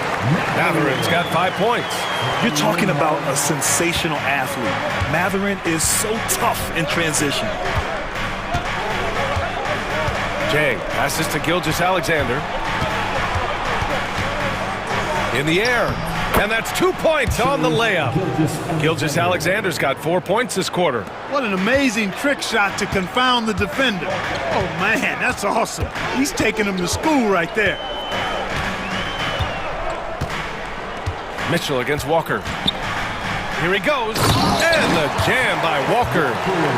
Matherin's got 5 points. You're talking about a sensational athlete. Matherin is so tough in transition. Jang passes to Gilgeous-Alexander. In the air. And that's 2 points on the layup. Gilgeous-Alexander's got 4 points this quarter. What an amazing trick shot to confound the defender. Oh, man, that's awesome. He's taking him to school right there. Mitchell against Walker. Here he goes, and the jam by Walker.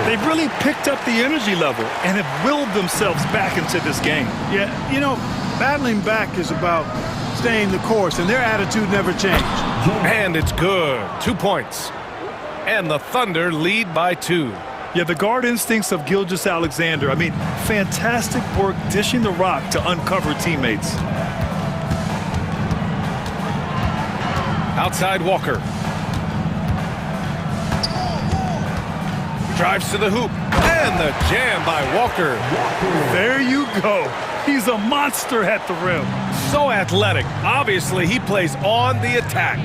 They've really picked up the energy level and have willed themselves back into this game. Yeah, you know, battling back is about staying the course, and their attitude never changed. And it's good. 2 points. And the Thunder lead by 2. Yeah, the guard instincts of Gilgeous-Alexander. I mean, fantastic work dishing the rock to uncover teammates. Outside Walker. Drives to the hoop. And the jam by Walker. There you go. He's a monster at the rim. So athletic. Obviously, he plays on the attack.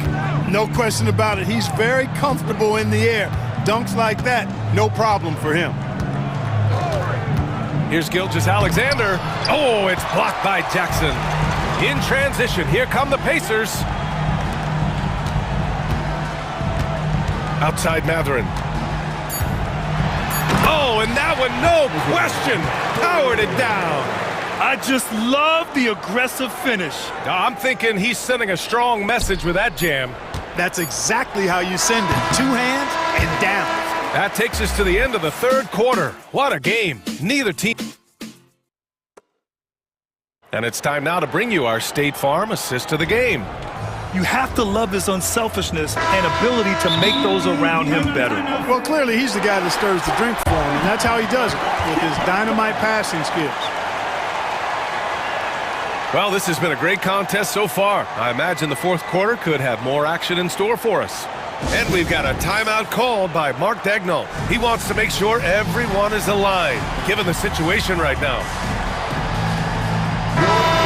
No question about it. He's very comfortable in the air. Dunks like that, no problem for him. Here's Gilgeous-Alexander. Oh, it's blocked by Jackson. In transition, here come the Pacers. Outside Matherin. Oh, and that one, no question, powered it down. I just love the aggressive finish. I'm thinking he's sending a strong message with that jam. That's exactly how you send it. 2 hands and down. That takes us to the end of the third quarter. What a game. Neither team. And it's time now to bring you our State Farm assist of the game. You have to love his unselfishness and ability to make those around him better. Well, clearly he's the guy that stirs the drink for him, and that's how he does it, with his dynamite passing skills. Well, this has been a great contest so far. I imagine the fourth quarter could have more action in store for us. And we've got a timeout called by Mark Dagnall. He wants to make sure everyone is aligned, given the situation right now.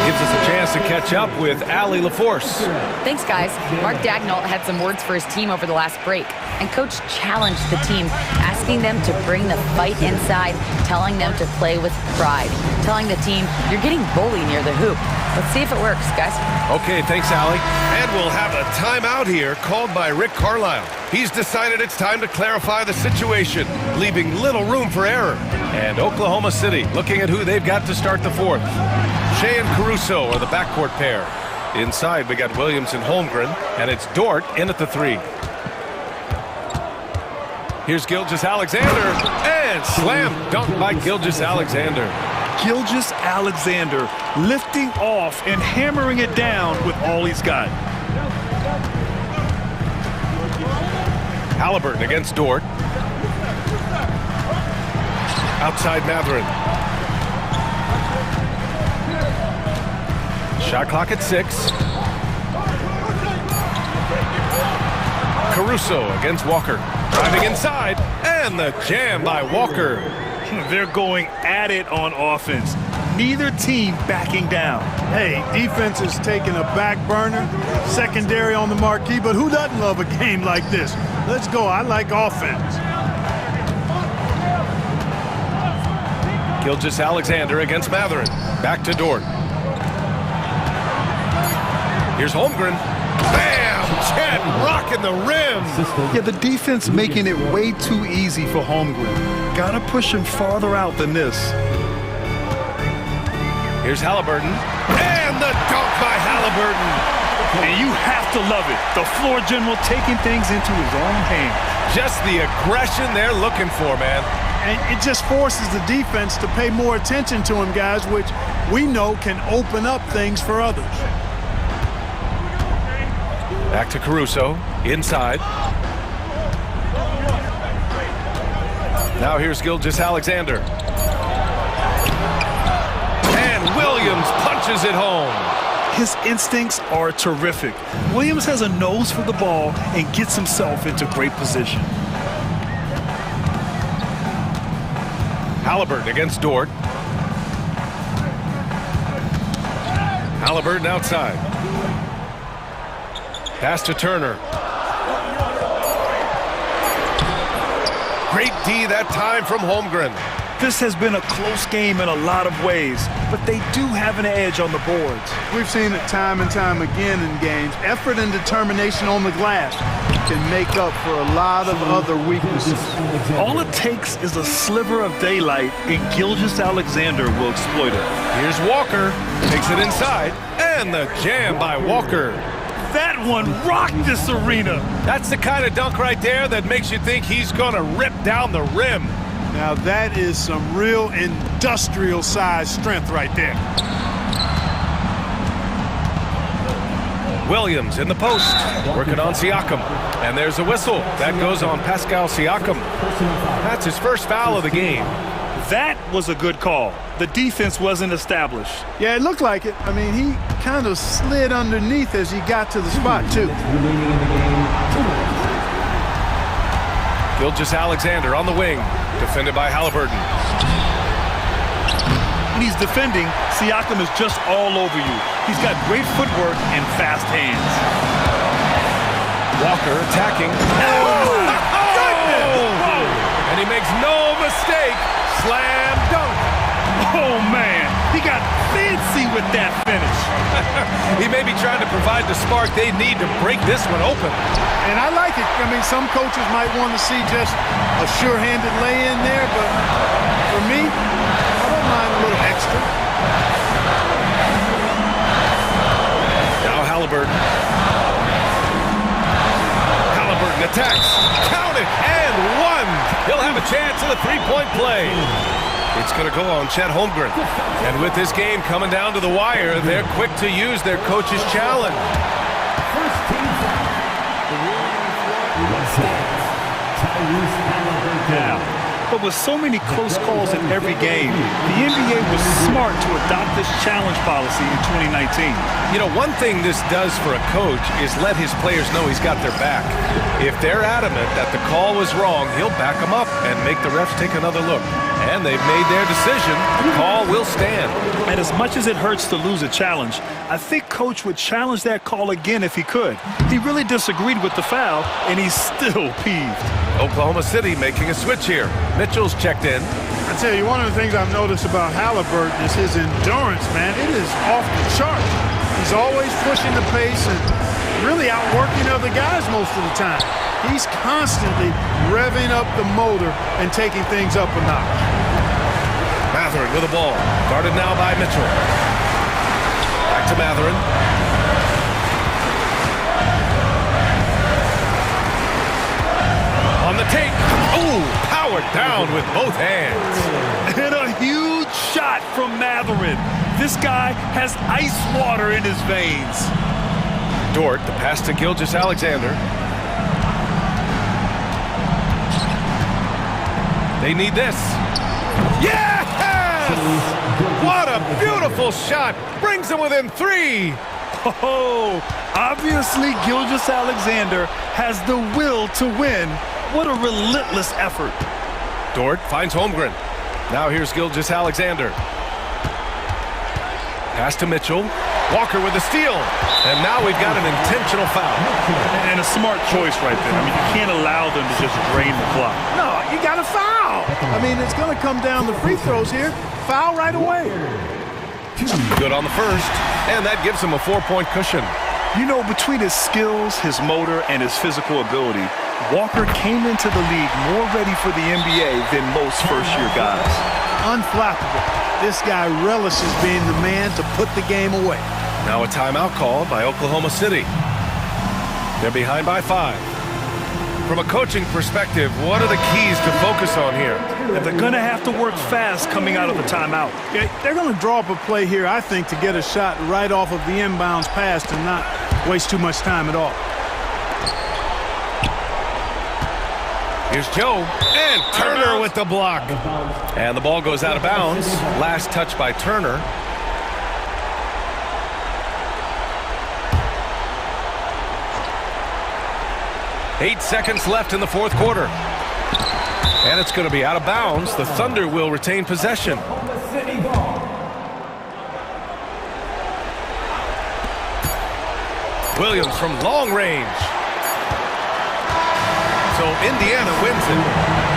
Gives us a chance to catch up with Allie LaForce. Thanks, guys. Mark Dagnall had some words for his team over the last break. And Coach challenged the team, asking them to bring the fight inside, telling them to play with pride, telling the team, you're getting bullied near the hoop. Let's see if it works, guys. Okay, thanks, Allie. And we'll have a timeout here called by Rick Carlisle. He's decided it's time to clarify the situation, leaving little room for error. And Oklahoma City looking at who they've got to start the fourth. Shea and Caruso are the backcourt pair. Inside, we got Williams and Holmgren, and it's Dort in at the 3. Here's Gilgeous-Alexander, and slam dunk by Gilgeous-Alexander. Gilgeous-Alexander lifting off and hammering it down with all he's got. Halliburton against Dort. Outside Matherin. Shot clock at 6. Caruso against Walker. Driving inside, and the jam by Walker. They're going at it on offense. Neither team backing down. Hey, defense is taking a back burner, secondary on the marquee, but who doesn't love a game like this? Let's go. I like offense. Gilgeous-Alexander against Matherin. Back to Dort. Here's Holmgren. Bam! Chet rocking the rim. Yeah, the defense making it way too easy for Holmgren. Gotta push him farther out than this. Here's Halliburton. And the dunk by Halliburton. And you have to love it. The floor general taking things into his own hands. Just the aggression they're looking for, man. And it just forces the defense to pay more attention to him, guys, which we know can open up things for others. Back to Caruso, inside. Now here's Gilgeous-Alexander. And Williams punches it home. His instincts are terrific. Williams has a nose for the ball and gets himself into great position. Halliburton against Dort. Halliburton outside. Pass to Turner. Great D that time from Holmgren. This has been a close game in a lot of ways, but they do have an edge on the boards. We've seen it time and time again in games. Effort and determination on the glass can make up for a lot of other weaknesses. All it takes is a sliver of daylight, and Gilgeous-Alexander will exploit it. Here's Walker. Takes it inside, and the jam by Walker. That one rocked this arena. That's the kind of dunk right there that makes you think he's going to rip down the rim. Now that is some real industrial size strength right there. Williams in the post, working on Siakam. And there's a whistle. That goes on Pascal Siakam. That's his first foul of the game. That was a good call. The defense wasn't established. Yeah, it looked like it. I mean, he kind of slid underneath as he got to the spot, too. Gilgeous-Alexander on the wing, defended by Halliburton. When he's defending, Siakam is just all over you. He's got great footwork and fast hands. Walker attacking. Oh! And he makes no mistake. Slam dunk. Oh, man. He got fancy with that finish. He may be trying to provide the spark they need to break this one open. And I like it. I mean, some coaches might want to see just a sure-handed lay-in there, but for me, I don't mind a little extra. Now Halliburton. Halliburton attacks. Count it, and one. He'll have a chance at a three-point play. It's going to go on Chet Holmgren. And with this game coming down to the wire, they're quick to use their coach's challenge. First team foul. But with so many close calls in every game, the NBA was smart to adopt this challenge policy in 2019. You know, one thing this does for a coach is let his players know he's got their back. If they're adamant that the call was wrong, he'll back them up and make the refs take another look. And they've made their decision. The call will stand. And as much as it hurts to lose a challenge, I think Coach would challenge that call again if he could. He really disagreed with the foul, and he's still peeved. Oklahoma City making a switch here. Mitchell's checked in. I tell you, one of the things I've noticed about Halliburton is his endurance, man. It is off the chart. He's always pushing the pace and really outworking other guys most of the time. He's constantly revving up the motor and taking things up a notch. Matherin with the ball. Guarded now by Mitchell. Back to Matherin. On the take. Oh, powered down with both hands. And a huge shot from Matherin. This guy has ice water in his veins. Dort, the pass to Gilgeous-Alexander. They need this. Yes! What a beautiful shot. Brings them within 3. Oh, obviously Gilgeous-Alexander has the will to win. What a relentless effort. Dort finds Holmgren. Now here's Gilgeous-Alexander. Pass to Mitchell. Walker with the steal. And now we've got an intentional foul. And a smart choice right there. I mean, you can't allow them to just drain the clock. No, you got to foul. I mean, it's going to come down to free throws here. Foul right away. Good on the first. And that gives him a 4-point cushion. You know, between his skills, his motor, and his physical ability, Walker came into the league more ready for the NBA than most first-year guys. Unflappable. This guy relishes being the man to put the game away. Now a timeout called by Oklahoma City. They're behind by 5. From a coaching perspective, what are the keys to focus on here? And they're going to have to work fast coming out of the timeout. Yeah, they're going to draw up a play here, I think, to get a shot right off of the inbounds pass and not waste too much time at all. Here's Joe, and Turner with the block. And the ball goes out of bounds. Last touch by Turner. Eight seconds left in the fourth quarter. And it's going to be out of bounds. The Thunder will retain possession. Williams from long range. So Indiana wins it.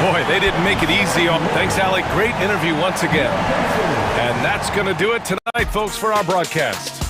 Boy, they didn't make it easy. Thanks, Alec. Great interview once again. And that's going to do it tonight, folks, for our broadcast.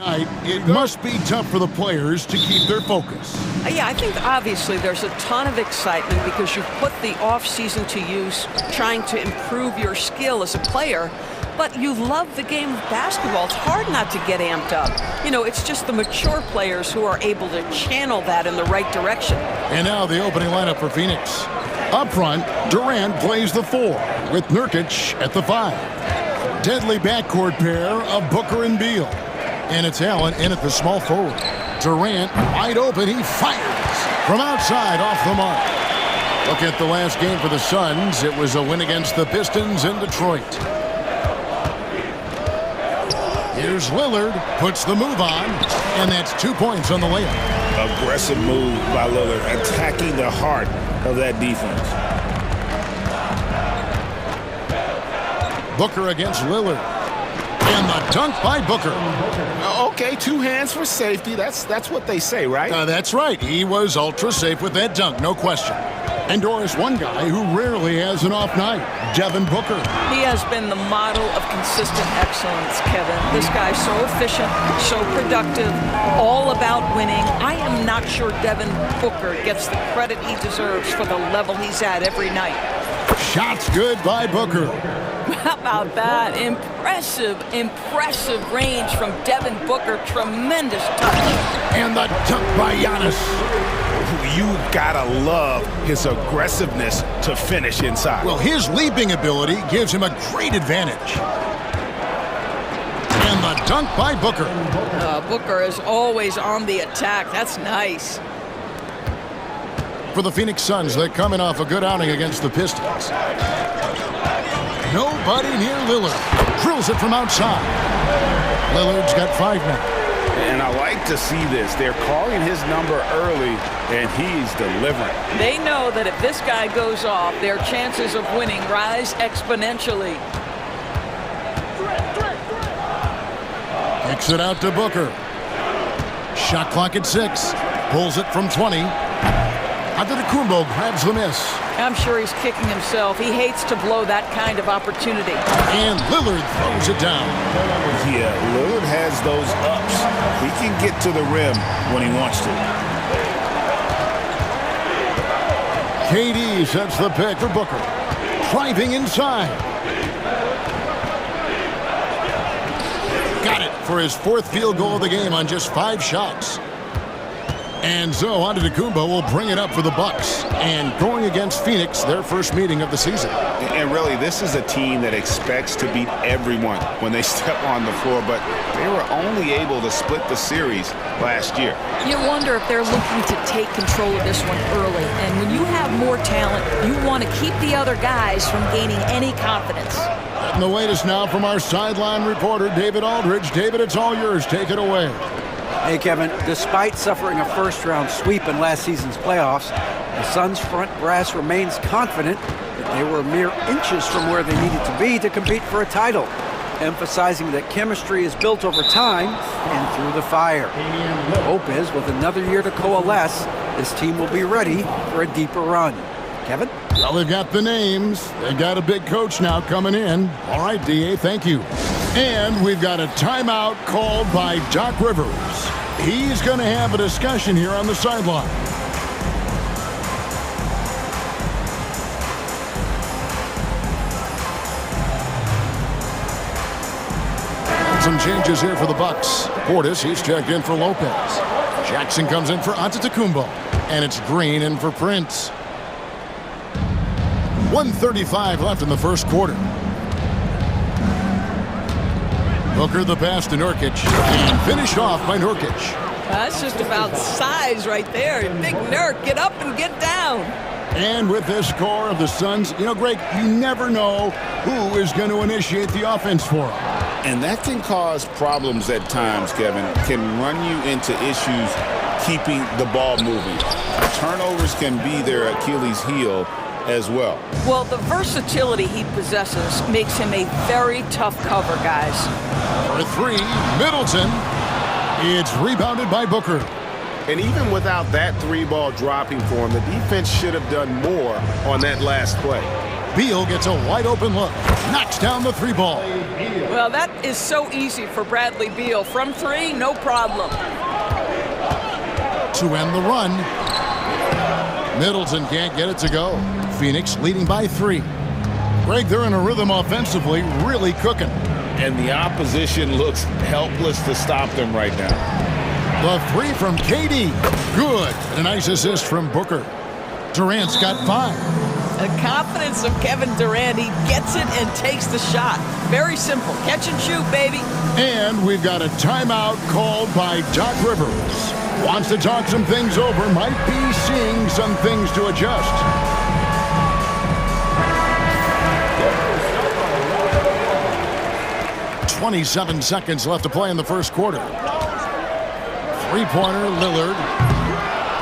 It must be tough for the players to keep their focus. Yeah, I think obviously there's a ton of excitement because you've put the off-season to use trying to improve your skill as a player, but you love the game of basketball. It's hard not to get amped up. You know, it's just the mature players who are able to channel that in the right direction. And now the opening lineup for Phoenix. Up front, Durant plays the 4 with Nurkic at the 5. Deadly backcourt pair of Booker and Beal. And it's Allen in at the small forward. Durant wide open, he fires from outside off the mark. Look at the last game for the Suns. It was a win against the Pistons in Detroit. Here's Lillard, puts the move on, and that's 2 points on the layup. Aggressive move by Lillard, attacking the heart of that defense. Booker against Lillard. And the dunk by Booker. Okay, 2 hands for safety. That's what they say, right? That's right. He was ultra safe with that dunk, no question. And Doris, one guy who rarely has an off night, Devin Booker. He has been the model of consistent excellence, Kevin. This guy's so efficient, so productive, all about winning. I am not sure Devin Booker gets the credit he deserves for the level he's at every night. Shots good by Booker. How about that? Impressive range from Devin Booker. Tremendous touch. And the dunk by Giannis. You gotta love his aggressiveness to finish inside. Well, his leaping ability gives him a great advantage. And the dunk by Booker. Booker is always on the attack. That's nice. For the Phoenix Suns, they're coming off a good outing against the Pistons. Nobody near Lillard. Drills it from outside. Lillard's got 5 now. And I like to see this. They're calling his number early, and he's delivering. They know that if this guy goes off, their chances of winning rise exponentially. Kicks it out to Booker. Shot clock at 6. Pulls it from 20. Antetokounmpo grabs the miss. I'm sure he's kicking himself. He hates to blow that kind of opportunity. And Lillard throws it down. Yeah, Lillard has those ups. He can get to the rim when he wants to. KD sets the pick for Booker. Driving inside. Got it for his 4th field goal of the game on just 5 shots. And so Antetokounmpo will bring it up for the Bucks. And going against Phoenix, their first meeting of the season. And really, this is a team that expects to beat everyone when they step on the floor, but they were only able to split the series last year. You wonder if they're looking to take control of this one early. And when you have more talent, you want to keep the other guys from gaining any confidence. And the latest now from our sideline reporter, David Aldridge. David, it's all yours. Take it away. Hey, Kevin, despite suffering a first-round sweep in last season's playoffs, the Suns' front brass remains confident that they were mere inches from where they needed to be to compete for a title, emphasizing that chemistry is built over time and through the fire. The hope is, with another year to coalesce, this team will be ready for a deeper run. Kevin? Well, they've got the names. They've got a big coach now coming in. All right, D.A., thank you. And we've got a timeout called by Doc Rivers. He's going to have a discussion here on the sideline. Some changes here for the Bucks. Portis, he's checked in for Lopez. Jackson comes in for Antetokounmpo. And it's Green in for Prince. 1:35 left in the first quarter. Booker the pass to Nurkic, and finished off by Nurkic. That's just about size right there. Big Nurk, get up and get down. And with this score of the Suns, you know, Greg, you never know who is going to initiate the offense for them. And that can cause problems at times, Kevin. Can run you into issues keeping the ball moving. Turnovers can be their Achilles heel as well. Well, the versatility he possesses makes him a very tough cover, guys. For 3, Middleton. It's rebounded by Booker. And even without that 3-ball dropping for him, the defense should have done more on that last play. Beal gets a wide open look. Knocks down the three ball. Well, that is so easy for Bradley Beal. From three, no problem. To end the run. Middleton can't get it to go. Phoenix leading by 3. Greg, they're in a rhythm offensively, really cooking. And the opposition looks helpless to stop them right now. The 3 from KD. Good. And a nice assist from Booker. Durant's got 5. The confidence of Kevin Durant. He gets it and takes the shot. Very simple. Catch and shoot, baby. And we've got a timeout called by Doc Rivers. Wants to talk some things over. Might be seeing some things to adjust. .27 seconds left to play in the first quarter. Three-pointer, Lillard.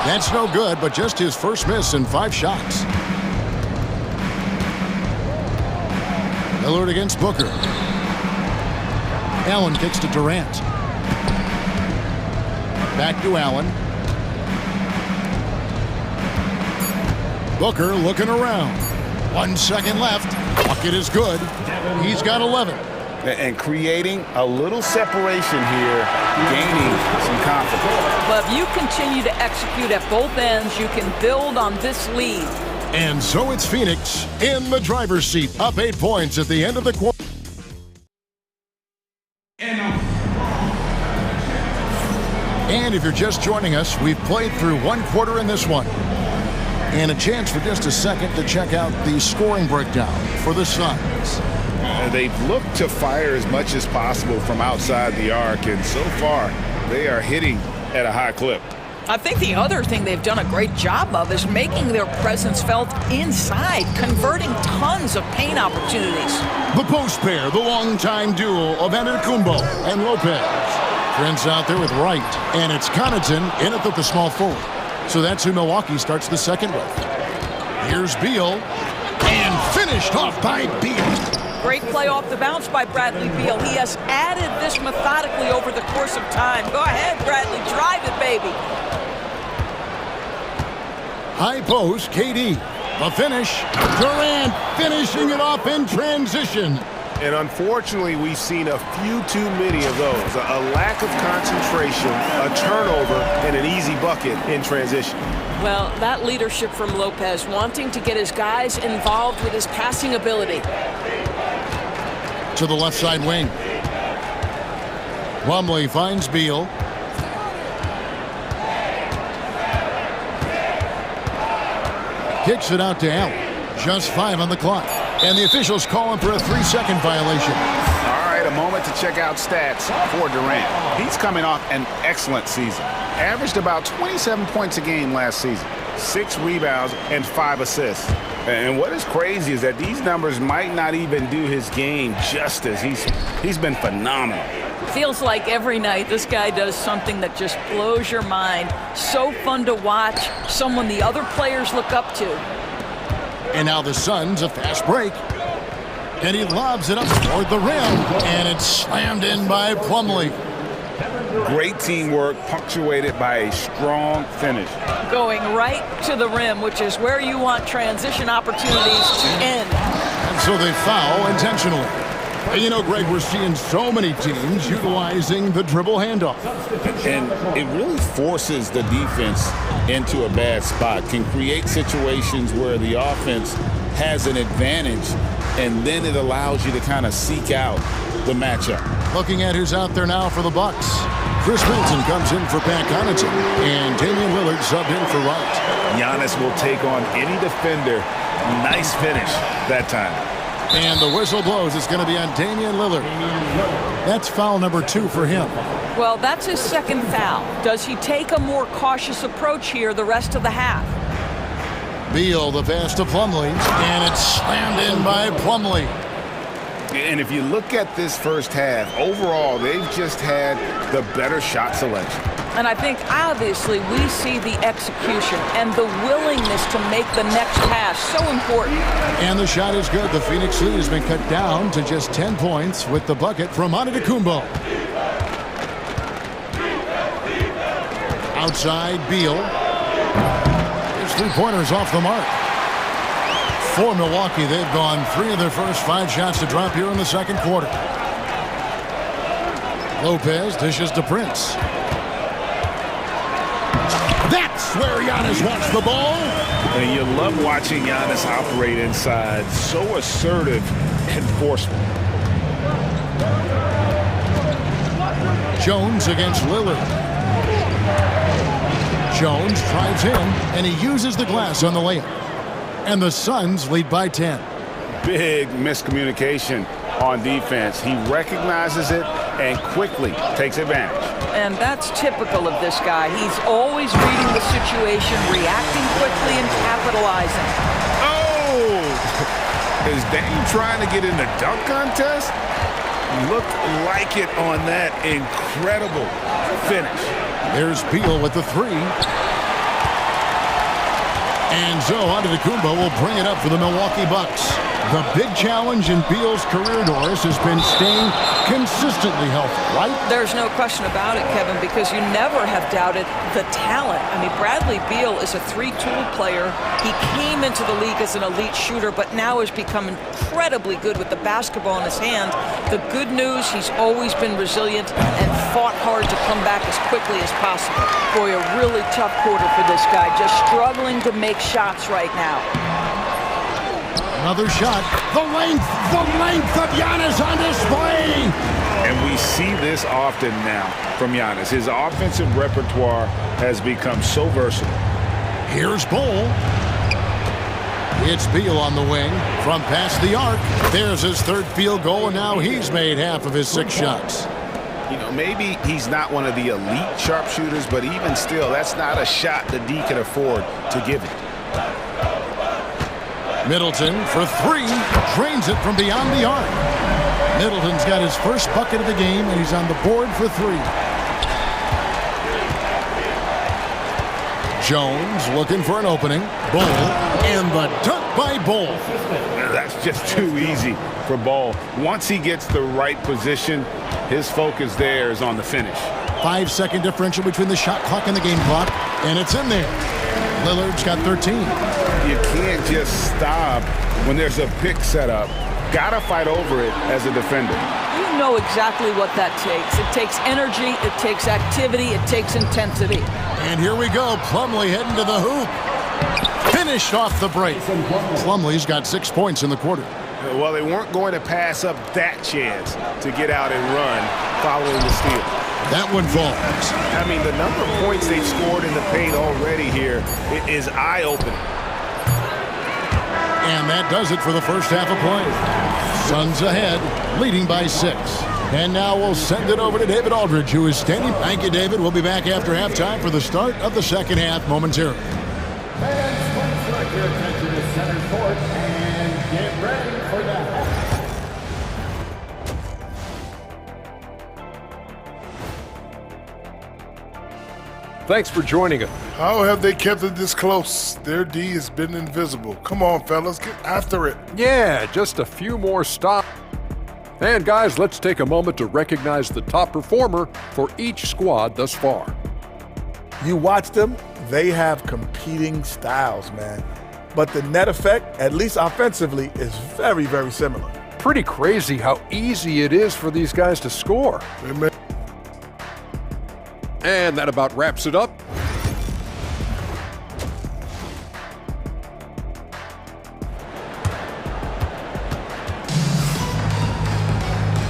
That's no good, but just his first miss in 5 shots. Lillard against Booker. Allen kicks to Durant. Back to Allen. Booker looking around. 1 second left. Bucket is good. He's got 11. And creating a little separation here, gaining some confidence. But if you continue to execute at both ends, you can build on this lead. And so it's Phoenix in the driver's seat, up 8 points at the end of the quarter. And if you're just joining us, we've played through 1 quarter in this one. And a chance for just a second to check out the scoring breakdown for the Suns. They've looked to fire as much as possible from outside the arc, and so far, they are hitting at a high clip. I think the other thing they've done a great job of is making their presence felt inside, converting tons of paint opportunities. The post pair, the longtime duo of Antetokounmpo and Lopez. Trent's out there with Wright, and it's Connaughton in at the small forward. So that's who Milwaukee starts the second with. Here's Beal, and finished off by Beal. Great play off the bounce by Bradley Beal. He has added this methodically over the course of time. Go ahead, Bradley. Drive it, baby. High post, KD. The finish. Durant finishing it off in transition. And unfortunately, we've seen a few too many of those. A lack of concentration, a turnover, and an easy bucket in transition. Well, that leadership from Lopez, wanting to get his guys involved with his passing ability. To the left side wing. Plumlee finds Beal. Kicks it out to Allen. Just 5 on the clock. And the officials call him for a 3-second violation. All right, a moment to check out stats for Durant. He's coming off an excellent season. Averaged about 27 points a game last season. 6 rebounds and 5 assists. And what is crazy is that these numbers might not even do his game justice. He's been phenomenal. Feels like every night this guy does something that just blows your mind. So fun to watch. Someone the other players look up to. And now the Suns, a fast break. And he lobs it up toward the rim. And it's slammed in by Plumlee. Great teamwork, punctuated by a strong finish. Going right to the rim, which is where you want transition opportunities to end. And so they foul intentionally. And you know, Greg, we're seeing so many teams utilizing the dribble handoff. And it really forces the defense into a bad spot, can create situations where the offense has an advantage, and then it allows you to kind of seek out the matchup. Looking at who's out there now for the Bucks. Chris Middleton comes in for Pat Connaughton, and Damian Lillard subbed in for Wright. Giannis will take on any defender. Nice finish that time. And the whistle blows. It's going to be on Damian Lillard. That's foul number 2 for him. Well, that's his second foul. Does he take a more cautious approach here the rest of the half? Beal, the pass to Plumlee, and it's slammed in by Plumlee. And if you look at this first half, overall, they've just had the better shot selection. And I think, obviously, we see the execution and the willingness to make the next pass so important. And the shot is good. The Phoenix lead has been cut down to just 10 points with the bucket from Antetokounmpo. Outside, Beal. His 3-pointers off the mark. For Milwaukee, they've gone 3 of their first 5 shots to drop here in the second quarter. Lopez dishes to Prince. That's where Giannis wants the ball. And you love watching Giannis operate inside. So assertive and forceful. Jones against Lillard. Jones drives in, and he uses the glass on the layup. And the Suns lead by 10. Big miscommunication on defense. He recognizes it and quickly takes advantage. And that's typical of this guy. He's always reading the situation, reacting quickly, and capitalizing. Oh! Is Dame trying to get in the dunk contest? Looked like it on that incredible finish. There's Beal with the 3. And so Antetokounmpo will bring it up for the Milwaukee Bucks. The big challenge in Beal's career, Doris, has been staying consistently healthy, right? There's no question about it, Kevin, because you never have doubted the talent. I mean, Bradley Beal is a 3-tool player. He came into the league as an elite shooter, but now has become incredibly good with the basketball in his hand. The good news, he's always been resilient and fought hard to come back as quickly as possible. Boy, a really tough quarter for this guy, just struggling to make shots right now. Another shot. The length of Giannis on display. And we see this often now from Giannis. His offensive repertoire has become so versatile. Here's Bull. It's Beal on the wing from past the arc. There's his 3rd field goal, and now he's made half of his 6 shots. You know, maybe he's not one of the elite sharpshooters, but even still, that's not a shot the D can afford to give him. Middleton for 3, drains it from beyond the arc. Middleton's got his first bucket of the game, and he's on the board for 3. Jones looking for an opening. Bull, and the dunk by Bull. That's just too easy for Ball. Once he gets the right position, his focus there is on the finish. 5-second differential between the shot clock and the game clock, and it's in there. Lillard's got 13. You can't just stop when there's a pick set up. Gotta fight over it as a defender. You know exactly what that takes. It takes energy, it takes activity, it takes intensity. And here we go, Plumlee heading to the hoop. Finished off the break. Plumlee's got 6 points in the quarter. Well, they weren't going to pass up that chance to get out and run following the steal. That one falls. I mean, the number of points they've scored in the paint already here is eye-opening. And that does it for the first half of play. Suns ahead, leading by 6. And now we'll send it over to David Aldridge, who is standing. Thank you, David. We'll be back after halftime for the start of the second half momentarily. Fans, please direct your attention to center court and get ready for the half. Thanks for joining us. How have they kept it this close? Their D has been invisible. Come on, fellas, get after it. Yeah, just a few more stops. And guys, let's take a moment to recognize the top performer for each squad thus far. You watch them, they have competing styles, man. But the net effect, at least offensively, is very, very similar. Pretty crazy how easy it is for these guys to score. Amen. And that about wraps it up.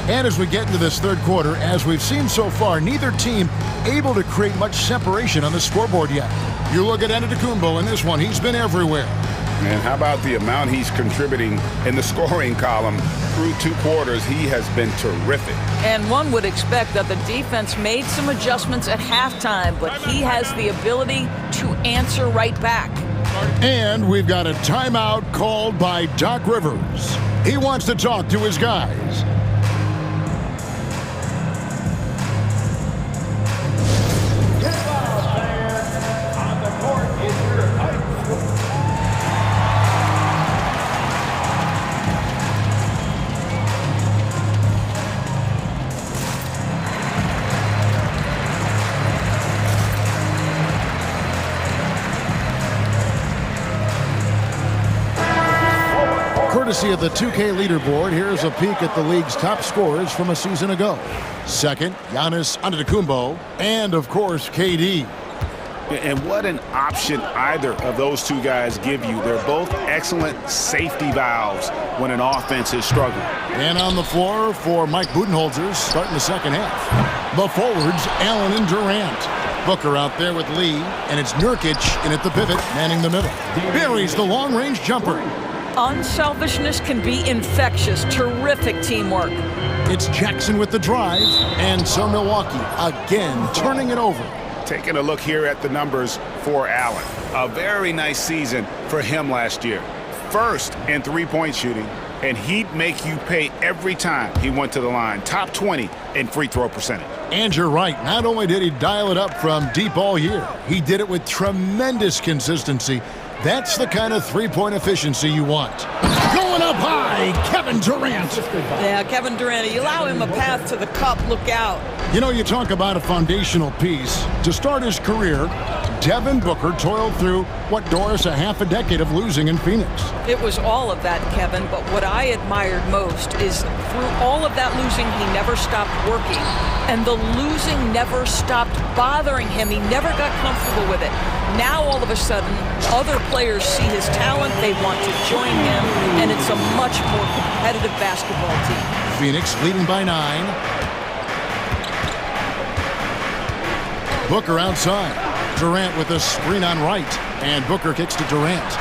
And as we get into this third quarter, as we've seen so far, neither team able to create much separation on the scoreboard yet. You look at Antetokounmpo in this one, he's been everywhere. And how about the amount he's contributing in the scoring column? Through 2 quarters, he has been terrific. And one would expect that the defense made some adjustments at halftime, but he has the ability to answer right back. And we've got a timeout called by Doc Rivers. He wants to talk to his guys. Courtesy of the 2K leaderboard, here's a peek at the league's top scorers from a season ago. Second, Giannis Antetokounmpo, and of course, KD. And what an option either of those two guys give you. They're both excellent safety valves when an offense is struggling. And on the floor for Mike Budenholzer, starting the second half. The forwards, Allen and Durant. Booker out there with Lee, and it's Nurkic in at the pivot, manning the middle. Buries the long-range jumper. Unselfishness can be infectious. Terrific teamwork. It's Jackson with the drive, and so Milwaukee again turning it over. Taking a look here at the numbers for Allen. A very nice season for him last year. First in three-point shooting, and he'd make you pay every time he went to the line. Top 20 in free throw percentage. And you're right. Not only did he dial it up from deep all year, he did it with tremendous consistency. That's the kind of three-point efficiency you want. Going up high, Kevin Durant. Yeah, Kevin Durant, you allow him a path to the cup, look out. You know, you talk about a foundational piece. To start his career, Devin Booker toiled through, what, Doris, a half a decade of losing in Phoenix. It was all of that, Kevin, but what I admired most is through all of that losing, he never stopped working. And the losing never stopped bothering him. He never got comfortable with it. Now, all of a sudden, other players see his talent, they want to join him, and it's a much more competitive basketball team. Phoenix leading by 9. Booker outside. Durant with a screen on right, and Booker kicks to Durant.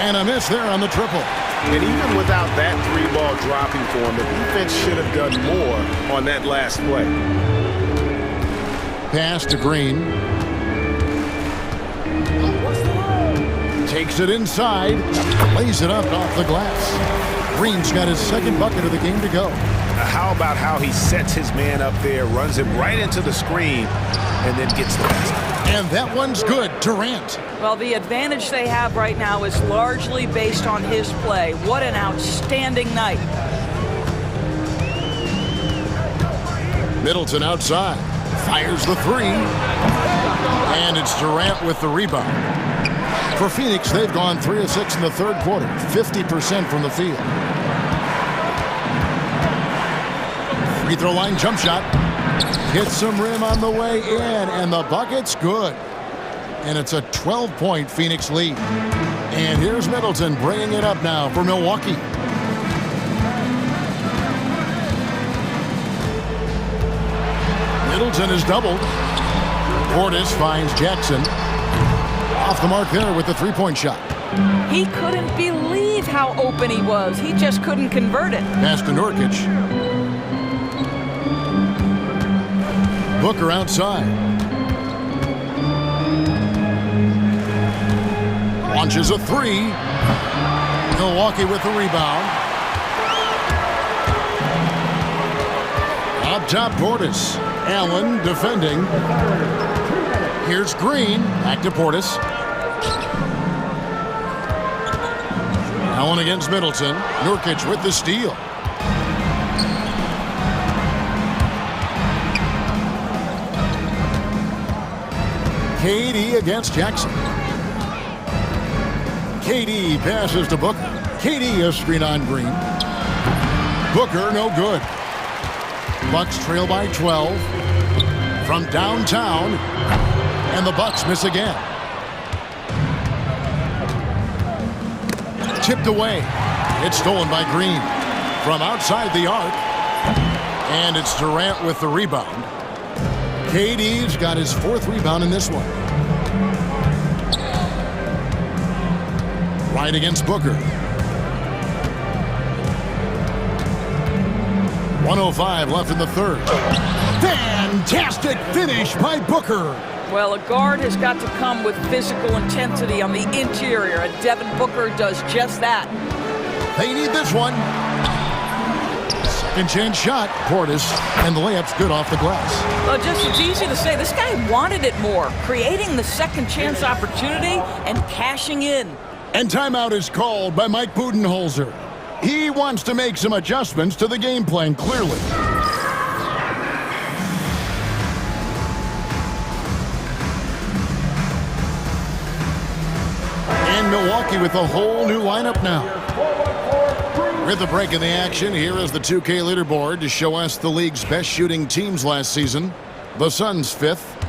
And a miss there on the triple. And even without that three ball dropping for him, the defense should have done more on that last play. Pass to Green. Takes it inside, lays it up off the glass. Green's got his second bucket of the game to go. How about how he sets his man up there, runs him right into the screen, and then gets the basket. And that one's good, Durant. Well, the advantage they have right now is largely based on his play. What an outstanding night. Middleton outside, fires the three, and it's Durant with the rebound. For Phoenix, they've gone 3 of 6 in the third quarter, 50% from the field. Free throw line jump shot. Hits some rim on the way in, and the bucket's good. And it's a 12-point Phoenix lead. And here's Middleton bringing it up now for Milwaukee. Middleton is doubled. Portis finds Jackson. Off the mark there with the three-point shot. He couldn't believe how open he was. He just couldn't convert it. Pass to Nurkic. Booker outside. Launches a three. Milwaukee with the rebound. Up top, Portis. Allen defending. Here's Green. Back to Portis. Allen against Middleton. Nurkic with the steal. KD against Jackson. KD passes to Booker. KD a screen on Green. Booker no good. Bucks trail by 12 from downtown, and the Bucks miss again. Tipped away. It's stolen by Green from outside the arc, and it's Durant with the rebound. KD's got his 4th rebound in this one. Right against Booker. 1:05 left in the third. Fantastic finish by Booker. Well, a guard has got to come with physical intensity on the interior, and Devin Booker does just that. They need this one. Second chance shot, Portis, and the layup's good off the glass. Well, it's easy to say. This guy wanted it more, creating the second chance opportunity and cashing in. And timeout is called by Mike Budenholzer. He wants to make some adjustments to the game plan, clearly. And Milwaukee with a whole new lineup now. With the break in the action, here is the 2K leaderboard to show us the league's best shooting teams last season. The Suns 5th.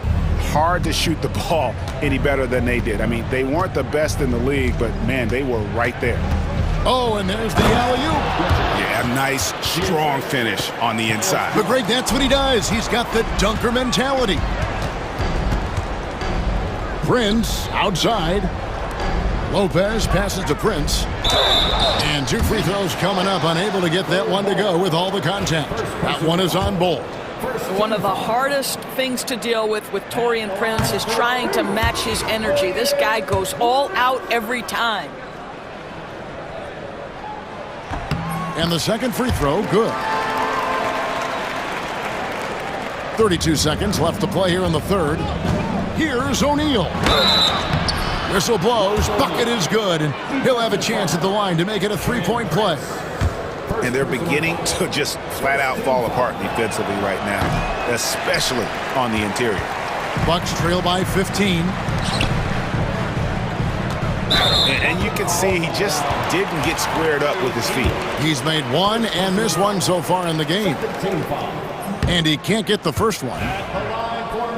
Hard to shoot the ball any better than they did. I mean, they weren't the best in the league, but, man, they were right there. Oh, and there's the alley-oop. Yeah, nice, strong finish on the inside. But, Greg, that's what he does. He's got the dunker mentality. Prince outside. Lopez passes to Prince. And 2 free throws coming up, unable to get that one to go with all the contact. That one is on Bolt. One of the hardest things to deal with Taurean Prince is trying to match his energy. This guy goes all out every time. And the second free throw, good. 32 seconds left to play here in the third. Here's O'Neal. Whistle blows, bucket is good, and he'll have a chance at the line to make it a 3-point play. And they're beginning to just flat out fall apart defensively right now, especially on the interior. Bucks trail by 15. And you can see he just didn't get squared up with his feet. He's made one and missed one so far in the game. And he can't get the first one.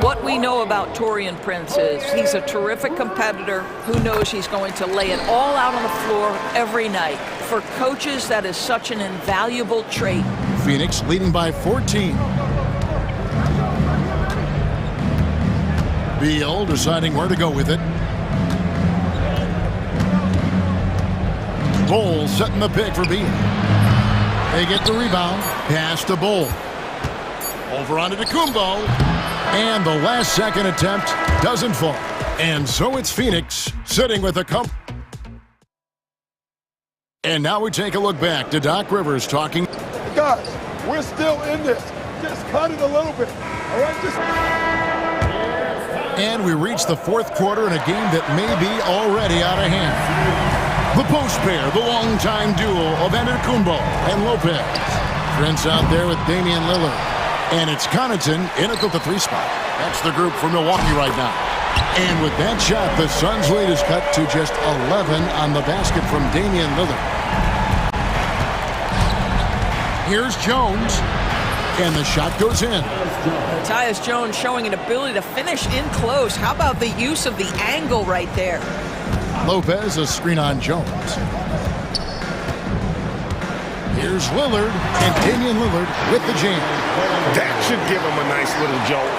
What we know about Taurean Prince is he's a terrific competitor who knows he's going to lay it all out on the floor every night. For coaches, that is such an invaluable trait. Phoenix leading by 14. Beal deciding where to go with it. Bull setting the pick for Beal. They get the rebound. Pass to Bull. Over onto Kumbo. And the last second attempt doesn't fall. And so it's Phoenix sitting with a And now we take a look back to Doc Rivers talking. Guys, we're still in this. Just cut it a little bit. All right, just. And we reach the fourth quarter in a game that may be already out of hand. The post pair, the longtime duo of Kumbo and Lopez. Prince out there with Damian Lillard. And it's Connaughton in at the 3 spot. That's the group for Milwaukee right now. And with that shot, the Suns' lead is cut to just 11 on the basket from Damian Lillard. Here's Jones. And the shot goes in. Tyus Jones showing an ability to finish in close. How about the use of the angle right there? Lopez, a screen on Jones. Here's Lillard, and Damian Lillard with the jam. That should give him a nice little jolt.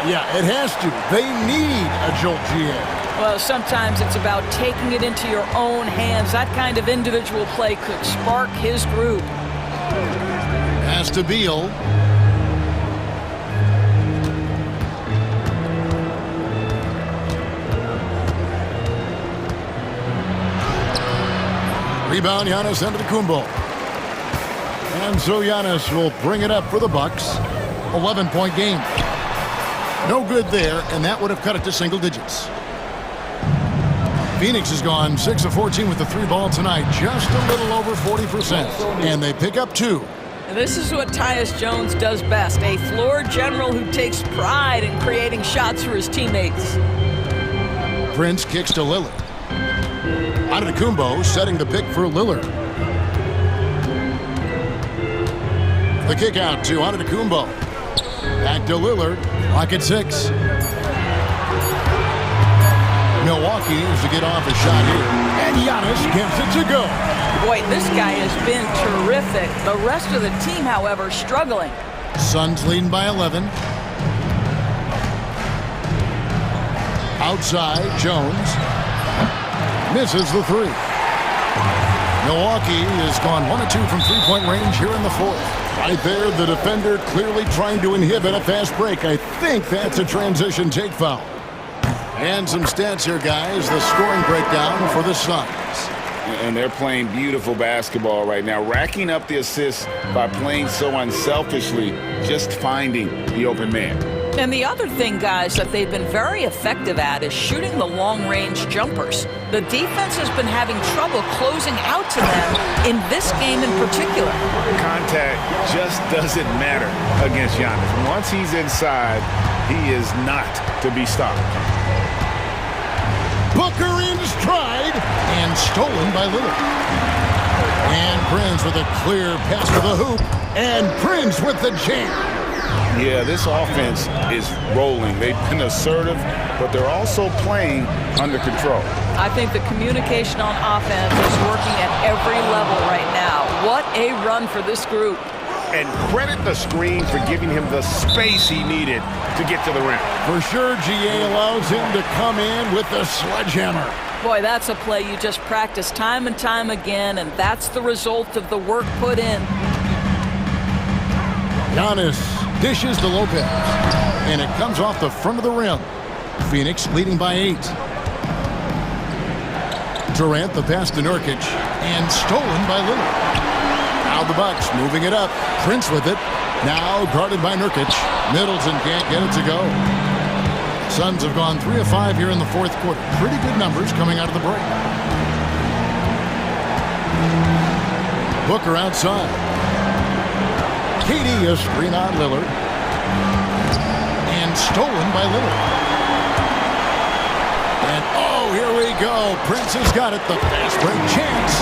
Yeah, it has to. They need a jolt, GA. Well, sometimes it's about taking it into your own hands. That kind of individual play could spark his group. Pass to Beal. Rebound, Giannis Antetokounmpo. And so Giannis will bring it up for the Bucks. 11-point game. No good there, and that would have cut it to single digits. Phoenix has gone 6 of 14 with the 3 ball tonight, just a little over 40%. And they pick up 2. And this is what Tyus Jones does best, a floor general who takes pride in creating shots for his teammates. Prince kicks to Lillard. Antetokounmpo setting the pick for Lillard. The kick out to Antetokounmpo. Back to Lillard. Lock at 6. Milwaukee needs to get off a shot here. And Giannis gives it to go. Boy, this guy has been terrific. The rest of the team, however, struggling. Suns leading by 11. Outside, Jones. Misses the 3. Milwaukee has gone 1 of 2 from 3-point range here in the fourth. Right there, the defender clearly trying to inhibit a fast break. I think that's a transition take foul. And some stats here, guys. The scoring breakdown for the Suns. And they're playing beautiful basketball right now, racking up the assists by playing so unselfishly, just finding the open man. And the other thing, guys, that they've been very effective at is shooting the long-range jumpers. The defense has been having trouble closing out to them in this game in particular. Contact just doesn't matter against Giannis. Once he's inside, he is not to be stopped. Booker in stride and stolen by Lillard. And Prince with a clear pass to the hoop. And Prince with the jam. Yeah, this offense is rolling. They've been assertive, but they're also playing under control. I think the communication on offense is working at every level right now. What a run for this group. And credit the screen for giving him the space he needed to get to the rim. For sure, GA allows him to come in with the sledgehammer. Boy, that's a play you just practice time and time again, and that's the result of the work put in. Giannis dishes to Lopez, and it comes off the front of the rim. Phoenix leading by 8. Durant the pass to Nurkic, and stolen by Lillard. Now the Bucks moving it up. Prince with it. Now guarded by Nurkic. Middleton can't get it to go. Suns have gone 3 of 5 here in the fourth quarter. Pretty good numbers coming out of the break. Booker outside. KD a screen on Lillard. And stolen by Lillard. And oh, here we go. Prince has got it. The fast break chance.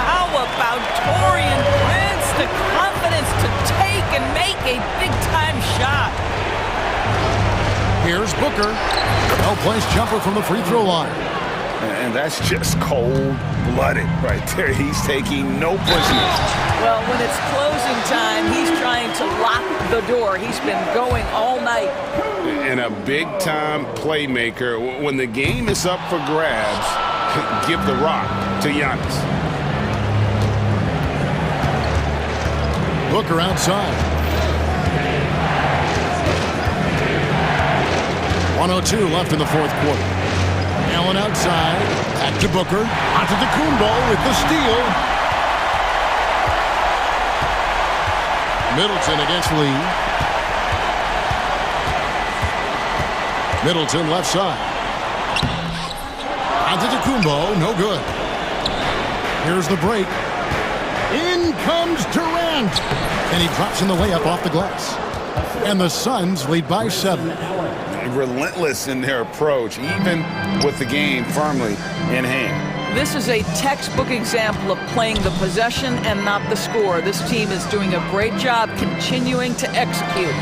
How about Torian Prince? The confidence to take and make a big-time shot. Here's Booker. Well-placed jumper from the free throw line. And that's just cold-blooded right there. He's taking no prisoners. Well, when it's closing time, he's trying to lock the door. He's been going all night. And a big-time playmaker. When the game is up for grabs, give the rock to Giannis. Booker outside. 1:02 left in the fourth quarter. Allen outside. Back to Booker. Onto the Kumbo with the steal. Middleton against Lee. Middleton left side. Onto the Kumbo. No good. Here's the break. In comes Durant. And he drops in the layup off the glass. And the Suns lead by 7. Relentless in their approach, even with the game firmly in hand. This is a textbook example of playing the possession and not the score. This team is doing a great job continuing to execute.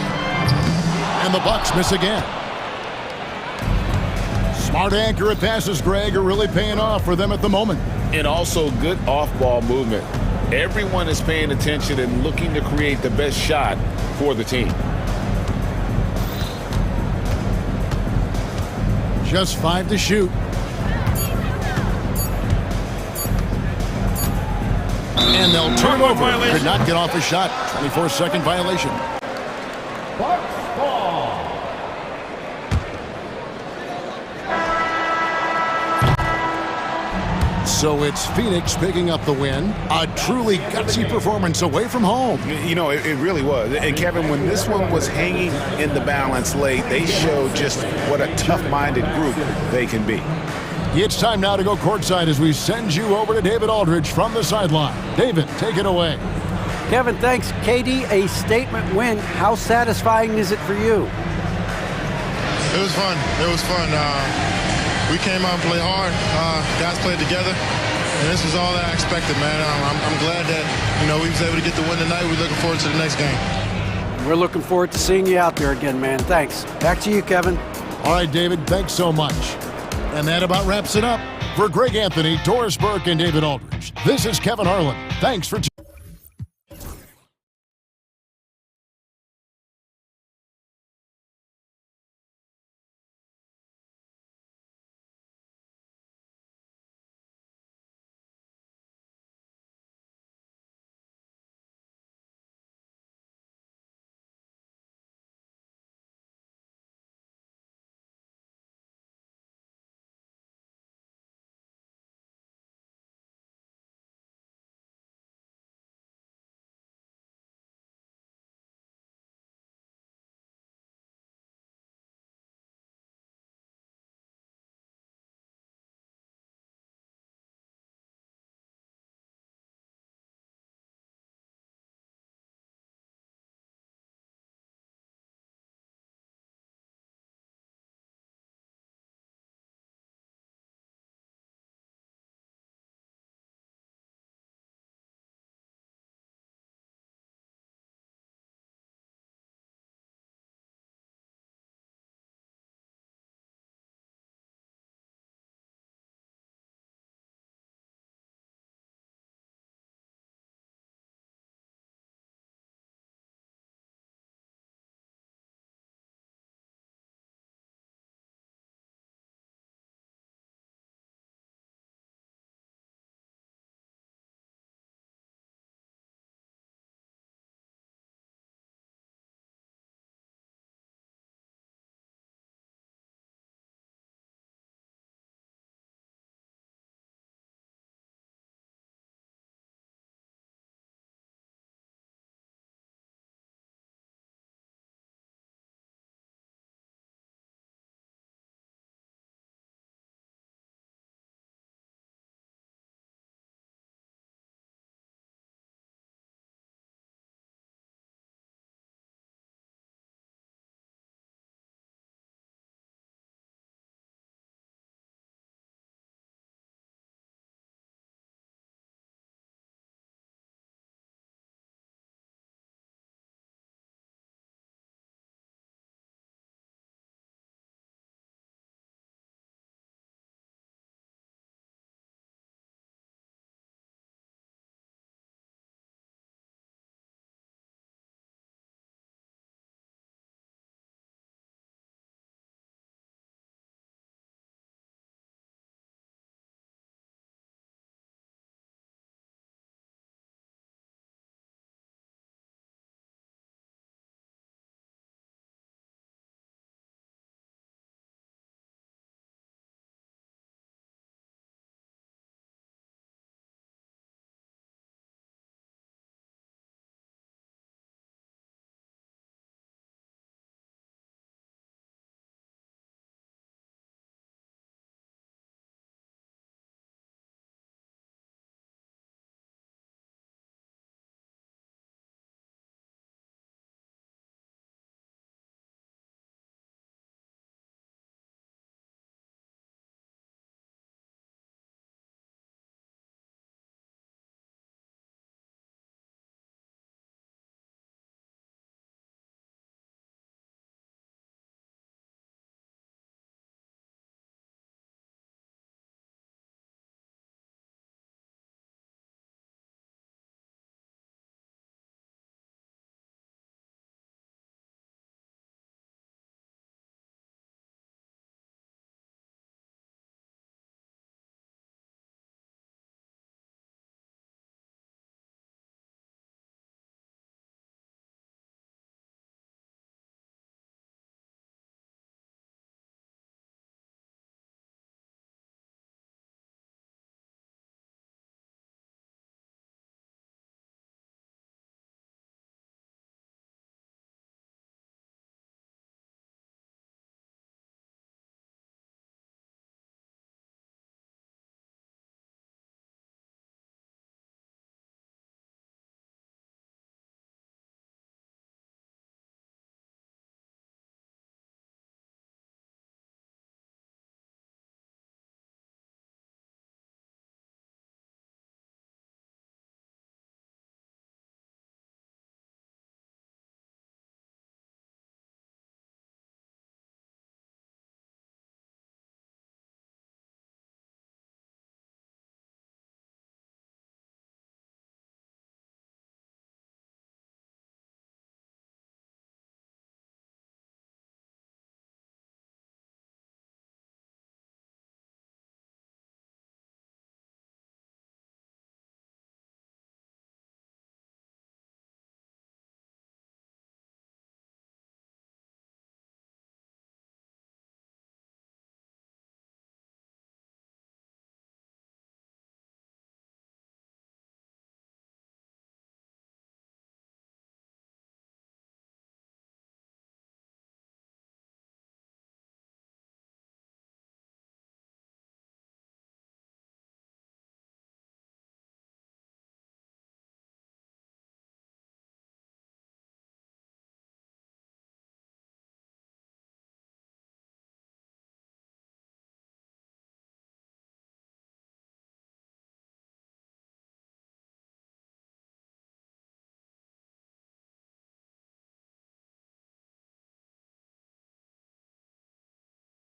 And the Bucks miss again. Smart, accurate passes, Greg, are really paying off for them at the moment. And also good off-ball movement. Everyone is paying attention and looking to create the best shot for the team. Just 5 to shoot. And they'll turn over. Could not get off a shot. 24-second violation. Bucks ball. So it's Phoenix picking up the win. A truly gutsy performance away from home. You know, it really was. And Kevin, when this one was hanging in the balance late, they showed just what a tough-minded group they can be. It's time now to go courtside as we send you over to David Aldridge from the sideline. David, take it away. Kevin, thanks. KD, a statement win. How satisfying is it for you? It was fun. It was fun. We came out and played hard. Guys played together, and this was all that I expected, man. I'm glad that we was able to get the win tonight. We're looking forward to the next game. We're looking forward to seeing you out there again, man. Thanks. Back to you, Kevin. All right, David, thanks so much. And that about wraps it up. For Greg Anthony, Doris Burke, and David Aldridge, this is Kevin Harlan. Thanks for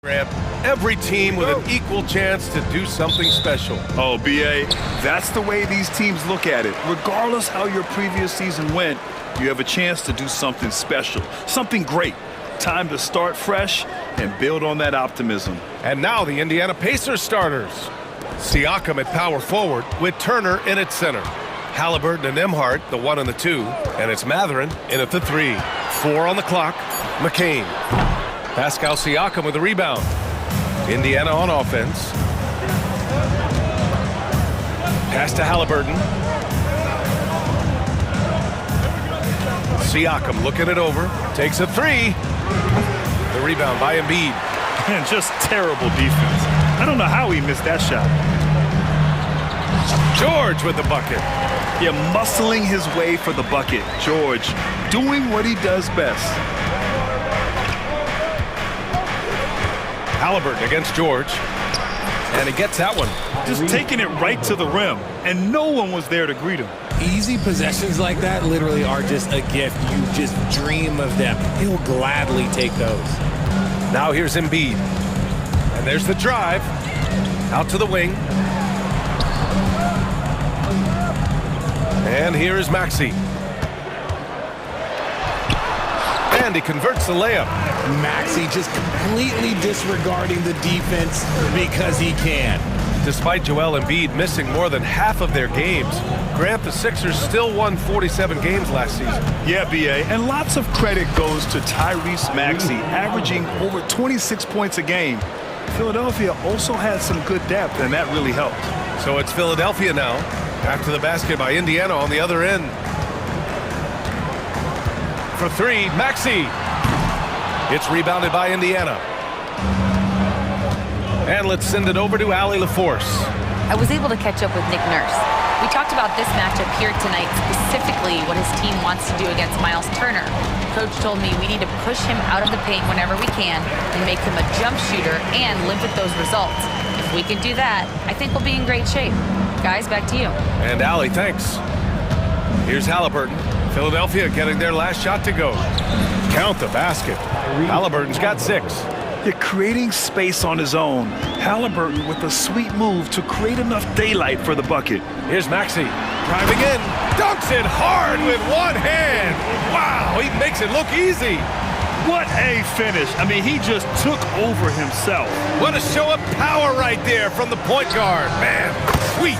Every team with an equal chance to do something special. Oh, B.A., that's the way these teams look at it. Regardless how your previous season went, you have a chance to do something special, something great. Time to start fresh and build on that optimism. And now the Indiana Pacers starters. Siakam at power forward with Turner in at center. Halliburton and Nembhard, the 1 and the 2. And it's Mathurin in at the 3. 4 on the clock. McCain. Pascal Siakam with the rebound. Indiana on offense. Pass to Halliburton. Siakam looking it over. Takes a 3. The rebound by Embiid. And just terrible defense. I don't know how he missed that shot. George with the bucket. Yeah, muscling his way for the bucket. George doing what he does best. Halliburton against George. And he gets that one. Just taking it right to the rim. And no one was there to greet him. Easy possessions like that literally are just a gift. You just dream of them. He'll gladly take those. Now here's Embiid. And there's the drive. Out to the wing. And here is Maxey. And he converts the layup. Maxey just completely disregarding the defense because he can. Despite Joel Embiid missing more than half of their games, Grant, the Sixers still won 47 games last season. Yeah, B.A., and lots of credit goes to Tyrese Maxey, averaging over 26 points a game. Philadelphia also had some good depth, and that really helped. So it's Philadelphia now, after the basket by Indiana on the other end. For 3, Maxey. It's rebounded by Indiana. And let's send it over to Allie LaForce. I was able to catch up with Nick Nurse. We talked about this matchup here tonight, specifically what his team wants to do against Miles Turner. Coach told me we need to push him out of the paint whenever we can and make him a jump shooter and limit those results. If we can do that, I think we'll be in great shape. Guys, back to you. And Allie, thanks. Here's Halliburton. Philadelphia getting their last shot to go. Count the basket. Halliburton's got 6. They're creating space on his own. Halliburton with a sweet move to create enough daylight for the bucket. Here's Maxey, driving in, dunks it hard with one hand. Wow, he makes it look easy. What a finish. I mean, he just took over himself. What a show of power right there from the point guard. Man, sweet.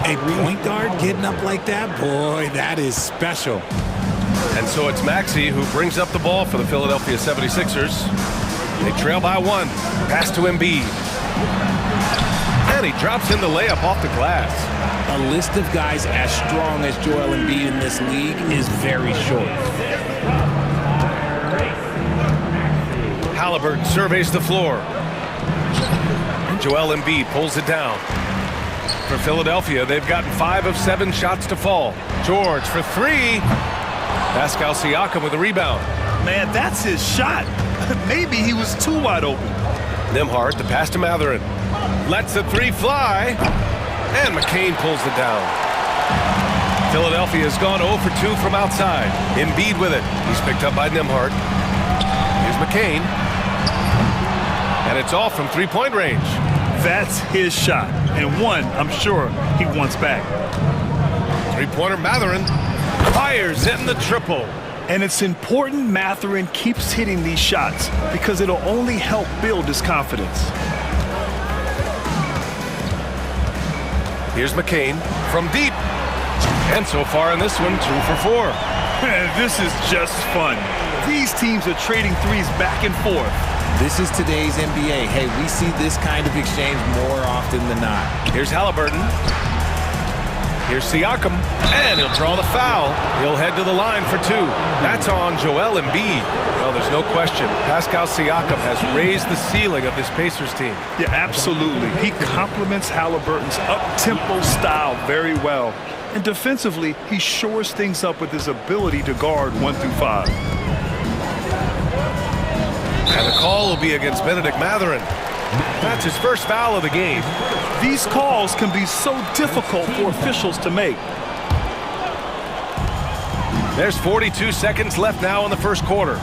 A point guard getting up like that? Boy, that is special. And so it's Maxey who brings up the ball for the Philadelphia 76ers. They trail by 1. Pass to Embiid. And he drops in the layup off the glass. A list of guys as strong as Joel Embiid in this league is very short. Halliburton surveys the floor. Joel Embiid pulls it down. For Philadelphia, they've gotten 5 of 7 shots to fall. George for 3. Pascal Siakam with a rebound. Man, that's his shot. Maybe he was too wide open. Nembhard, the pass to Mathurin. Lets the 3 fly. And McCain pulls it down. Philadelphia has gone 0 for 2 from outside. Embiid with it. He's picked up by Nembhard. Here's McCain. And it's off from 3-point range. That's his shot. And one, I'm sure, he wants back. 3-pointer Mathurin fires in the triple. And it's important Mathurin keeps hitting these shots because it'll only help build his confidence. Here's McCain from deep. And so far in this one, 2 for 4. This is just fun. These teams are trading threes back and forth. This is today's NBA. Hey, we see this kind of exchange more often than not. Here's Halliburton. Here's Siakam, and he'll draw the foul. He'll head to the line for 2. That's on Joel Embiid. Well, there's no question. Pascal Siakam has raised the ceiling of this Pacers team. Yeah, absolutely. He complements Halliburton's up-tempo style very well. And defensively, he shores things up with his ability to guard 1 through 5. And the call will be against Benedict Mathurin. That's his first foul of the game. These calls can be so difficult for officials to make. There's 42 seconds left now in the first quarter.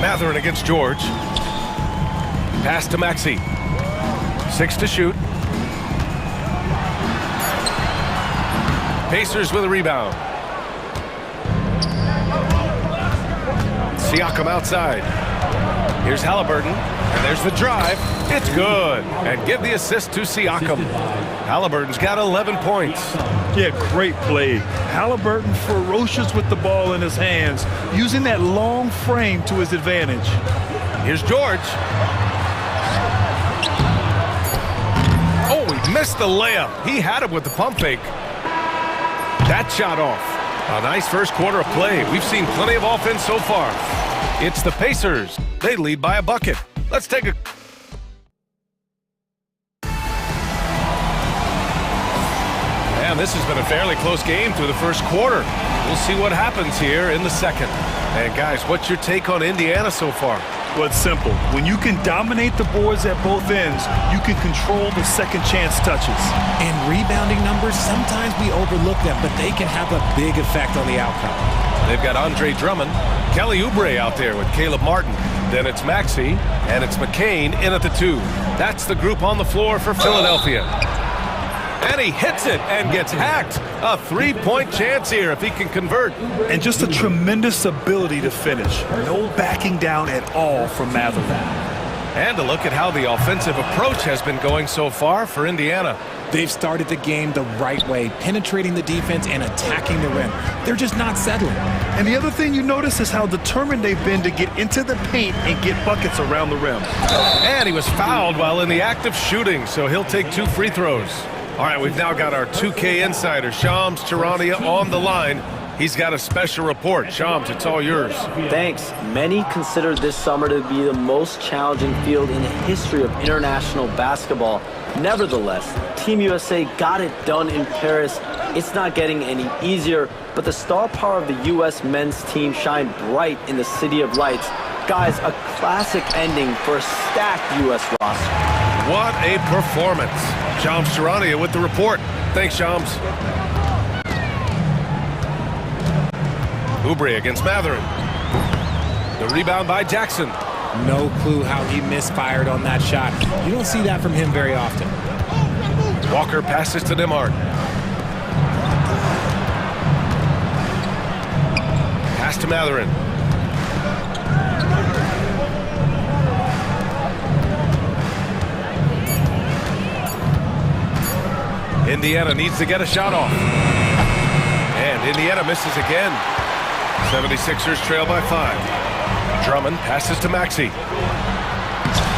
Matherin against George. Pass to Maxey. 6 to shoot. Pacers with a rebound. Siakam outside. Here's Halliburton, and there's the drive. It's good. And give the assist to Siakam. Halliburton's got 11 points. Yeah, great play. Halliburton ferocious with the ball in his hands, using that long frame to his advantage. Here's George. Oh, he missed the layup. He had it with the pump fake. That shot off. A nice first quarter of play. We've seen plenty of offense so far. It's the Pacers. They lead by a bucket. Let's take a... And this has been a fairly close game through the first quarter. We'll see what happens here in the second. And guys, what's your take on Indiana so far? Well, it's simple. When you can dominate the boards at both ends, you can control the second chance touches. And rebounding numbers, sometimes we overlook them, but they can have a big effect on the outcome. They've got Andre Drummond, Kelly Oubre out there with Caleb Martin. Then it's Maxey, and it's McCain in at the 2. That's the group on the floor for Philadelphia. And he hits it and gets hacked. A 3-point chance here if he can convert. And just a tremendous ability to finish. No backing down at all from Matherin. And a look at how the offensive approach has been going so far for Indiana. They've started the game the right way, penetrating the defense and attacking the rim. They're just not settling. And the other thing you notice is how determined they've been to get into the paint and get buckets around the rim. And he was fouled while in the act of shooting, so he'll take 2 free throws. All right, we've now got our 2K insider, Shams Charania, on the line. He's got a special report. Shams, it's all yours. Thanks. Many consider this summer to be the most challenging field in the history of international basketball. Nevertheless, Team USA got it done in Paris. It's not getting any easier, but the star power of the U.S. men's team shined bright in the City of Lights. Guys, a classic ending for a stacked U.S. roster. What a performance. Shams Charania with the report. Thanks, Shams. Oubre against Matherin. The rebound by Jackson. No clue how he misfired on that shot. You don't see that from him very often. Walker passes to Nembhard. Pass to Matherin. Indiana needs to get a shot off. And Indiana misses again. 76ers trail by 5. Drummond passes to Maxey.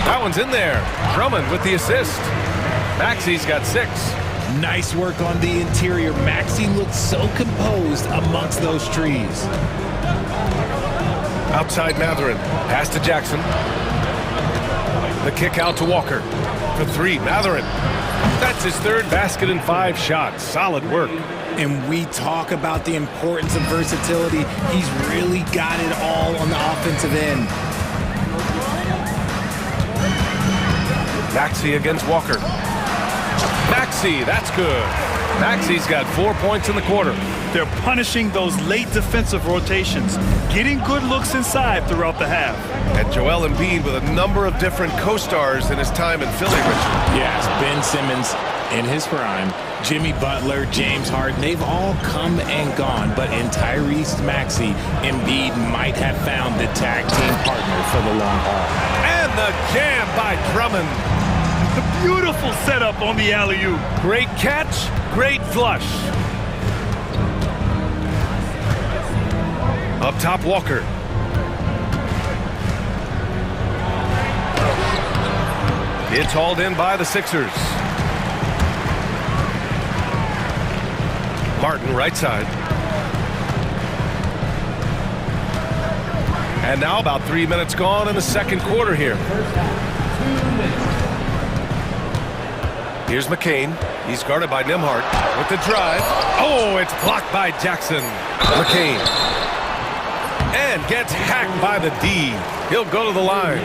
That one's in there. Drummond with the assist. Maxey's got 6. Nice work on the interior. Maxey looks so composed amongst those trees. Outside Matherin. Pass to Jackson. The kick out to Walker. For 3, Matherin. That's his 3rd basket in 5 shots. Solid work. And we talk about the importance of versatility. He's really got it all on the offensive end. Maxey against Walker. Maxey, that's good. Maxey's got 4 points in the quarter. They're punishing those late defensive rotations, getting good looks inside throughout the half. And Joel Embiid with a number of different co-stars in his time in Philly, Richard. Yes, Ben Simmons in his prime, Jimmy Butler, James Harden, they've all come and gone. But in Tyrese Maxey, Embiid might have found the tag team partner for the long haul. And the jam by Drummond. The beautiful setup on the alley-oop. Great catch, great flush. Up top, Walker. It's hauled in by the Sixers. Martin, right side. And now about 3 minutes gone in the second quarter here. Here's McCain. He's guarded by Nembhard with the drive. Oh, it's blocked by Jackson. McCain. And gets hacked by the D. He'll go to the line.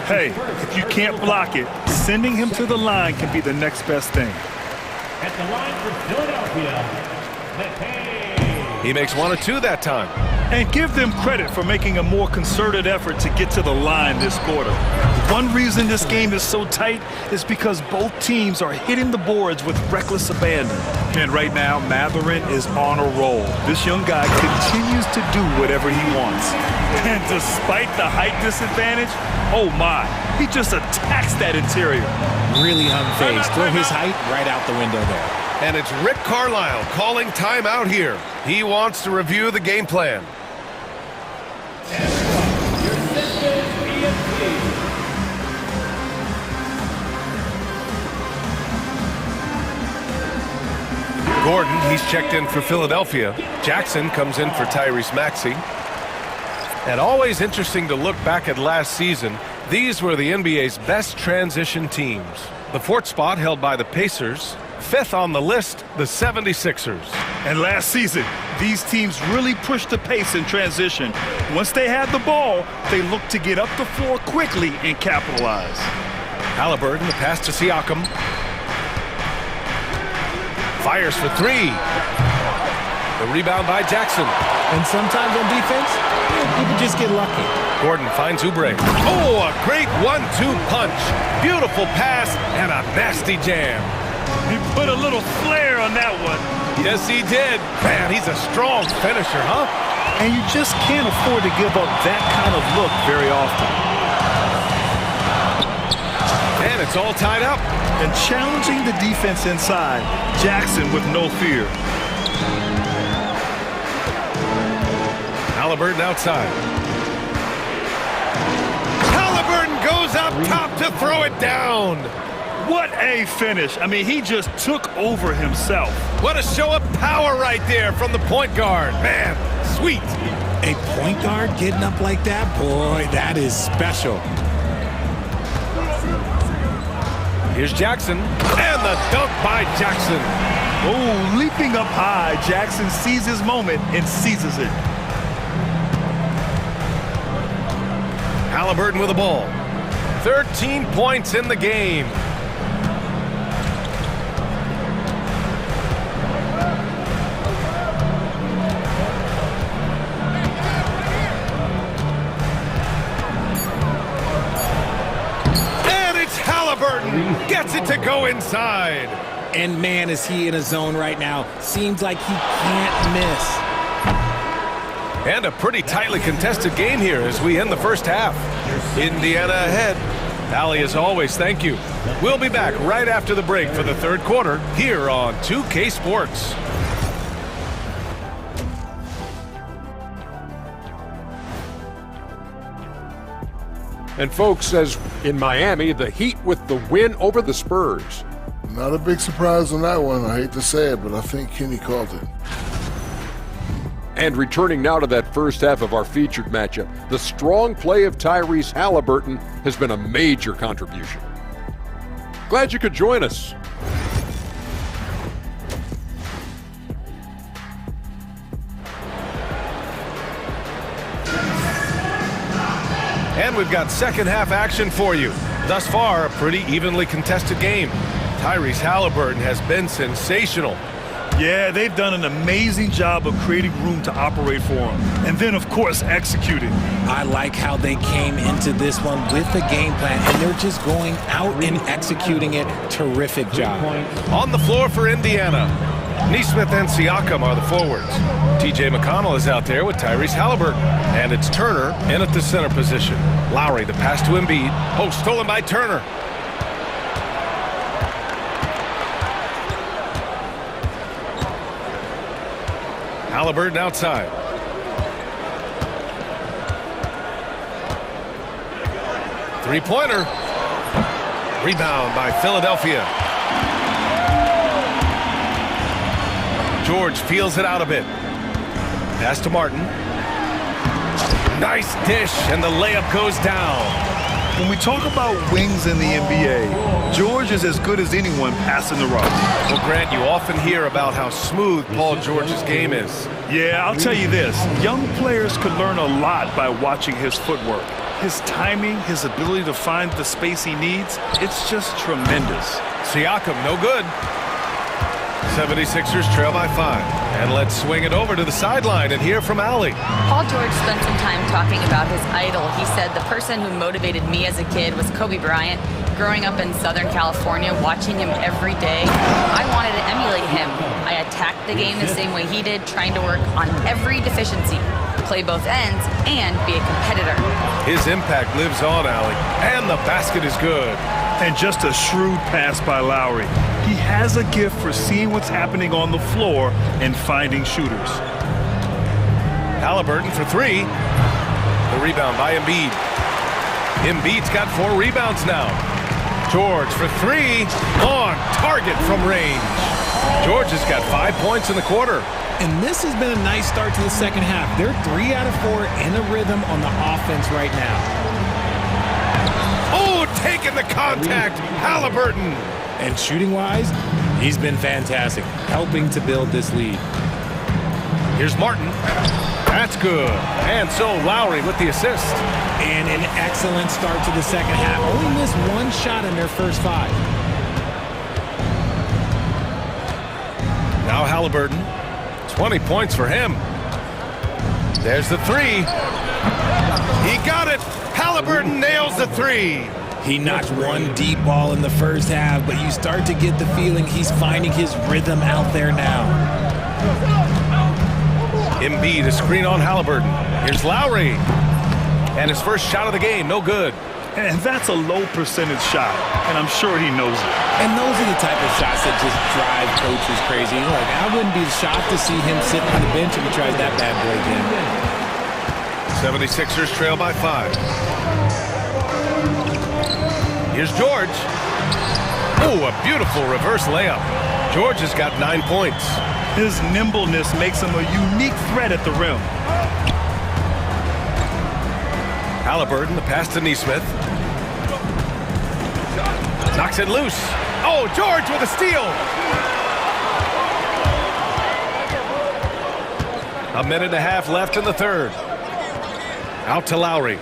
Hey, if you can't block it, sending him to the line can be the next best thing. At the line for Philadelphia, McCain. He makes 1 or 2 that time. And give them credit for making a more concerted effort to get to the line this quarter. One reason this game is so tight is because both teams are hitting the boards with reckless abandon. And right now, Matherin is on a roll. This young guy continues to do whatever he wants. And despite the height disadvantage, oh my, he just attacks that interior. Really unfazed. Throw his height right out the window there. And it's Rick Carlisle calling timeout here. He wants to review the game plan. Gordon, he's checked in for Philadelphia. Jackson comes in for Tyrese Maxey. And always interesting to look back at last season. These were the NBA's best transition teams. The 4th spot held by the Pacers. 5th on the list, the 76ers. And last season, these teams really pushed the pace in transition. Once they had the ball, they looked to get up the floor quickly and capitalize. Halliburton, the pass to Siakam. Fires for 3. The rebound by Jackson. And sometimes on defense, people just get lucky. Gordon finds Oubre. Oh, a great 1-2 punch. Beautiful pass and a nasty jam. He put a little flair on that one. Yes, he did. Man, he's a strong finisher, huh? And you just can't afford to give up that kind of look very often. And it's all tied up. And challenging the defense inside, Jackson with no fear. Halliburton outside. Halliburton goes up top to throw it down. What a finish. I mean, he just took over himself. What a show of power right there from the point guard. Man, sweet. A point guard getting up like that? Boy, that is special. Here's Jackson. And the dunk by Jackson. Oh, leaping up high. Jackson sees his moment and seizes it. Halliburton with the ball. 13 points in the game. Gets it to go inside. And man, is he in a zone right now. Seems like he can't miss. And a pretty tightly contested game here as we end the first half. Indiana ahead. Allie, as always, thank you. We'll be back right after the break for the 3rd quarter here on 2K Sports. And folks, as in Miami, the Heat with the win over the Spurs. Not a big surprise on that one. I hate to say it, but I think Kenny called it. And returning now to that first half of our featured matchup, the strong play of Tyrese Halliburton has been a major contribution. Glad you could join us. And we've got second half action for you. Thus far, a pretty evenly contested game. Tyrese Halliburton has been sensational. Yeah, they've done an amazing job of creating room to operate for him. And then, of course, executing. I like how they came into this one with a game plan, and they're just going out and executing it. Terrific job. On the floor for Indiana, Nesmith and Siakam are the forwards. TJ McConnell is out there with Tyrese Halliburton. And it's Turner in at the center position. Lowry, the pass to Embiid. Oh, stolen by Turner. Halliburton outside. Three-pointer. Rebound by Philadelphia. George feels it out a bit. Pass to Martin. Nice dish, and the layup goes down. When we talk about wings in the NBA, George is as good as anyone passing the rock. Well, Grant, you often hear about how smooth Paul George's game is. Yeah, I'll tell you this. Young players could learn a lot by watching his footwork. His timing, his ability to find the space he needs, it's just tremendous. Siakam, no good. 76ers trail by 5. And let's swing it over to the sideline and hear from Allie. Paul George spent some time talking about his idol. He said, the person who motivated me as a kid was Kobe Bryant. Growing up in Southern California, watching him every day, I wanted to emulate him. I attacked the game the same way he did, trying to work on every deficiency, play both ends, and be a competitor. His impact lives on, Allie, and the basket is good. And just a shrewd pass by Lowry. He has a gift for seeing what's happening on the floor and finding shooters. Halliburton for three. The rebound by Embiid. Embiid's got 4 rebounds now. George for three. On target from range. George has got 5 points in the quarter. And this has been a nice start to the second half. They're 3 out of 4 in a rhythm on the offense right now. Oh, taking the contact, Halliburton. And shooting-wise, he's been fantastic, helping to build this lead. Here's Martin. That's good. And so Lowry with the assist. And an excellent start to the second half. Only missed 1 shot in their first 5. Now Halliburton. 20 points for him. There's the three. He got it. Halliburton nails the three. He knocked 1 deep ball in the first half, but you start to get the feeling he's finding his rhythm out there now. Embiid, a screen on Halliburton. Here's Lowry. And his first shot of the game, no good. And that's a low percentage shot, and I'm sure he knows it. And those are the type of shots that just drive coaches crazy. Like, I wouldn't be shocked to see him sitting on the bench if he tries that bad boy again. 76ers trail by 5. Here's George. Oh, a beautiful reverse layup. George has got 9 points. His nimbleness makes him a unique threat at the rim. Halliburton, the pass to Neesmith. Knocks it loose. Oh, George with a steal. A minute and a half left in the third. Out to Lowry.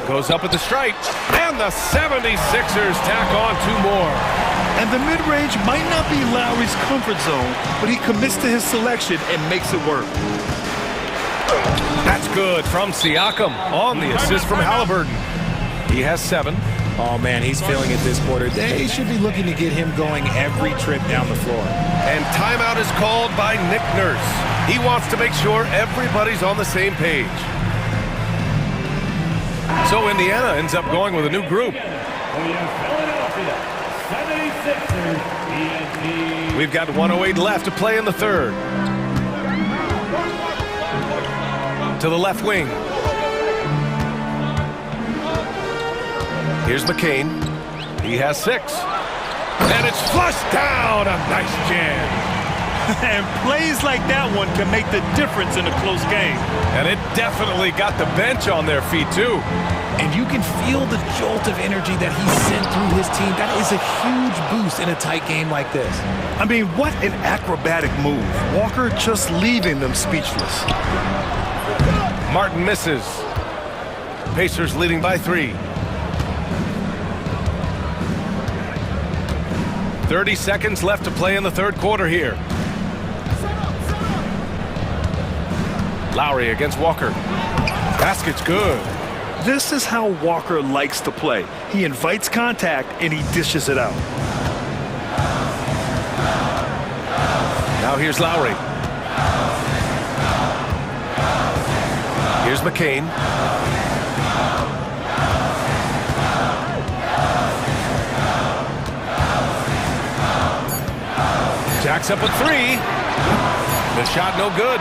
Goes up at the stripe. And the 76ers tack on 2 more. And the mid-range might not be Lowry's comfort zone, but he commits to his selection and makes it work. That's good from Siakam on the assist from Halliburton. He has 7. Oh, man, he's feeling it this quarter. They should be looking to get him going every trip down the floor. And timeout is called by Nick Nurse. He wants to make sure everybody's on the same page. So Indiana ends up going with a new group. We've got 1:08 left to play in the third. To the left wing. Here's McCain. He has 6. And it's flushed down. A nice jam. And plays like that one can make the difference in a close game. And it definitely got the bench on their feet, too. And you can feel the jolt of energy that he sent through his team. That is a huge boost in a tight game like this. I mean, what an acrobatic move. Walker just leaving them speechless. Martin misses. Pacers leading by 3. 30 seconds left to play in the third quarter here. Lowry against Walker. Basket's good. This is how Walker likes to play. He invites contact and he dishes it out. Now here's Lowry. Here's McCain. Jacks up a 3. The shot no good.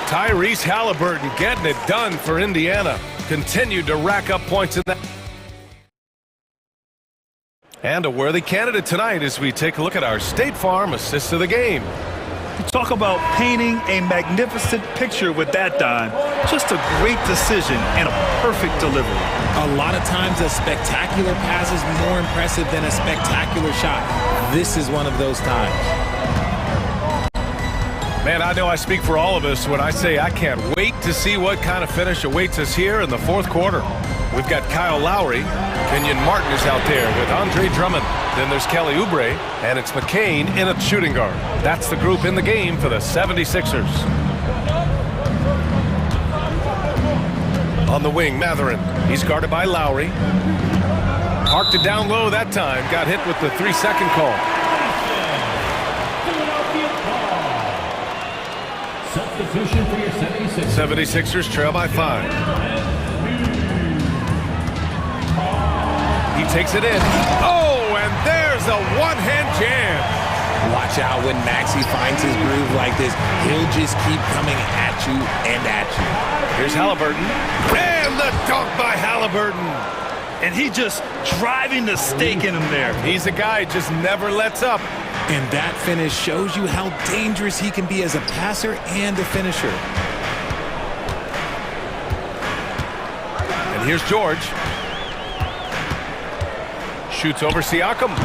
Tyrese Halliburton getting it done for Indiana. Continued to rack up points in that. And a worthy candidate tonight as we take a look at our State Farm assist of the game. You talk about painting a magnificent picture with that dime. Just a great decision and a perfect delivery. A lot of times a spectacular pass is more impressive than a spectacular shot. This is one of those times. Man, I know I speak for all of us when I say I can't wait to see what kind of finish awaits us here in the fourth quarter. We've got Kyle Lowry. Kenyon Martin is out there with Andre Drummond. Then there's Kelly Oubre, and it's McCain in at shooting guard. That's the group in the game for the 76ers. On the wing, Matherin. He's guarded by Lowry. Parked it down low that time. Got hit with the 3-second call. Substitution for your 76ers. 76ers trail by 5. He takes it in. Oh, and there's a one-hand jam. Watch out when Maxey finds his groove like this. He'll just keep coming at you and at you. Here's Halliburton. And the dunk by Halliburton. And he just driving the stake in him there. He's a guy who just never lets up. And that finish shows you how dangerous he can be as a passer and a finisher. And here's George. Shoots over Siakam.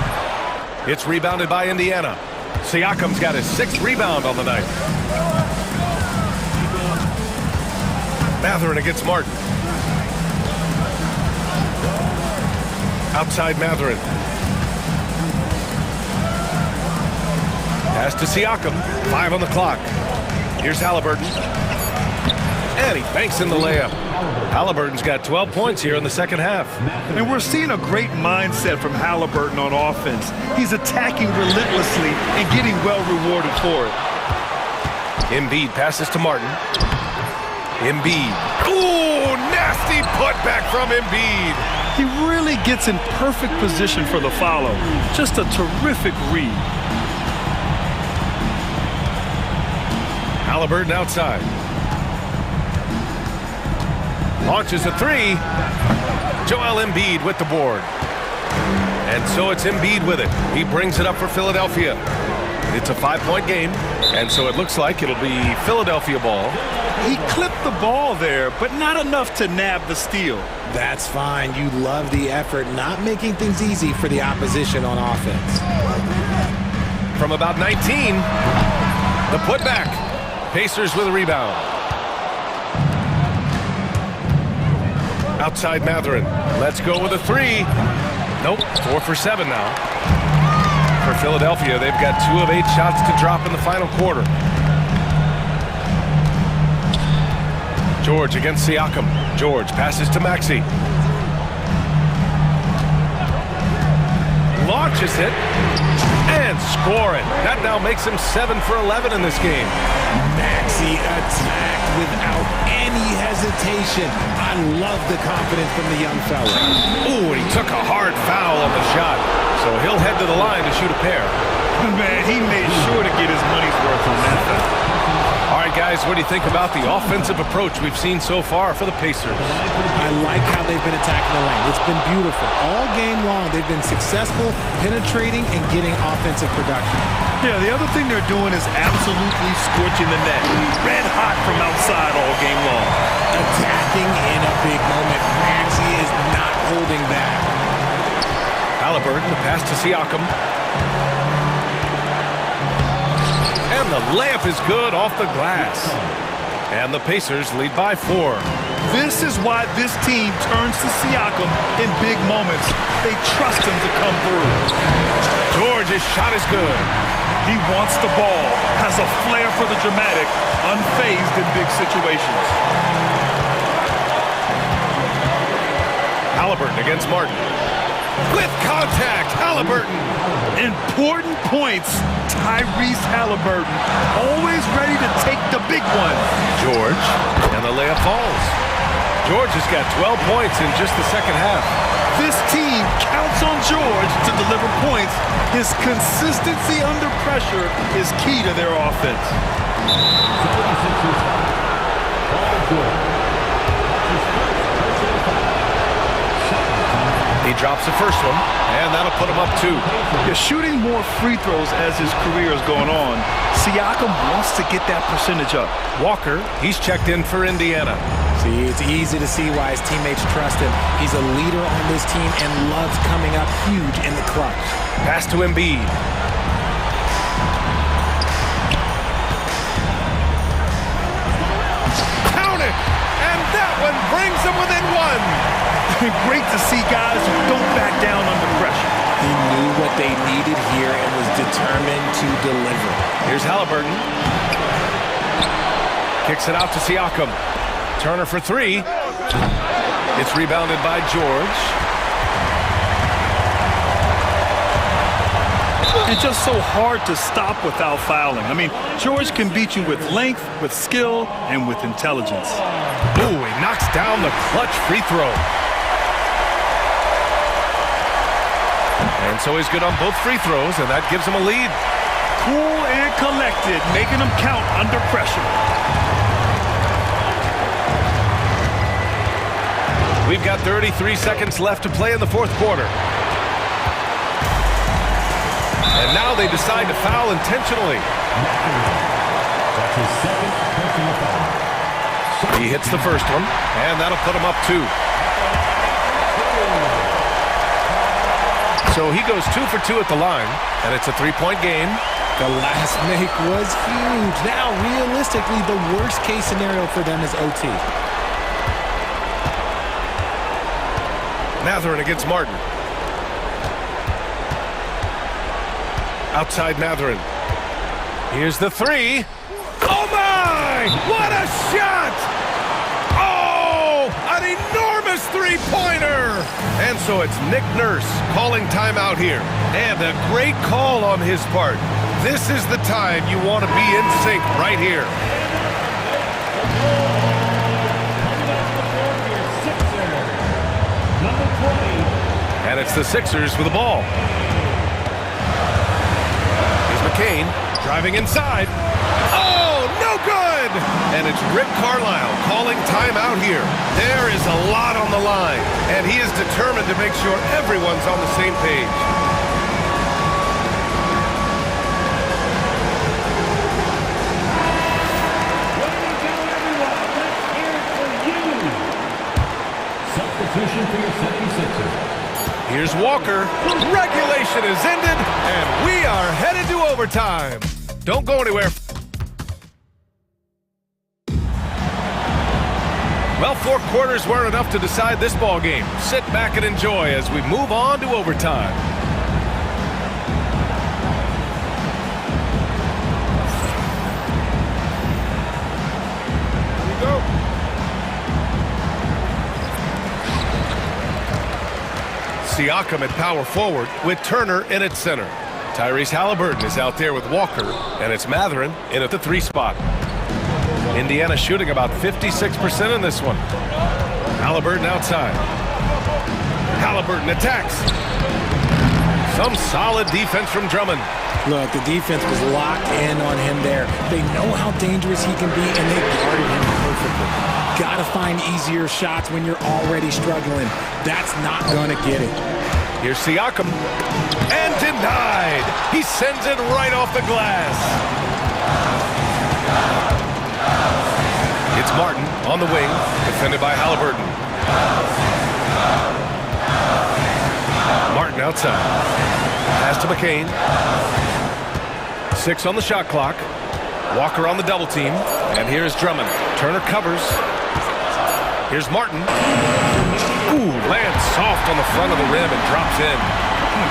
It's rebounded by Indiana. Siakam's got his 6th rebound on the night. Matherin against Martin. Outside Matherin. Pass to Siakam. 5 on the clock. Here's Halliburton. And he banks in the layup. Halliburton's got 12 points here in the second half. And we're seeing a great mindset from Halliburton on offense. He's attacking relentlessly and getting well rewarded for it. Embiid passes to Martin. Embiid. Ooh, nasty putback from Embiid. He really gets in perfect position for the follow. Just a terrific read. Halliburton outside. Launches a 3. Joel Embiid with the board. And so it's Embiid with it. He brings it up for Philadelphia. It's a 5-point game, and so it looks like it'll be Philadelphia ball. He clipped the ball there, but not enough to nab the steal. That's fine. You love the effort, not making things easy for the opposition on offense. From about 19, the putback. Pacers with a rebound. Outside Matherin. Let's go with a 3. Nope, 4 for 7 now. For Philadelphia, they've got 2 of 8 shots to drop in the final quarter. George against Siakam. George passes to Maxey. Launches it and scoring. That now makes him 7 for 11 in this game. Maxey attacked without any hesitation. I love the confidence from the young fella. Ooh, and he took a hard foul on the shot. So he'll head to the line to shoot a pair. Man, he made sure to get his money's worth on that foul. All right, guys, what do you think about the offensive approach we've seen so far for the Pacers? I like how they've been attacking the lane. It's been beautiful. All game long, they've been successful, penetrating, and getting offensive production. Yeah, the other thing they're doing is absolutely scorching the net. Red hot from outside all game long. Attacking in a big moment. Maxey is not holding back. Halliburton, the pass to Siakam. And the layup is good off the glass. And the Pacers lead by 4. This is why this team turns to Siakam in big moments. They trust him to come through. George's shot is good. He wants the ball, has a flair for the dramatic, unfazed in big situations. Halliburton against Martin. With contact, Halliburton. Important points, Tyrese Halliburton. Always ready to take the big one. George, and the layup falls. George has got 12 points in just the second half. This team counts on George to deliver points. His consistency under pressure is key to their offense. He drops the first one, and that'll put him up 2. Yeah, shooting more free throws as his career is going on. Siakam wants to get that percentage up. Walker, he's checked in for Indiana. See, it's easy to see why his teammates trust him. He's a leader on this team and loves coming up huge in the clutch. Pass to Embiid. Count it! And that one brings him within 1. been great to see guys who don't back down under pressure. He knew what they needed here and was determined to deliver. Here's Halliburton. Kicks it out to Siakam. Turner for three. It's rebounded by George. It's just so hard to stop without fouling. I mean, George can beat you with length, with skill, and with intelligence. Ooh, he knocks down the clutch free throw. And so he's good on both free throws, and that gives him a lead. Cool and collected, making them count under pressure. We've got 33 seconds left to play in the fourth quarter. And now they decide to foul intentionally. That's his second personal foul. He hits the first one, and that'll put him up 2. So he goes 2 for 2 at the line, and it's a 3-point game. The last make was huge. Now, realistically, the worst case scenario for them is OT. Mathurin against Martin. Outside Mathurin. Here's the three. Oh my! What a shot! Oh! An enormous three-pointer! And so it's Nick Nurse calling timeout here. And a great call on his part. This is the time you want to be in sync right here. And it's the Sixers with the ball. McCain driving inside. Oh, no good! And it's Rick Carlisle calling timeout here. There is a lot on the line, and he is determined to make sure everyone's on the same page. Substitution for your 76ers. Here's Walker. Regulation is ended, and we are headed to overtime. Don't go anywhere. Well, 4 quarters weren't enough to decide this ball game. Sit back and enjoy as we move on to overtime. Here we go. Siakam at power forward with Turner in at center. Tyrese Halliburton is out there with Walker, and it's Mathurin in at the 3 spot. Indiana shooting about 56% in this one. Halliburton outside. Halliburton attacks. Some solid defense from Drummond. Look, the defense was locked in on him there. They know how dangerous he can be, and they guarded him perfectly. Gotta find easier shots when you're already struggling. That's not gonna get it. Here's Siakam. And denied. He sends it right off the glass. It's Martin on the wing, defended by Halliburton. Martin outside. Pass to McCain. 6 on the shot clock. Walker on the double team. And here's Drummond. Turner covers. Here's Martin. Ooh, lands soft on the front of the rim and drops in.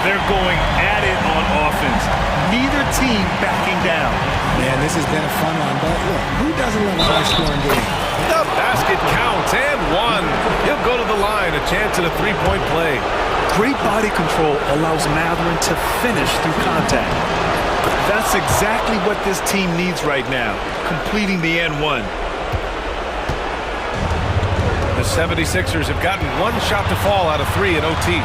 They're going at it on offense. Neither team backing down. Man, this has been a fun one, but look, who doesn't love a high-scoring game? The basket counts, and 1. He'll go to the line, a chance at a 3-point play. Great body control allows Mathurin to finish through contact. That's exactly what this team needs right now, completing the N1. The 76ers have gotten 1 shot to fall out of 3 in OT.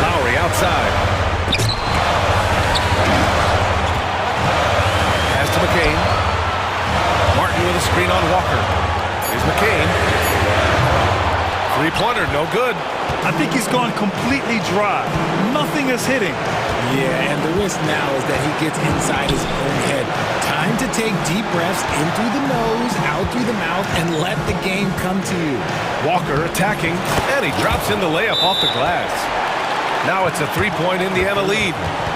Lowry outside. Pass to McCain. Martin with a screen on Walker. Here's McCain. 3-pointer, no good. I think he's gone completely dry. Nothing is hitting. Yeah, and the risk now is that he gets inside his own head. Time to take deep breaths in through the nose, out through the mouth, and let the game come to you. Walker attacking, and he drops in the layup off the glass. Now it's a three-point Indiana lead.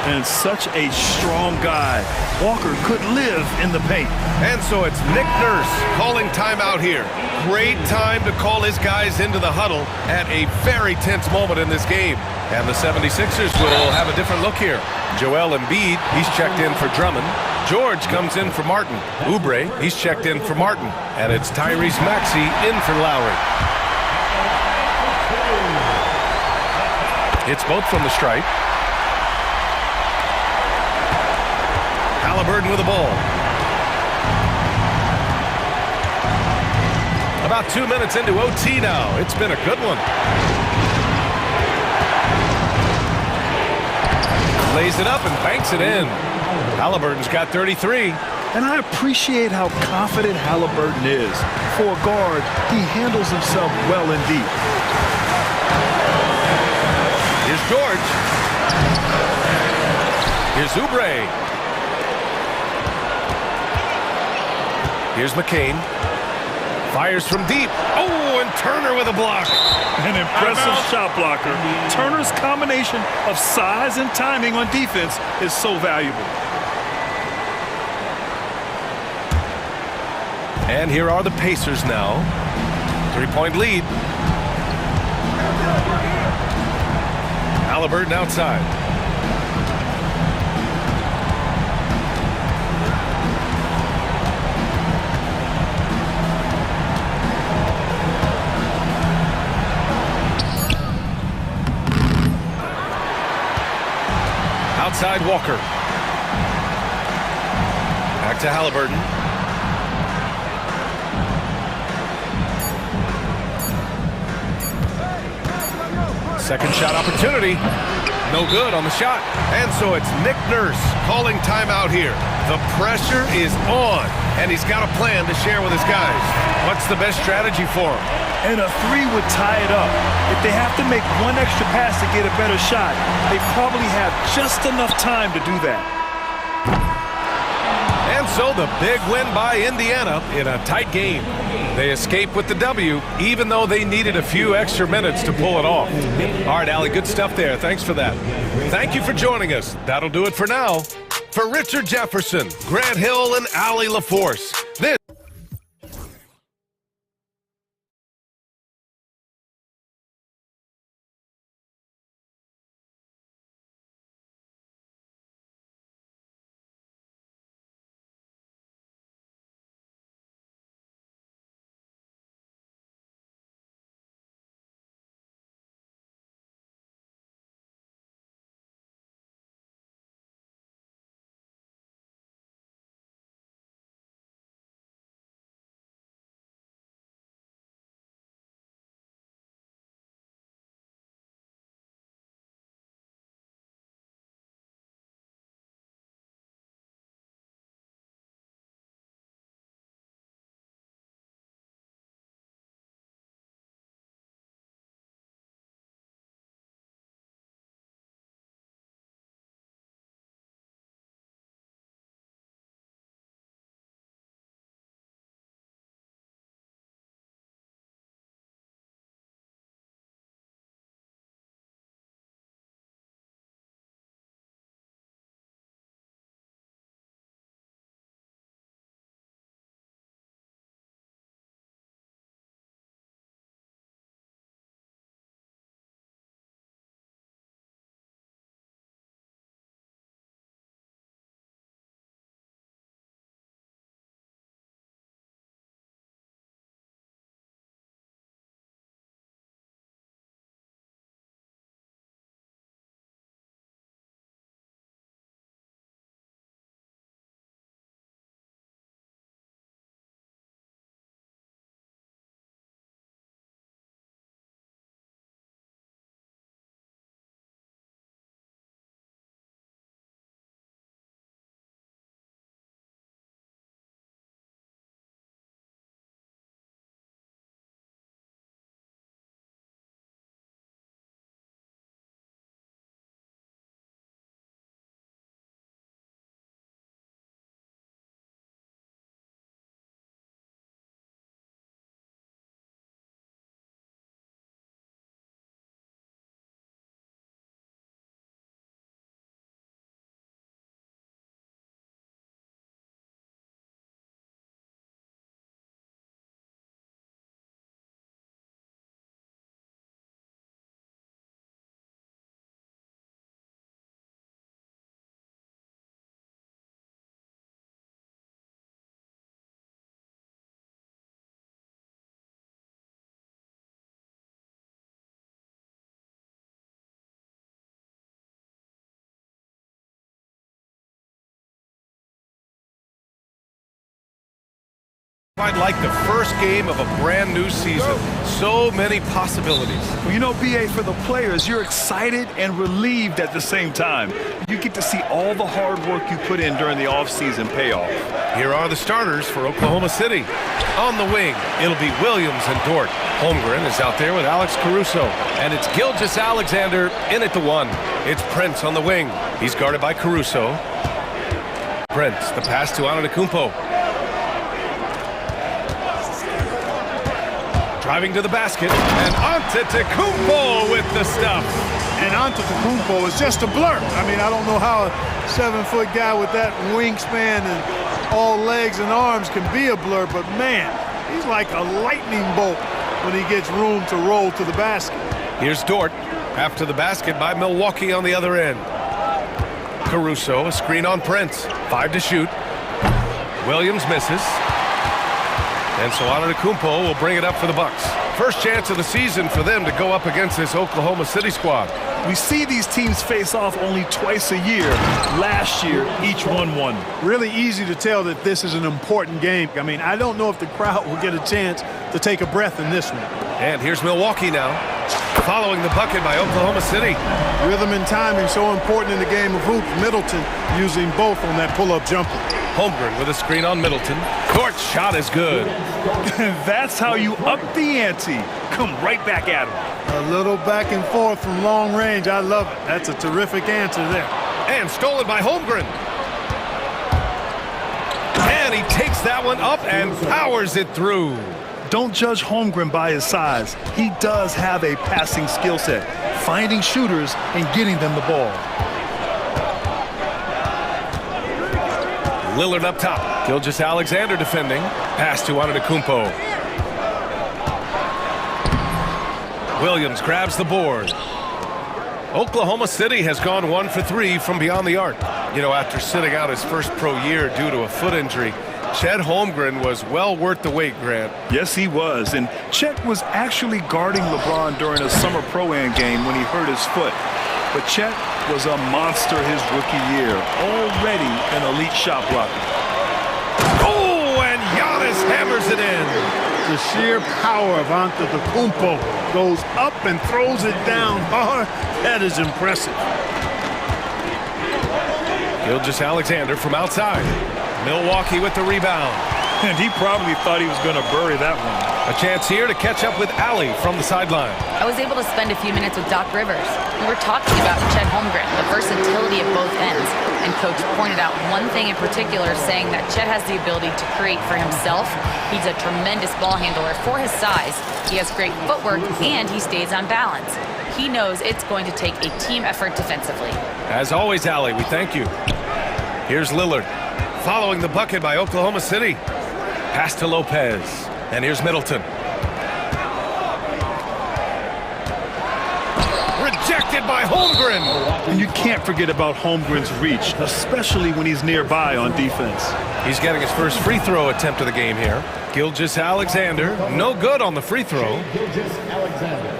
And such a strong guy. Walker could live in the paint. And so it's Nick Nurse calling timeout here. Great time to call his guys into the huddle at a very tense moment in this game. And the 76ers will have a different look here. Joel Embiid, he's checked in for Drummond. George comes in for Martin. Oubre, he's checked in for Martin. And it's Tyrese Maxey in for Lowry. It's both from the stripe. Halliburton with the ball. About 2 minutes into OT now. It's been a good one. Lays it up and banks it in. Halliburton's got 33. And I appreciate how confident Halliburton is. For a guard, he handles himself well and deep. Here's George. Here's Oubre. Here's McCain. Fires from deep. Oh, and Turner with a block. An impressive shot blocker. Turner's combination of size and timing on defense is so valuable. And here are the Pacers now. 3-point lead. Halliburton outside. Outside Walker. Back to Halliburton. Second shot opportunity. No good on the shot. And so it's Nick Nurse calling timeout here. The pressure is on, and he's got a plan to share with his guys. What's the best strategy for him? And a three would tie it up. If they have to make one extra pass to get a better shot, they probably have just enough time to do that. And so the big win by Indiana in a tight game. They escape with the W, even though they needed a few extra minutes to pull it off. All right, Allie, good stuff there. Thanks for that. Thank you for joining us. That'll do it for now. For Richard Jefferson, Grant Hill, and Allie LaForce, this Like the first game of a brand new season. So many possibilities. Well, you know, BA, for the players, you're excited and relieved at the same time. You get to see all the hard work you put in during the offseason pay off. Here are the starters for Oklahoma City. On the wing, it'll be Williams and Dort. Holmgren is out there with Alex Caruso. And it's Gilgeous-Alexander in at the one. It's Prince on the wing. He's guarded by Caruso. Prince, the pass to Antetokounmpo. Driving to the basket, and Antetokounmpo with the stuff. And Antetokounmpo is just a blur. I mean, I don't know how a 7-foot guy with that wingspan and all legs and arms can be a blur, but man, he's like a lightning bolt when he gets room to roll to the basket. Here's Dort, after the basket by Milwaukee on the other end. Caruso, a screen on Prince, 5 to shoot. Williams misses. And so Antetokounmpo will bring it up for the Bucks. First chance of the season for them to go up against this Oklahoma City squad. We see these teams face off only twice a year. Last year, each won. Really easy to tell that this is an important game. I mean, I don't know if the crowd will get a chance to take a breath in this one. And here's Milwaukee now, following the bucket by Oklahoma City. Rhythm and timing so important in the game of hoops. Middleton using both on that pull-up jumper. Holmgren with a screen on Middleton. Dort's shot is good. That's how you up the ante. Come right back at him. A little back and forth from long range. I love it. That's a terrific answer there. And stolen by Holmgren. And he takes that one up and powers it through. Don't judge Holmgren by his size. He does have a passing skill set, finding shooters and getting them the ball. Lillard up top. Gilgeous-Alexander defending. Pass to Antetokounmpo. Williams grabs the board. Oklahoma City has gone 1 for 3 from beyond the arc. You know, after sitting out his first pro year due to a foot injury, Chet Holmgren was well worth the wait, Grant. Yes, he was. And Chet was actually guarding LeBron during a summer Pro-Am game when he hurt his foot. But Chet was a monster his rookie year, already an elite shot blocker. Oh, and Giannis hammers it in. The sheer power of Antetokounmpo goes up and throws it down hard. That is impressive. Gilgeous-Alexander from outside. Milwaukee with the rebound. And he probably thought he was going to bury that one. A chance here to catch up with Allie from the sideline. I was able to spend a few minutes with Doc Rivers. We were talking about Chet Holmgren, the versatility of both ends. And Coach pointed out one thing in particular, saying that Chet has the ability to create for himself. He's a tremendous ball handler for his size. He has great footwork, and he stays on balance. He knows it's going to take a team effort defensively. As always, Allie, we thank you. Here's Lillard, following the bucket by Oklahoma City. Pass to Lopez. And here's Middleton. Rejected by Holmgren. And you can't forget about Holmgren's reach, especially when he's nearby on defense. He's getting his first free throw attempt of the game here. Gilgeous-Alexander, no good on the free throw. Gilgeous-Alexander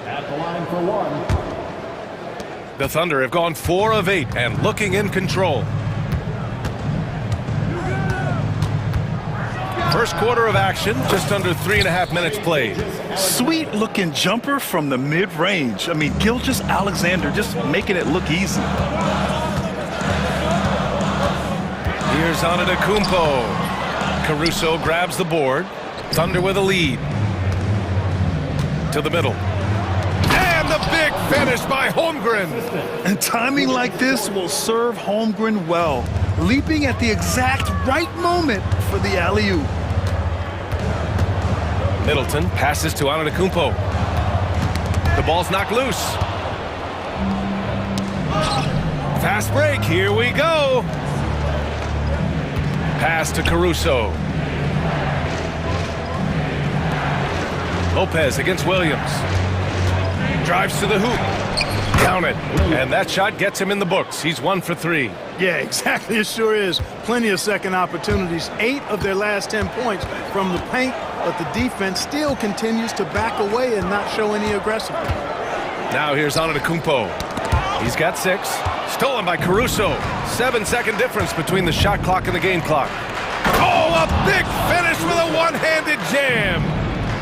at the line for one. The Thunder have gone 4 of 8 and looking in control. First quarter of action, just under 3.5 minutes played. Sweet looking jumper from the mid-range. I mean, Gilgeous-Alexander just making it look easy. Here's Antetokounmpo. Caruso grabs the board. Thunder with a lead. To the middle. And the big finish by Holmgren. And timing like this will serve Holmgren well. Leaping at the exact right moment for the alley-oop. Middleton passes to Antetokounmpo. The ball's knocked loose. Fast break, here we go. Pass to Caruso. Lopez against Williams. Drives to the hoop. Count it. And that shot gets him in the books. He's 1 for 3. Yeah, exactly. It sure is. Plenty of second opportunities. 8 of their last 10 points from the paint, but the defense still continues to back away and not show any aggressiveness. Now here's Antetokounmpo. He's got 6. Stolen by Caruso. 7-second difference between the shot clock and the game clock. Oh, a big finish with a one-handed jam.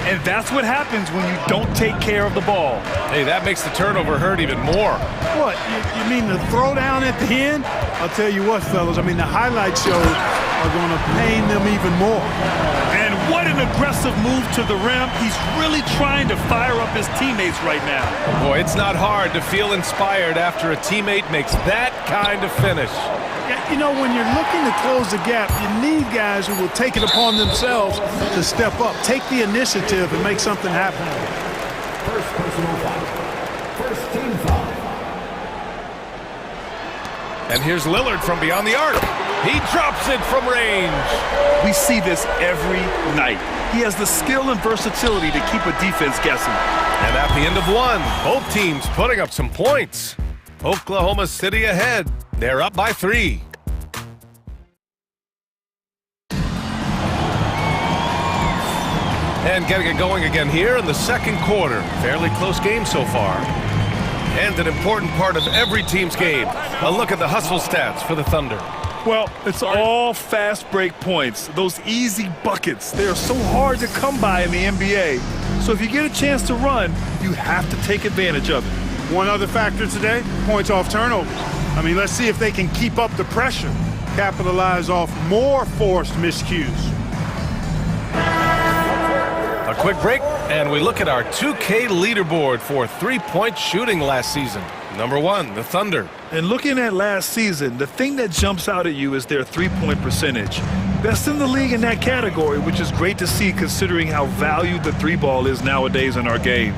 And that's what happens when you don't take care of the ball. Hey, that makes the turnover hurt even more. What, you mean the throwdown at the end? I'll tell you what, fellas, I mean, the highlight shows are going to pain them even more. And what an aggressive move to the rim. He's really trying to fire up his teammates right now. Boy, it's not hard to feel inspired after a teammate makes that kind of finish. You know, when you're looking to close the gap, you need guys who will take it upon themselves to step up, take the initiative, and make something happen. First personal foul. First team foul. And here's Lillard from beyond the arc. He drops it from range. We see this every night. He has the skill and versatility to keep a defense guessing. And at the end of one, both teams putting up some points. Oklahoma City ahead. They're up by 3. And getting it going again here in the second quarter. Fairly close game so far. And an important part of every team's game. A look at the hustle stats for the Thunder. Well, it's all fast break points. Those easy buckets. They are so hard to come by in the NBA. So if you get a chance to run, you have to take advantage of it. One other factor today, points off turnovers. I mean, let's see if they can keep up the pressure, capitalize off more forced miscues. A quick break, and we look at our 2K leaderboard for three-point shooting last season. Number 1, the Thunder. And looking at last season, the thing that jumps out at you is their three-point percentage. Best in the league in that category, which is great to see considering how valued the three ball is nowadays in our game.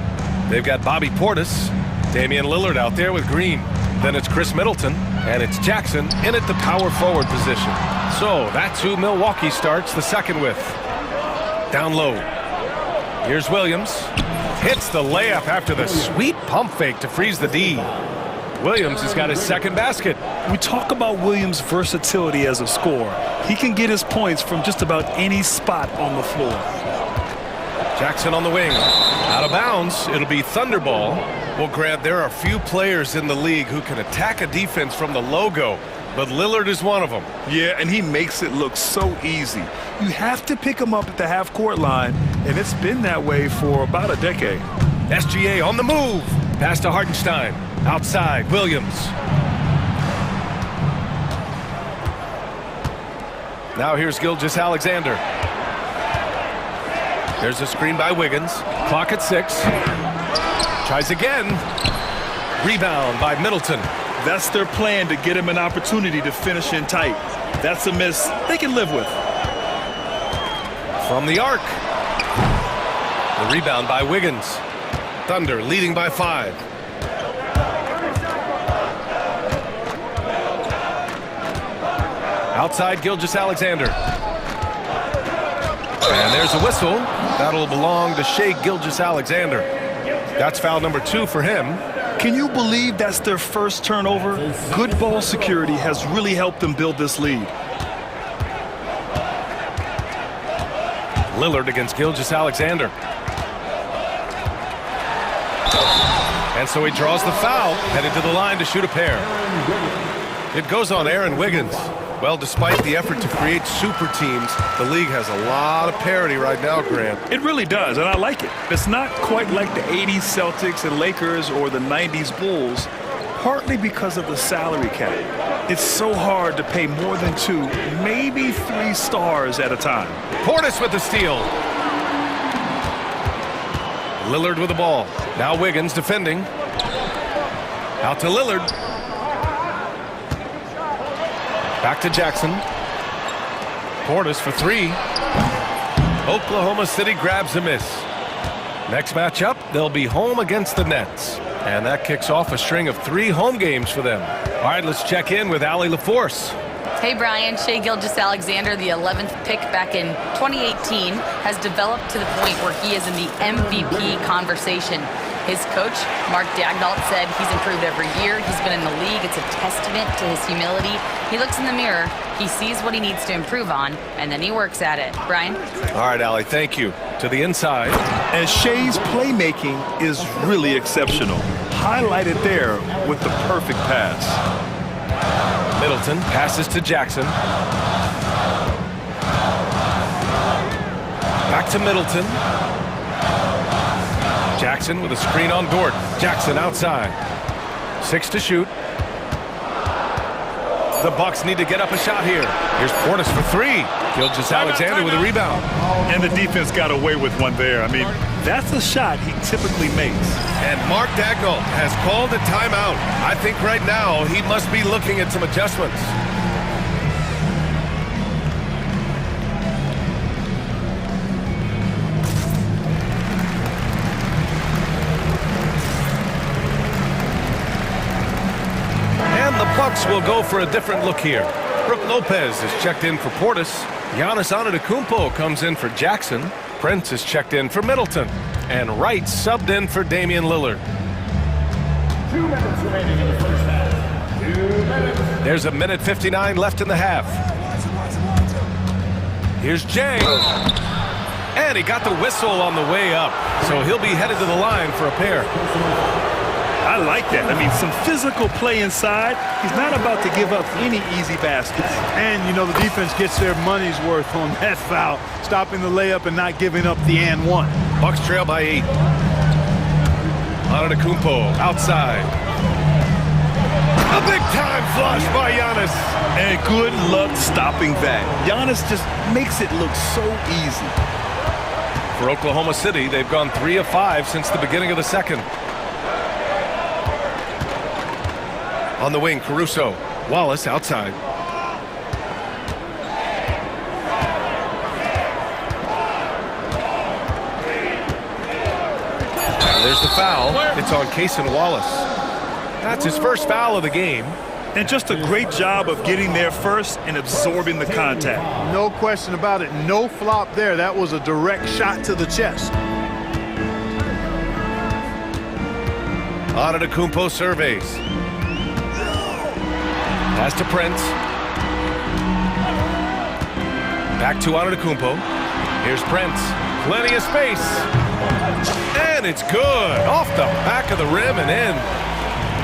They've got Bobby Portis, Damian Lillard out there with Green. Then it's Chris Middleton, and it's Jackson in at the power forward position. So that's who Milwaukee starts the second with. Down low. Here's Williams. Hits the layup after the sweet pump fake to freeze the D. Williams has got his second basket. We talk about Williams' versatility as a scorer. He can get his points from just about any spot on the floor. Jackson on the wing. Out of bounds. It'll be Thunderball. Well, Grant, there are few players in the league who can attack a defense from the logo, but Lillard is one of them. Yeah, and he makes it look so easy. You have to pick him up at the half-court line, and it's been that way for about a decade. SGA on the move. Pass to Hartenstein. Outside, Williams. Now here's Gilgeous-Alexander. There's a screen by Wiggins. Clock at 6. Tries again. Rebound by Middleton. That's their plan, to get him an opportunity to finish in tight. That's a miss they can live with. From the arc. The rebound by Wiggins. Thunder leading by 5. Outside, Gilgeous-Alexander. And there's a whistle. That'll belong to Shai Gilgeous-Alexander. That's foul number 2 for him. Can you believe that's their first turnover? Good ball security has really helped them build this lead. Lillard against Gilgeous-Alexander. And so he draws the foul, headed to the line to shoot a pair. It goes on Aaron Wiggins. Well, despite the effort to create super teams, the league has a lot of parity right now, Grant. It really does, and I like it. It's not quite like the 80s Celtics and Lakers or the 90s Bulls, partly because of the salary cap. It's so hard to pay more than 2, maybe 3 stars at a time. Portis with the steal. Lillard with the ball. Now Wiggins defending. Out to Lillard. Back to Jackson. Portis for 3. Oklahoma City grabs a miss. Next matchup, they'll be home against the Nets. And that kicks off a string of 3 home games for them. All right, let's check in with Allie LaForce. Hey, Brian. Shai Gilgeous-Alexander, the 11th pick back in 2018, has developed to the point where he is in the MVP conversation. His coach, Mark Daignault, said he's improved every year. He's been in the league. It's a testament to his humility. He looks in the mirror, he sees what he needs to improve on, and then he works at it. Brian? All right, Allie, thank you. To the inside. And Shai's playmaking is really exceptional. Highlighted there with the perfect pass. Middleton passes to Jackson. to Middleton. Jackson with a screen on Dort. Jackson outside. 6 to shoot. The Bucks need to get up a shot here. Here's Portis for 3. Gilgeous-Alexander with a rebound. And the defense got away with one there. I mean, that's a shot he typically makes. And Mark Dagnall has called a timeout. I think right now he must be looking at some adjustments. The Bucks will go for a different look here. Brook Lopez is checked in for Portis. Giannis Antetokounmpo comes in for Jackson. Prince is checked in for Middleton. And Wright subbed in for Damian Lillard. 2 minutes remaining in the first half. 2 minutes. There's a minute 59 left in the half. Here's Jay. And he got the whistle on the way up. So he'll be headed to the line for a pair. I like that. I mean, some physical play inside. He's not about to give up any easy baskets. And, you know, the defense gets their money's worth on that foul, stopping the layup and not giving up the and one. Bucks trail by 8. Antetokounmpo outside. A big-time flush by Giannis. And good luck stopping that. Giannis just makes it look so easy. For Oklahoma City, they've gone 3 of 5 since the beginning of the second. On the wing, Caruso. Wallace outside. And there's the foul. It's on Cason Wallace. That's his first foul of the game. And just a great job of getting there first and absorbing the contact. No question about it. No flop there. That was a direct shot to the chest. Antetokounmpo surveys. Pass to Prince. Back to Antetokounmpo. Here's Prince. Plenty of space. And it's good. Off the back of the rim and in.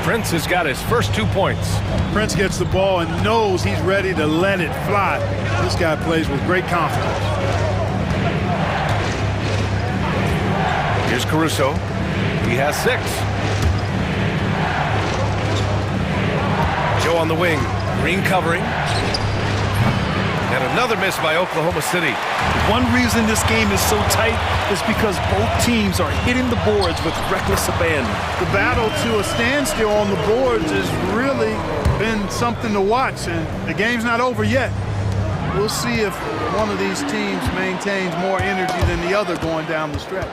Prince has got his first 2 points. Prince gets the ball and knows he's ready to let it fly. This guy plays with great confidence. Here's Caruso. He has 6. Joe on the wing. Green covering. And another miss by Oklahoma City. One reason this game is so tight is because both teams are hitting the boards with reckless abandon. The battle to a standstill on the boards has really been something to watch, and the game's not over yet. We'll see if one of these teams maintains more energy than the other going down the stretch.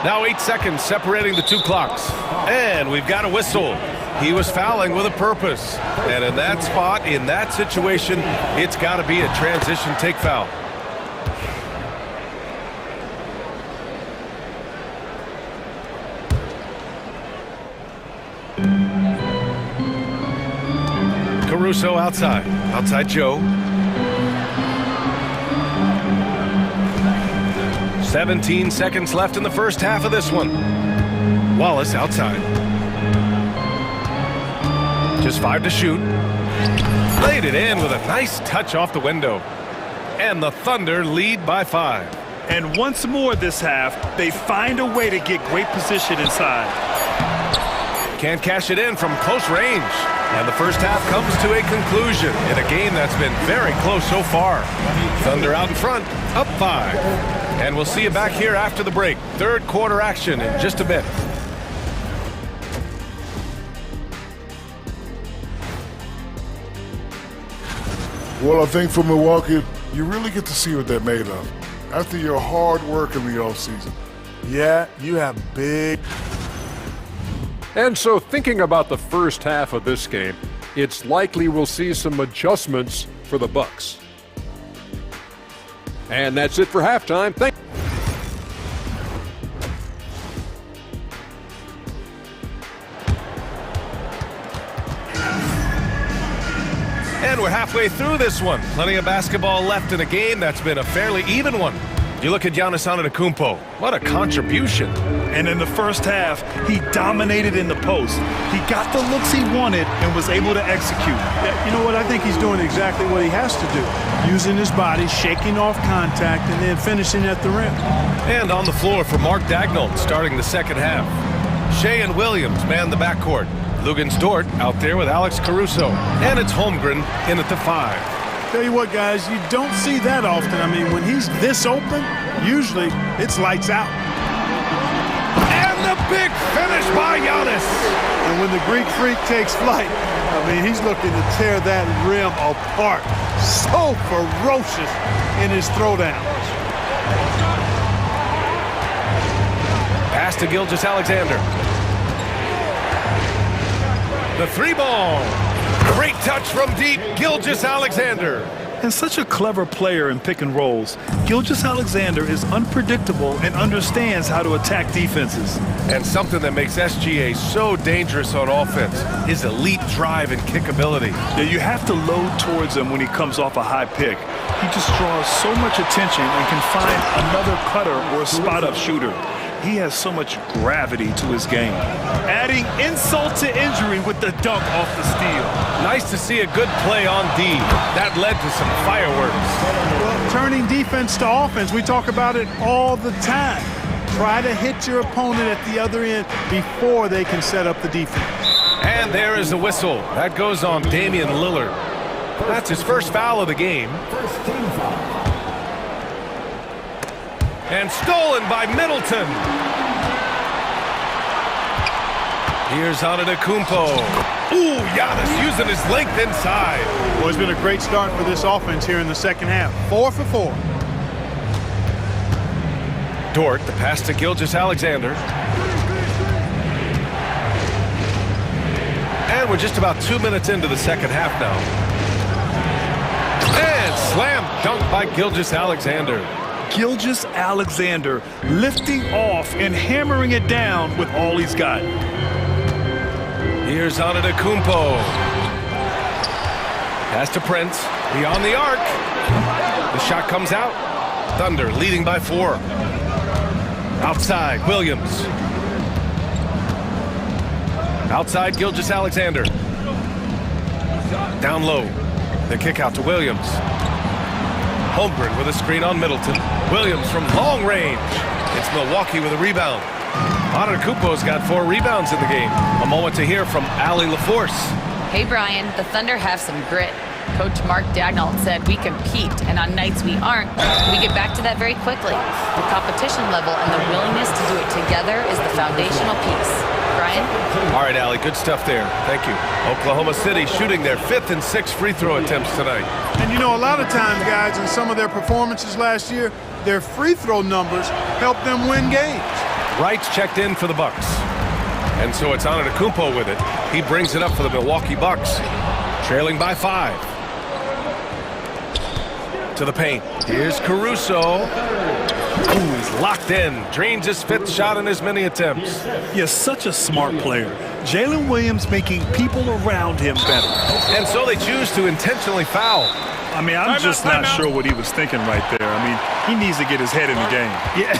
Now 8 seconds separating the 2 clocks. And we've got a whistle. He was fouling with a purpose. And in that spot, in that situation, it's got to be a transition take foul. Caruso outside. Outside Joe. 17 seconds left in the first half of this one. Wallace outside. Just 5 to shoot. Laid it in with a nice touch off the window. And the Thunder lead by 5. And once more this half, they find a way to get great position inside. Can't cash it in from close range. And the first half comes to a conclusion in a game that's been very close so far. Thunder out in front, up 5. And we'll see you back here after the break. Third quarter action in just a bit. Well, I think for Milwaukee, you really get to see what they're made of. After your hard work in the offseason, yeah, you have big... And so thinking about the first half of this game, it's likely we'll see some adjustments for the Bucks. And that's it for halftime. And we're halfway through this one. Plenty of basketball left in a game that's been a fairly even one. You look at Giannis Antetokounmpo. What a contribution. And in the first half, he dominated in the post. He got the looks he wanted and was able to execute. You know what? I think he's doing exactly what he has to do. Using his body, shaking off contact, and then finishing at the rim. And on the floor for Mark Daigneault starting the second half. Shea and Williams man the backcourt. Lugens Dort out there with Alex Caruso. And it's Holmgren in at the 5. Tell you what, guys, you don't see that often. I mean, when he's this open, usually it's lights out. And the big finish by Giannis. And when the Greek Freak takes flight, I mean, he's looking to tear that rim apart. So ferocious in his throwdowns. Pass to Gilgeous-Alexander. The 3-ball. Great touch from deep, Gilgeous-Alexander. And such a clever player in pick and rolls, Gilgeous-Alexander is unpredictable and understands how to attack defenses. And something that makes SGA so dangerous on offense, his elite drive and kick ability. Yeah, you have to load towards him when he comes off a high pick. He just draws so much attention and can find another cutter or a spot-up shooter. He has so much gravity to his game. Adding insult to injury with the dunk off the steal. Nice to see a good play on D. That led to some fireworks. Well, turning defense to offense, we talk about it all the time. Try to hit your opponent at the other end before they can set up the defense. And there is a whistle. That goes on Damian Lillard. That's his first foul of the game. And stolen by Middleton. Here's Antetokounmpo. Ooh, Giannis using his length inside. Well, it's been a great start for this offense here in the second half. 4 for 4. Dort, the pass to Gilgeous-Alexander. And we're just about 2 minutes into the second half now. And slam dunk by Gilgeous-Alexander. Gilgeous-Alexander lifting off and hammering it down with all he's got. Here's Antetokounmpo. Pass to Prince. Beyond the arc. The shot comes out. Thunder leading by 4. Outside, Williams. Outside, Gilgeous-Alexander. Down low. The kick out to Williams. Holmgren with a screen on Middleton. Williams from long range. It's Milwaukee with a rebound. Antetokounmpo's got 4 rebounds in the game. A moment to hear from Allie LaForce. Hey, Brian, the Thunder have some grit. Coach Mark Daigneault said we compete, and on nights we aren't, we get back to that very quickly. The competition level and the willingness to do it together is the foundational piece. Brian? All right, Allie, good stuff there. Thank you. Oklahoma City shooting their 5th and 6th free throw attempts tonight. And you know, a lot of times, guys, in some of their performances last year, their free throw numbers helped them win games. Wright's checked in for the Bucks. And so it's Antetokounmpo with it. He brings it up for the Milwaukee Bucks, trailing by 5. To the paint. Here's Caruso. Ooh, he's locked in. Drains his 5th shot in as many attempts. You're such a smart player. Jalen Williams making people around him better. And so they choose to intentionally foul. I mean, I'm just not sure what he was thinking right there. I mean, he needs to get his head in the game. Yeah,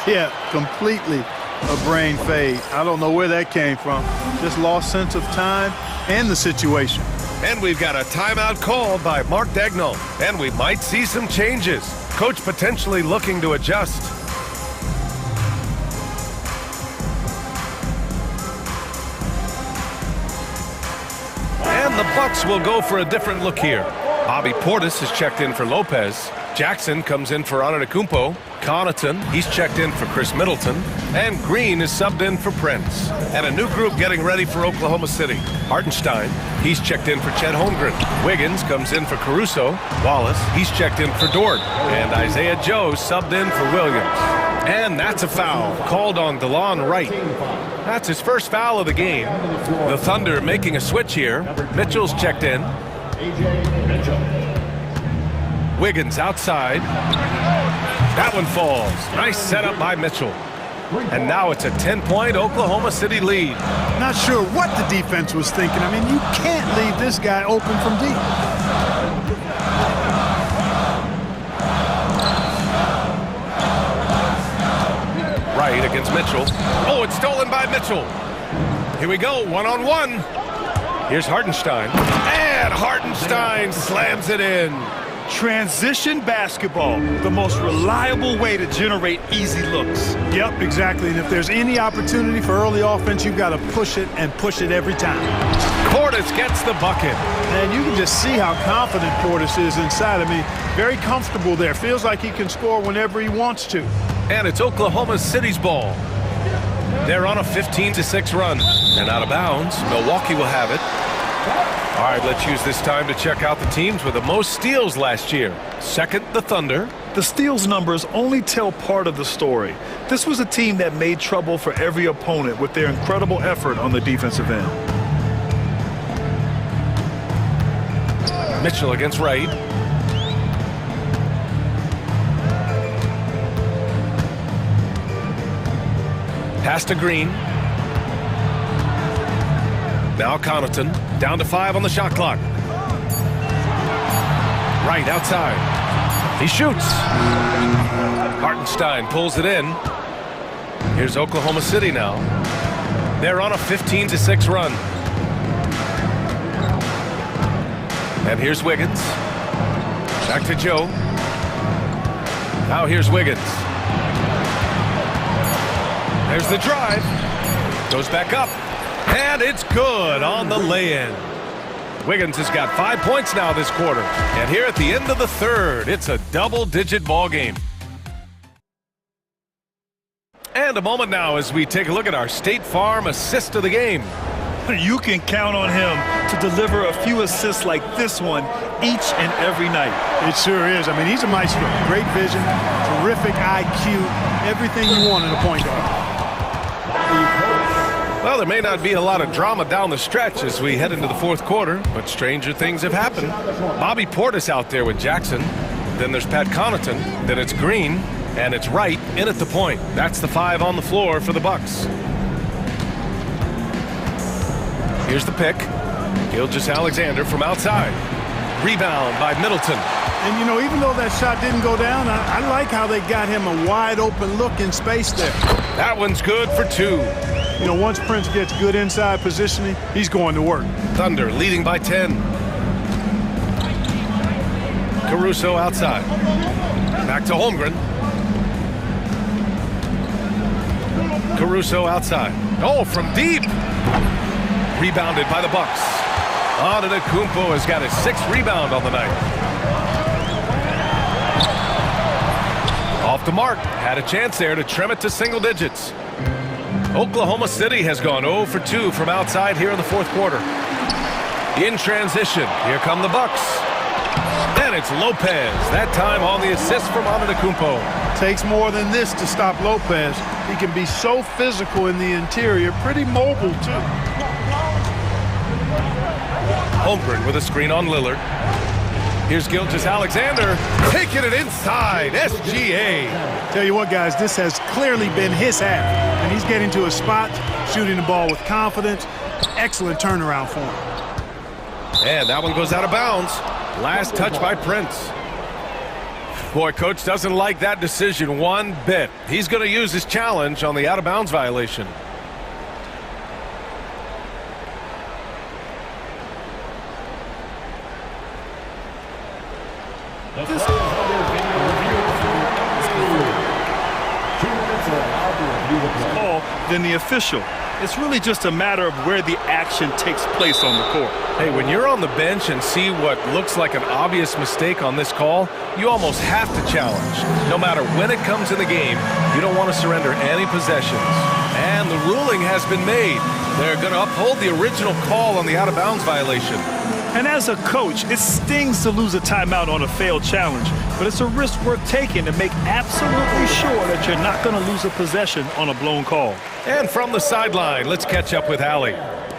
yeah, completely a brain fade. I don't know where that came from. Just lost sense of time and the situation. And we've got a timeout called by Mark Daigneault. And we might see some changes. Coach potentially looking to adjust. And the Bucks will go for a different look here. Bobby Portis is checked in for Lopez. Jackson comes in for Antetokounmpo. Connaughton, he's checked in for Chris Middleton. And Green is subbed in for Prince. And a new group getting ready for Oklahoma City. Hartenstein, he's checked in for Chet Holmgren. Wiggins comes in for Caruso. Wallace, he's checked in for Dort. And Isaiah Joe subbed in for Williams. And that's a foul called on DeLon Wright. That's his first foul of the game. The Thunder making a switch here. Mitchell's checked in. Wiggins outside. That one falls. Nice setup by Mitchell. And now it's a 10-point Oklahoma City lead. Not sure what the defense was thinking. I mean, you can't leave this guy open from deep. Right against Mitchell. Oh, it's stolen by Mitchell. Here we go, one-on-one. Here's Hartenstein. And Hartenstein slams it in. Transition basketball, the most reliable way to generate easy looks. Yep, exactly. And if there's any opportunity for early offense, you've got to push it and push it every time. Portis gets the bucket. And you can just see how confident Portis is inside. I mean, very comfortable there. Feels like he can score whenever he wants to. And it's Oklahoma City's ball. They're on a 15-6 run. And out of bounds, Milwaukee will have it. All right, let's use this time to check out the teams with the most steals last year. Second, the Thunder. The steals numbers only tell part of the story. This was a team that made trouble for every opponent with their incredible effort on the defensive end. Mitchell against Wright. Pass to Green. Now Connaughton, down to 5 on the shot clock. Right outside. He shoots. Hartenstein pulls it in. Here's Oklahoma City now. They're on a 15-6 run. And here's Wiggins. Back to Joe. Now here's Wiggins. There's the drive. Goes back up. And it's good on the lay-in. Wiggins has got 5 points now this quarter. And here at the end of the third, it's a double-digit ball game. And a moment now as we take a look at our State Farm assist of the game. You can count on him to deliver a few assists like this one each and every night. It sure is. I mean, he's a maestro. Great vision, terrific IQ, everything you want in a point guard. Well, there may not be a lot of drama down the stretch as we head into the fourth quarter, but stranger things have happened. Bobby Portis out there with Jackson. Then there's Pat Connaughton. Then it's Green, and it's Wright in at the point. That's the 5 on the floor for the Bucks. Here's the pick. Gilgeous-Alexander from outside. Rebound by Middleton. And, you know, even though that shot didn't go down, I like how they got him a wide-open look in space there. That one's good for 2. You know, once Prince gets good inside positioning, he's going to work. Thunder leading by 10. Caruso outside. Back to Holmgren. Caruso outside. Oh, from deep. Rebounded by the Bucks. Antetokounmpo has got his 6th rebound on the night. Off the mark. Had a chance there to trim it to single digits. Oklahoma City has gone 0 for 2 from outside here in the fourth quarter. In transition, here come the Bucks. And it's Lopez, that time on the assist from Antetokounmpo. Takes more than this to stop Lopez. He can be so physical in the interior, pretty mobile too. Holmgren with a screen on Lillard. Here's Gilgeous-Alexander taking it inside. SGA. Tell you what, guys, this has clearly been his half. And he's getting to a spot, shooting the ball with confidence. Excellent turnaround for him. And that one goes out of bounds. Last touch by Prince. Boy, coach doesn't like that decision one bit. He's going to use his challenge on the out-of-bounds violation. Than the official. It's really just a matter of where the action takes place on the court. Hey, when you're on the bench and see what looks like an obvious mistake on this call, you almost have to challenge. No matter when it comes in the game, you don't want to surrender any possessions. And the ruling has been made. They're going to uphold the original call on the out-of-bounds violation. And as a coach, it stings to lose a timeout on a failed challenge, but it's a risk worth taking to make absolutely sure that you're not going to lose a possession on a blown call. And from the sideline, let's catch up with Allie.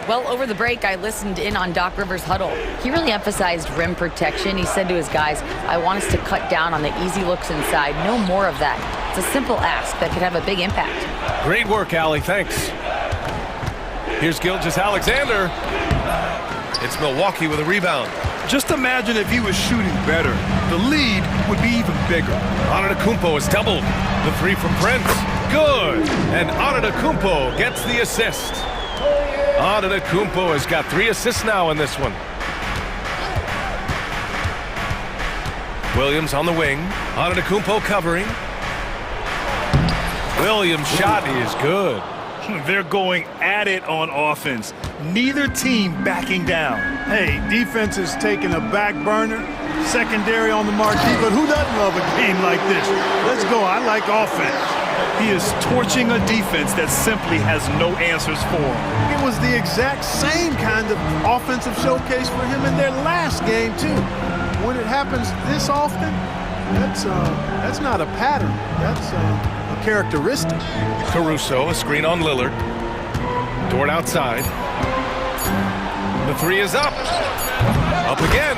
Well, over the break, I listened in on Doc Rivers' huddle. He really emphasized rim protection. He said to his guys, I want us to cut down on the easy looks inside. No more of that. It's a simple ask that could have a big impact. Great work, Allie. Thanks. Here's Gilgeous-Alexander. It's Milwaukee with a rebound. Just imagine if he was shooting better. The lead would be even bigger. Antetokounmpo has doubled. The 3 from Prince. Good. And Antetokounmpo gets the assist. Antetokounmpo has got 3 assists now in this one. Williams on the wing. Antetokounmpo covering. Williams' shot is good. They're going at it on offense. Neither team backing down. Hey, defense is taking a back burner, secondary on the marquee, but who doesn't love a game like this? Let's go. I like offense. He is torching a defense that simply has no answers for him. It was the exact same kind of offensive showcase for him in their last game, too. When it happens this often, that's not a pattern. That's a characteristic. Caruso, a screen on Lillard. Dort outside. The 3 is up. Up again.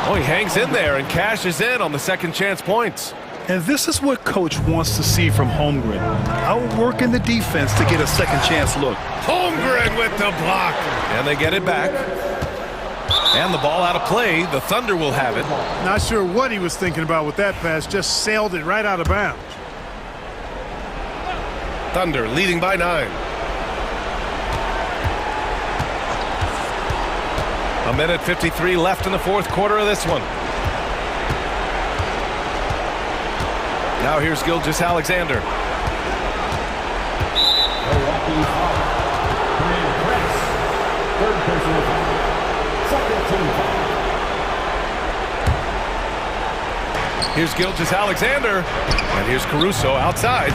Oh, he hangs in there and cashes in on the second chance points. And this is what coach wants to see from Holmgren. Outworking the defense to get a second chance look. Holmgren with the block. And they get it back. And the ball out of play. The Thunder will have it. Not sure what he was thinking about with that pass. Just sailed it right out of bounds. Thunder leading by 9. A minute 53 left in the fourth quarter of this one. Now here's Gilgeous-Alexander. Here's Gilgeous-Alexander. And here's Caruso outside.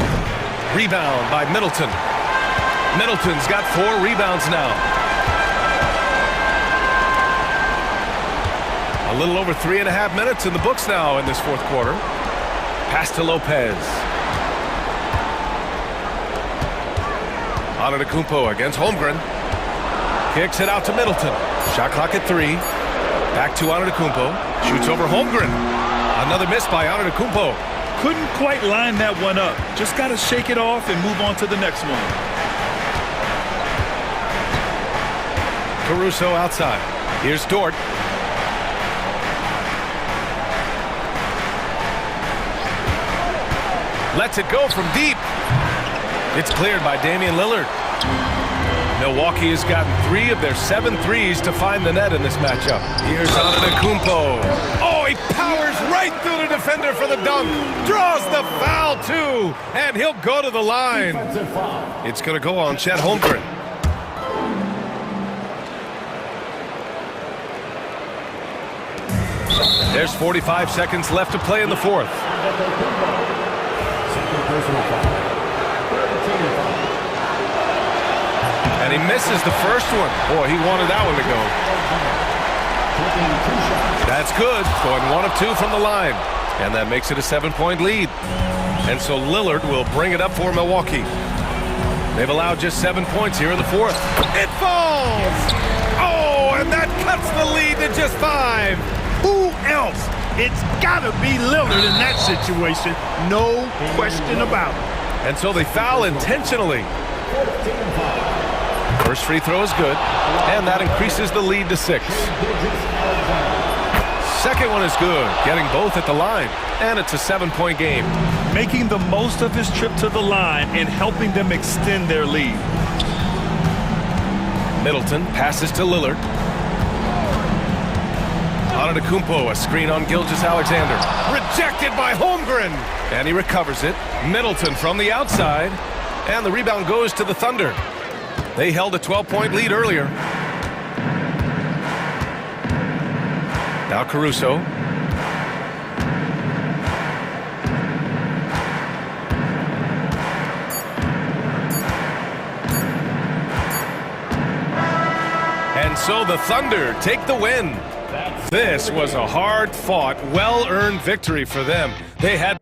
Rebound by Middleton. Middleton's got 4 rebounds now. A little over 3.5 minutes in the books now in this fourth quarter. Pass to Lopez. Antetokounmpo against Holmgren. Kicks it out to Middleton. Shot clock at 3. Back to Antetokounmpo. Shoots over Holmgren. Another miss by Antetokounmpo. Couldn't quite line that one up. Just got to shake it off and move on to the next one. Caruso outside. Here's Dort. Lets it go from deep. It's cleared by Damian Lillard. Milwaukee has gotten 3 of their 7 threes to find the net in this matchup. Here's Antetokounmpo. Oh, he powers right through the defender for the dunk. Draws the foul, too. And he'll go to the line. It's going to go on Chet Holmgren. There's 45 seconds left to play in the fourth. And he misses the first one. Boy, he wanted that one to go. That's good. Going 1 of 2 from the line. And that makes it a 7-point lead. And so Lillard will bring it up for Milwaukee. They've allowed just 7 points here in the fourth. It falls! Oh, and that cuts the lead to just 5. Who else? It's got to be Lillard in that situation. No question about it. And so they foul intentionally. First free throw is good, and that increases the lead to 6. Second one is good, getting both at the line, and it's a 7-point game. Making the most of his trip to the line and helping them extend their lead. Middleton passes to Lillard. Antetokounmpo, a screen on Gilgeous-Alexander. Rejected by Holmgren, and he recovers it. Middleton from the outside, and the rebound goes to the Thunder. They held a 12-point lead earlier. Now Caruso. And so the Thunder take the win. This was a hard-fought, well-earned victory for them. They had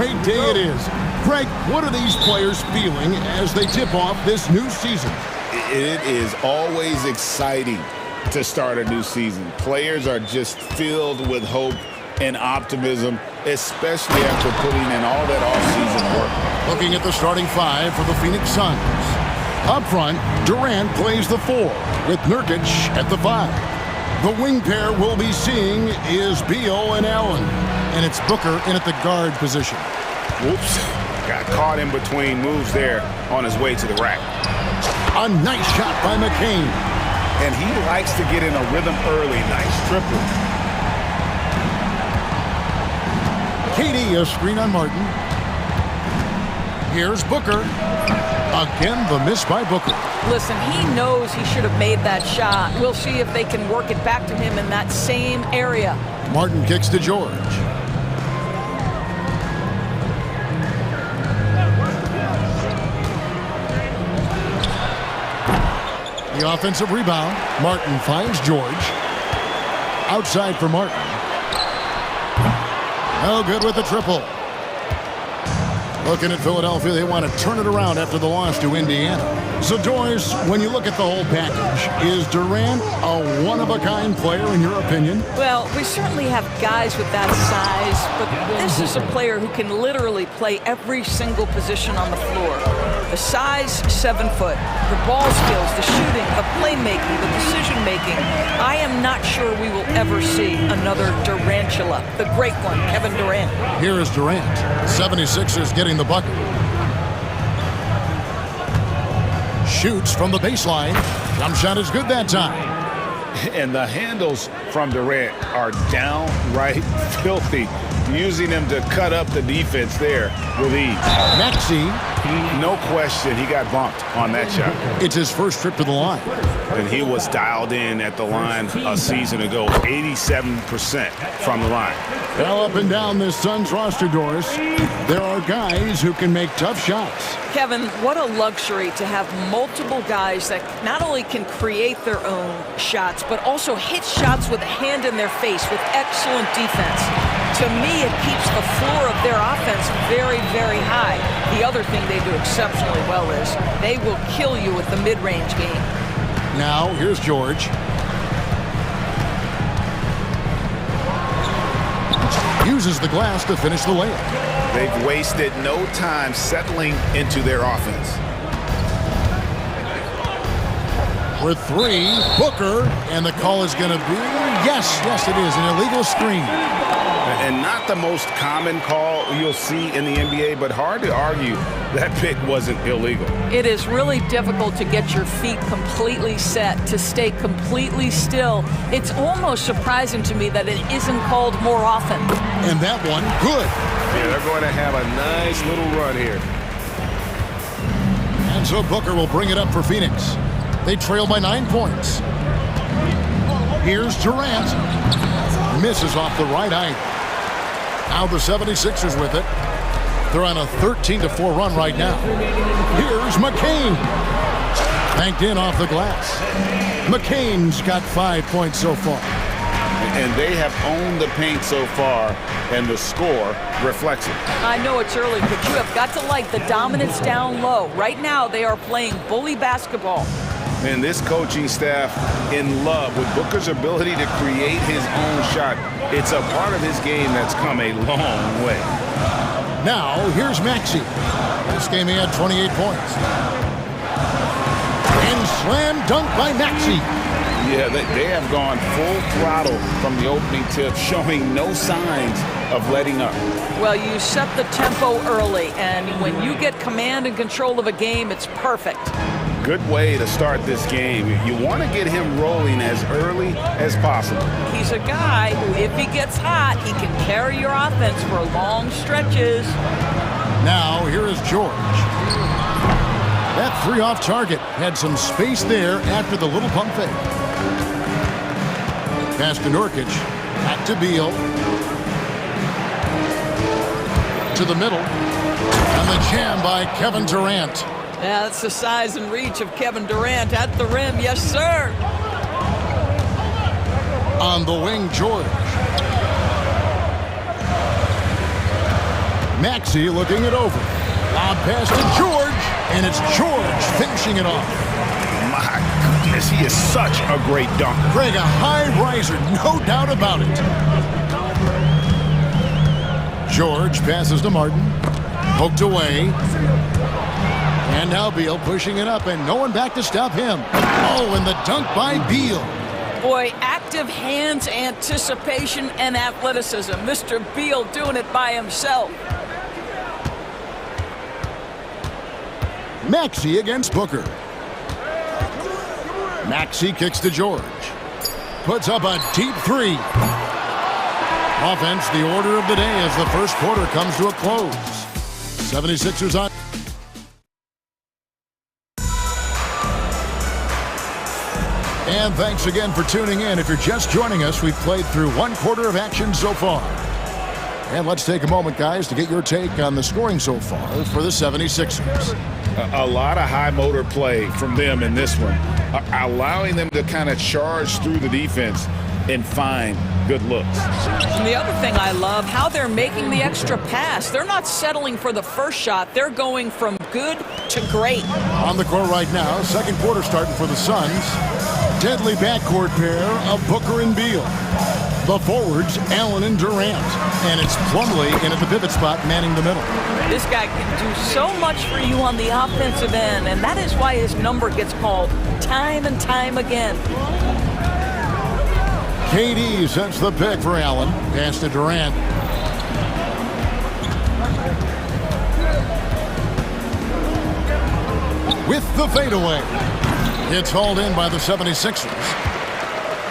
great day it is. Greg, what are these players feeling as they tip off this new season? It is always exciting to start a new season. Players are just filled with hope and optimism, especially after putting in all that off-season work. Looking at the starting five for the Phoenix Suns. Up front, Durant plays the 4 with Nurkic at the 5. The wing pair we'll be seeing is Beal and Allen, and it's Booker in at the guard position. Whoops. Got caught in between moves there on his way to the rack. A nice shot by McCain. And he likes to get in a rhythm early. Nice triple. KD, a screen on Martin. Here's Booker. Again, the miss by Booker. Listen, he knows he should have made that shot. We'll see if they can work it back to him in that same area. Martin kicks to George. The offensive rebound. Martin finds George. Outside for Martin. No good with the triple. Looking at Philadelphia, they want to turn it around after the loss to Indiana. So, Doris, when you look at the whole package, is Durant a one-of-a-kind player in your opinion? Well, we certainly have guys with that size, but this is a player who can literally play every single position on the floor. The size, 7 foot. The ball skills, the shooting, the playmaking, the decision-making. I am not sure we will ever see another Durantula, the great one, Kevin Durant. Here is Durant. 76ers getting the bucket. Shoots from the baseline. Jump shot is good that time. And the handles from Durant are downright filthy, using him to cut up the defense there with ease. Maxey. No question, he got bumped on that shot. It's his first trip to the line. And he was dialed in at the line a season ago, 87% from the line. Well, up and down this Suns roster, Doris, there are guys who can make tough shots. Kevin, what a luxury to have multiple guys that not only can create their own shots, but also hit shots with a hand in their face with excellent defense. To me, it keeps the floor of their offense very, very high. The other thing they do exceptionally well is they will kill you with the mid-range game. Now, here's George. Uses the glass to finish the layup. They've wasted no time settling into their offense. With 3, Booker, and the call is going to be, yes, it is, an illegal screen. And not the most common call you'll see in the NBA, but hard to argue that pick wasn't illegal. It is really difficult to get your feet completely set, to stay completely still. It's almost surprising to me that it isn't called more often. And that one, good. Yeah, they're going to have a nice little run here. And so Booker will bring it up for Phoenix. They trail by 9 points. Here's Durant. Misses off the right eye. Now the 76ers with it. They're on a 13-4 run right now. Here's McCain. Banked in off the glass. McCain's got 5 points so far. And they have owned the paint so far, and the score reflects it. I know it's early, but you have got to like the dominance down low. Right now, they are playing bully basketball. And this coaching staff in love with Booker's ability to create his own shot. It's a part of his game that's come a long way. Now, here's Maxey. This game he had 28 points. And slam dunk by Maxey. Yeah, they have gone full throttle from the opening tip, showing no signs of letting up. Well, you set the tempo early, and when you get command and control of a game, it's perfect. Good way to start this game. You want to get him rolling as early as possible. He's a guy who, if he gets hot, he can carry your offense for long stretches. Now, here is George. That 3 off target had some space there after the little pump fake. Pass to Nurkic. Back to Beal. To the middle. And the jam by Kevin Durant. Yeah, that's the size and reach of Kevin Durant at the rim. Yes, sir. On the wing, George. Maxey looking it over. Lob pass to George, and it's George finishing it off. My goodness, he is such a great dunker. Greg, a high riser, no doubt about it. George passes to Martin. Poked away. And now Beal pushing it up, and no one back to stop him. Oh, and the dunk by Beal. Boy, active hands, anticipation, and athleticism. Mr. Beal doing it by himself. Maxey against Booker. Maxey kicks to George. Puts up a deep three. Offense, the order of the day as the first quarter comes to a close. 76ers on. And thanks again for tuning in. If you're just joining us, we've played through one quarter of action so far. And let's take a moment, guys, to get your take on the scoring so far for the 76ers. A lot of high motor play from them in this one, allowing them to kind of charge through the defense and find good looks. And the other thing I love, how they're making the extra pass. They're not settling for the first shot. They're going from good to great. On the court right now, second quarter starting for the Suns. Deadly backcourt pair of Booker and Beal. The forwards, Allen and Durant. And it's Plumlee in at the pivot spot, manning the middle. This guy can do so much for you on the offensive end, and that is why his number gets called time and time again. KD sets the pick for Allen. Pass to Durant. With the fadeaway. It's hauled in by the 76ers.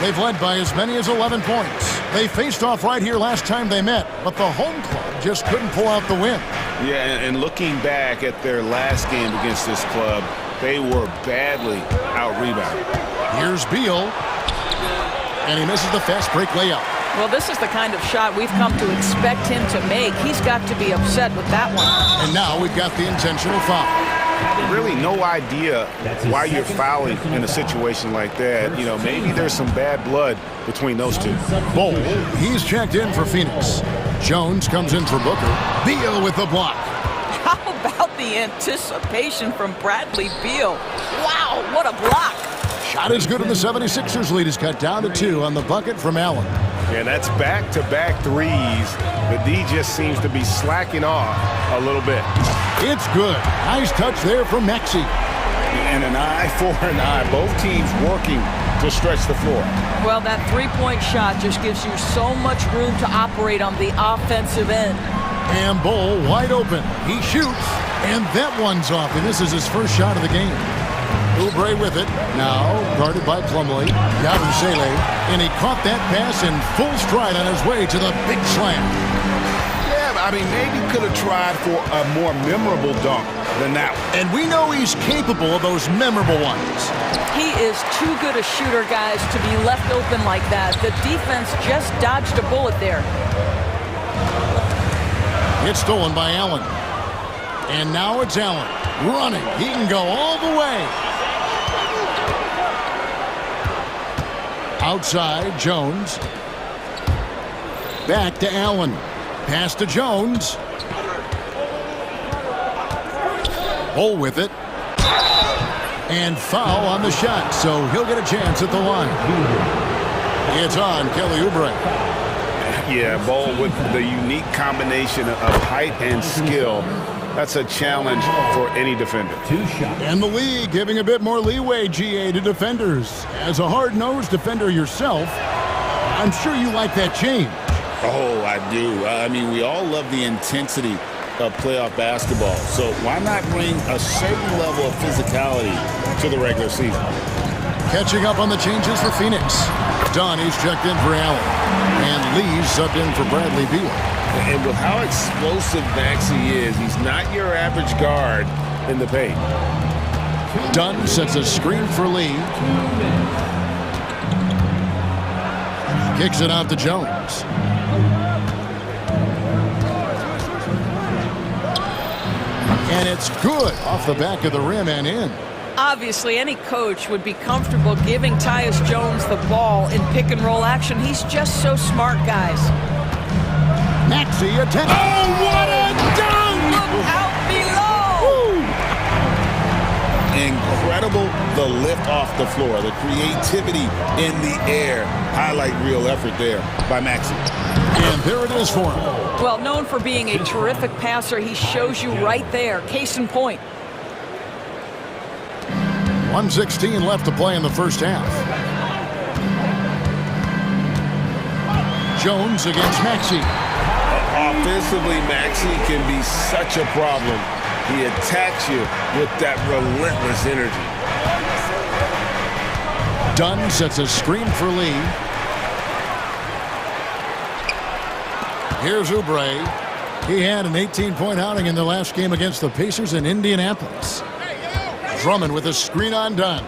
They've led by as many as 11 points. They faced off right here last time they met, but the home club just couldn't pull out the win. Yeah, and looking back at their last game against this club, they were badly out-rebounded. Here's Beal, and he misses the fast break layup. Well, this is the kind of shot we've come to expect him to make. He's got to be upset with that one. And now we've got the intentional foul. Really no idea why you're fouling in a situation like that. You know, maybe there's some bad blood between those two. Bowl, he's checked in for Phoenix. Jones comes in for Booker. Beal with the block. How about the anticipation from Bradley Beal? Wow, what a block. Shot is good, and the 76ers lead is cut down to 2 on the bucket from Allen. And that's back-to-back threes. The D just seems to be slacking off a little bit. It's good. Nice touch there from Maxey. And an eye for an eye. Both teams working to stretch the floor. Well, that three-point shot just gives you so much room to operate on the offensive end. And Bull wide open. He shoots, and that one's off. And this is his first shot of the game. Oubre with it. Now guarded by Plumlee. Yabusele. And he caught that pass in full stride on his way to the big slam. I mean, maybe could have tried for a more memorable dunk than that one. And we know he's capable of those memorable ones. He is too good a shooter, guys, to be left open like that. The defense just dodged a bullet there. It's stolen by Allen. And now it's Allen running. He can go all the way. Outside, Jones. Back to Allen. Pass to Jones. Bull with it. And foul on the shot, so he'll get a chance at the line. It's on Kelly Oubre. Yeah, Bull with the unique combination of height and skill. That's a challenge for any defender. And the league giving a bit more leeway, GA, to defenders. As a hard-nosed defender yourself, I'm sure you like that change. Oh, I do. I mean, we all love the intensity of playoff basketball. So why not bring a certain level of physicality to the regular season? Catching up on the changes for Phoenix. Donnie's checked in for Allen. And Lee's subbed in for Bradley Beal. And with how explosive Maxey is, he's not your average guard in the paint. Dunn sets a screen for Lee. Kicks it out to Jones. And it's good off the back of the rim and in. Obviously, any coach would be comfortable giving Tyus Jones the ball in pick-and-roll action. He's just so smart, guys. Maxey attempts. Oh, what a dunk! incredible the lift off the floor, the creativity in the air. Highlight reel effort there by Maxey. And there it is for him. Well, known for being a terrific passer, he shows you right there. Case in point. 1:16 left to play in the first half. Jones against Maxey. Offensively, Maxey can be such a problem. He attacks you with that relentless energy. Dunn sets a screen for Lee. Here's Oubre. He had an 18-point outing in the last game against the Pacers in Indianapolis. Drummond with a screen on Dunn.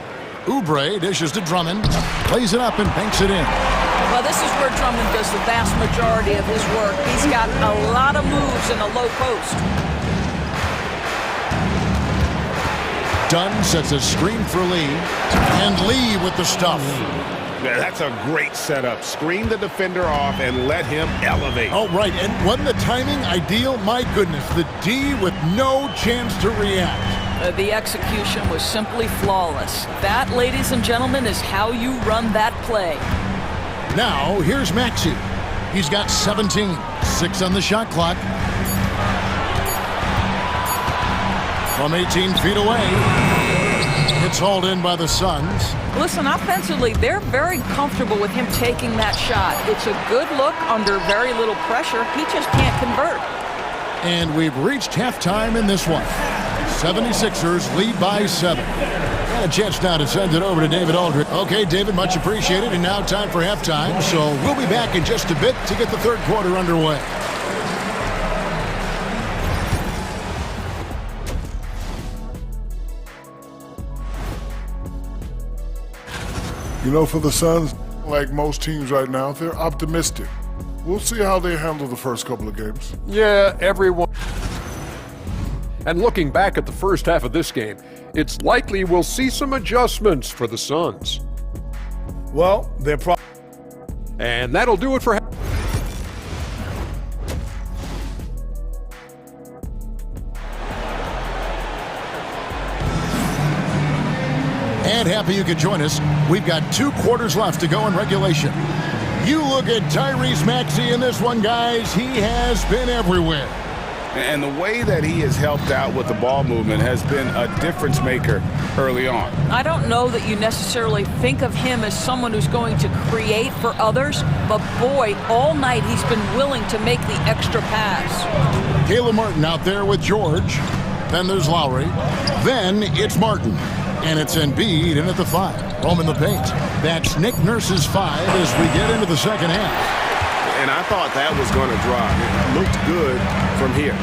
Oubre dishes to Drummond, plays it up and banks it in. Well, this is where Drummond does the vast majority of his work. He's got a lot of moves in the low post. Dunn sets a screen for Lee, and Lee with the stuff. Yeah, that's a great setup. Screen the defender off and let him elevate. Oh, right, and wasn't the timing ideal? My goodness, the D with no chance to react. The execution was simply flawless. That, ladies and gentlemen, is how you run that play. Now, here's Maxey. He's got 17, 6 on the shot clock. From 18 feet away, it's hauled in by the Suns. Listen, offensively, they're very comfortable with him taking that shot. It's a good look under very little pressure. He just can't convert. And we've reached halftime in this one. 76ers lead by 7. And a chance now to send it over to David Aldridge. Okay, David, much appreciated. And now time for halftime. So we'll be back in just a bit to get the third quarter underway. You know, for the Suns, like most teams right now, they're optimistic. We'll see how they handle the first couple of games. Yeah, everyone. And looking back at the first half of this game, it's likely we'll see some adjustments for the Suns. Well, they're probably... And that'll do it for... And happy you could join us. We've got 2 quarters left to go in regulation. You look at Tyrese Maxey in this one, guys. He has been everywhere. And the way that he has helped out with the ball movement has been a difference maker early on. I don't know that you necessarily think of him as someone who's going to create for others, but boy, all night he's been willing to make the extra pass. Caleb Martin out there with George. Then there's Lowry. Then it's Martin. And it's Embiid in at the 5. Roaming the paint. That's Nick Nurse's 5 as we get into the second half. And I thought that was going to drop. It looked good from here.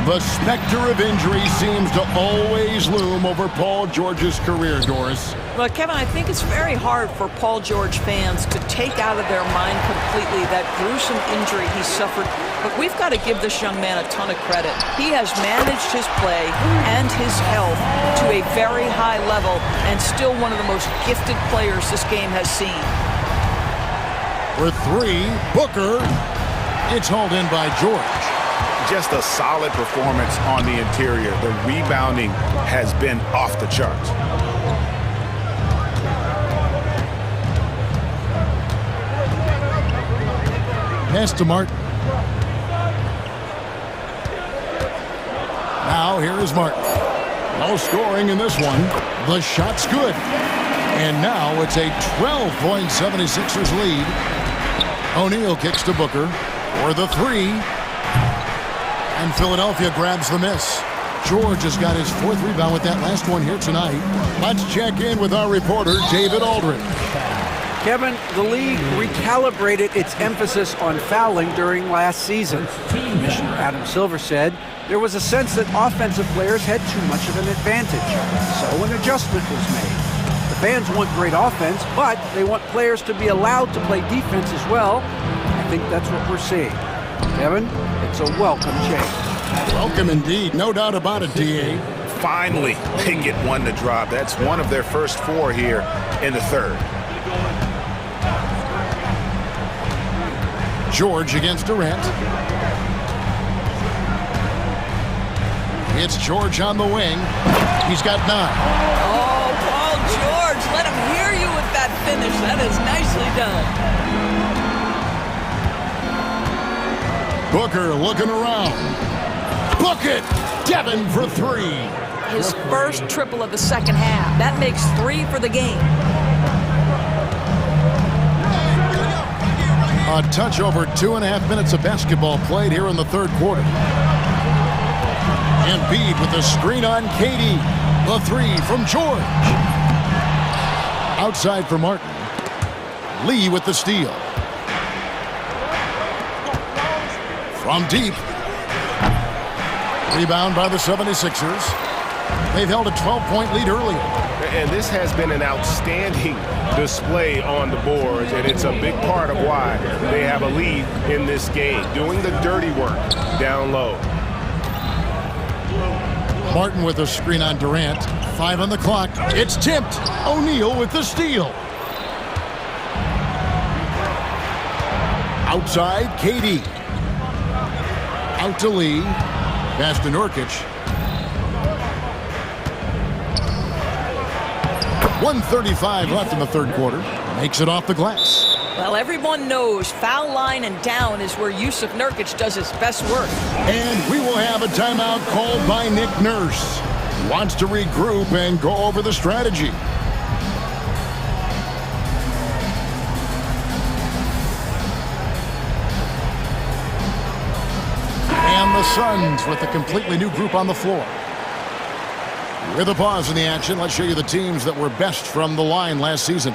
The specter of injury seems to always loom over Paul George's career, Doris. Well, Kevin, I think it's very hard for Paul George fans to take out of their mind completely that gruesome injury he suffered. But we've got to give this young man a ton of credit. He has managed his play and his health to a very high level and still one of the most gifted players this game has seen. For 3, Booker. It's hauled in by George. Just a solid performance on the interior. The rebounding has been off the charts. Pass to Martin. Now here is Martin. No scoring in this one. The shot's good. And now it's a 12-point 76ers lead. O'Neal kicks to Booker for the 3. And Philadelphia grabs the miss. George has got his 4th rebound with that last one here tonight. Let's check in with our reporter, David Aldridge. Kevin, the league recalibrated its emphasis on fouling during last season. Commissioner Adam Silver said there was a sense that offensive players had too much of an advantage. So an adjustment was made. The fans want great offense, but they want players to be allowed to play defense as well. I think that's what we're seeing. Kevin, it's a welcome change. Welcome indeed. No doubt about it, D.A. Finally, they get one to drop. That's one of their first 4 here in the third. George against Durant. It's George on the wing. He's got 9. Oh, that finish. That is nicely done. Booker looking around. Book it! Devin for three. His first triple of the second half. That makes 3 for the game. A touch over 2.5 minutes of basketball played here in the third quarter. Embiid with the screen on KD. The three from George. Outside for Martin. Lee with the steal. From deep. Rebound by the 76ers. They've held a 12-point lead earlier. And this has been an outstanding display on the boards, and it's a big part of why they have a lead in this game, doing the dirty work down low. Martin with a screen on Durant. 5 on the clock. It's tipped. O'Neal with the steal. Outside, KD. Out to Lee. Pass to Nurkic. 1:35 left in the third quarter. Makes it off the glass. Well, everyone knows foul line and down is where Yusuf Nurkic does his best work. And we will have a timeout called by Nick Nurse. Wants to regroup and go over the strategy. And the Suns with a completely new group on the floor. With a pause in the action, let's show you the teams that were best from the line last season.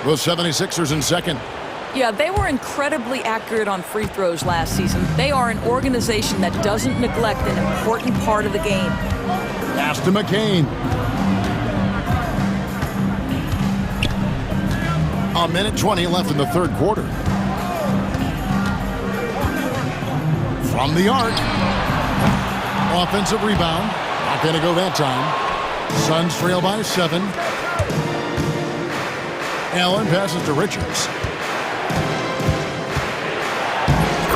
The 76ers in second. Yeah, they were incredibly accurate on free throws last season. They are an organization that doesn't neglect an important part of the game. Pass to McCain. A minute 20 left in the third quarter. From the arc. Offensive rebound. Not going to go that time. Suns trail by 7. Allen passes to Richards.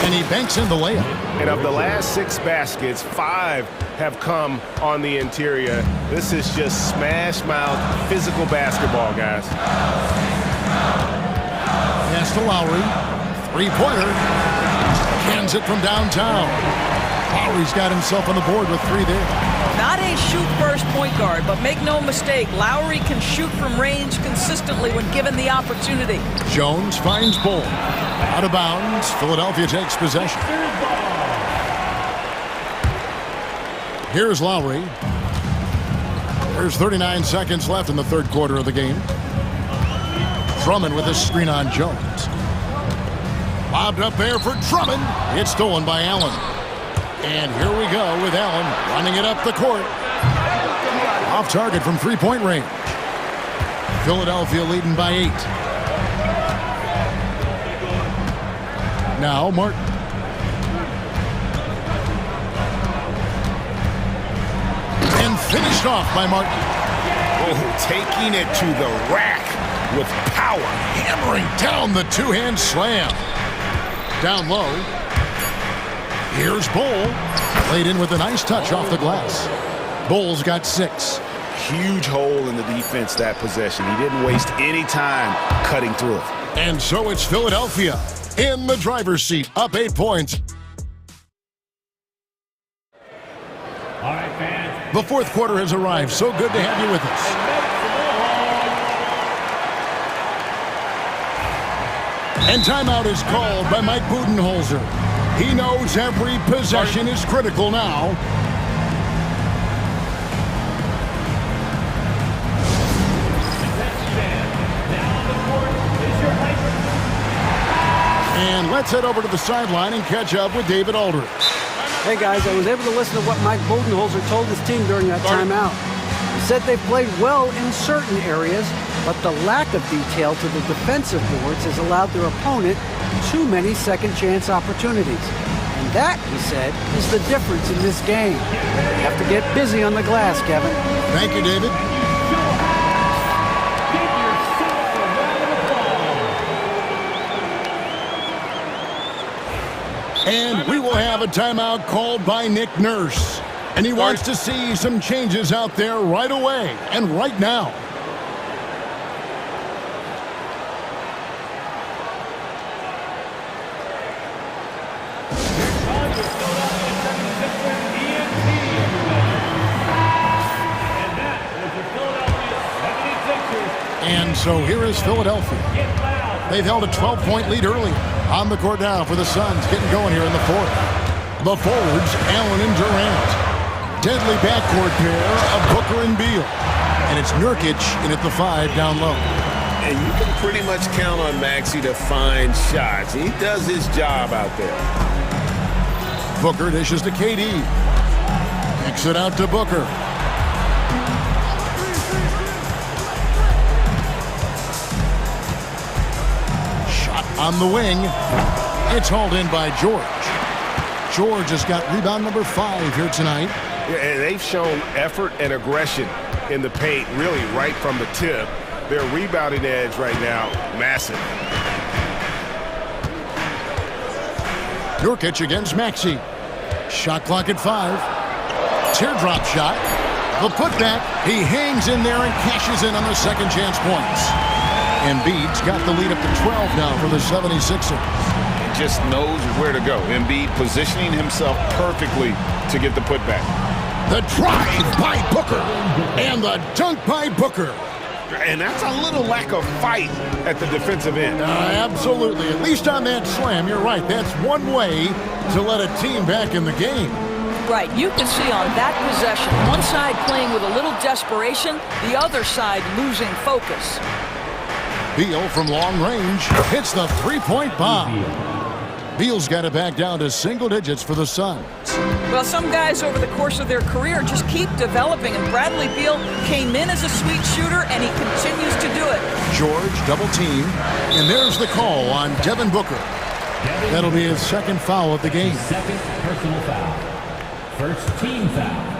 And he banks in the layup. And of the last 6 baskets, 5 have come on the interior. This is just smash-mouth physical basketball, guys. Pass to Lowry. Three-pointer. Cans it from downtown. Lowry's got himself on the board with 3 there. Not a shoot-first point guard, but make no mistake, Lowry can shoot from range consistently when given the opportunity. Jones finds Bull. Out of bounds. Philadelphia takes possession. Here's Lowry. There's 39 seconds left in the third quarter of the game. Drummond with a screen on Jones. Lobbed up there for Drummond. It's stolen by Allen. And here we go with Allen running it up the court. Off target from three-point range. Philadelphia leading by 8. Now Martin. And finished off by Martin. Oh, taking it to the rack with power. Hammering down the two-hand slam. Down low. Here's Bull. Played in with a nice touch off the glass. Bull's got 6. Huge hole in the defense that possession. He didn't waste any time cutting through it. And so it's Philadelphia in the driver's seat, up 8 points. All right, fans. The fourth quarter has arrived. So good to have you with us. And timeout is called by Mike Budenholzer. He knows every possession is critical now. And let's head over to the sideline and catch up with David Aldridge. Hey guys, I was able to listen to what Mike Budenholzer told his team during that timeout. He said they played well in certain areas, but the lack of detail to the defensive boards has allowed their opponent too many second-chance opportunities. And that, he said, is the difference in this game. You have to get busy on the glass, Kevin. Thank you, David. And we will have a timeout called by Nick Nurse. And he wants to see some changes out there right away and right now. And so here is Philadelphia. They've held a 12-point lead early. On the court now for the Suns, getting going here in the fourth. The forwards, Allen and Durant. Deadly backcourt pair of Booker and Beal. And it's Nurkic in at the 5 down low. And you can pretty much count on Maxey to find shots. He does his job out there. Booker dishes to KD. Kicks it out to Booker. Shot on the wing. It's hauled in by George. George has got rebound number 5 here tonight. Yeah, and they've shown effort and aggression in the paint, really right from the tip. Their rebounding edge right now, massive. Nurkic against Maxey. Shot clock at 5. Teardrop shot. The putback. He hangs in there and cashes in on the second chance points. Embiid's got the lead up to 12 now for the 76ers. He just knows where to go. Embiid positioning himself perfectly to get the putback. The drive by Booker and the dunk by Booker. And that's a little lack of fight at the defensive end. Absolutely. At least on that slam, you're right. That's one way to let a team back in the game. Right. You can see on that possession, one side playing with a little desperation, the other side losing focus. Beal from long range hits the three-point bomb. Beal's got it back down to single digits for the Suns. Well, some guys over the course of their career just keep developing, and Bradley Beal came in as a sweet shooter, and he continues to do it. George double team, and there's the call on Devin Booker. That'll be his second foul of the game. Second personal foul. First team foul.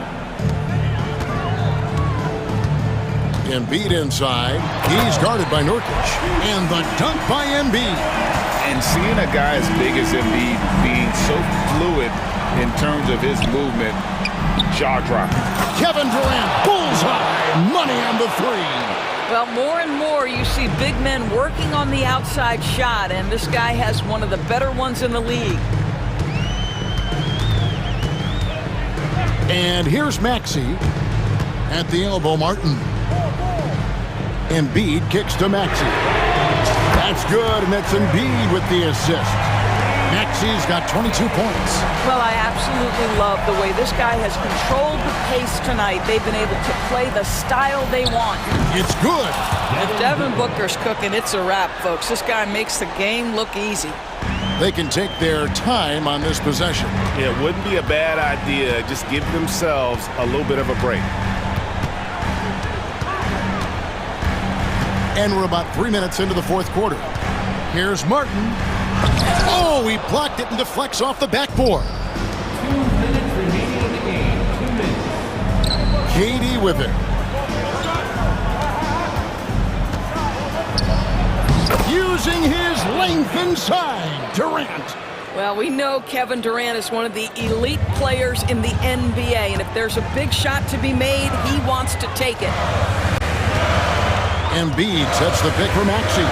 Embiid inside. He's guarded by Nurkic. And the dunk by Embiid. And seeing a guy as big as Embiid being so fluid in terms of his movement, jaw-dropping. Kevin Durant, bullseye, money on the 3. Well, more and more you see big men working on the outside shot, and this guy has one of the better ones in the league. And here's Maxey at the elbow, Martin. Embiid kicks to Maxey. That's good, and that's Embiid with the assist. Maxey's got 22 points. Well, I absolutely love the way this guy has controlled the pace tonight. They've been able to play the style they want. It's good. If Devin Booker's cooking, it's a wrap, folks. This guy makes the game look easy. They can take their time on this possession. Yeah, it wouldn't be a bad idea. Just give themselves a little bit of a break. And we're about 3 minutes into the fourth quarter. Here's Martin. Oh, he blocked it and deflects off the backboard. 2 minutes remaining in the game. 2 minutes. KD with it. Using his length inside. Durant. Well, we know Kevin Durant is one of the elite players in the NBA, and if there's a big shot to be made, he wants to take it. Embiid sets the pick for Maxey.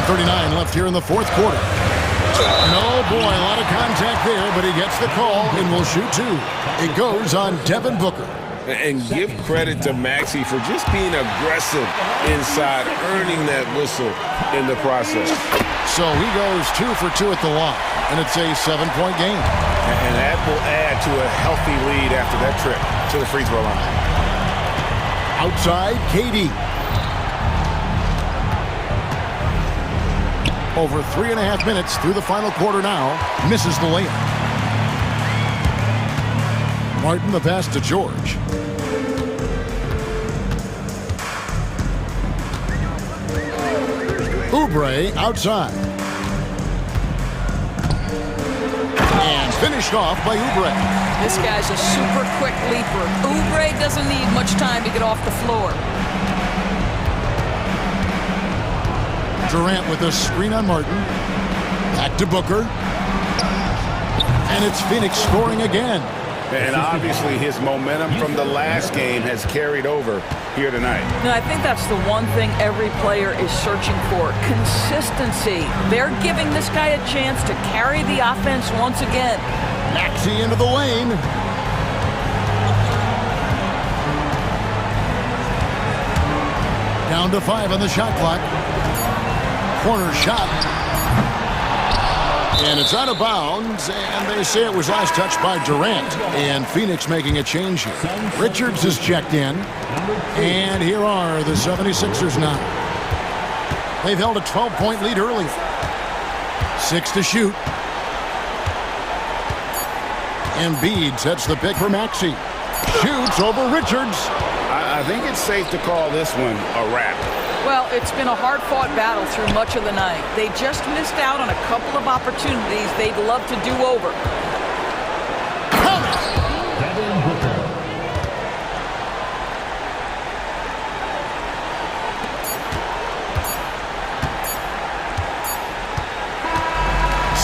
1:39 left here in the fourth quarter. And oh boy, a lot of contact there, but he gets the call and will shoot 2. It goes on Devin Booker. And give credit to Maxey for just being aggressive inside, earning that whistle in the process. So he goes 2 for 2 at the line, and it's a 7-point game. And that will add to a healthy lead after that trip to the free throw line. Outside, KD. Over 3.5 minutes through the final quarter now. Misses the layup. Martin the pass to George. Oubre outside. And finished off by Oubre. This guy's a super quick leaper. Oubre doesn't need much time to get off the floor. Durant with a screen on Martin. Back to Booker. And it's Phoenix scoring again. And obviously his momentum from the last game has carried over here tonight. No, I think that's the one thing every player is searching for. Consistency. They're giving this guy a chance to carry the offense once again. Maxey into the lane. Down to 5 on the shot clock. Corner shot. And it's out of bounds, and they say it was last touched by Durant. And Phoenix making a change here. Richards is checked in. And here are the 76ers now. They've held a 12-point lead earlier. 6 to shoot. Embiid sets the pick for Maxey. Shoots over Richards. I think it's safe to call this one a wrap. Well, it's been a hard-fought battle through much of the night. They just missed out on a couple of opportunities they'd love to do over.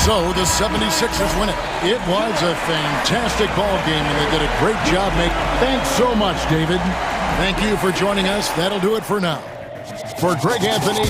So the 76ers win it. It was a fantastic ball game, and they did a great job making. Thanks so much, David. Thank you for joining us. That'll do it for now. For Greg Anthony,